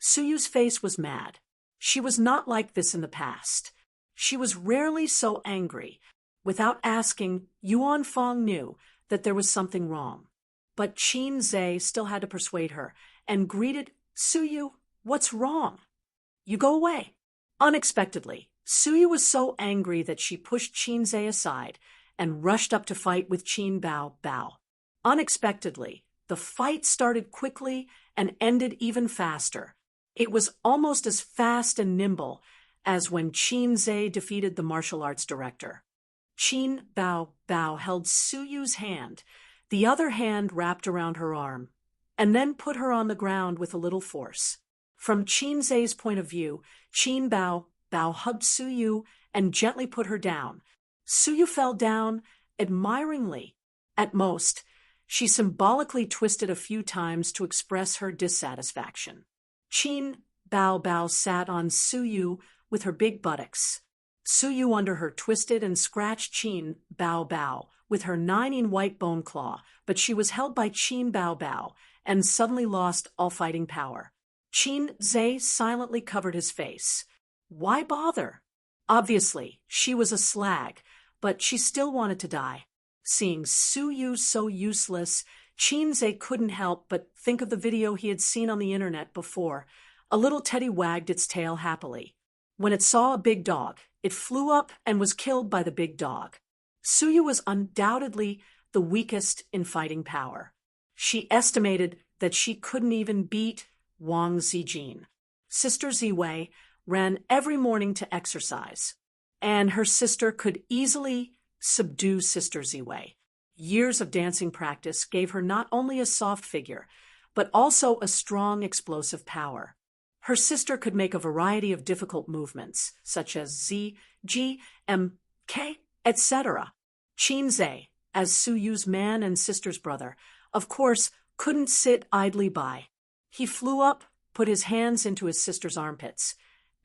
Suyu's face was mad. She was not like this in the past. She was rarely so angry. Without asking, Yuan Fong knew that there was something wrong. But Chinze still had to persuade her and greeted, "Suyu, what's wrong?" "You go away." Unexpectedly, Suyu was so angry that she pushed Chinze aside and rushed up to fight with Chin Bao Bao. Unexpectedly, the fight started quickly and ended even faster. It was almost as fast and nimble as when Chinze defeated the martial arts director. Chin Bao Bao held Suyu's hand, the other hand wrapped around her arm, and then put her on the ground with a little force. From Chinze's point of view, Chin Bao Bao hugged Suyu and gently put her down. Suyu fell down admiringly. At most, she symbolically twisted a few times to express her dissatisfaction. Chin Bao Bao sat on Suyu with her big buttocks. Suyu under her twisted and scratched Chin Bao Bao with her 9-in-white bone claw, but she was held by Chin Bao Bao and suddenly lost all fighting power. Chinze silently covered his face. Why bother? Obviously, she was a slag, but she still wanted to die. Seeing Suyu so useless, Chinze couldn't help but think of the video he had seen on the internet before. A little teddy wagged its tail happily. When it saw a big dog, it flew up and was killed by the big dog. Suyu was undoubtedly the weakest in fighting power. She estimated that she couldn't even beat Wang Zijin. Sister Ziwei ran every morning to exercise, and her sister could easily subdue Sister Ziwei. Years of dancing practice gave her not only a soft figure, but also a strong explosive power. Her sister could make a variety of difficult movements, such as Z, G, M, K, etc. Chinze, as Suyu's man and sister's brother, of course, couldn't sit idly by. He flew up, put his hands into his sister's armpits,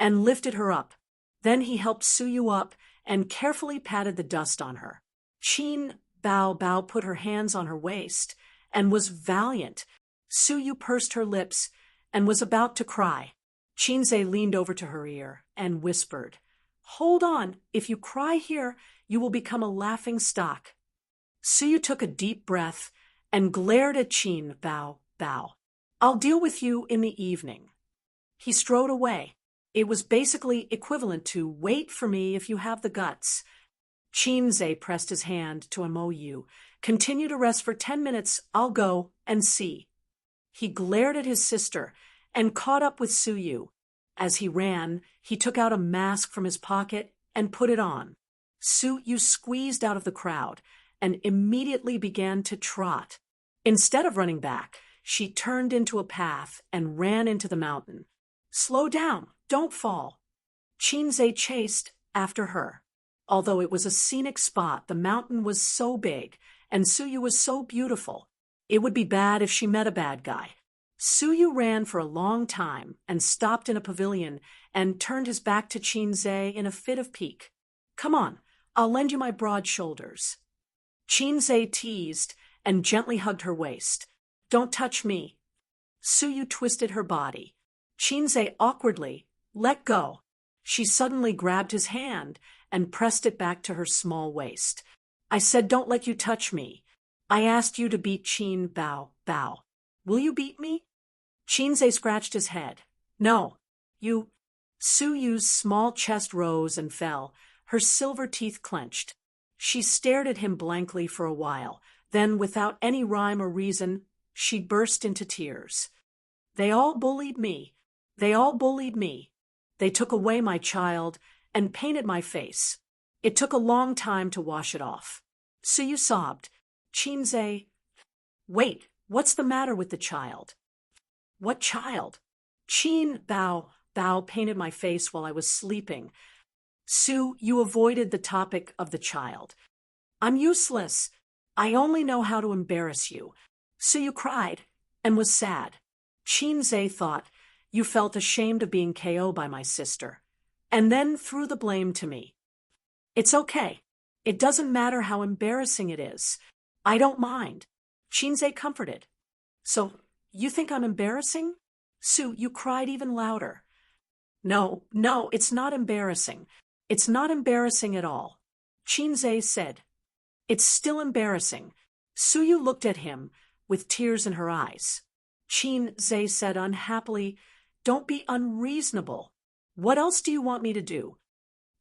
and lifted her up. Then he helped Suyu up and carefully patted the dust on her. Chin Bao Bao put her hands on her waist and was valiant. Suyu pursed her lips and was about to cry. Chinze leaned over to her ear and whispered, "Hold on, if you cry here, you will become a laughing stock." Suyu took a deep breath and glared at Chin Bao Bao. "I'll deal with you in the evening." He strode away. It was basically equivalent to "wait for me if you have the guts." Chinze pressed his hand to a MOU. "Continue to rest for 10 minutes, I'll go and see." He glared at his sister and caught up with Suyu. As he ran, he took out a mask from his pocket and put it on. Suyu squeezed out of the crowd and immediately began to trot. Instead of running back, she turned into a path and ran into the mountain. "Slow down, don't fall." Chinze chased after her. Although it was a scenic spot, the mountain was so big, and Suyu was so beautiful. It would be bad if she met a bad guy. Suyu ran for a long time and stopped in a pavilion and turned his back to Chinze in a fit of pique. "Come on, I'll lend you my broad shoulders." Chinze teased and gently hugged her waist. "Don't touch me." Suyu twisted her body. Chinze awkwardly let go. She suddenly grabbed his hand and pressed it back to her small waist. "I said don't let you touch me. I asked you to beat Chin Bao Bao. Will you beat me?" Chinze scratched his head. "No, you." Suyu's small chest rose and fell, her silver teeth clenched. She stared at him blankly for a while, then, without any rhyme or reason, she burst into tears. "They all bullied me. They all bullied me. They took away my child and painted my face. It took a long time to wash it off." Suyu sobbed. Chinze, "Wait, what's the matter with the child?" "What child?" "Chin Bao Bao painted my face while I was sleeping." "Su, you avoided the topic of the child." "I'm useless. I only know how to embarrass you." Suyu cried and was sad. Chinze thought, "You felt ashamed of being KO'd by my sister, and then threw the blame to me." "It's okay. It doesn't matter how embarrassing it is. I don't mind." Chinze comforted. "So, you think I'm embarrassing?" Su, you cried even louder. No, it's not embarrassing. It's not embarrassing at all." Chinze said. "It's still embarrassing." Suyu looked at him with tears in her eyes. Chinze said unhappily, "Don't be unreasonable. What else do you want me to do?"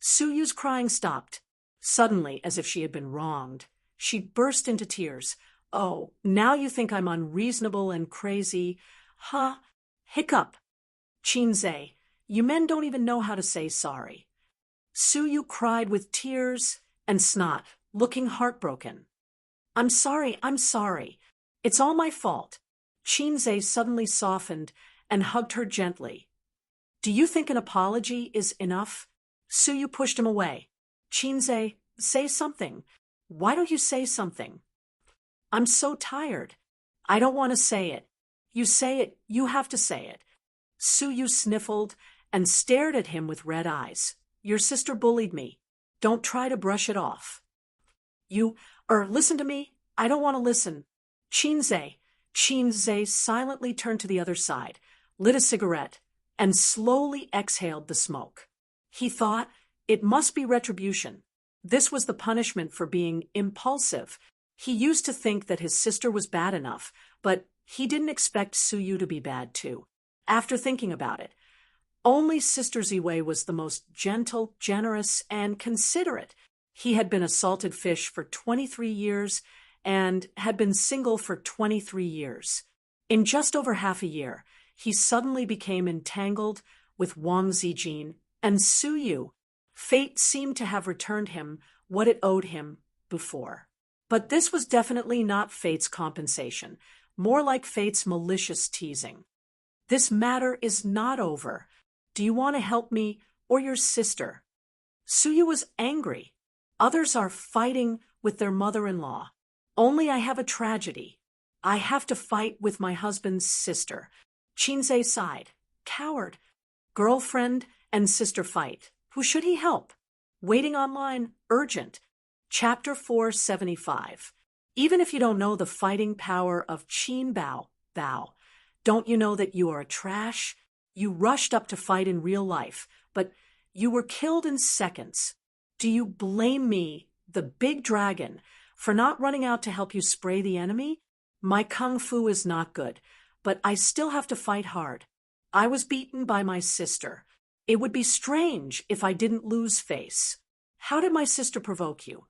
Suyu's crying stopped. Suddenly, as if she had been wronged, she burst into tears. "Oh, now you think I'm unreasonable and crazy. Huh? Hiccup." Chinze, "You men don't even know how to say sorry." Suyu cried with tears and snot, looking heartbroken. I'm sorry. It's all my fault." Chinze suddenly softened and hugged her gently. "Do you think an apology is enough?" Suyu pushed him away. Chinze, "Say something. Why don't you say something?" "I'm so tired. I don't want to say it." "You say it. You have to say it." Suyu sniffled and stared at him with red eyes. "Your sister bullied me. Don't try to brush it off." Listen to me. I don't want to listen." Chinze silently turned to the other side, lit a cigarette, and slowly exhaled the smoke. He thought, it must be retribution. This was the punishment for being impulsive. He used to think that his sister was bad enough, but he didn't expect Suyu to be bad too. After thinking about it, only Sister Ziwei was the most gentle, generous, and considerate. He had been a salted fish for 23 years and had been single for 23 years. In just over half a year, he suddenly became entangled with Wang Zijin and Suyu. Fate seemed to have returned him what it owed him before. But this was definitely not fate's compensation, more like fate's malicious teasing. "This matter is not over. Do you want to help me or your sister?" Suyu was angry. "Others are fighting with their mother-in-law. Only I have a tragedy. I have to fight with my husband's sister." Chinze sighed. "Coward. Girlfriend and sister fight. Who should he help?" Waiting online, urgent. Chapter 475. Even if you don't know the fighting power of Chin Bao Bao, don't you know that you are a trash? You rushed up to fight in real life, but you were killed in seconds. Do you blame me, the big dragon, for not running out to help you spray the enemy? My kung fu is not good, but I still have to fight hard. I was beaten by my sister. It would be strange if I didn't lose face. How did my sister provoke you?"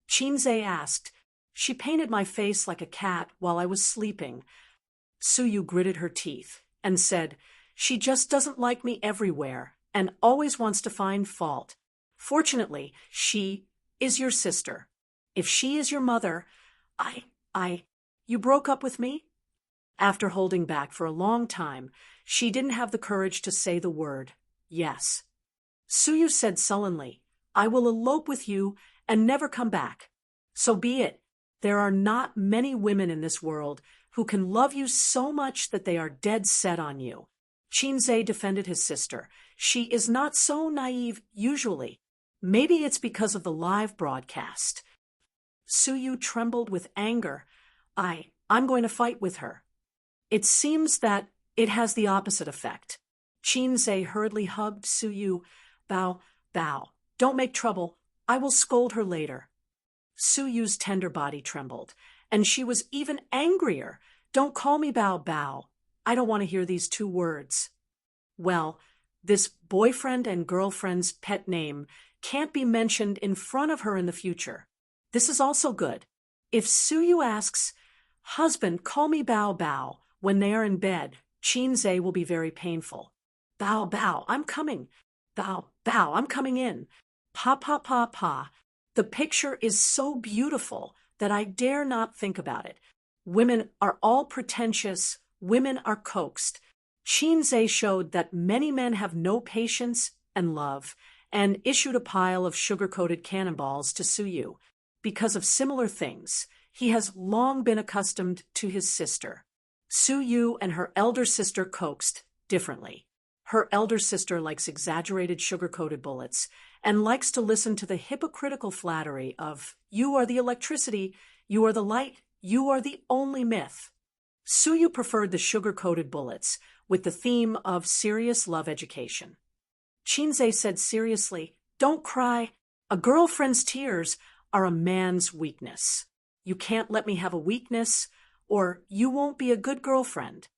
Chinze asked. "She painted my face like a cat while I was sleeping." Suyu gritted her teeth and said, "She just doesn't like me everywhere and always wants to find fault. Fortunately, she is your sister." If she is your mother, you broke up with me? After holding back for a long time, she didn't have the courage to say the word, yes. Suyu said sullenly, I will elope with you and never come back. So be it. There are not many women in this world who can love you so much that they are dead set on you. Chinze defended his sister. She is not so naive usually. Maybe it's because of the live broadcast. Suyu trembled with anger. I'm going to fight with her. It seems that it has the opposite effect. Chinze hurriedly hugged Suyu. Bow. Don't make trouble. I will scold her later. Suyu's tender body trembled, and she was even angrier. Don't call me Bao. I don't want to hear these two words. Well, this boyfriend and girlfriend's pet name can't be mentioned in front of her in the future. This is also good. If Suyu asks, husband, call me Bao, when they are in bed, Chinze will be very painful. Bao, I'm coming. Bao, I'm coming in. Pa. The picture is so beautiful that I dare not think about it. Women are all pretentious. Women are coaxed. Chinze showed that many men have no patience and love, and issued a pile of sugar-coated cannonballs to Suyu. Because of similar things, he has long been accustomed to his sister. Suyu and her elder sister coaxed differently. Her elder sister likes exaggerated sugar-coated bullets and likes to listen to the hypocritical flattery of, you are the electricity, you are the light, you are the only myth. Suyu preferred the sugar-coated bullets with the theme of serious love education. Chinze said seriously, don't cry. A girlfriend's tears are a man's weakness. You can't let me have a weakness, or you won't be a good girlfriend.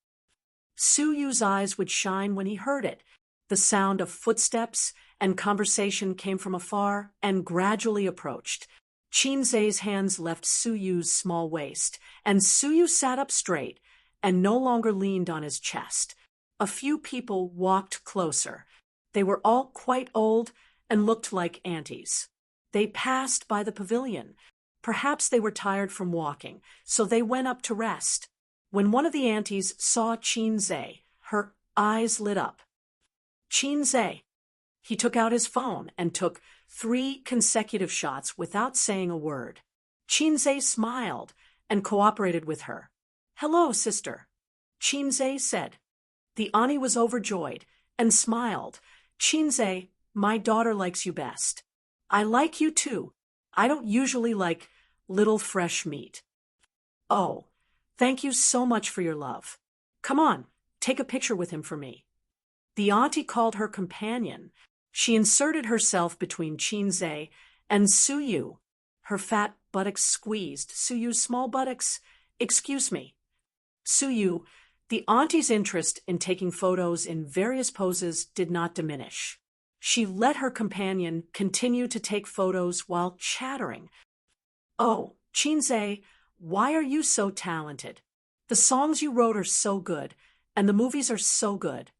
Suyu's eyes would shine when he heard it. The sound of footsteps and conversation came from afar and gradually approached. Chinze's hands left Suyu's small waist, and Suyu sat up straight and no longer leaned on his chest. A few people walked closer. They were all quite old and looked like aunties. They passed by the pavilion. Perhaps they were tired from walking, so they went up to rest. When one of the aunties saw Chinze, her eyes lit up. Chinze. He took out his phone and took 3 consecutive shots without saying a word. Chinze smiled and cooperated with her. Hello, sister. Chinze said. The auntie was overjoyed and smiled. Chinze, my daughter likes you best. I like you too. I don't usually like little fresh meat. Oh, thank you so much for your love. Come on, take a picture with him for me. The auntie called her companion. She inserted herself between Chinze and Suyu. Her fat buttocks squeezed Suyu's small buttocks. Excuse me. Suyu, the auntie's interest in taking photos in various poses did not diminish. She let her companion continue to take photos while chattering. Oh, Chinze, why are you so talented? The songs you wrote are so good, and the movies are so good.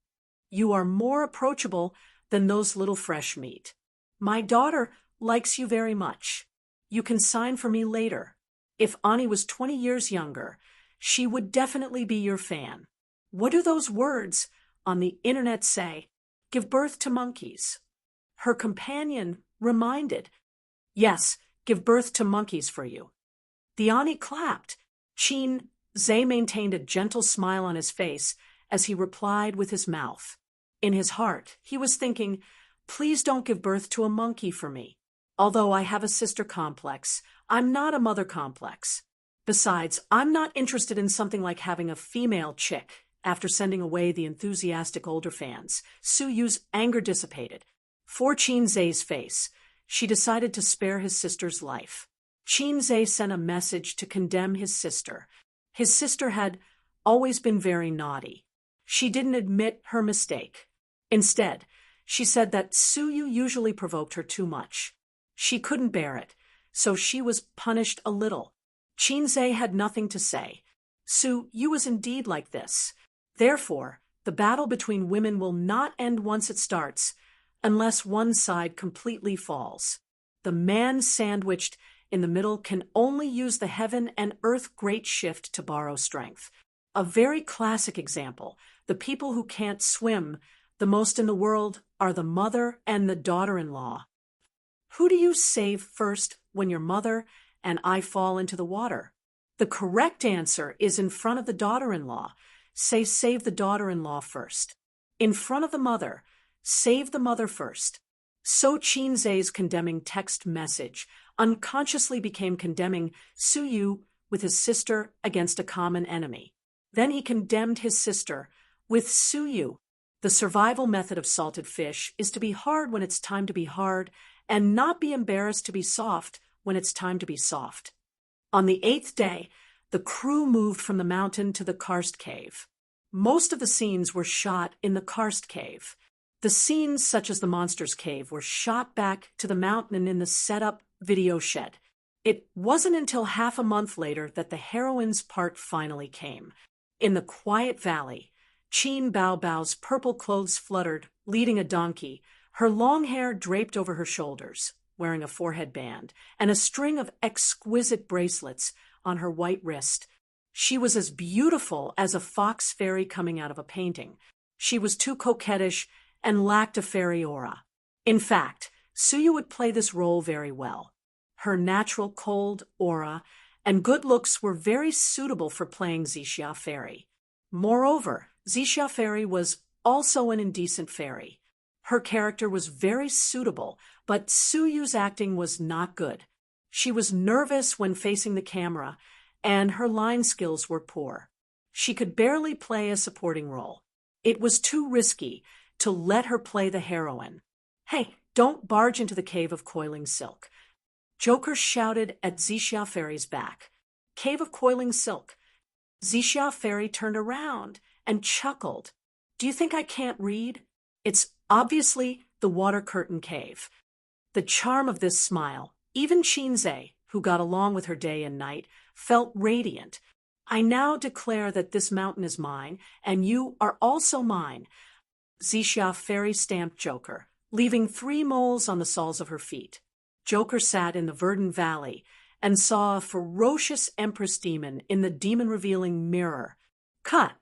You are more approachable than those little fresh meat. My daughter likes you very much. You can sign for me later. If Ani was 20 years younger, she would definitely be your fan. What do those words on the internet say? Give birth to monkeys. Her companion reminded, yes, give birth to monkeys for you. The Ani clapped. Chinze maintained a gentle smile on his face as he replied with his mouth. In his heart, he was thinking, please don't give birth to a monkey for me. Although I have a sister complex, I'm not a mother complex. Besides, I'm not interested in something like having a female chick. After sending away the enthusiastic older fans, Suyu's anger dissipated. For Chinze's face, she decided to spare his sister's life. Chinze sent a message to condemn his sister. His sister had always been very naughty. She didn't admit her mistake. Instead, she said that Suyu usually provoked her too much. She couldn't bear it, so she was punished a little. Chinze had nothing to say. Suyu was indeed like this. Therefore, the battle between women will not end once it starts, unless one side completely falls. The man sandwiched in the middle can only use the heaven and earth great shift to borrow strength. A very classic example. The people who can't swim the most in the world are the mother and the daughter-in-law. Who do you save first when your mother and I fall into the water? The correct answer is in front of the daughter-in-law. Say save the daughter-in-law first. In front of the mother, save the mother first. So Chinze's condemning text message unconsciously became condemning Suyu with his sister against a common enemy. Then he condemned his sister with Suyu. The survival method of salted fish is to be hard when it's time to be hard and not be embarrassed to be soft when it's time to be soft. On the 8th day, the crew moved from the mountain to the karst cave. Most of the scenes were shot in the karst cave. The scenes, such as the monster's cave, were shot back to the mountain and in the set-up video shed. It wasn't until half a month later that the heroine's part finally came. In the quiet valley, Qin Bao Bao's purple clothes fluttered, leading a donkey, her long hair draped over her shoulders, wearing a forehead band, and a string of exquisite bracelets on her white wrist. She was as beautiful as a fox fairy coming out of a painting. She was too coquettish and lacked a fairy aura. In fact, Suyu would play this role very well. Her natural cold aura and good looks were very suitable for playing Zixia Fairy. Moreover, Zixia Fairy was also an indecent fairy. Her character was very suitable, but Suyu's acting was not good. She was nervous when facing the camera, and her line skills were poor. She could barely play a supporting role. It was too risky to let her play the heroine. "Hey, don't barge into the cave of coiling silk." Joker shouted at Zixia Fairy's back. "Cave of coiling silk." Zixia Fairy turned around and chuckled. "Do you think I can't read? It's obviously the water curtain cave." The charm of this smile, even Chinze, who got along with her day and night, felt radiant. "I now declare that this mountain is mine, and you are also mine." Zixia Fairy stamped Joker, leaving 3 moles on the soles of her feet. Joker sat in the verdant valley and saw a ferocious Empress demon in the demon-revealing mirror. "Cut!"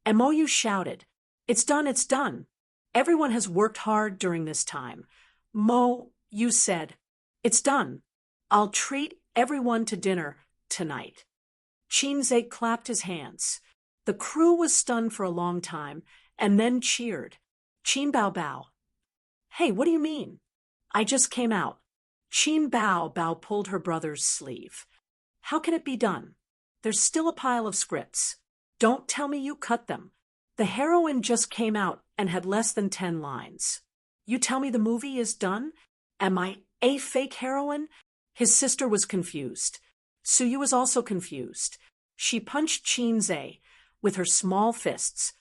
Mou shouted. "It's done, it's done. Everyone has worked hard during this time." Mou said, "It's done. I'll treat everyone to dinner tonight." Chinze clapped his hands. The crew was stunned for a long time and then cheered. Qin Bao Bao. "Hey, what do you mean?" "I just came out." Qin Bao Bao pulled her brother's sleeve. "How can it be done? There's still a pile of scripts. Don't tell me you cut them. The heroine just came out and had less than 10 lines. You tell me the movie is done? Am I a fake heroine?" His sister was confused. Suyu was also confused. She punched Chinze with her small fists.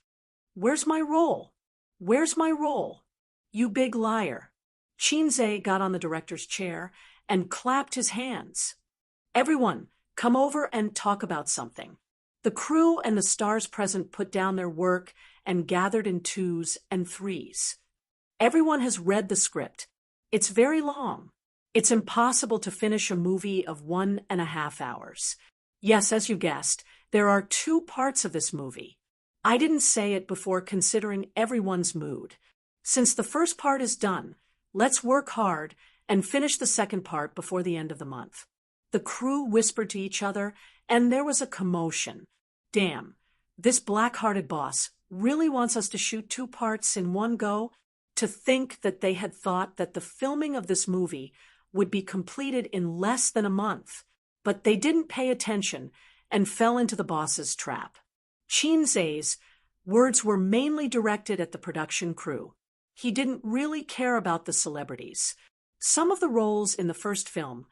"Where's my role? Where's my role? You big liar." Chinze got on the director's chair and clapped his hands. "Everyone, come over and talk about something." The crew and the stars present put down their work and gathered in 2s and 3s. Everyone has read the script. It's very long. It's impossible to finish a movie of 1.5 hours. Yes, as you guessed, there are 2 parts of this movie. I didn't say it before considering everyone's mood. Since the first part is done, let's work hard and finish the second part before the end of the month. The crew whispered to each other, and there was a commotion. Damn, this black-hearted boss really wants us to shoot 2 parts in one go? To think that they had thought that the filming of this movie would be completed in less than a month. But they didn't pay attention and fell into the boss's trap. Chinze's words were mainly directed at the production crew. He didn't really care about the celebrities. Some of the roles in the first film,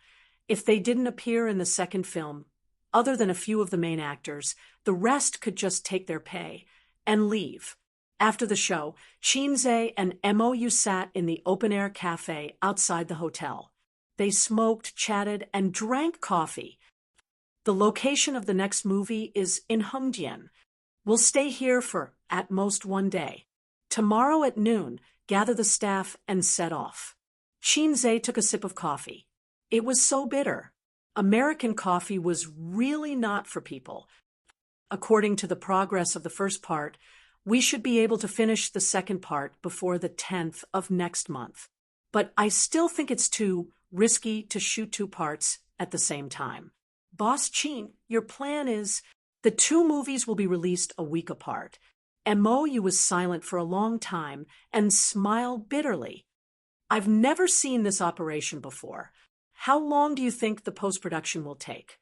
if they didn't appear in the second film, other than a few of the main actors, the rest could just take their pay and leave. After the show, Chinze and Mou sat in the open-air cafe outside the hotel. They smoked, chatted, and drank coffee. The location of the next movie is in Hengdian. We'll stay here for, at most, 1 day. Tomorrow at noon, gather the staff and set off. Chinze took a sip of coffee. It was so bitter. American coffee was really not for people. According to the progress of the first part, we should be able to finish the second part before the 10th of next month. But I still think it's too risky to shoot two parts at the same time. Boss Chin, your plan is the two movies will be released a week apart. Mou was silent for a long time and smiled bitterly. I've never seen this operation before. How long do you think the post-production will take?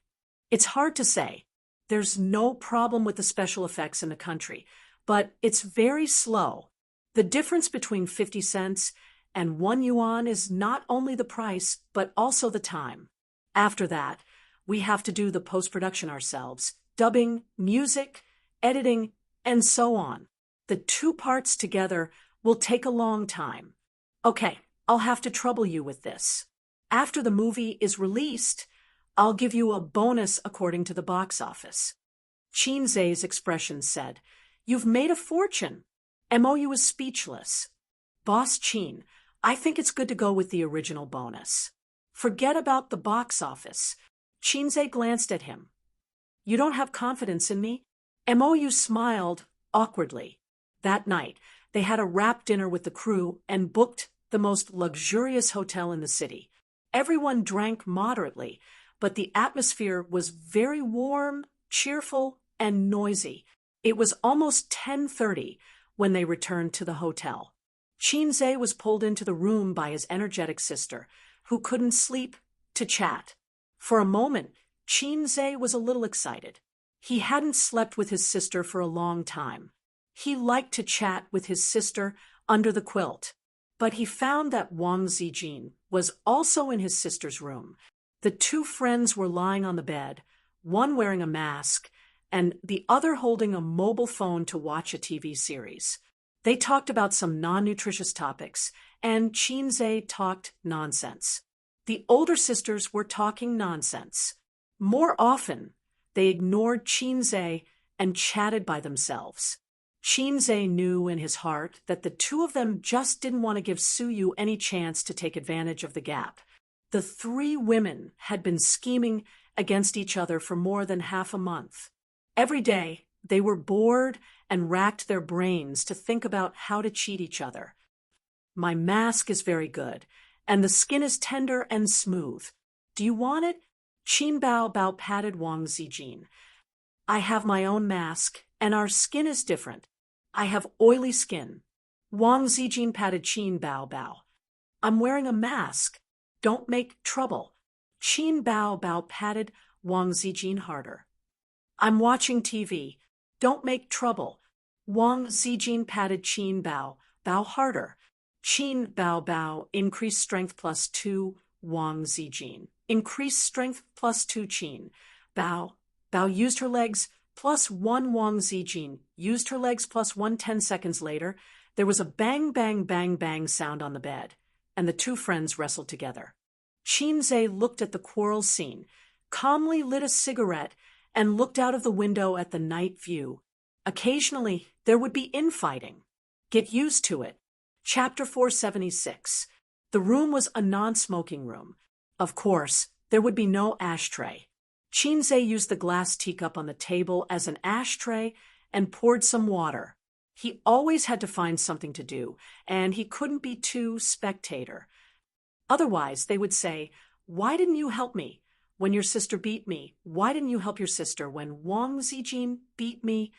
It's hard to say. There's no problem with the special effects in the country, but it's very slow. The difference between 50 cents and 1 yuan is not only the price, but also the time. After that, we have to do the post-production ourselves, dubbing, music, editing, and so on. The two parts together will take a long time. Okay, I'll have to trouble you with this. After the movie is released, I'll give you a bonus according to the box office. Qinzai's expression said, "You've made a fortune." Mou was speechless. Boss Qin, I think it's good to go with the original bonus. Forget about the box office. Qinzai glanced at him. You don't have confidence in me? Mou smiled awkwardly. That night, they had a wrap dinner with the crew and booked the most luxurious hotel in the city. Everyone drank moderately, but the atmosphere was very warm, cheerful, and noisy. It was almost 10:30 when they returned to the hotel. Qinzai was pulled into the room by his energetic sister, who couldn't sleep, to chat. For a moment, Qinzai was a little excited. He hadn't slept with his sister for a long time. He liked to chat with his sister under the quilt. But he found that Wang Zijin was also in his sister's room. The two friends were lying on the bed, one wearing a mask, and the other holding a mobile phone to watch a TV series. They talked about some non-nutritious topics, and Qinzai talked nonsense. The older sisters were talking nonsense. More often, they ignored Qinzai and chatted by themselves. Qinzai knew in his heart that the two of them just didn't want to give Suyu any chance to take advantage of the gap. The three women had been scheming against each other for more than half a month. Every day, they were bored and racked their brains to think about how to cheat each other. My mask is very good, and the skin is tender and smooth. Do you want it? Qin Bao patted Wang Zijin. I have my own mask, and our skin is different. I have oily skin. Wang Zijin patted Qin Bao. I'm wearing a mask. Don't make trouble. Qin Bao patted Wang Zijin harder. I'm watching TV. Don't make trouble. Wang Zijin patted Qin Bao harder. Qin Bao increased strength +2, Wang Zijin. Increased strength +2, Qin. Bao used her legs +1, Wang Zijin used her legs +1. 10 seconds later, there was a bang, bang, bang, bang sound on the bed, and the two friends wrestled together. Qinzai looked at the quarrel scene, calmly lit a cigarette, and looked out of the window at the night view. Occasionally, there would be infighting. Get used to it. Chapter 476. The room was a non-smoking room. Of course, there would be no ashtray. Qinzai used the glass teacup on the table as an ashtray and poured some water. He always had to find something to do, and he couldn't be too spectator. Otherwise, they would say, "Why didn't you help me when your sister beat me? Why didn't you help your sister when Wang Zijin beat me?"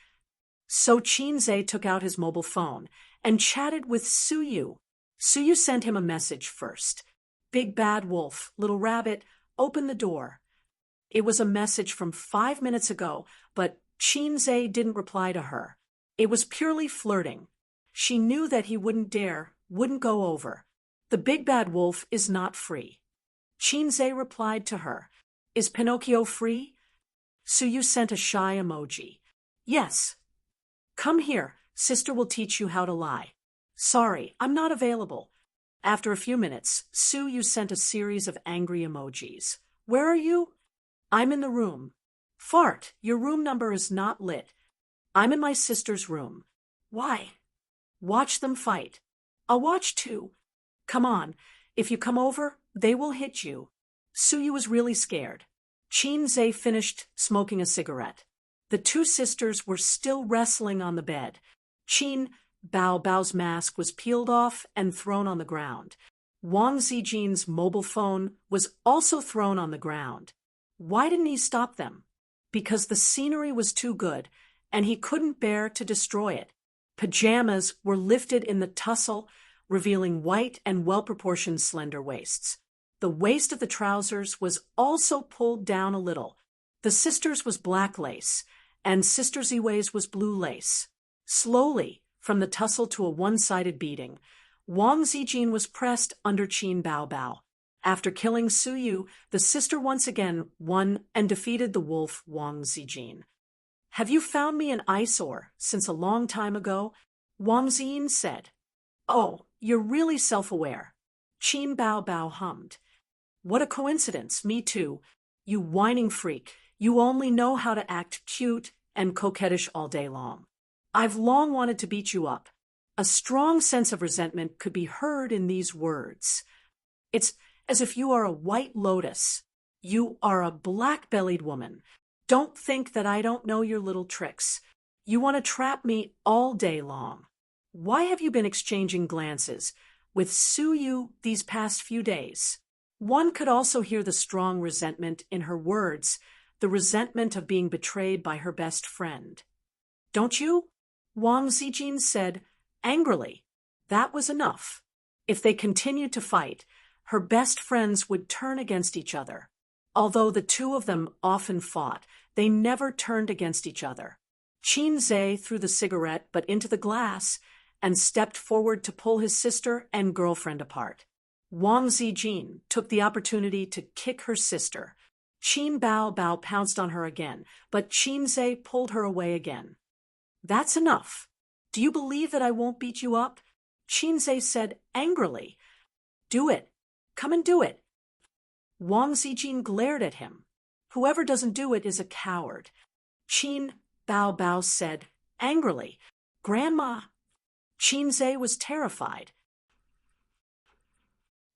So Qinzai took out his mobile phone and chatted with Suyu. Suyu sent him a message first. "Big bad wolf, little rabbit, open the door." It was a message from 5 minutes ago, but Qinzai didn't reply to her. It was purely flirting. She knew that he wouldn't go over. The big bad wolf is not free. Qinzai replied to her, "Is Pinocchio free?" Suyu sent a shy emoji. "Yes." "Come here, sister will teach you how to lie." "Sorry, I'm not available." After a few minutes, Suyu sent a series of angry emojis. "Where are you?" "I'm in the room." "Fart, your room number is not lit." "I'm in my sister's room." "Why?" "Watch them fight." "I'll watch too." "Come on, if you come over, they will hit you." Suyu was really scared. Qin Zhe finished smoking a cigarette. The two sisters were still wrestling on the bed. Qin Bao's mask was peeled off and thrown on the ground. Wang Zijin's mobile phone was also thrown on the ground. Why didn't he stop them? Because the scenery was too good, and he couldn't bear to destroy it. Pajamas were lifted in the tussle, revealing white and well-proportioned slender waists. The waist of the trousers was also pulled down a little. The sisters' was black lace, and Sister Ziwei's was blue lace. Slowly, from the tussle to a one-sided beating, Wang Zijin was pressed under Qin Bao. After killing Su Yu, the sister once again won and defeated the wolf Wang Zijin. "Have you found me an eyesore since a long time ago?" Wang Zijin said. "Oh, you're really self-aware," Qin Bao hummed. "What a coincidence, me too. You whining freak, you only know how to act cute and coquettish all day long. I've long wanted to beat you up." A strong sense of resentment could be heard in these words. "It's as if you are a white lotus. You are a black-bellied woman. Don't think that I don't know your little tricks. You want to trap me all day long. Why have you been exchanging glances with Su Yu these past few days?" One could also hear the strong resentment in her words, the resentment of being betrayed by her best friend. "Don't you?" Wang Zijin said angrily. That was enough. If they continued to fight, her best friends would turn against each other. Although the two of them often fought, they never turned against each other. Qin Zhe threw the cigarette but into the glass and stepped forward to pull his sister and girlfriend apart. Wang Zijin took the opportunity to kick her sister. Qin Bao pounced on her again, but Qin Zhe pulled her away again. "That's enough. Do you believe that I won't beat you up?" Qin Zhe said angrily. "Do it. Come and do it." Wang Zijin glared at him. "Whoever doesn't do it is a coward." Qin Bao said angrily. "Grandma." Qin Zhe was terrified.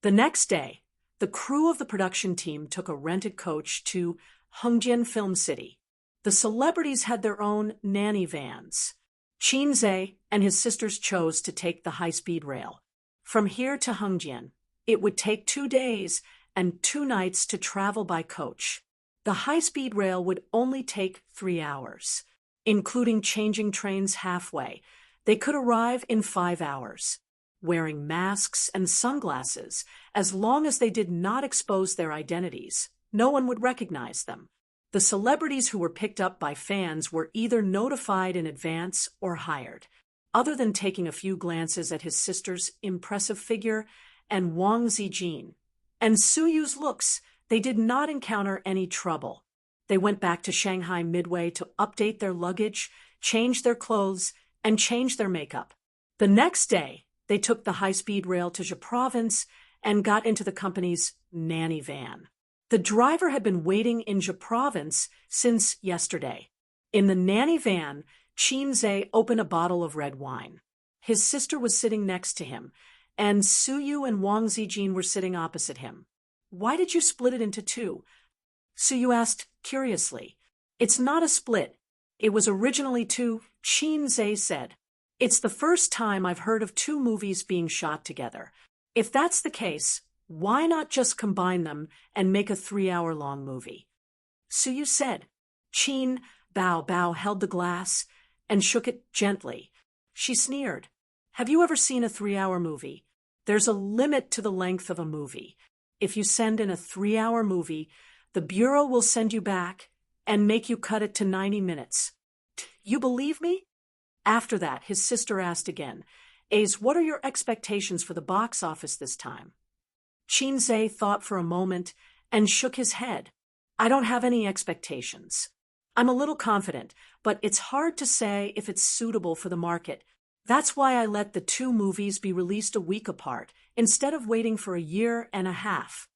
The next day, the crew of the production team took a rented coach to Hengjian Film City. The celebrities had their own nanny vans. Qin Zhe and his sisters chose to take the high-speed rail. From here to Hengjian, it would take 2 days and 2 nights to travel by coach. The high-speed rail would only take 3 hours. Including changing trains halfway, they could arrive in 5 hours. Wearing masks and sunglasses, as long as they did not expose their identities, no one would recognize them. The celebrities who were picked up by fans were either notified in advance or hired. Other than taking a few glances at his sister's impressive figure and Wang Zijin and Su Yu's looks, they did not encounter any trouble. They went back to Shanghai midway to update their luggage, change their clothes, and change their makeup. The next day, they took the high-speed rail to Zhe Province and got into the company's nanny van. The driver had been waiting in Zhe Province since yesterday. In the nanny van, Qin Zhe opened a bottle of red wine. His sister was sitting next to him, and Su Yu and Wang Zijin were sitting opposite him. "Why did you split it into 2? Su Yu asked curiously. "It's not a split. It was originally 2, Qin Zhe said. "It's the first time I've heard of 2 movies being shot together. If that's the case, why not just combine them and make a 3-hour-long movie?" Su Yu said. Qin Bao held the glass and shook it gently. She sneered. "Have you ever seen a 3-hour movie? There's a limit to the length of a movie. If you send in a 3-hour movie, the Bureau will send you back and make you cut it to 90 minutes. You believe me?" After that, his sister asked again, "Ace, what are your expectations for the box office this time?" Qin Zhe thought for a moment and shook his head. "I don't have any expectations. I'm a little confident, but it's hard to say if it's suitable for the market. That's why I let the 2 movies be released a week apart, instead of waiting for a year and a half."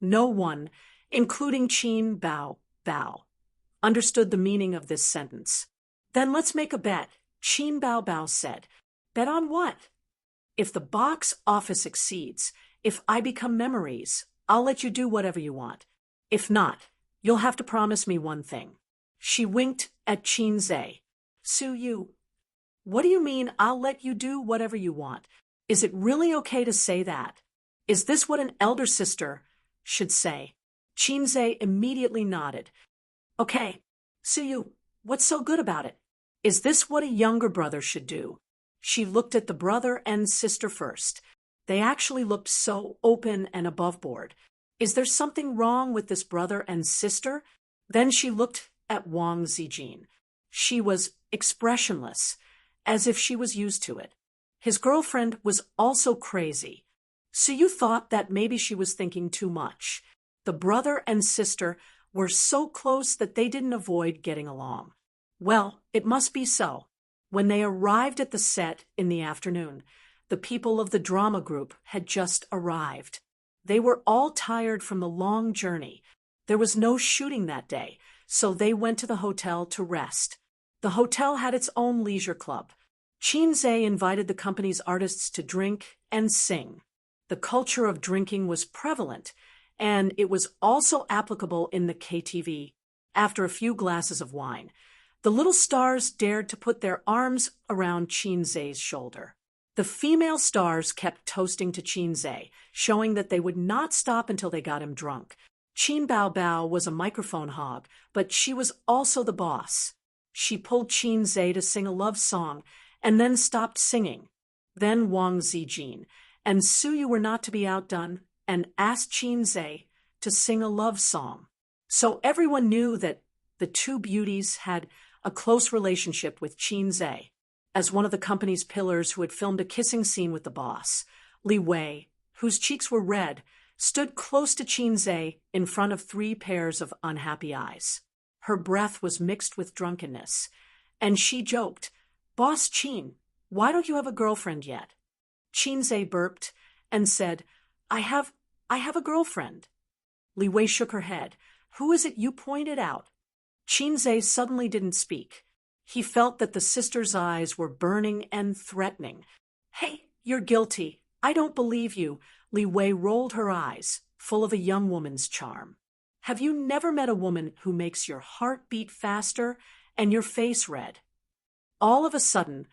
No one, including Qin Bao, understood the meaning of this sentence. "Then let's make a bet," Qin Bao said. "Bet on what?" "If the box office exceeds, if I become memories, I'll let you do whatever you want. If not, You'll have to promise me one thing. She winked at Qinze. Suyu. What do you mean I'll let you do whatever you want? Is it really okay to say that? Is this what an elder sister should say? Qinze immediately nodded. Okay, Suyu, what's so good about it? Is this what a younger brother should do? She looked at the brother and sister first. They actually looked so open and above board. Is there something wrong with this brother and sister? Then she looked at Wang Zijin. She was expressionless, as if she was used to it. His girlfriend was also crazy. So you thought that maybe she was thinking too much. The brother and sister were so close that they didn't avoid getting along. Well, it must be so. When they arrived at the set in the afternoon, the people of the drama group had just arrived. They were all tired from the long journey. There was no shooting that day, so they went to the hotel to rest. The hotel had its own leisure club. Qinze invited the company's artists to drink and sing. The culture of drinking was prevalent, and it was also applicable in the KTV. After a few glasses of wine, the little stars dared to put their arms around Qinze's shoulder. The female stars kept toasting to Qinze, showing that they would not stop until they got him drunk. Qin Bao Bao was a microphone hog, but she was also the boss. She pulled Qinze to sing a love song and then stopped singing. Then Wang Zijin and Suyu were not to be outdone and asked Qinze to sing a love song. So everyone knew that the two beauties had a close relationship with Qinze. As one of the company's pillars who had filmed a kissing scene with the boss, Li Wei, whose cheeks were red, stood close to Qinze in front of 3 pairs of unhappy eyes. Her breath was mixed with drunkenness, and she joked, "Boss Qin, why don't you have a girlfriend yet?" Qinze burped and said, I have a girlfriend." Li Wei shook her head. "Who is it you pointed out?" Qinze suddenly didn't speak. He felt that the sister's eyes were burning and threatening. "Hey, you're guilty. I don't believe you." Li Wei rolled her eyes, full of a young woman's charm. "Have you never met a woman who makes your heart beat faster and your face red?" All of a sudden,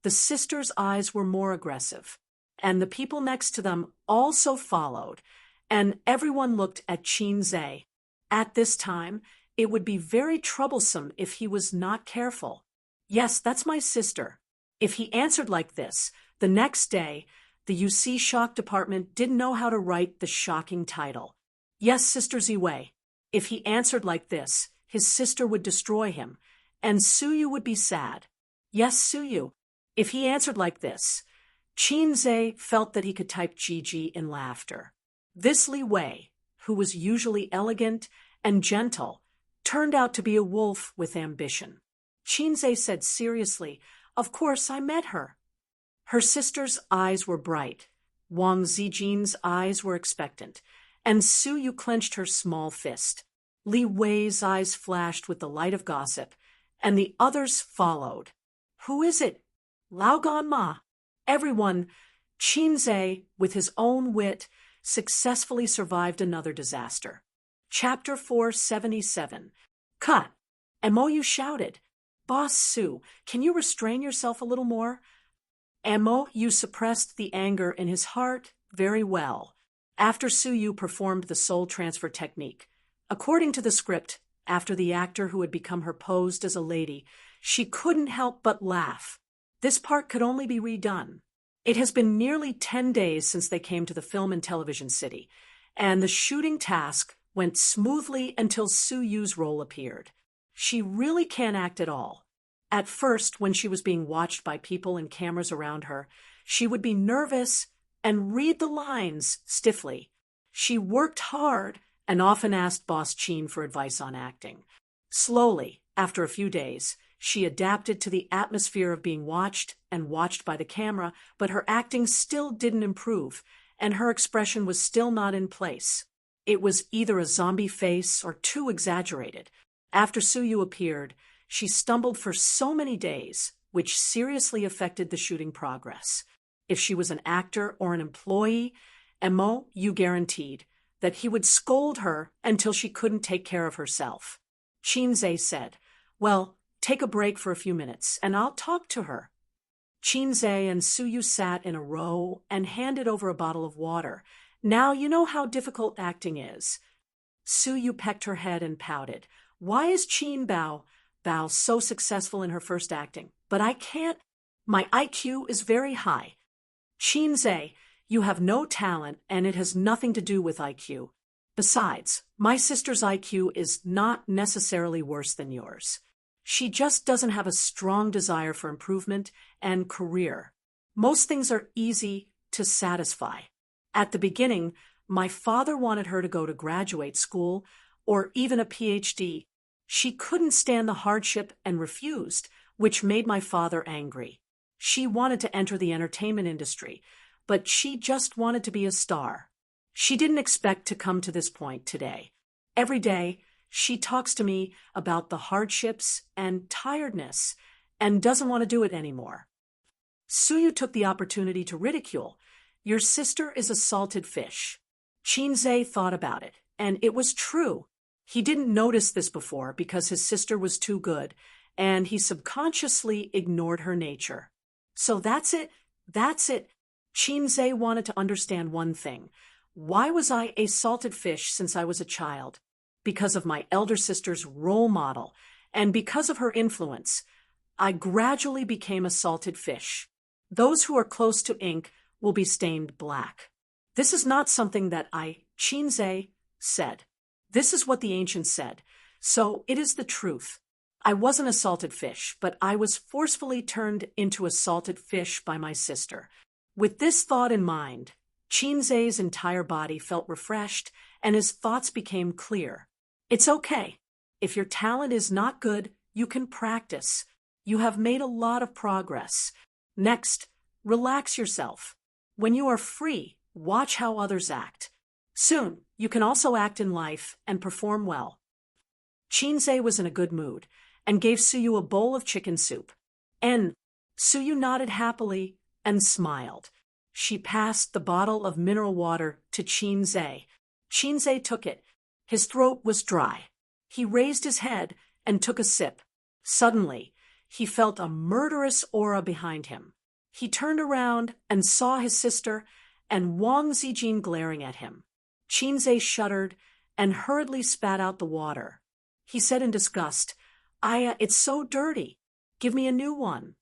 the sisters' eyes were more aggressive, and the people next to them also followed, and everyone looked at Qinze. At this time, it would be very troublesome if he was not careful. "Yes, that's my sister." If he answered like this, the next day, the UC Shock Department didn't know how to write the shocking title. "Yes, Sister Ziwei." If he answered like this, his sister would destroy him, and Suyu would be sad. "Yes, Suyu." If he answered like this, Qinze felt that he could type GG in laughter. This Li Wei, who was usually elegant and gentle, turned out to be a wolf with ambition. Qinze said seriously, "Of course I met her." Her sister's eyes were bright, Wang Zijin's eyes were expectant, and Suyu clenched her small fist. Li Wei's eyes flashed with the light of gossip, and the others followed. "Who is it? Lao Gan Ma." Everyone, Qinze, with his own wit, successfully survived another disaster. Chapter 477. Cut. Mo shouted, "Boss Su, can you restrain yourself a little more?" Mo suppressed the anger in his heart very well. After Suyu performed the soul transfer technique, according to the script, after the actor who had become her posed as a lady, she couldn't help but laugh. This part could only be redone. It has been nearly 10 days since they came to the film and television city, and the shooting task went smoothly until Suyu's role appeared. She really can't act at all. At first, when she was being watched by people and cameras around her, she would be nervous and read the lines stiffly. She worked hard and often asked Boss Qin for advice on acting. Slowly, after a few days, she adapted to the atmosphere of being watched and watched by the camera, but her acting still didn't improve, and her expression was still not in place. It was either a zombie face or too exaggerated. After Suyu appeared, she stumbled for so many days, which seriously affected the shooting progress. If she was an actor or an employee, Mo, you guaranteed, that he would scold her until she couldn't take care of herself. Qinze said, "Well, take a break for a few minutes, and I'll talk to her." Qinze and Suyu sat in a row and handed over a bottle of water. "Now you know how difficult acting is." Suyu pecked her head and pouted. "Why is Bao so successful in her first acting? But I can't. My IQ is very high." "Qinze, you have no talent, and it has nothing to do with IQ. Besides, my sister's IQ is not necessarily worse than yours. She just doesn't have a strong desire for improvement and career. Most things are easy to satisfy. At the beginning, my father wanted her to go to graduate school or even a PhD. She couldn't stand the hardship and refused, which made my father angry. She wanted to enter the entertainment industry, but she just wanted to be a star. She didn't expect to come to this point today. Every day, she talks to me about the hardships and tiredness and doesn't want to do it anymore." Suyu took the opportunity to ridicule. "Your sister is a salted fish." Qinze thought about it, and it was true. He didn't notice this before because his sister was too good, and he subconsciously ignored her nature. "So that's it. Qinze wanted to understand one thing. Why was I a salted fish since I was a child? Because of my elder sister's role model, and because of her influence, I gradually became a salted fish. Those who are close to ink will be stained black. This is not something that Qinze said. This is what the ancients said, so it is the truth. I wasn't a salted fish, but I was forcefully turned into a salted fish by my sister." With this thought in mind, Qinze's entire body felt refreshed and his thoughts became clear. "It's okay. If your talent is not good, you can practice. You have made a lot of progress. Next, relax yourself. When you are free, watch how others act. Soon, you can also act in life and perform well." Qinze was in a good mood and gave Suyu a bowl of chicken soup. And Suyu nodded happily and smiled. She passed the bottle of mineral water to Qinze. Qinze took it. His throat was dry. He raised his head and took a sip. Suddenly, he felt a murderous aura behind him. He turned around and saw his sister and Wang Zijin glaring at him. Qinze shuddered and hurriedly spat out the water. He said in disgust, "It's so dirty. Give me a new one."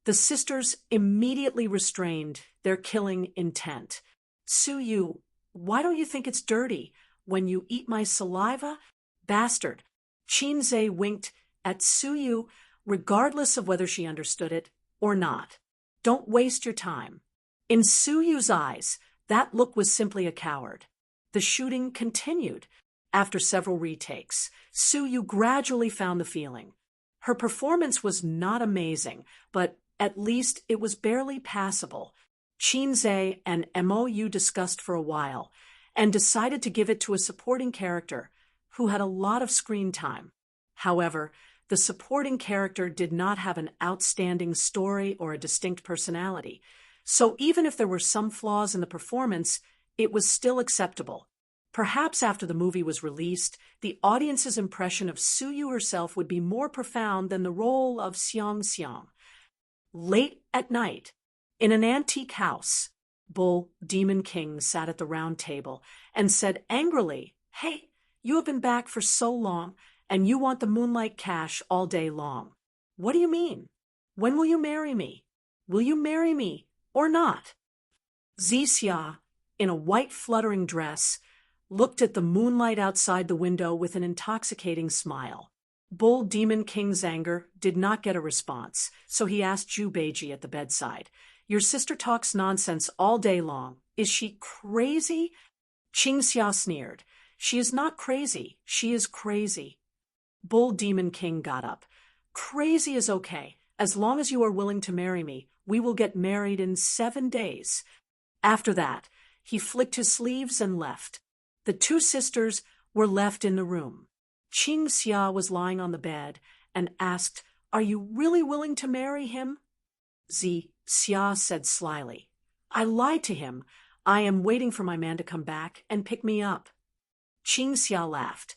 The sisters immediately restrained their killing intent. "Suyu, why don't you think it's dirty when you eat my saliva? Bastard." Qinze winked at Suyu regardless of whether she understood it or not. "Don't waste your time." In Suyu's eyes, that look was simply a coward. The shooting continued. After several retakes, Suyu gradually found the feeling. Her performance was not amazing, but at least it was barely passable. Qinze and Mou discussed for a while and decided to give it to a supporting character who had a lot of screen time. However, the supporting character did not have an outstanding story or a distinct personality, so even if there were some flaws in the performance, it was still acceptable. Perhaps after the movie was released, the audience's impression of Suyu herself would be more profound than the role of Xiang Xiang. Late at night, in an antique house, Bull Demon King sat at the round table and said angrily, "Hey, you have been back for so long, and you want the moonlight cash all day long. What do you mean? When will you marry me? Will you marry me or not?" Zixia, in a white fluttering dress, looked at the moonlight outside the window with an intoxicating smile. Bull Demon King's anger did not get a response, so he asked Zhu Beiji at the bedside, "Your sister talks nonsense all day long. Is she crazy?" Qingxia sneered. "She is not crazy. She is crazy." Bull Demon King got up. "Crazy is okay. As long as you are willing to marry me, we will get married in 7 days." After that, he flicked his sleeves and left. The two sisters were left in the room. Qingxia was lying on the bed and asked, "Are you really willing to marry him?" Zixia said slyly, "I lied to him. I am waiting for my man to come back and pick me up. Qingxia laughed.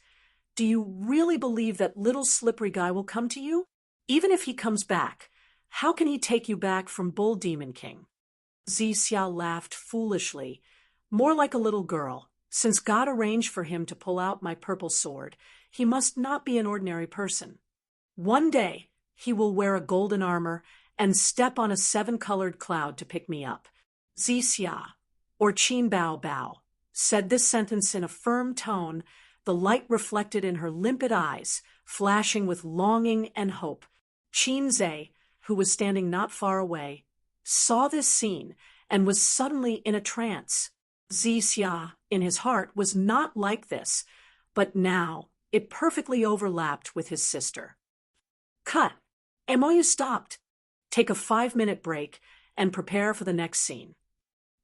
Do you really believe that little slippery guy will come to you? Even if he comes back, how can he take you back from Bull Demon King? Zixia laughed foolishly, more like a little girl. Since God arranged for him to pull out my purple sword, he must not be an ordinary person. One day, he will wear a golden armor and step on a 7-colored cloud to pick me up. Zixia, or Qin Bao Bao, said this sentence in a firm tone, the light reflected in her limpid eyes, flashing with longing and hope. Qin Zhe, who was standing not far away, saw this scene and was suddenly in a trance. Zixia, in his heart, was not like this, but now it perfectly overlapped with his sister. Cut. Mou stopped. Take a 5-minute break and prepare for the next scene.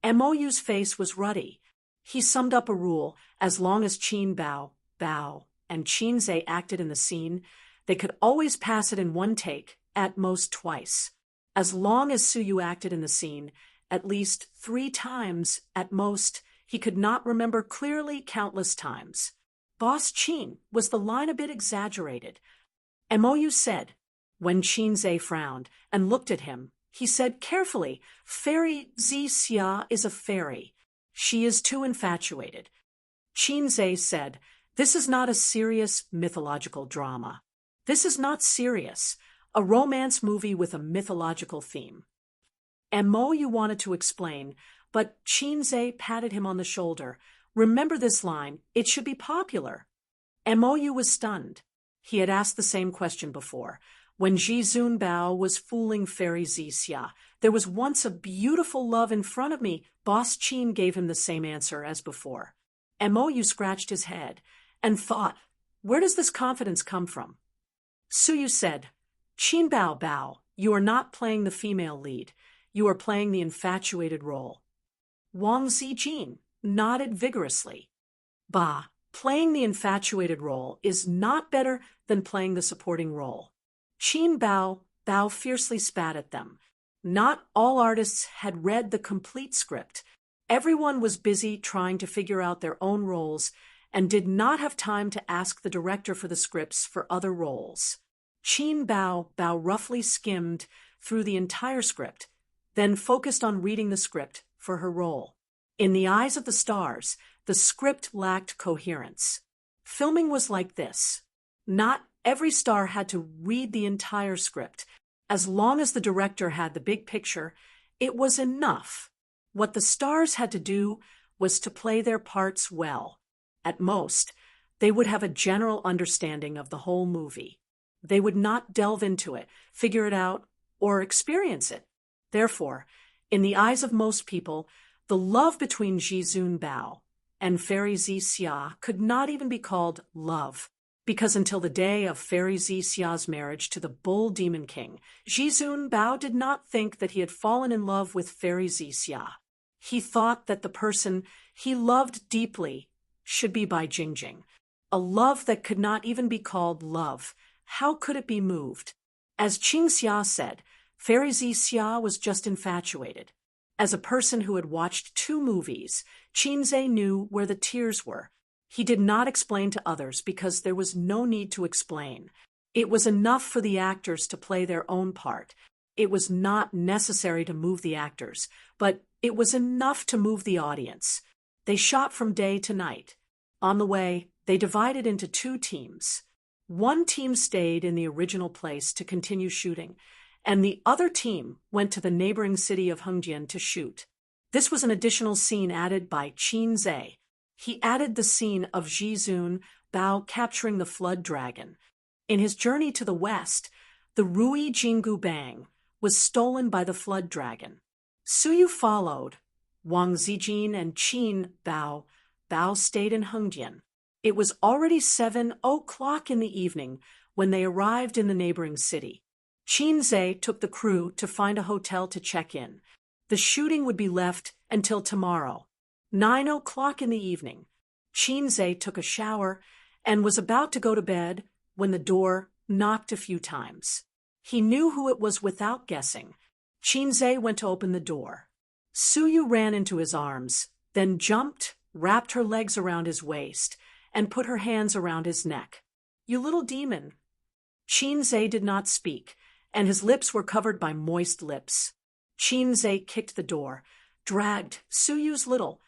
Mou's face was ruddy. He summed up a rule: as long as Qin Bao, Bao, and Qin Zhe acted in the scene, they could always pass it in one take, at most twice. As long as Suyu acted in the scene, at least 3 times, at most, he could not remember clearly countless times. Boss Qin, was the line a bit exaggerated? Mou said. When Qin Zhe frowned and looked at him, he said carefully, Fairy Zixia is a fairy. She is too infatuated. Qin Zhe said, this is not a serious mythological drama. This is not serious. A romance movie with a mythological theme. Mou wanted to explain, but Qin Zhe patted him on the shoulder. Remember this line, it should be popular. Mou was stunned. He had asked the same question before. When Zhizun Bao was fooling Fairy Zixia, there was once a beautiful love in front of me. Boss Qin gave him the same answer as before. Mou scratched his head and thought, where does this confidence come from? Suyu said, Qin Bao Bao, you are not playing the female lead. You are playing the infatuated role. Wang Zijin nodded vigorously. Bah, playing the infatuated role is not better than playing the supporting role. Qin Bao Bao fiercely spat at them. Not all artists had read the complete script. Everyone was busy trying to figure out their own roles and did not have time to ask the director for the scripts for other roles. Qin Bao Bao roughly skimmed through the entire script, then focused on reading the script for her role. In the eyes of the stars, the script lacked coherence. Filming was like this. Not every star had to read the entire script. As long as the director had the big picture, it was enough. What the stars had to do was to play their parts well. At most, they would have a general understanding of the whole movie. They would not delve into it, figure it out, or experience it. Therefore, in the eyes of most people, the love between Zhizun Bao and Fairy Zixia could not even be called love, because until the day of Fairy Zixia's marriage to the Bull Demon King, Zhizun Bao did not think that he had fallen in love with Fairy Zixia. He thought that the person he loved deeply should be Bai Jingjing, a love that could not even be called love. How could it be moved? As Qingxia said, Fairy Zixia was just infatuated. As a person who had watched 2 movies, Qin Zhe knew where the tears were. He did not explain to others because there was no need to explain. It was enough for the actors to play their own part. It was not necessary to move the actors, but it was enough to move the audience. They shot from day to night. On the way, they divided into 2 teams. One team stayed in the original place to continue shooting, and the other team went to the neighboring city of Hengjian to shoot. This was an additional scene added by Qin Zhe. He added the scene of Zhizun Bao capturing the flood dragon. In his journey to the west, the Rui Jingu Bang was stolen by the flood dragon. Suyu followed. Wang Zijin and Qin Bao Bao stayed in Hengjian. It was already 7:00 in the evening when they arrived in the neighboring city. Qin Zhe took the crew to find a hotel to check in. The shooting would be left until tomorrow. 9:00 in the evening. Qin Zhe took a shower and was about to go to bed when the door knocked a few times. He knew who it was without guessing. Qin Zhe went to open the door. Suyu ran into his arms, then jumped, wrapped her legs around his waist, and put her hands around his neck. "You little demon." Chinze did not speak, and his lips were covered by moist lips. Chinze kicked the door, dragged Suyu's little,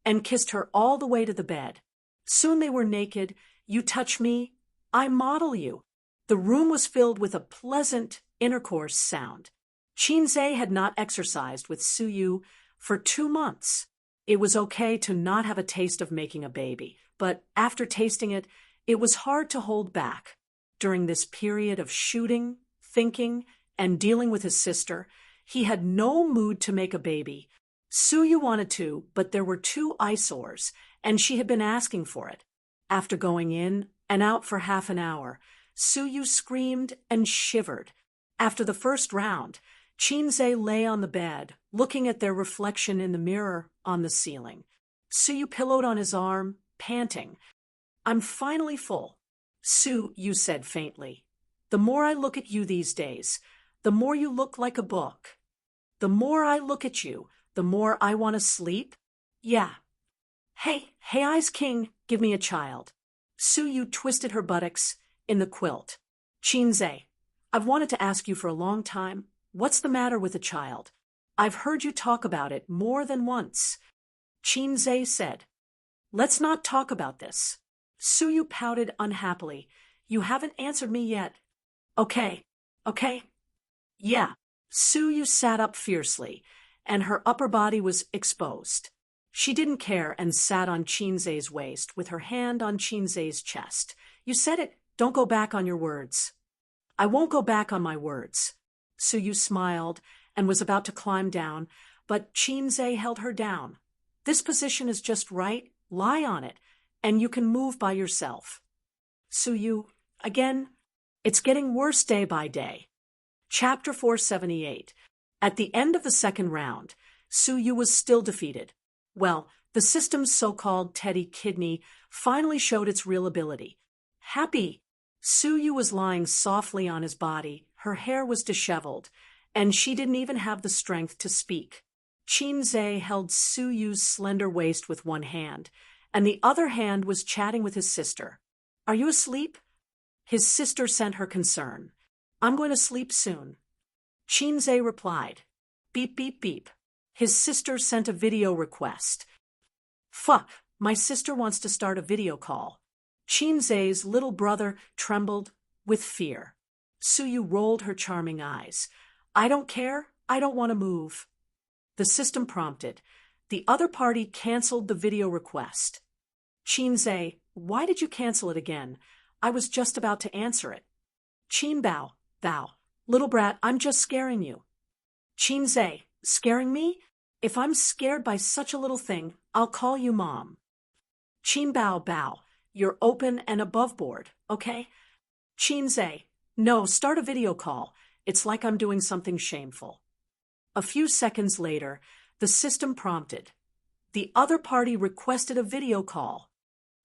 and kissed her all the way to the bed. Soon they were naked. "You touch me, I model you." The room was filled with a pleasant intercourse sound. Chinze had not exercised with Suyu for 2 months. It was okay to not have a taste of making a baby, but after tasting it, it was hard to hold back. During this period of shooting, thinking, and dealing with his sister, he had no mood to make a baby. Suyu wanted to, but there were 2 eyesores, and she had been asking for it. After going in and out for half an hour, Suyu screamed and shivered. After the first round, Chinze lay on the bed, looking at their reflection in the mirror on the ceiling. Suyu pillowed on his arm, panting. "I'm finally full." Suyu said faintly. "The more I look at you these days, the more you look like a book. The more I look at you, the more I want to sleep. Yeah. Hey, Eyes King, give me a child." Suyu twisted her buttocks in the quilt. "Chinze, I've wanted to ask you for a long time. What's the matter with a child? I've heard you talk about it more than once." Chinze said. "Let's not talk about this." Suyu pouted unhappily. "You haven't answered me yet." Okay. Yeah. Suyu sat up fiercely, and her upper body was exposed. She didn't care and sat on Chinze's waist with her hand on Chinze's chest. "You said it. Don't go back on your words." "I won't go back on my words." Suyu smiled and was about to climb down, but Chinze held her down. "This position is just right. Lie on it, and you can move by yourself." Suyu, again, it's getting worse day by day. Chapter 478. At the end of the second round, Suyu was still defeated. Well, the system's so-called Teddy Kidney finally showed its real ability. Happy. Suyu was lying softly on his body, her hair was disheveled, and she didn't even have the strength to speak. Chinze held Suyu's slender waist with one hand, and the other hand was chatting with his sister. "Are you asleep?" His sister sent her concern. "I'm going to sleep soon." Chinze replied. Beep, beep, beep. His sister sent a video request. "Fuck, my sister wants to start a video call." Chinze's little brother trembled with fear. Suyu rolled her charming eyes. "I don't care. I don't want to move." The system prompted. The other party canceled the video request. Chinze, "Why did you cancel it again? I was just about to answer it." Chinbao, "Thou, little brat, I'm just scaring you." Chinze, "Scaring me? If I'm scared by such a little thing, I'll call you mom." Chinbao, "Bow, you're open and above board, okay?" Chinze, "No, start a video call. It's like I'm doing something shameful." A few seconds later, the system prompted. The other party requested a video call.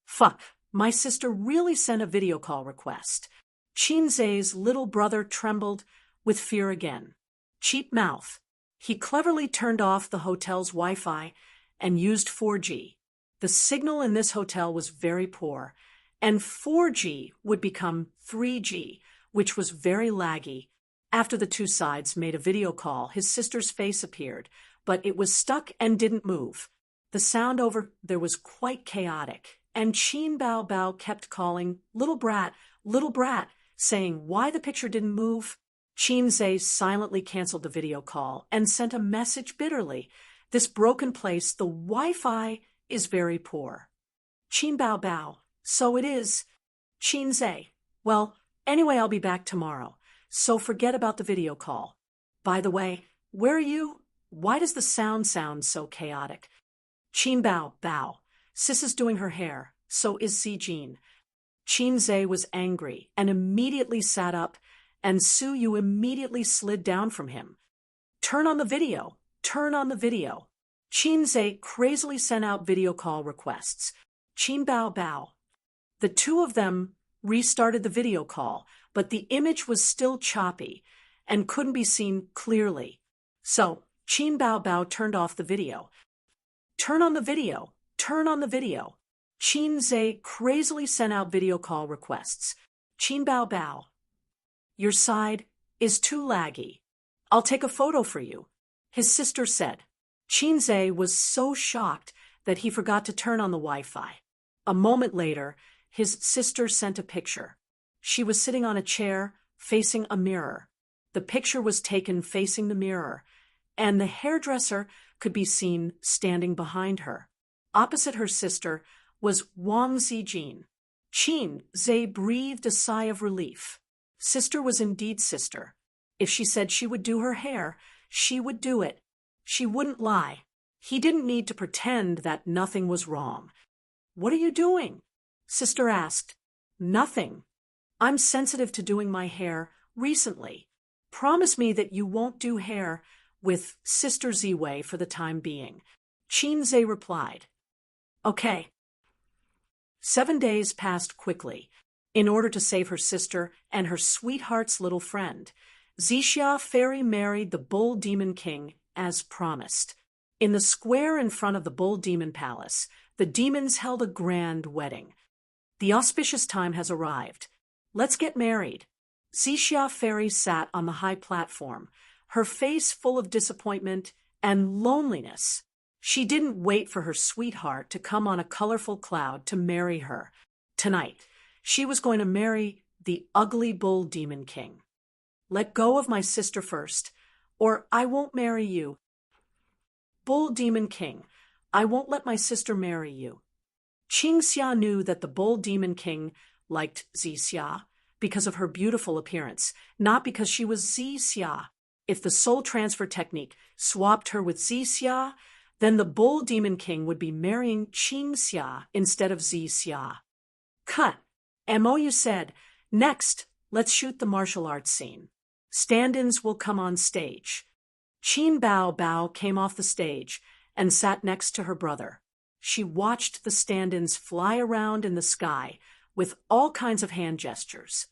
Fuck, my sister really sent a video call request. Chinze's little brother trembled with fear again. Cheap mouth. He cleverly turned off the hotel's Wi-Fi and used 4G. The signal in this hotel was very poor, and 4G would become 3G, which was very laggy. After the two sides made a video call, his sister's face appeared, but it was stuck and didn't move. The sound over there was quite chaotic, and Chin Bao Bao kept calling, little brat, saying why the picture didn't move. Chinze silently canceled the video call and sent a message bitterly. This broken place, the Wi-Fi is very poor. Chin Bao Bao, so it is. Chinze, well, anyway, I'll be back tomorrow, so forget about the video call. By the way, where are you? Why does the sound sound so chaotic? Chin Bao Bao, Sis is doing her hair, so is Si Jin. Chinze was angry and immediately sat up, and Suyu immediately slid down from him. Turn on the video. Turn on the video. Chinze crazily sent out video call requests. Chin Bao Bao. The two of them restarted the video call, but the image was still choppy and couldn't be seen clearly. So, Qin Bao Bao turned off the video. Turn on the video. Turn on the video. Qin Zhe crazily sent out video call requests. Qin Bao Bao. Your side is too laggy. I'll take a photo for you, his sister said. Qin Zhe was so shocked that he forgot to turn on the Wi-Fi. A moment later, his sister sent a picture. She was sitting on a chair, facing a mirror. The picture was taken facing the mirror, and the hairdresser could be seen standing behind her. Opposite her sister was Wang Zijin. Qin Zhe breathed a sigh of relief. Sister was indeed sister. If she said she would do her hair, she would do it. She wouldn't lie. He didn't need to pretend that nothing was wrong. What are you doing? Sister asked. Nothing. I'm sensitive to doing my hair recently. Promise me that you won't do hair with Sister Ziwei for the time being. Qin Zhe replied. Okay. 7 days passed quickly. In order to save her sister and her sweetheart's little friend, Zixia Fairy married the Bull Demon King as promised. In the square in front of the Bull Demon Palace, the demons held a grand wedding. The auspicious time has arrived. Let's get married. Zixia Fairy sat on the high platform, her face full of disappointment and loneliness. She didn't wait for her sweetheart to come on a colorful cloud to marry her. Tonight, she was going to marry the ugly Bull Demon King. Let go of my sister first, or I won't marry you. Bull Demon King, I won't let my sister marry you. Qingxia knew that the Bull Demon King liked Zixia because of her beautiful appearance, not because she was Zixia. If the soul transfer technique swapped her with Zixia, then the Bull Demon King would be marrying Qingxia instead of Zixia. Cut. MOU said, next, let's shoot the martial arts scene. Stand-ins will come on stage. Qin Bao Bao came off the stage and sat next to her brother. She watched the stand-ins fly around in the sky with all kinds of hand gestures.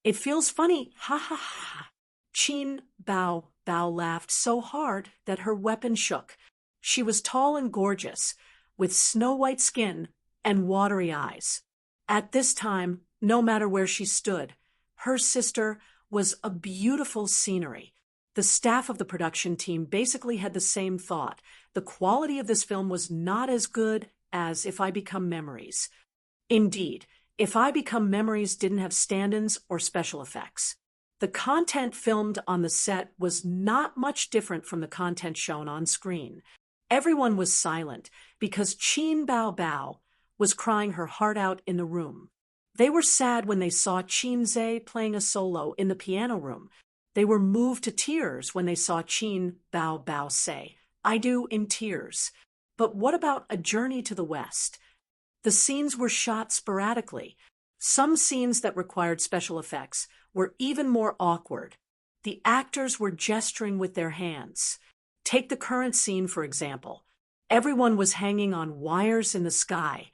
It feels funny, ha ha ha. Qin Bao Bao laughed so hard that her weapon shook. She was tall and gorgeous, with snow-white skin and watery eyes. At this time, no matter where she stood, her sister was a beautiful scenery. The staff of the production team basically had the same thought. The quality of this film was not as good as If I Become Memories. Indeed, If I Become Memories didn't have stand-ins or special effects. The content filmed on the set was not much different from the content shown on screen. Everyone was silent because Qin Bao Bao was crying her heart out in the room. They were sad when they saw Qin Zhe playing a solo in the piano room. They were moved to tears when they saw Qin Bao Bao say, I do in tears. But what about A Journey to the West? The scenes were shot sporadically. Some scenes that required special effects were even more awkward. The actors were gesturing with their hands. Take the current scene, for example. Everyone was hanging on wires in the sky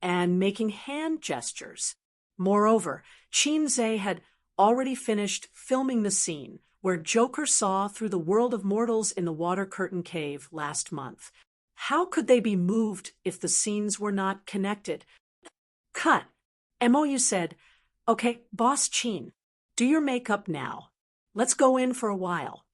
and making hand gestures. Moreover, Qin Zhe had already finished filming the scene where Joker saw through the world of mortals in the Water Curtain Cave last month. How could they be moved if the scenes were not connected? Cut. MOU said, okay, Boss Qin, do your makeup now. Let's go in for a while.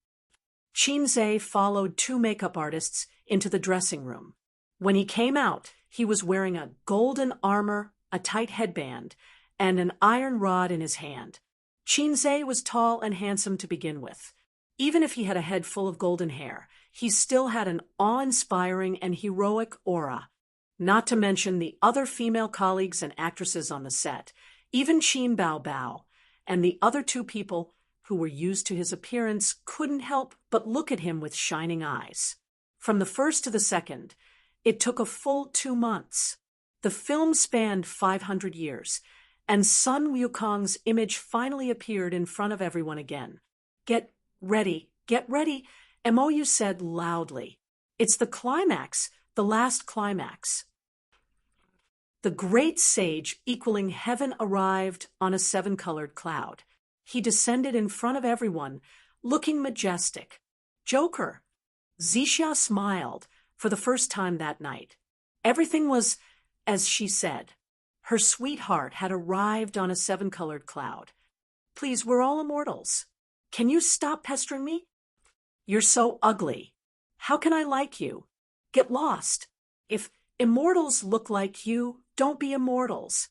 Qin Zhe followed 2 makeup artists into the dressing room. When he came out, he was wearing a golden armor, a tight headband, and an iron rod in his hand. Qin Zhe was tall and handsome to begin with. Even if he had a head full of golden hair, he still had an awe-inspiring and heroic aura. Not to mention the other female colleagues and actresses on the set, even Qin Bao Bao, and the other 2 people who were used to his appearance couldn't help but look at him with shining eyes. From the first to the second, it took a full 2 months. The film spanned 500 years, and Sun Wukong's image finally appeared in front of everyone again. Get ready, MOU said loudly. It's the climax, the last climax. The great sage equaling heaven arrived on a 7-colored cloud. He descended in front of everyone, looking majestic. Joker, Zixia smiled for the first time that night. Everything was as she said. Her sweetheart had arrived on a seven-colored cloud. Please, we're all immortals. Can you stop pestering me? You're so ugly. How can I like you? Get lost. If immortals look like you, don't be immortals.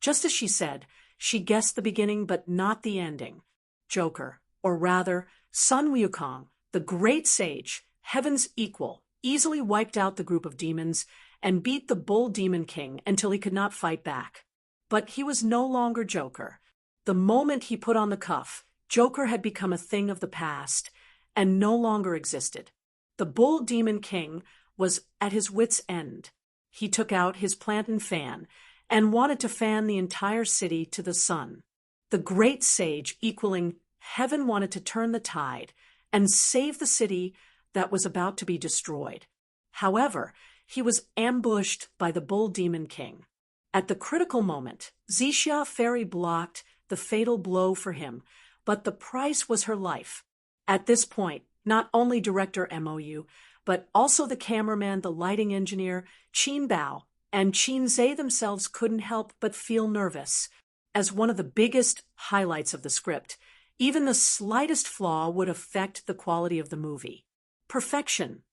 Just as she said, she guessed the beginning but not the ending. Joker, or rather, Sun Wukong, the great sage, heaven's equal, easily wiped out the group of demons and beat the Bull Demon King until he could not fight back. But he was no longer Joker. The moment he put on the cuff, Joker had become a thing of the past and no longer existed. The Bull Demon King was at his wit's end. He took out his plant and fan and wanted to fan the entire city to the sun. The great sage equaling heaven wanted to turn the tide and save the city that was about to be destroyed. However, he was ambushed by the Bull Demon King. At the critical moment, Zixia Fairy blocked the fatal blow for him, but the price was her life. At this point, not only director MOU, but also the cameraman, the lighting engineer, Qin Bao, and Qin Zhe themselves couldn't help but feel nervous. As one of the biggest highlights of the script, even the slightest flaw would affect the quality of the movie. Perfection.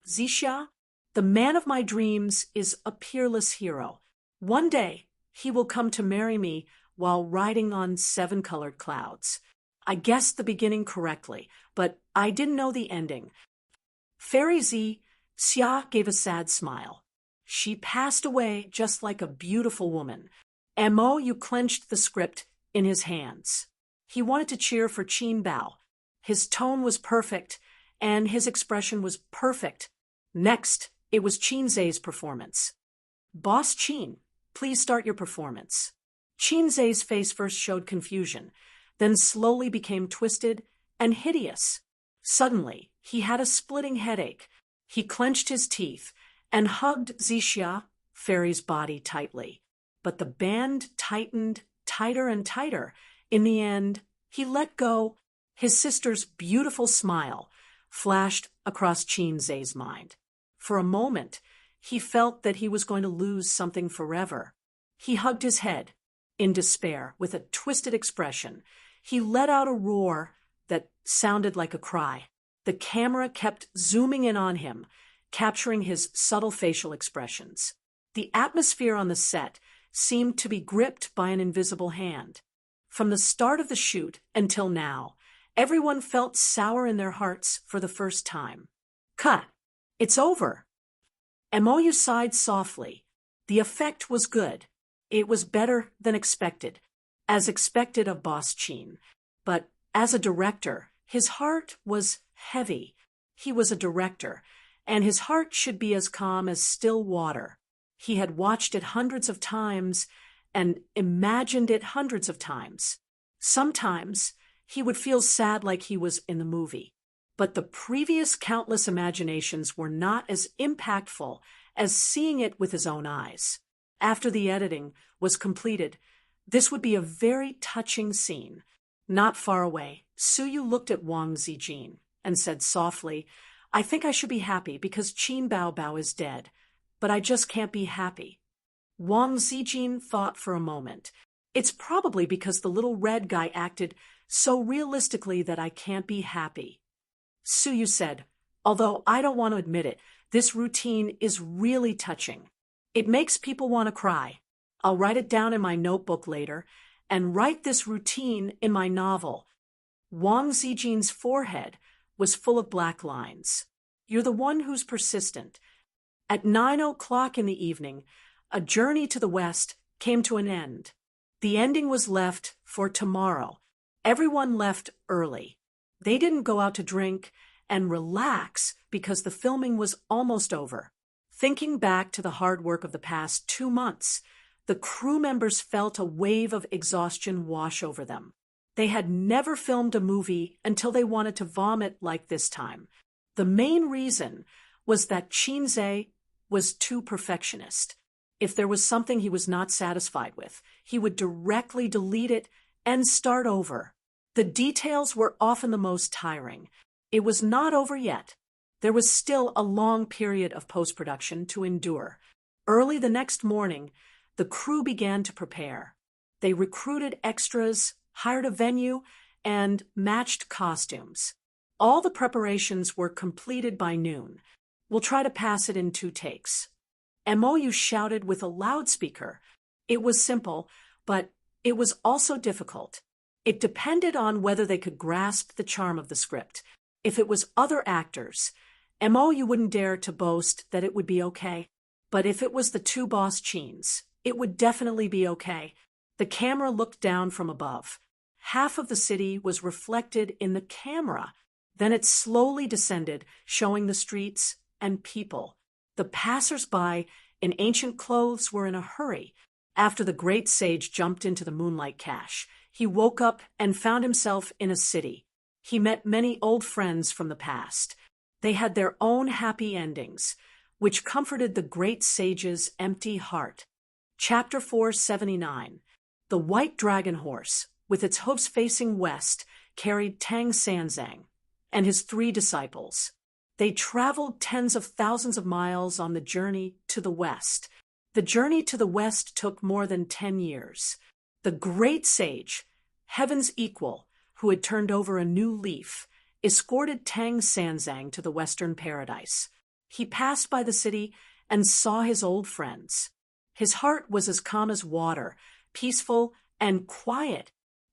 Zixia, the man of my dreams, is a peerless hero. One day, he will come to marry me while riding on seven-colored clouds. I guessed the beginning correctly, but I didn't know the ending. Fairy Xia gave a sad smile. She passed away just like a beautiful woman. MOU clenched the script in his hands. He wanted to cheer for Qin Bao. His tone was perfect, and his expression was perfect. Next, it was Qin Zhe's performance. Boss Qin, please start your performance. Qin Zhe's face first showed confusion, then slowly became twisted and hideous. Suddenly, he had a splitting headache. He clenched his teeth and hugged Zixia Fairy's body tightly. But the band tightened tighter and tighter. In the end, he let go. His sister's beautiful smile flashed across Qin Zhe's mind. For a moment, he felt that he was going to lose something forever. He hugged his head. In despair, with a twisted expression, he let out a roar that sounded like a cry. The camera kept zooming in on him, capturing his subtle facial expressions. The atmosphere on the set seemed to be gripped by an invisible hand. From the start of the shoot until now, everyone felt sour in their hearts for the first time. Cut. It's over. MOU sighed softly. The effect was good. It was better than expected, as expected of Boss Qin. But as a director, his heart was heavy. He was a director, and his heart should be as calm as still water. He had watched it hundreds of times and imagined it hundreds of times. Sometimes he would feel sad like he was in the movie. But the previous countless imaginations were not as impactful as seeing it with his own eyes. After the editing was completed, this would be a very touching scene. Not far away, Suyu looked at Wang Zijin and said softly, I think I should be happy because Qin Bao Bao is dead, but I just can't be happy. Wang Zijin thought for a moment. It's probably because the little red guy acted so realistically that I can't be happy. Suyu said, although I don't want to admit it, this routine is really touching. It makes people want to cry. I'll write it down in my notebook later and write this routine in my novel. Wang Zijin's forehead was full of black lines. You're the one who's persistent. At 9 o'clock in the evening, a journey to the west came to an end. The ending was left for tomorrow. Everyone left early. They didn't go out to drink and relax because the filming was almost over. Thinking back to the hard work of the past 2 months, the crew members felt a wave of exhaustion wash over them. They had never filmed a movie until they wanted to vomit like this time. The main reason was that Qin Zhe was too perfectionist. If there was something he was not satisfied with, he would directly delete it and start over. The details were often the most tiring. It was not over yet. There was still a long period of post-production to endure. Early the next morning, the crew began to prepare. They recruited extras, hired a venue, and matched costumes. All the preparations were completed by noon. We'll try to pass it in 2 takes. MOU shouted with a loudspeaker. It was simple, but it was also difficult. It depended on whether they could grasp the charm of the script. If it was other actors, MOU wouldn't dare to boast that it would be okay. But if it was the 2 boss Cheens, it would definitely be okay. The camera looked down from above. Half of the city was reflected in the camera. Then it slowly descended, showing the streets and people. The passers-by in ancient clothes were in a hurry. After the great sage jumped into the moonlight cache, he woke up and found himself in a city. He met many old friends from the past. They had their own happy endings, which comforted the great sage's empty heart. Chapter 479. The white dragon horse, with its hoofs facing west, carried Tang Sanzang and his 3 disciples. They traveled tens of thousands of miles on the journey to the west. The journey to the west took more than 10 years. The great sage, heaven's equal, who had turned over a new leaf, escorted Tang Sanzang to the western paradise. He passed by the city and saw his old friends. His heart was as calm as water, peaceful and quiet,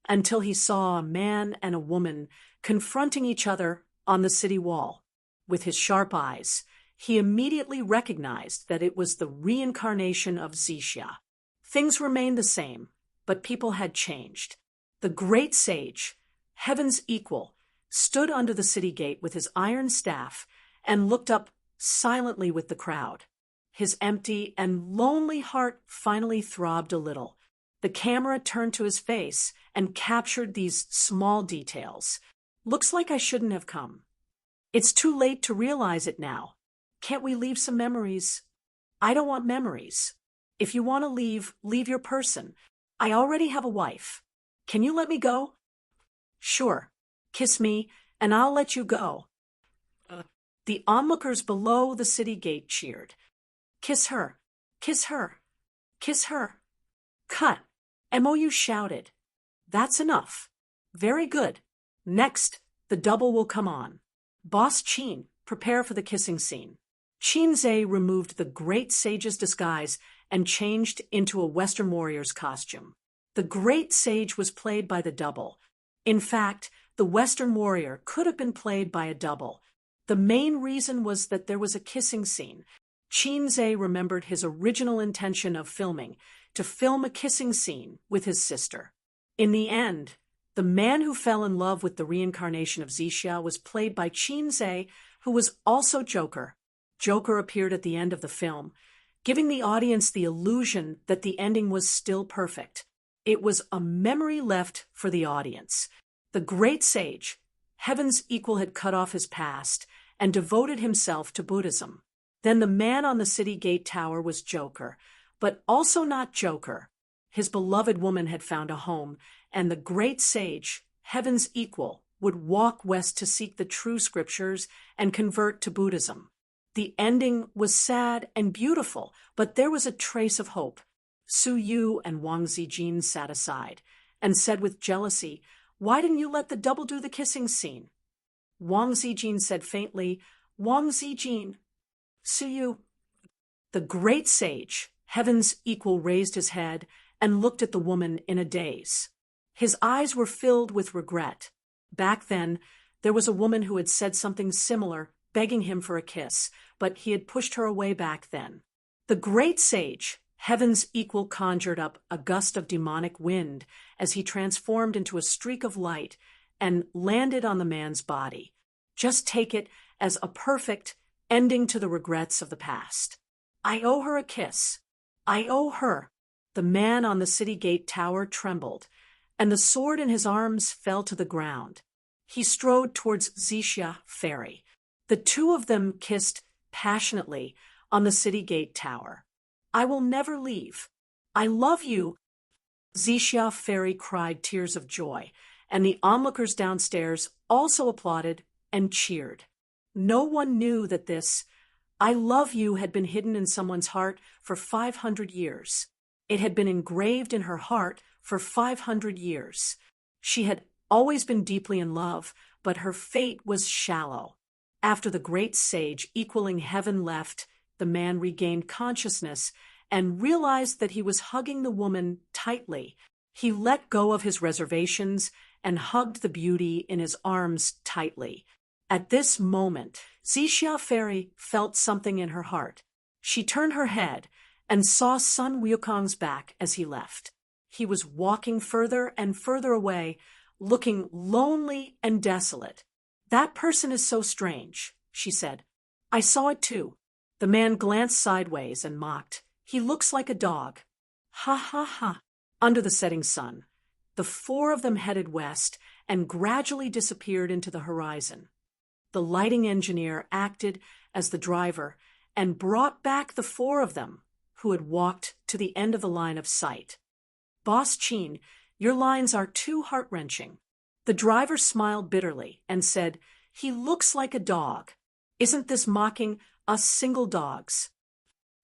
until he saw a man and a woman confronting each other on the city wall. With his sharp eyes, he immediately recognized that it was the reincarnation of Zixia. Things remained the same, but people had changed. The great sage, heaven's equal, stood under the city gate with his iron staff and looked up silently with the crowd. His empty and lonely heart finally throbbed a little. The camera turned to his face and captured these small details. Looks like I shouldn't have come. It's too late to realize it now. Can't we leave some memories? I don't want memories. If you want to leave, leave your person. I already have a wife. Can you let me go? Sure. Kiss me, and I'll let you go. The onlookers below the city gate cheered. Kiss her. Kiss her. Kiss her. Cut. MOU shouted. That's enough. Very good. Next, the double will come on. Boss Qin, prepare for the kissing scene. Qin Zhe removed the great sage's disguise and changed into a Western warrior's costume. The great sage was played by the double. In fact, the Western warrior could have been played by a double. The main reason was that there was a kissing scene. Qin Zhe remembered his original intention of filming, to film a kissing scene with his sister. In the end, the man who fell in love with the reincarnation of Zixia was played by Qin Zhe, who was also Joker. Joker appeared at the end of the film, giving the audience the illusion that the ending was still perfect. It was a memory left for the audience. The great sage, heaven's equal, had cut off his past and devoted himself to Buddhism. Then the man on the city gate tower was Joker, but also not Joker. His beloved woman had found a home, and the great sage, heaven's equal, would walk west to seek the true scriptures and convert to Buddhism. The ending was sad and beautiful, but there was a trace of hope. Su Yu and Wang Zijin sat aside and said with jealousy, "Why didn't you let the double do the kissing scene?" Wang Zijin said faintly, "Wang Zijin." Su Yu. The great sage, heaven's equal, raised his head and looked at the woman in a daze. His eyes were filled with regret. Back then, there was a woman who had said something similar, begging him for a kiss, but he had pushed her away back then. The great sage, heaven's equal, conjured up a gust of demonic wind as he transformed into a streak of light and landed on the man's body. Just take it as a perfect ending to the regrets of the past. I owe her a kiss. I owe her. The man on the city gate tower trembled, and the sword in his arms fell to the ground. He strode towards Zixia Ferry. The two of them kissed passionately on the city gate tower. I will never leave. I love you. Zixia Ferry cried tears of joy, and the onlookers downstairs also applauded and cheered. No one knew that this "I love you" had been hidden in someone's heart for 500 years. It had been engraved in her heart for 500 years. She had always been deeply in love, but her fate was shallow. After the great sage equaling heaven left, the man regained consciousness and realized that he was hugging the woman tightly. He let go of his reservations and hugged the beauty in his arms tightly. At this moment, Xixia Fairy felt something in her heart. She turned her head and saw Sun Wukong's back as he left. He was walking further and further away, looking lonely and desolate. "That person is so strange," she said. "I saw it too." The man glanced sideways and mocked. "He looks like a dog." Ha ha ha. Under the setting sun, the four of them headed west and gradually disappeared into the horizon. The lighting engineer acted as the driver and brought back the four of them, who had walked to the end of the line of sight. "Boss Chin, your lines are too heart-wrenching." The driver smiled bitterly and said, "He looks like a dog. Isn't this mocking us single dogs?"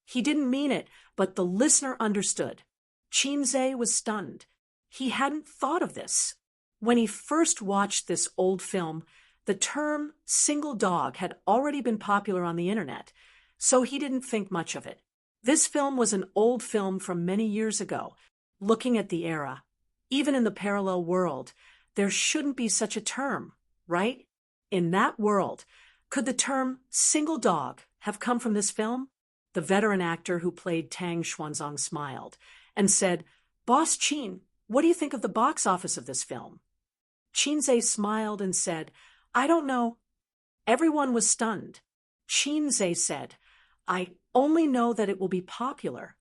He didn't mean it, but the listener understood. Qinze was stunned. He hadn't thought of this. When he first watched this old film, the term single dog had already been popular on the internet, so he didn't think much of it. This film was an old film from many years ago. Looking at the era, even in the parallel world, there shouldn't be such a term, right? In that world, could the term single dog have come from this film? The veteran actor who played Tang Xuanzang smiled and said, "Boss Qin, what do you think of the box office of this film?" Qinze smiled and said, "I don't know." Everyone was stunned. Qinze said, "I only know that it will be popular."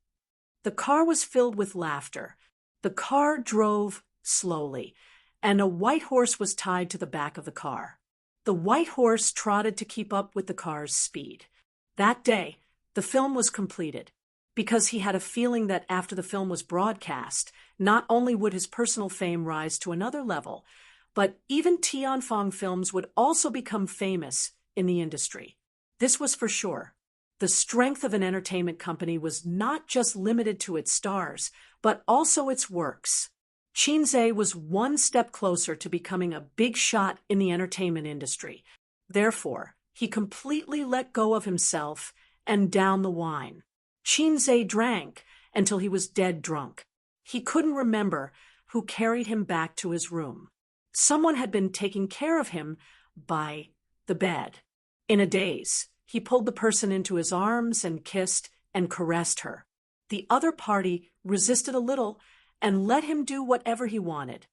The car was filled with laughter. The car drove slowly, and a white horse was tied to the back of the car. The white horse trotted to keep up with the car's speed. That day, the film was completed, because he had a feeling that after the film was broadcast, not only would his personal fame rise to another level, but even Tianfang films would also become famous in the industry. This was for sure. The strength of an entertainment company was not just limited to its stars, but also its works. Qinze was one step closer to becoming a big shot in the entertainment industry. Therefore, he completely let go of himself and downed the wine. Qinze drank until he was dead drunk. He couldn't remember who carried him back to his room. Someone had been taking care of him by the bed. In a daze, he pulled the person into his arms and kissed and caressed her. The other party resisted a little and let him do whatever he wanted.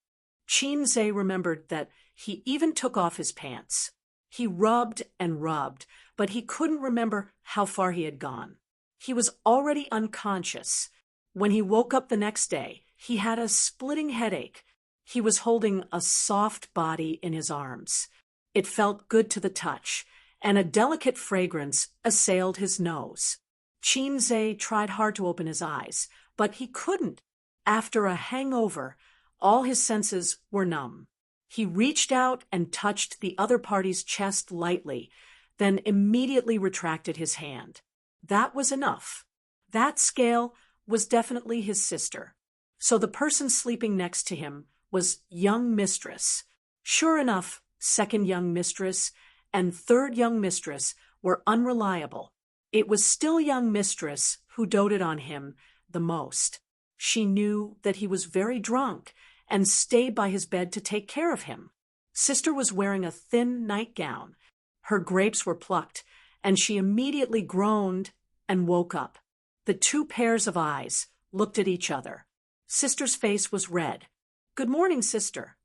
Qinze remembered that he even took off his pants. He rubbed and rubbed, but he couldn't remember how far he had gone. He was already unconscious. When he woke up the next day, he had a splitting headache. He was holding a soft body in his arms. It felt good to the touch, and a delicate fragrance assailed his nose. Qinze tried hard to open his eyes, but he couldn't. After a hangover, all his senses were numb. He reached out and touched the other party's chest lightly, then immediately retracted his hand. That was enough. That scale was definitely his sister. So the person sleeping next to him was young mistress. Sure enough, second young mistress and third young mistress were unreliable. It was still young mistress who doted on him the most. She knew that he was very drunk and stayed by his bed to take care of him. Sister was wearing a thin nightgown. Her grapes were plucked, and she immediately groaned and woke up. The two pairs of eyes looked at each other. Sister's face was red. "Good morning, sister."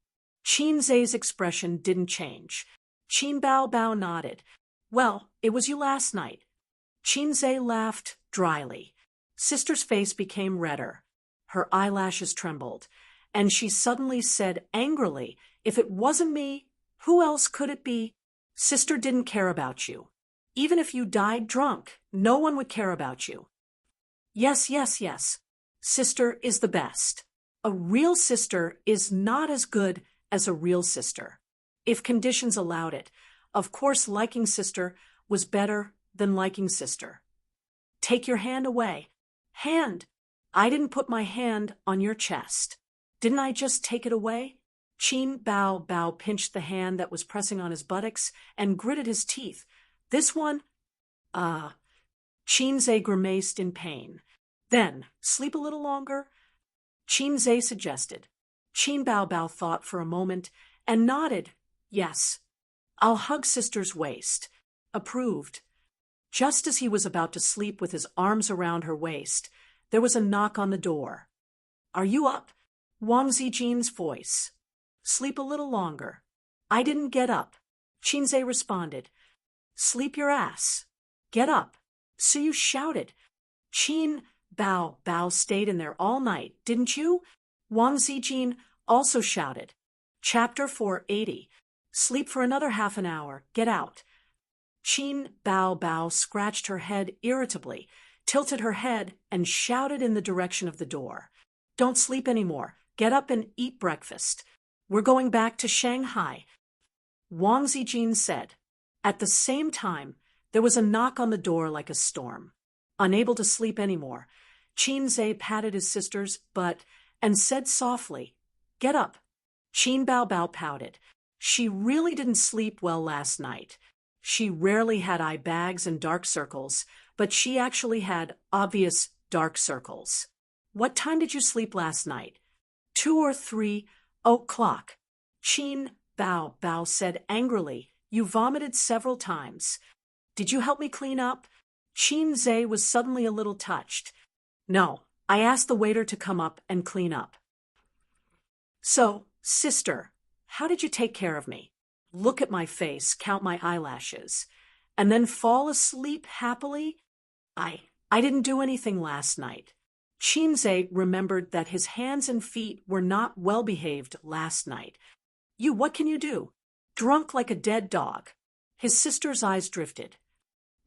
Qinze's expression didn't change. Qin Bao Bao nodded. "Well, it was you last night." Qinze laughed dryly. Sister's face became redder. Her eyelashes trembled, and she suddenly said angrily, "If it wasn't me, who else could it be? Sister didn't care about you. Even if you died drunk, no one would care about you." Yes, yes, yes. Sister is the best. A real sister is not as good as a real sister. If conditions allowed it, Of course, liking sister was better than liking sister. Take your hand away. Hand! I didn't put my hand on your chest. Didn't I just take it away? Chin Bao Bao pinched the hand that was pressing on his buttocks and gritted his teeth. This one? Chinze grimaced in pain. Then, sleep a little longer? Chinze suggested. Chin Bao Bao thought for a moment and nodded. Yes. I'll hug sister's waist. Approved. Just as he was about to sleep with his arms around her waist, there was a knock on the door. Are you up? Wang Zijin's voice. Sleep a little longer. I didn't get up. Chinze responded. Sleep your ass. Get up. Suyu shouted. Chin Bao Bao stayed in there all night, didn't you? Wang Zijin also shouted. Chapter 480. Sleep for another half an hour. Get out. Chin Bao Bao scratched her head irritably, tilted her head, and shouted in the direction of the door. Don't sleep anymore. Get up and eat breakfast. We're going back to Shanghai. Wang Zijin said. At the same time, there was a knock on the door like a storm. Unable to sleep anymore, Chinze patted his sister's butt and said softly, Get up. Chin Bao Bao pouted. She really didn't sleep well last night. She rarely had eye bags and dark circles, but she actually had obvious dark circles. What time did you sleep last night? 2 or 3 o'clock. Chin Bao Bao said angrily. You vomited several times. Did you help me clean up? Chinze was suddenly a little touched. No, I asked the waiter to come up and clean up. So, sister, how did you take care of me? Look at my face, count my eyelashes, and then fall asleep happily? I didn't do anything last night. Chinze remembered that his hands and feet were not well behaved last night. What can you do? Drunk like a dead dog. His sister's eyes drifted.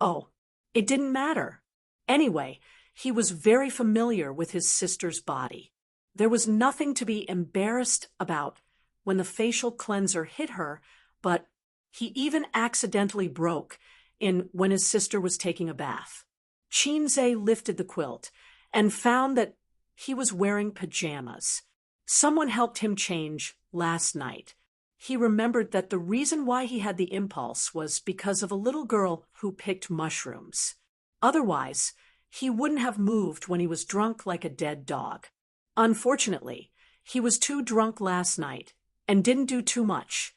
Oh, it didn't matter. Anyway, he was very familiar with his sister's body. There was nothing to be embarrassed about when the facial cleanser hit her, but he even accidentally broke in when his sister was taking a bath. Chinze lifted the quilt and found that he was wearing pajamas. Someone helped him change last night. He remembered that the reason why he had the impulse was because of a little girl who picked mushrooms. Otherwise, he wouldn't have moved when he was drunk like a dead dog. Unfortunately, he was too drunk last night and didn't do too much.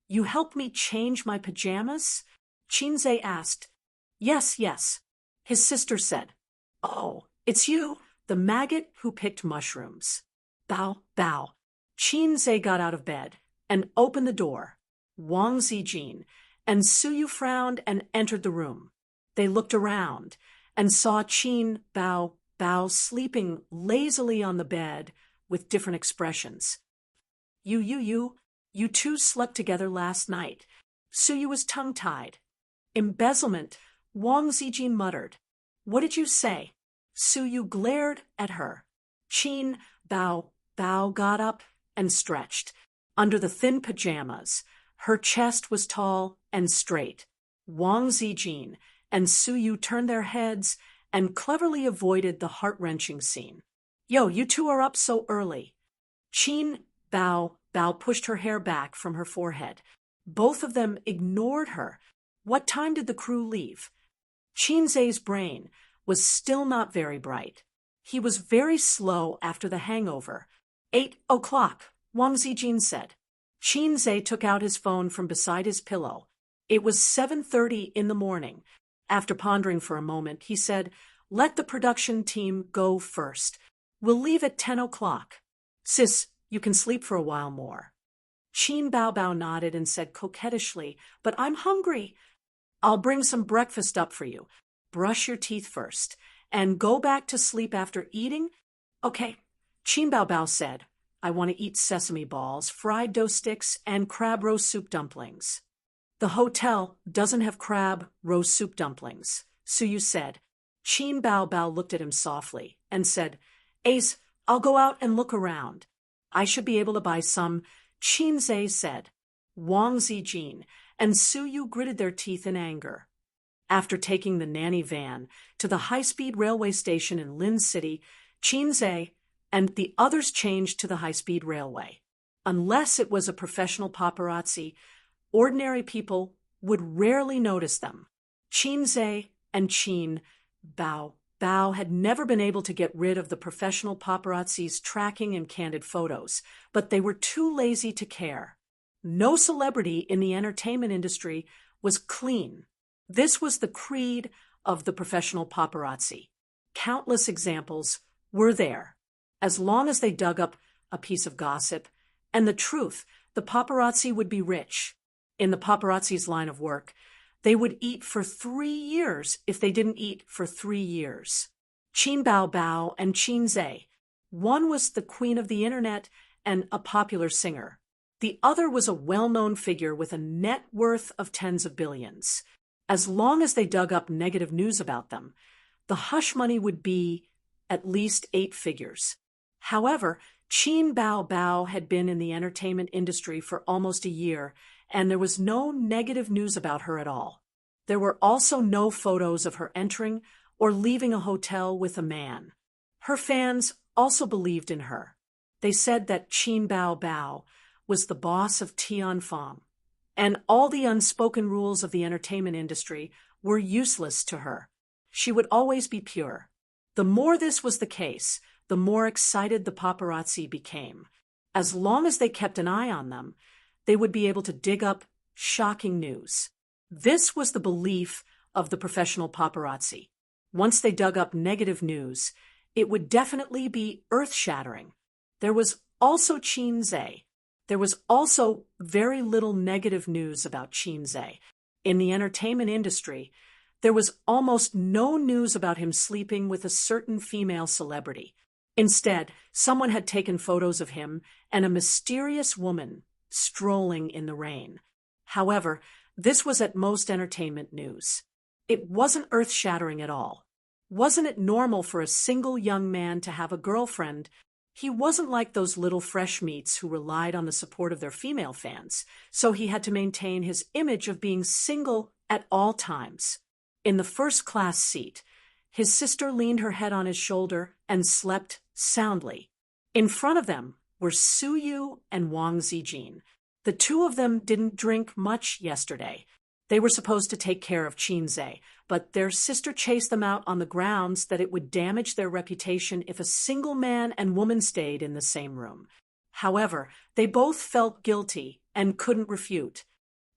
You helped me change my pajamas? Chinze asked. Yes, yes, his sister said. Oh, it's you, the maggot who picked mushrooms. Bao, Bao. Chinze got out of bed and opened the door. Wang Zijin and Suyu frowned and entered the room. They looked around and saw Chin Bao Bao sleeping lazily on the bed with different expressions. You two slept together last night. Suyu was tongue-tied. Embezzlement, Wang Zijin muttered. What did you say? Suyu glared at her. Chin Bao Bao got up and stretched. Under the thin pajamas, her chest was tall and straight. Wang Zijin and Suyu turned their heads and cleverly avoided the heart-wrenching scene. Yo, you two are up so early. Chin Bao Bao pushed her hair back from her forehead. Both of them ignored her. What time did the crew leave? Chinze's brain was still not very bright. He was very slow after the hangover. 8 o'clock, Wang Zijin said. Chinze took out his phone from beside his pillow. It was 7:30 in the morning. After pondering for a moment, he said, Let the production team go first. We'll leave at 10 o'clock. Sis, you can sleep for a while more. Chin Bao Bao nodded and said coquettishly, But I'm hungry. I'll bring some breakfast up for you. Brush your teeth first, and go back to sleep after eating? Okay, Chin Bao Bao said. I want to eat sesame balls, fried dough sticks, and crab roast soup dumplings. The hotel doesn't have crab roast soup dumplings, Suyu said. Chin Bao Bao looked at him softly and said, Ace, I'll go out and look around. I should be able to buy some, Chinze said. Wang Zijin, and Suyu gritted their teeth in anger. After taking the nanny van to the high-speed railway station in Lin City, Qinze and the others changed to the high-speed railway. Unless it was a professional paparazzi, ordinary people would rarely notice them. Qinze and Qin Bao had never been able to get rid of the professional paparazzi's tracking and candid photos, but they were too lazy to care. No celebrity in the entertainment industry was clean. This was the creed of the professional paparazzi. Countless examples were there. As long as they dug up a piece of gossip and the truth, the paparazzi would be rich. In the paparazzi's line of work, they would eat for 3 years if they didn't eat for 3 years. Qin Bao and Qinze. One was the queen of the internet and a popular singer. The other was a well-known figure with a net worth of tens of billions. As long as they dug up negative news about them, the hush money would be at least 8 figures. However, Qin Bao had been in the entertainment industry for almost a year, and there was no negative news about her at all. There were also no photos of her entering or leaving a hotel with a man. Her fans also believed in her. They said that Qin Bao was the boss of Tianfang, and all the unspoken rules of the entertainment industry were useless to her. She would always be pure. The more this was the case, the more excited the paparazzi became. As long as they kept an eye on them, they would be able to dig up shocking news. This was the belief of the professional paparazzi. Once they dug up negative news, it would definitely be earth-shattering. There was also Qinze. There was also very little negative news about Qinze. In the entertainment industry, there was almost no news about him sleeping with a certain female celebrity. Instead, someone had taken photos of him and a mysterious woman strolling in the rain. However, this was at most entertainment news. It wasn't earth-shattering at all. Wasn't it normal for a single young man to have a girlfriend? He wasn't like those little fresh meats who relied on the support of their female fans, so he had to maintain his image of being single at all times. In the first-class seat, his sister leaned her head on his shoulder and slept soundly. In front of them were Suyu and Wang Zijin. The two of them didn't drink much yesterday. They were supposed to take care of Qinze, but their sister chased them out on the grounds that it would damage their reputation if a single man and woman stayed in the same room. However, they both felt guilty and couldn't refute.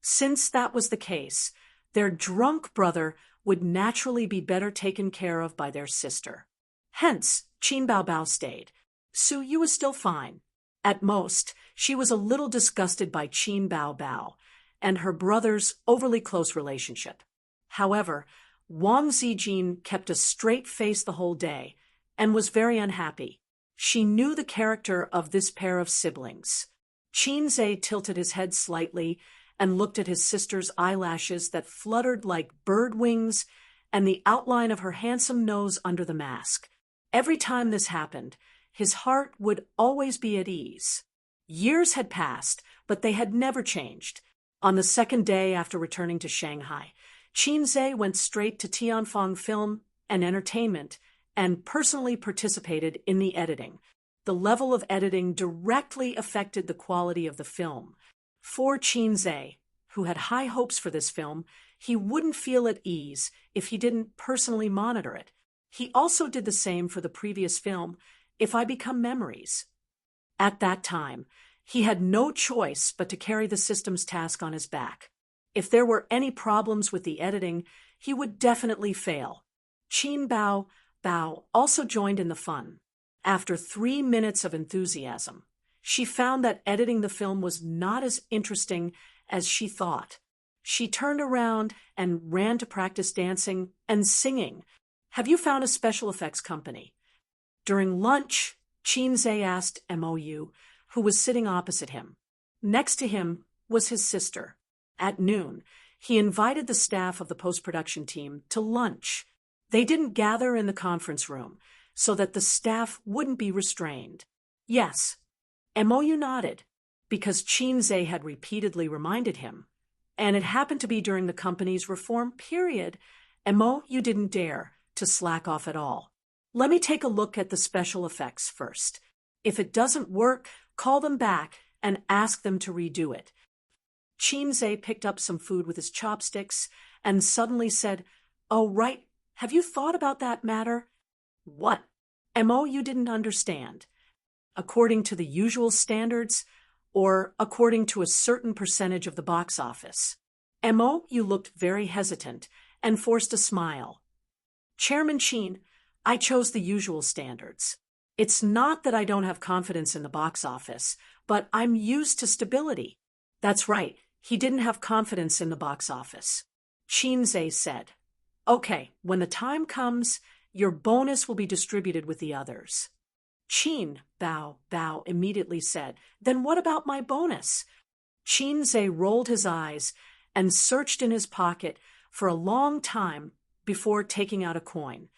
Since that was the case, their drunk brother would naturally be better taken care of by their sister. Hence, Qin Bao stayed. Suyu was still fine. At most, she was a little disgusted by Qin Bao and her brother's overly close relationship. However, Wang Zijin kept a straight face the whole day and was very unhappy. She knew the character of this pair of siblings. Qinze tilted his head slightly and looked at his sister's eyelashes that fluttered like bird wings and the outline of her handsome nose under the mask. Every time this happened, his heart would always be at ease. Years had passed, but they had never changed. On the second day after returning to Shanghai, Qinze went straight to Tianfang Film and Entertainment and personally participated in the editing. The level of editing directly affected the quality of the film. For Qinze, who had high hopes for this film, he wouldn't feel at ease if he didn't personally monitor it. He also did the same for the previous film, If I Become Memories. At that time, he had no choice but to carry the system's task on his back. If there were any problems with the editing, he would definitely fail. Qin Bao also joined in the fun. After 3 minutes of enthusiasm, she found that editing the film was not as interesting as she thought. She turned around and ran to practice dancing and singing. "Have you found a special effects company?" During lunch, Qinze asked Mou, who was sitting opposite him. Next to him was his sister. At noon, he invited the staff of the post-production team to lunch. They didn't gather in the conference room so that the staff wouldn't be restrained. Yes, Mou nodded. because Qinze had repeatedly reminded him. And it happened to be during the company's reform period. Mo, you didn't dare to slack off at all. Let me take a look at the special effects first. If it doesn't work, call them back and ask them to redo it. Qinze picked up some food with his chopsticks and suddenly said, "Oh, right. Have you thought about that matter?" "What?" "Mo, you didn't understand. According to the usual standards, or according to a certain percentage of the box office." "Mo, you looked very hesitant and forced a smile." "Chairman Qin, I chose the usual standards. It's not that I don't have confidence in the box office, but I'm used to stability." "That's right. He didn't have confidence in the box office." Qinze said, "Okay, when the time comes, your bonus will be distributed with the others." Qin Bao immediately said, "Then what about my bonus?" Qinze rolled his eyes and searched in his pocket for a long time before taking out a coin.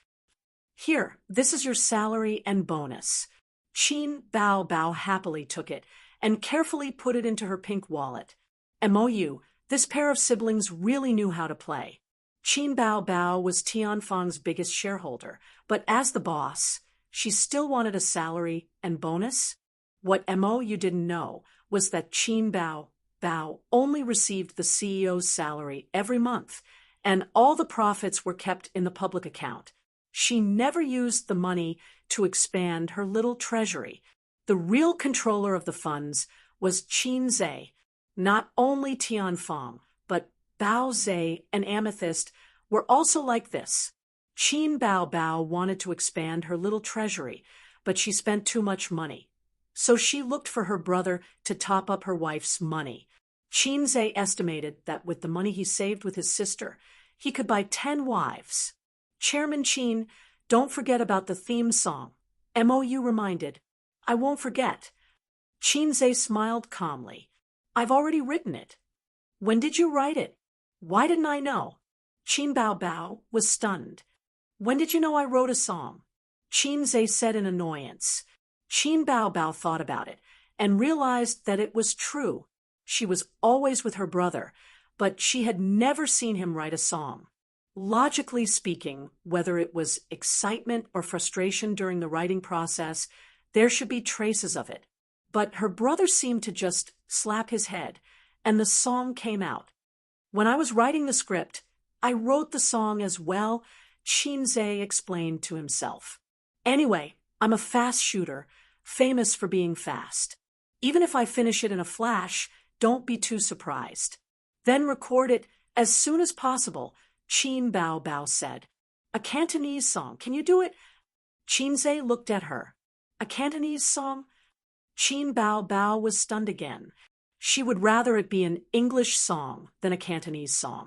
"Here, this is your salary and bonus." Qin Bao happily took it and carefully put it into her pink wallet. "Mou, this pair of siblings really knew how to play." Qin Bao was Tianfang's biggest shareholder, but as the boss, she still wanted a salary and bonus. What Mo you didn't know was that Qin Bao only received the CEO's salary every month, and all the profits were kept in the public account. She never used the money to expand her little treasury. The real controller of the funds was Qinze. Not only Tianfang, but Baoze and Amethyst were also like this. Qin Bao wanted to expand her little treasury, but she spent too much money. So she looked for her brother to top up her wife's money. Qinze estimated that with the money he saved with his sister, he could buy 10 wives. "Chairman Qin, don't forget about the theme song." Mou reminded. "I won't forget." Qinze smiled calmly. "I've already written it." "When did you write it?" "Why didn't I know?" Qin Bao was stunned. "When did you know I wrote a song?" Qinze said in annoyance. Qin Bao thought about it and realized that it was true. She was always with her brother, but she had never seen him write a song. Logically speaking, whether it was excitement or frustration during the writing process, there should be traces of it. But her brother seemed to just slap his head, and the song came out. "When I was writing the script, I wrote the song as well," Qinze explained to himself. "Anyway, I'm a fast shooter, famous for being fast. Even if I finish it in a flash, don't be too surprised. Then record it as soon as possible," Qin Bao said. "A Cantonese song, can you do it?" Qinze looked at her. "A Cantonese song?" Qin Bao was stunned again. She would rather it be an English song than a Cantonese song.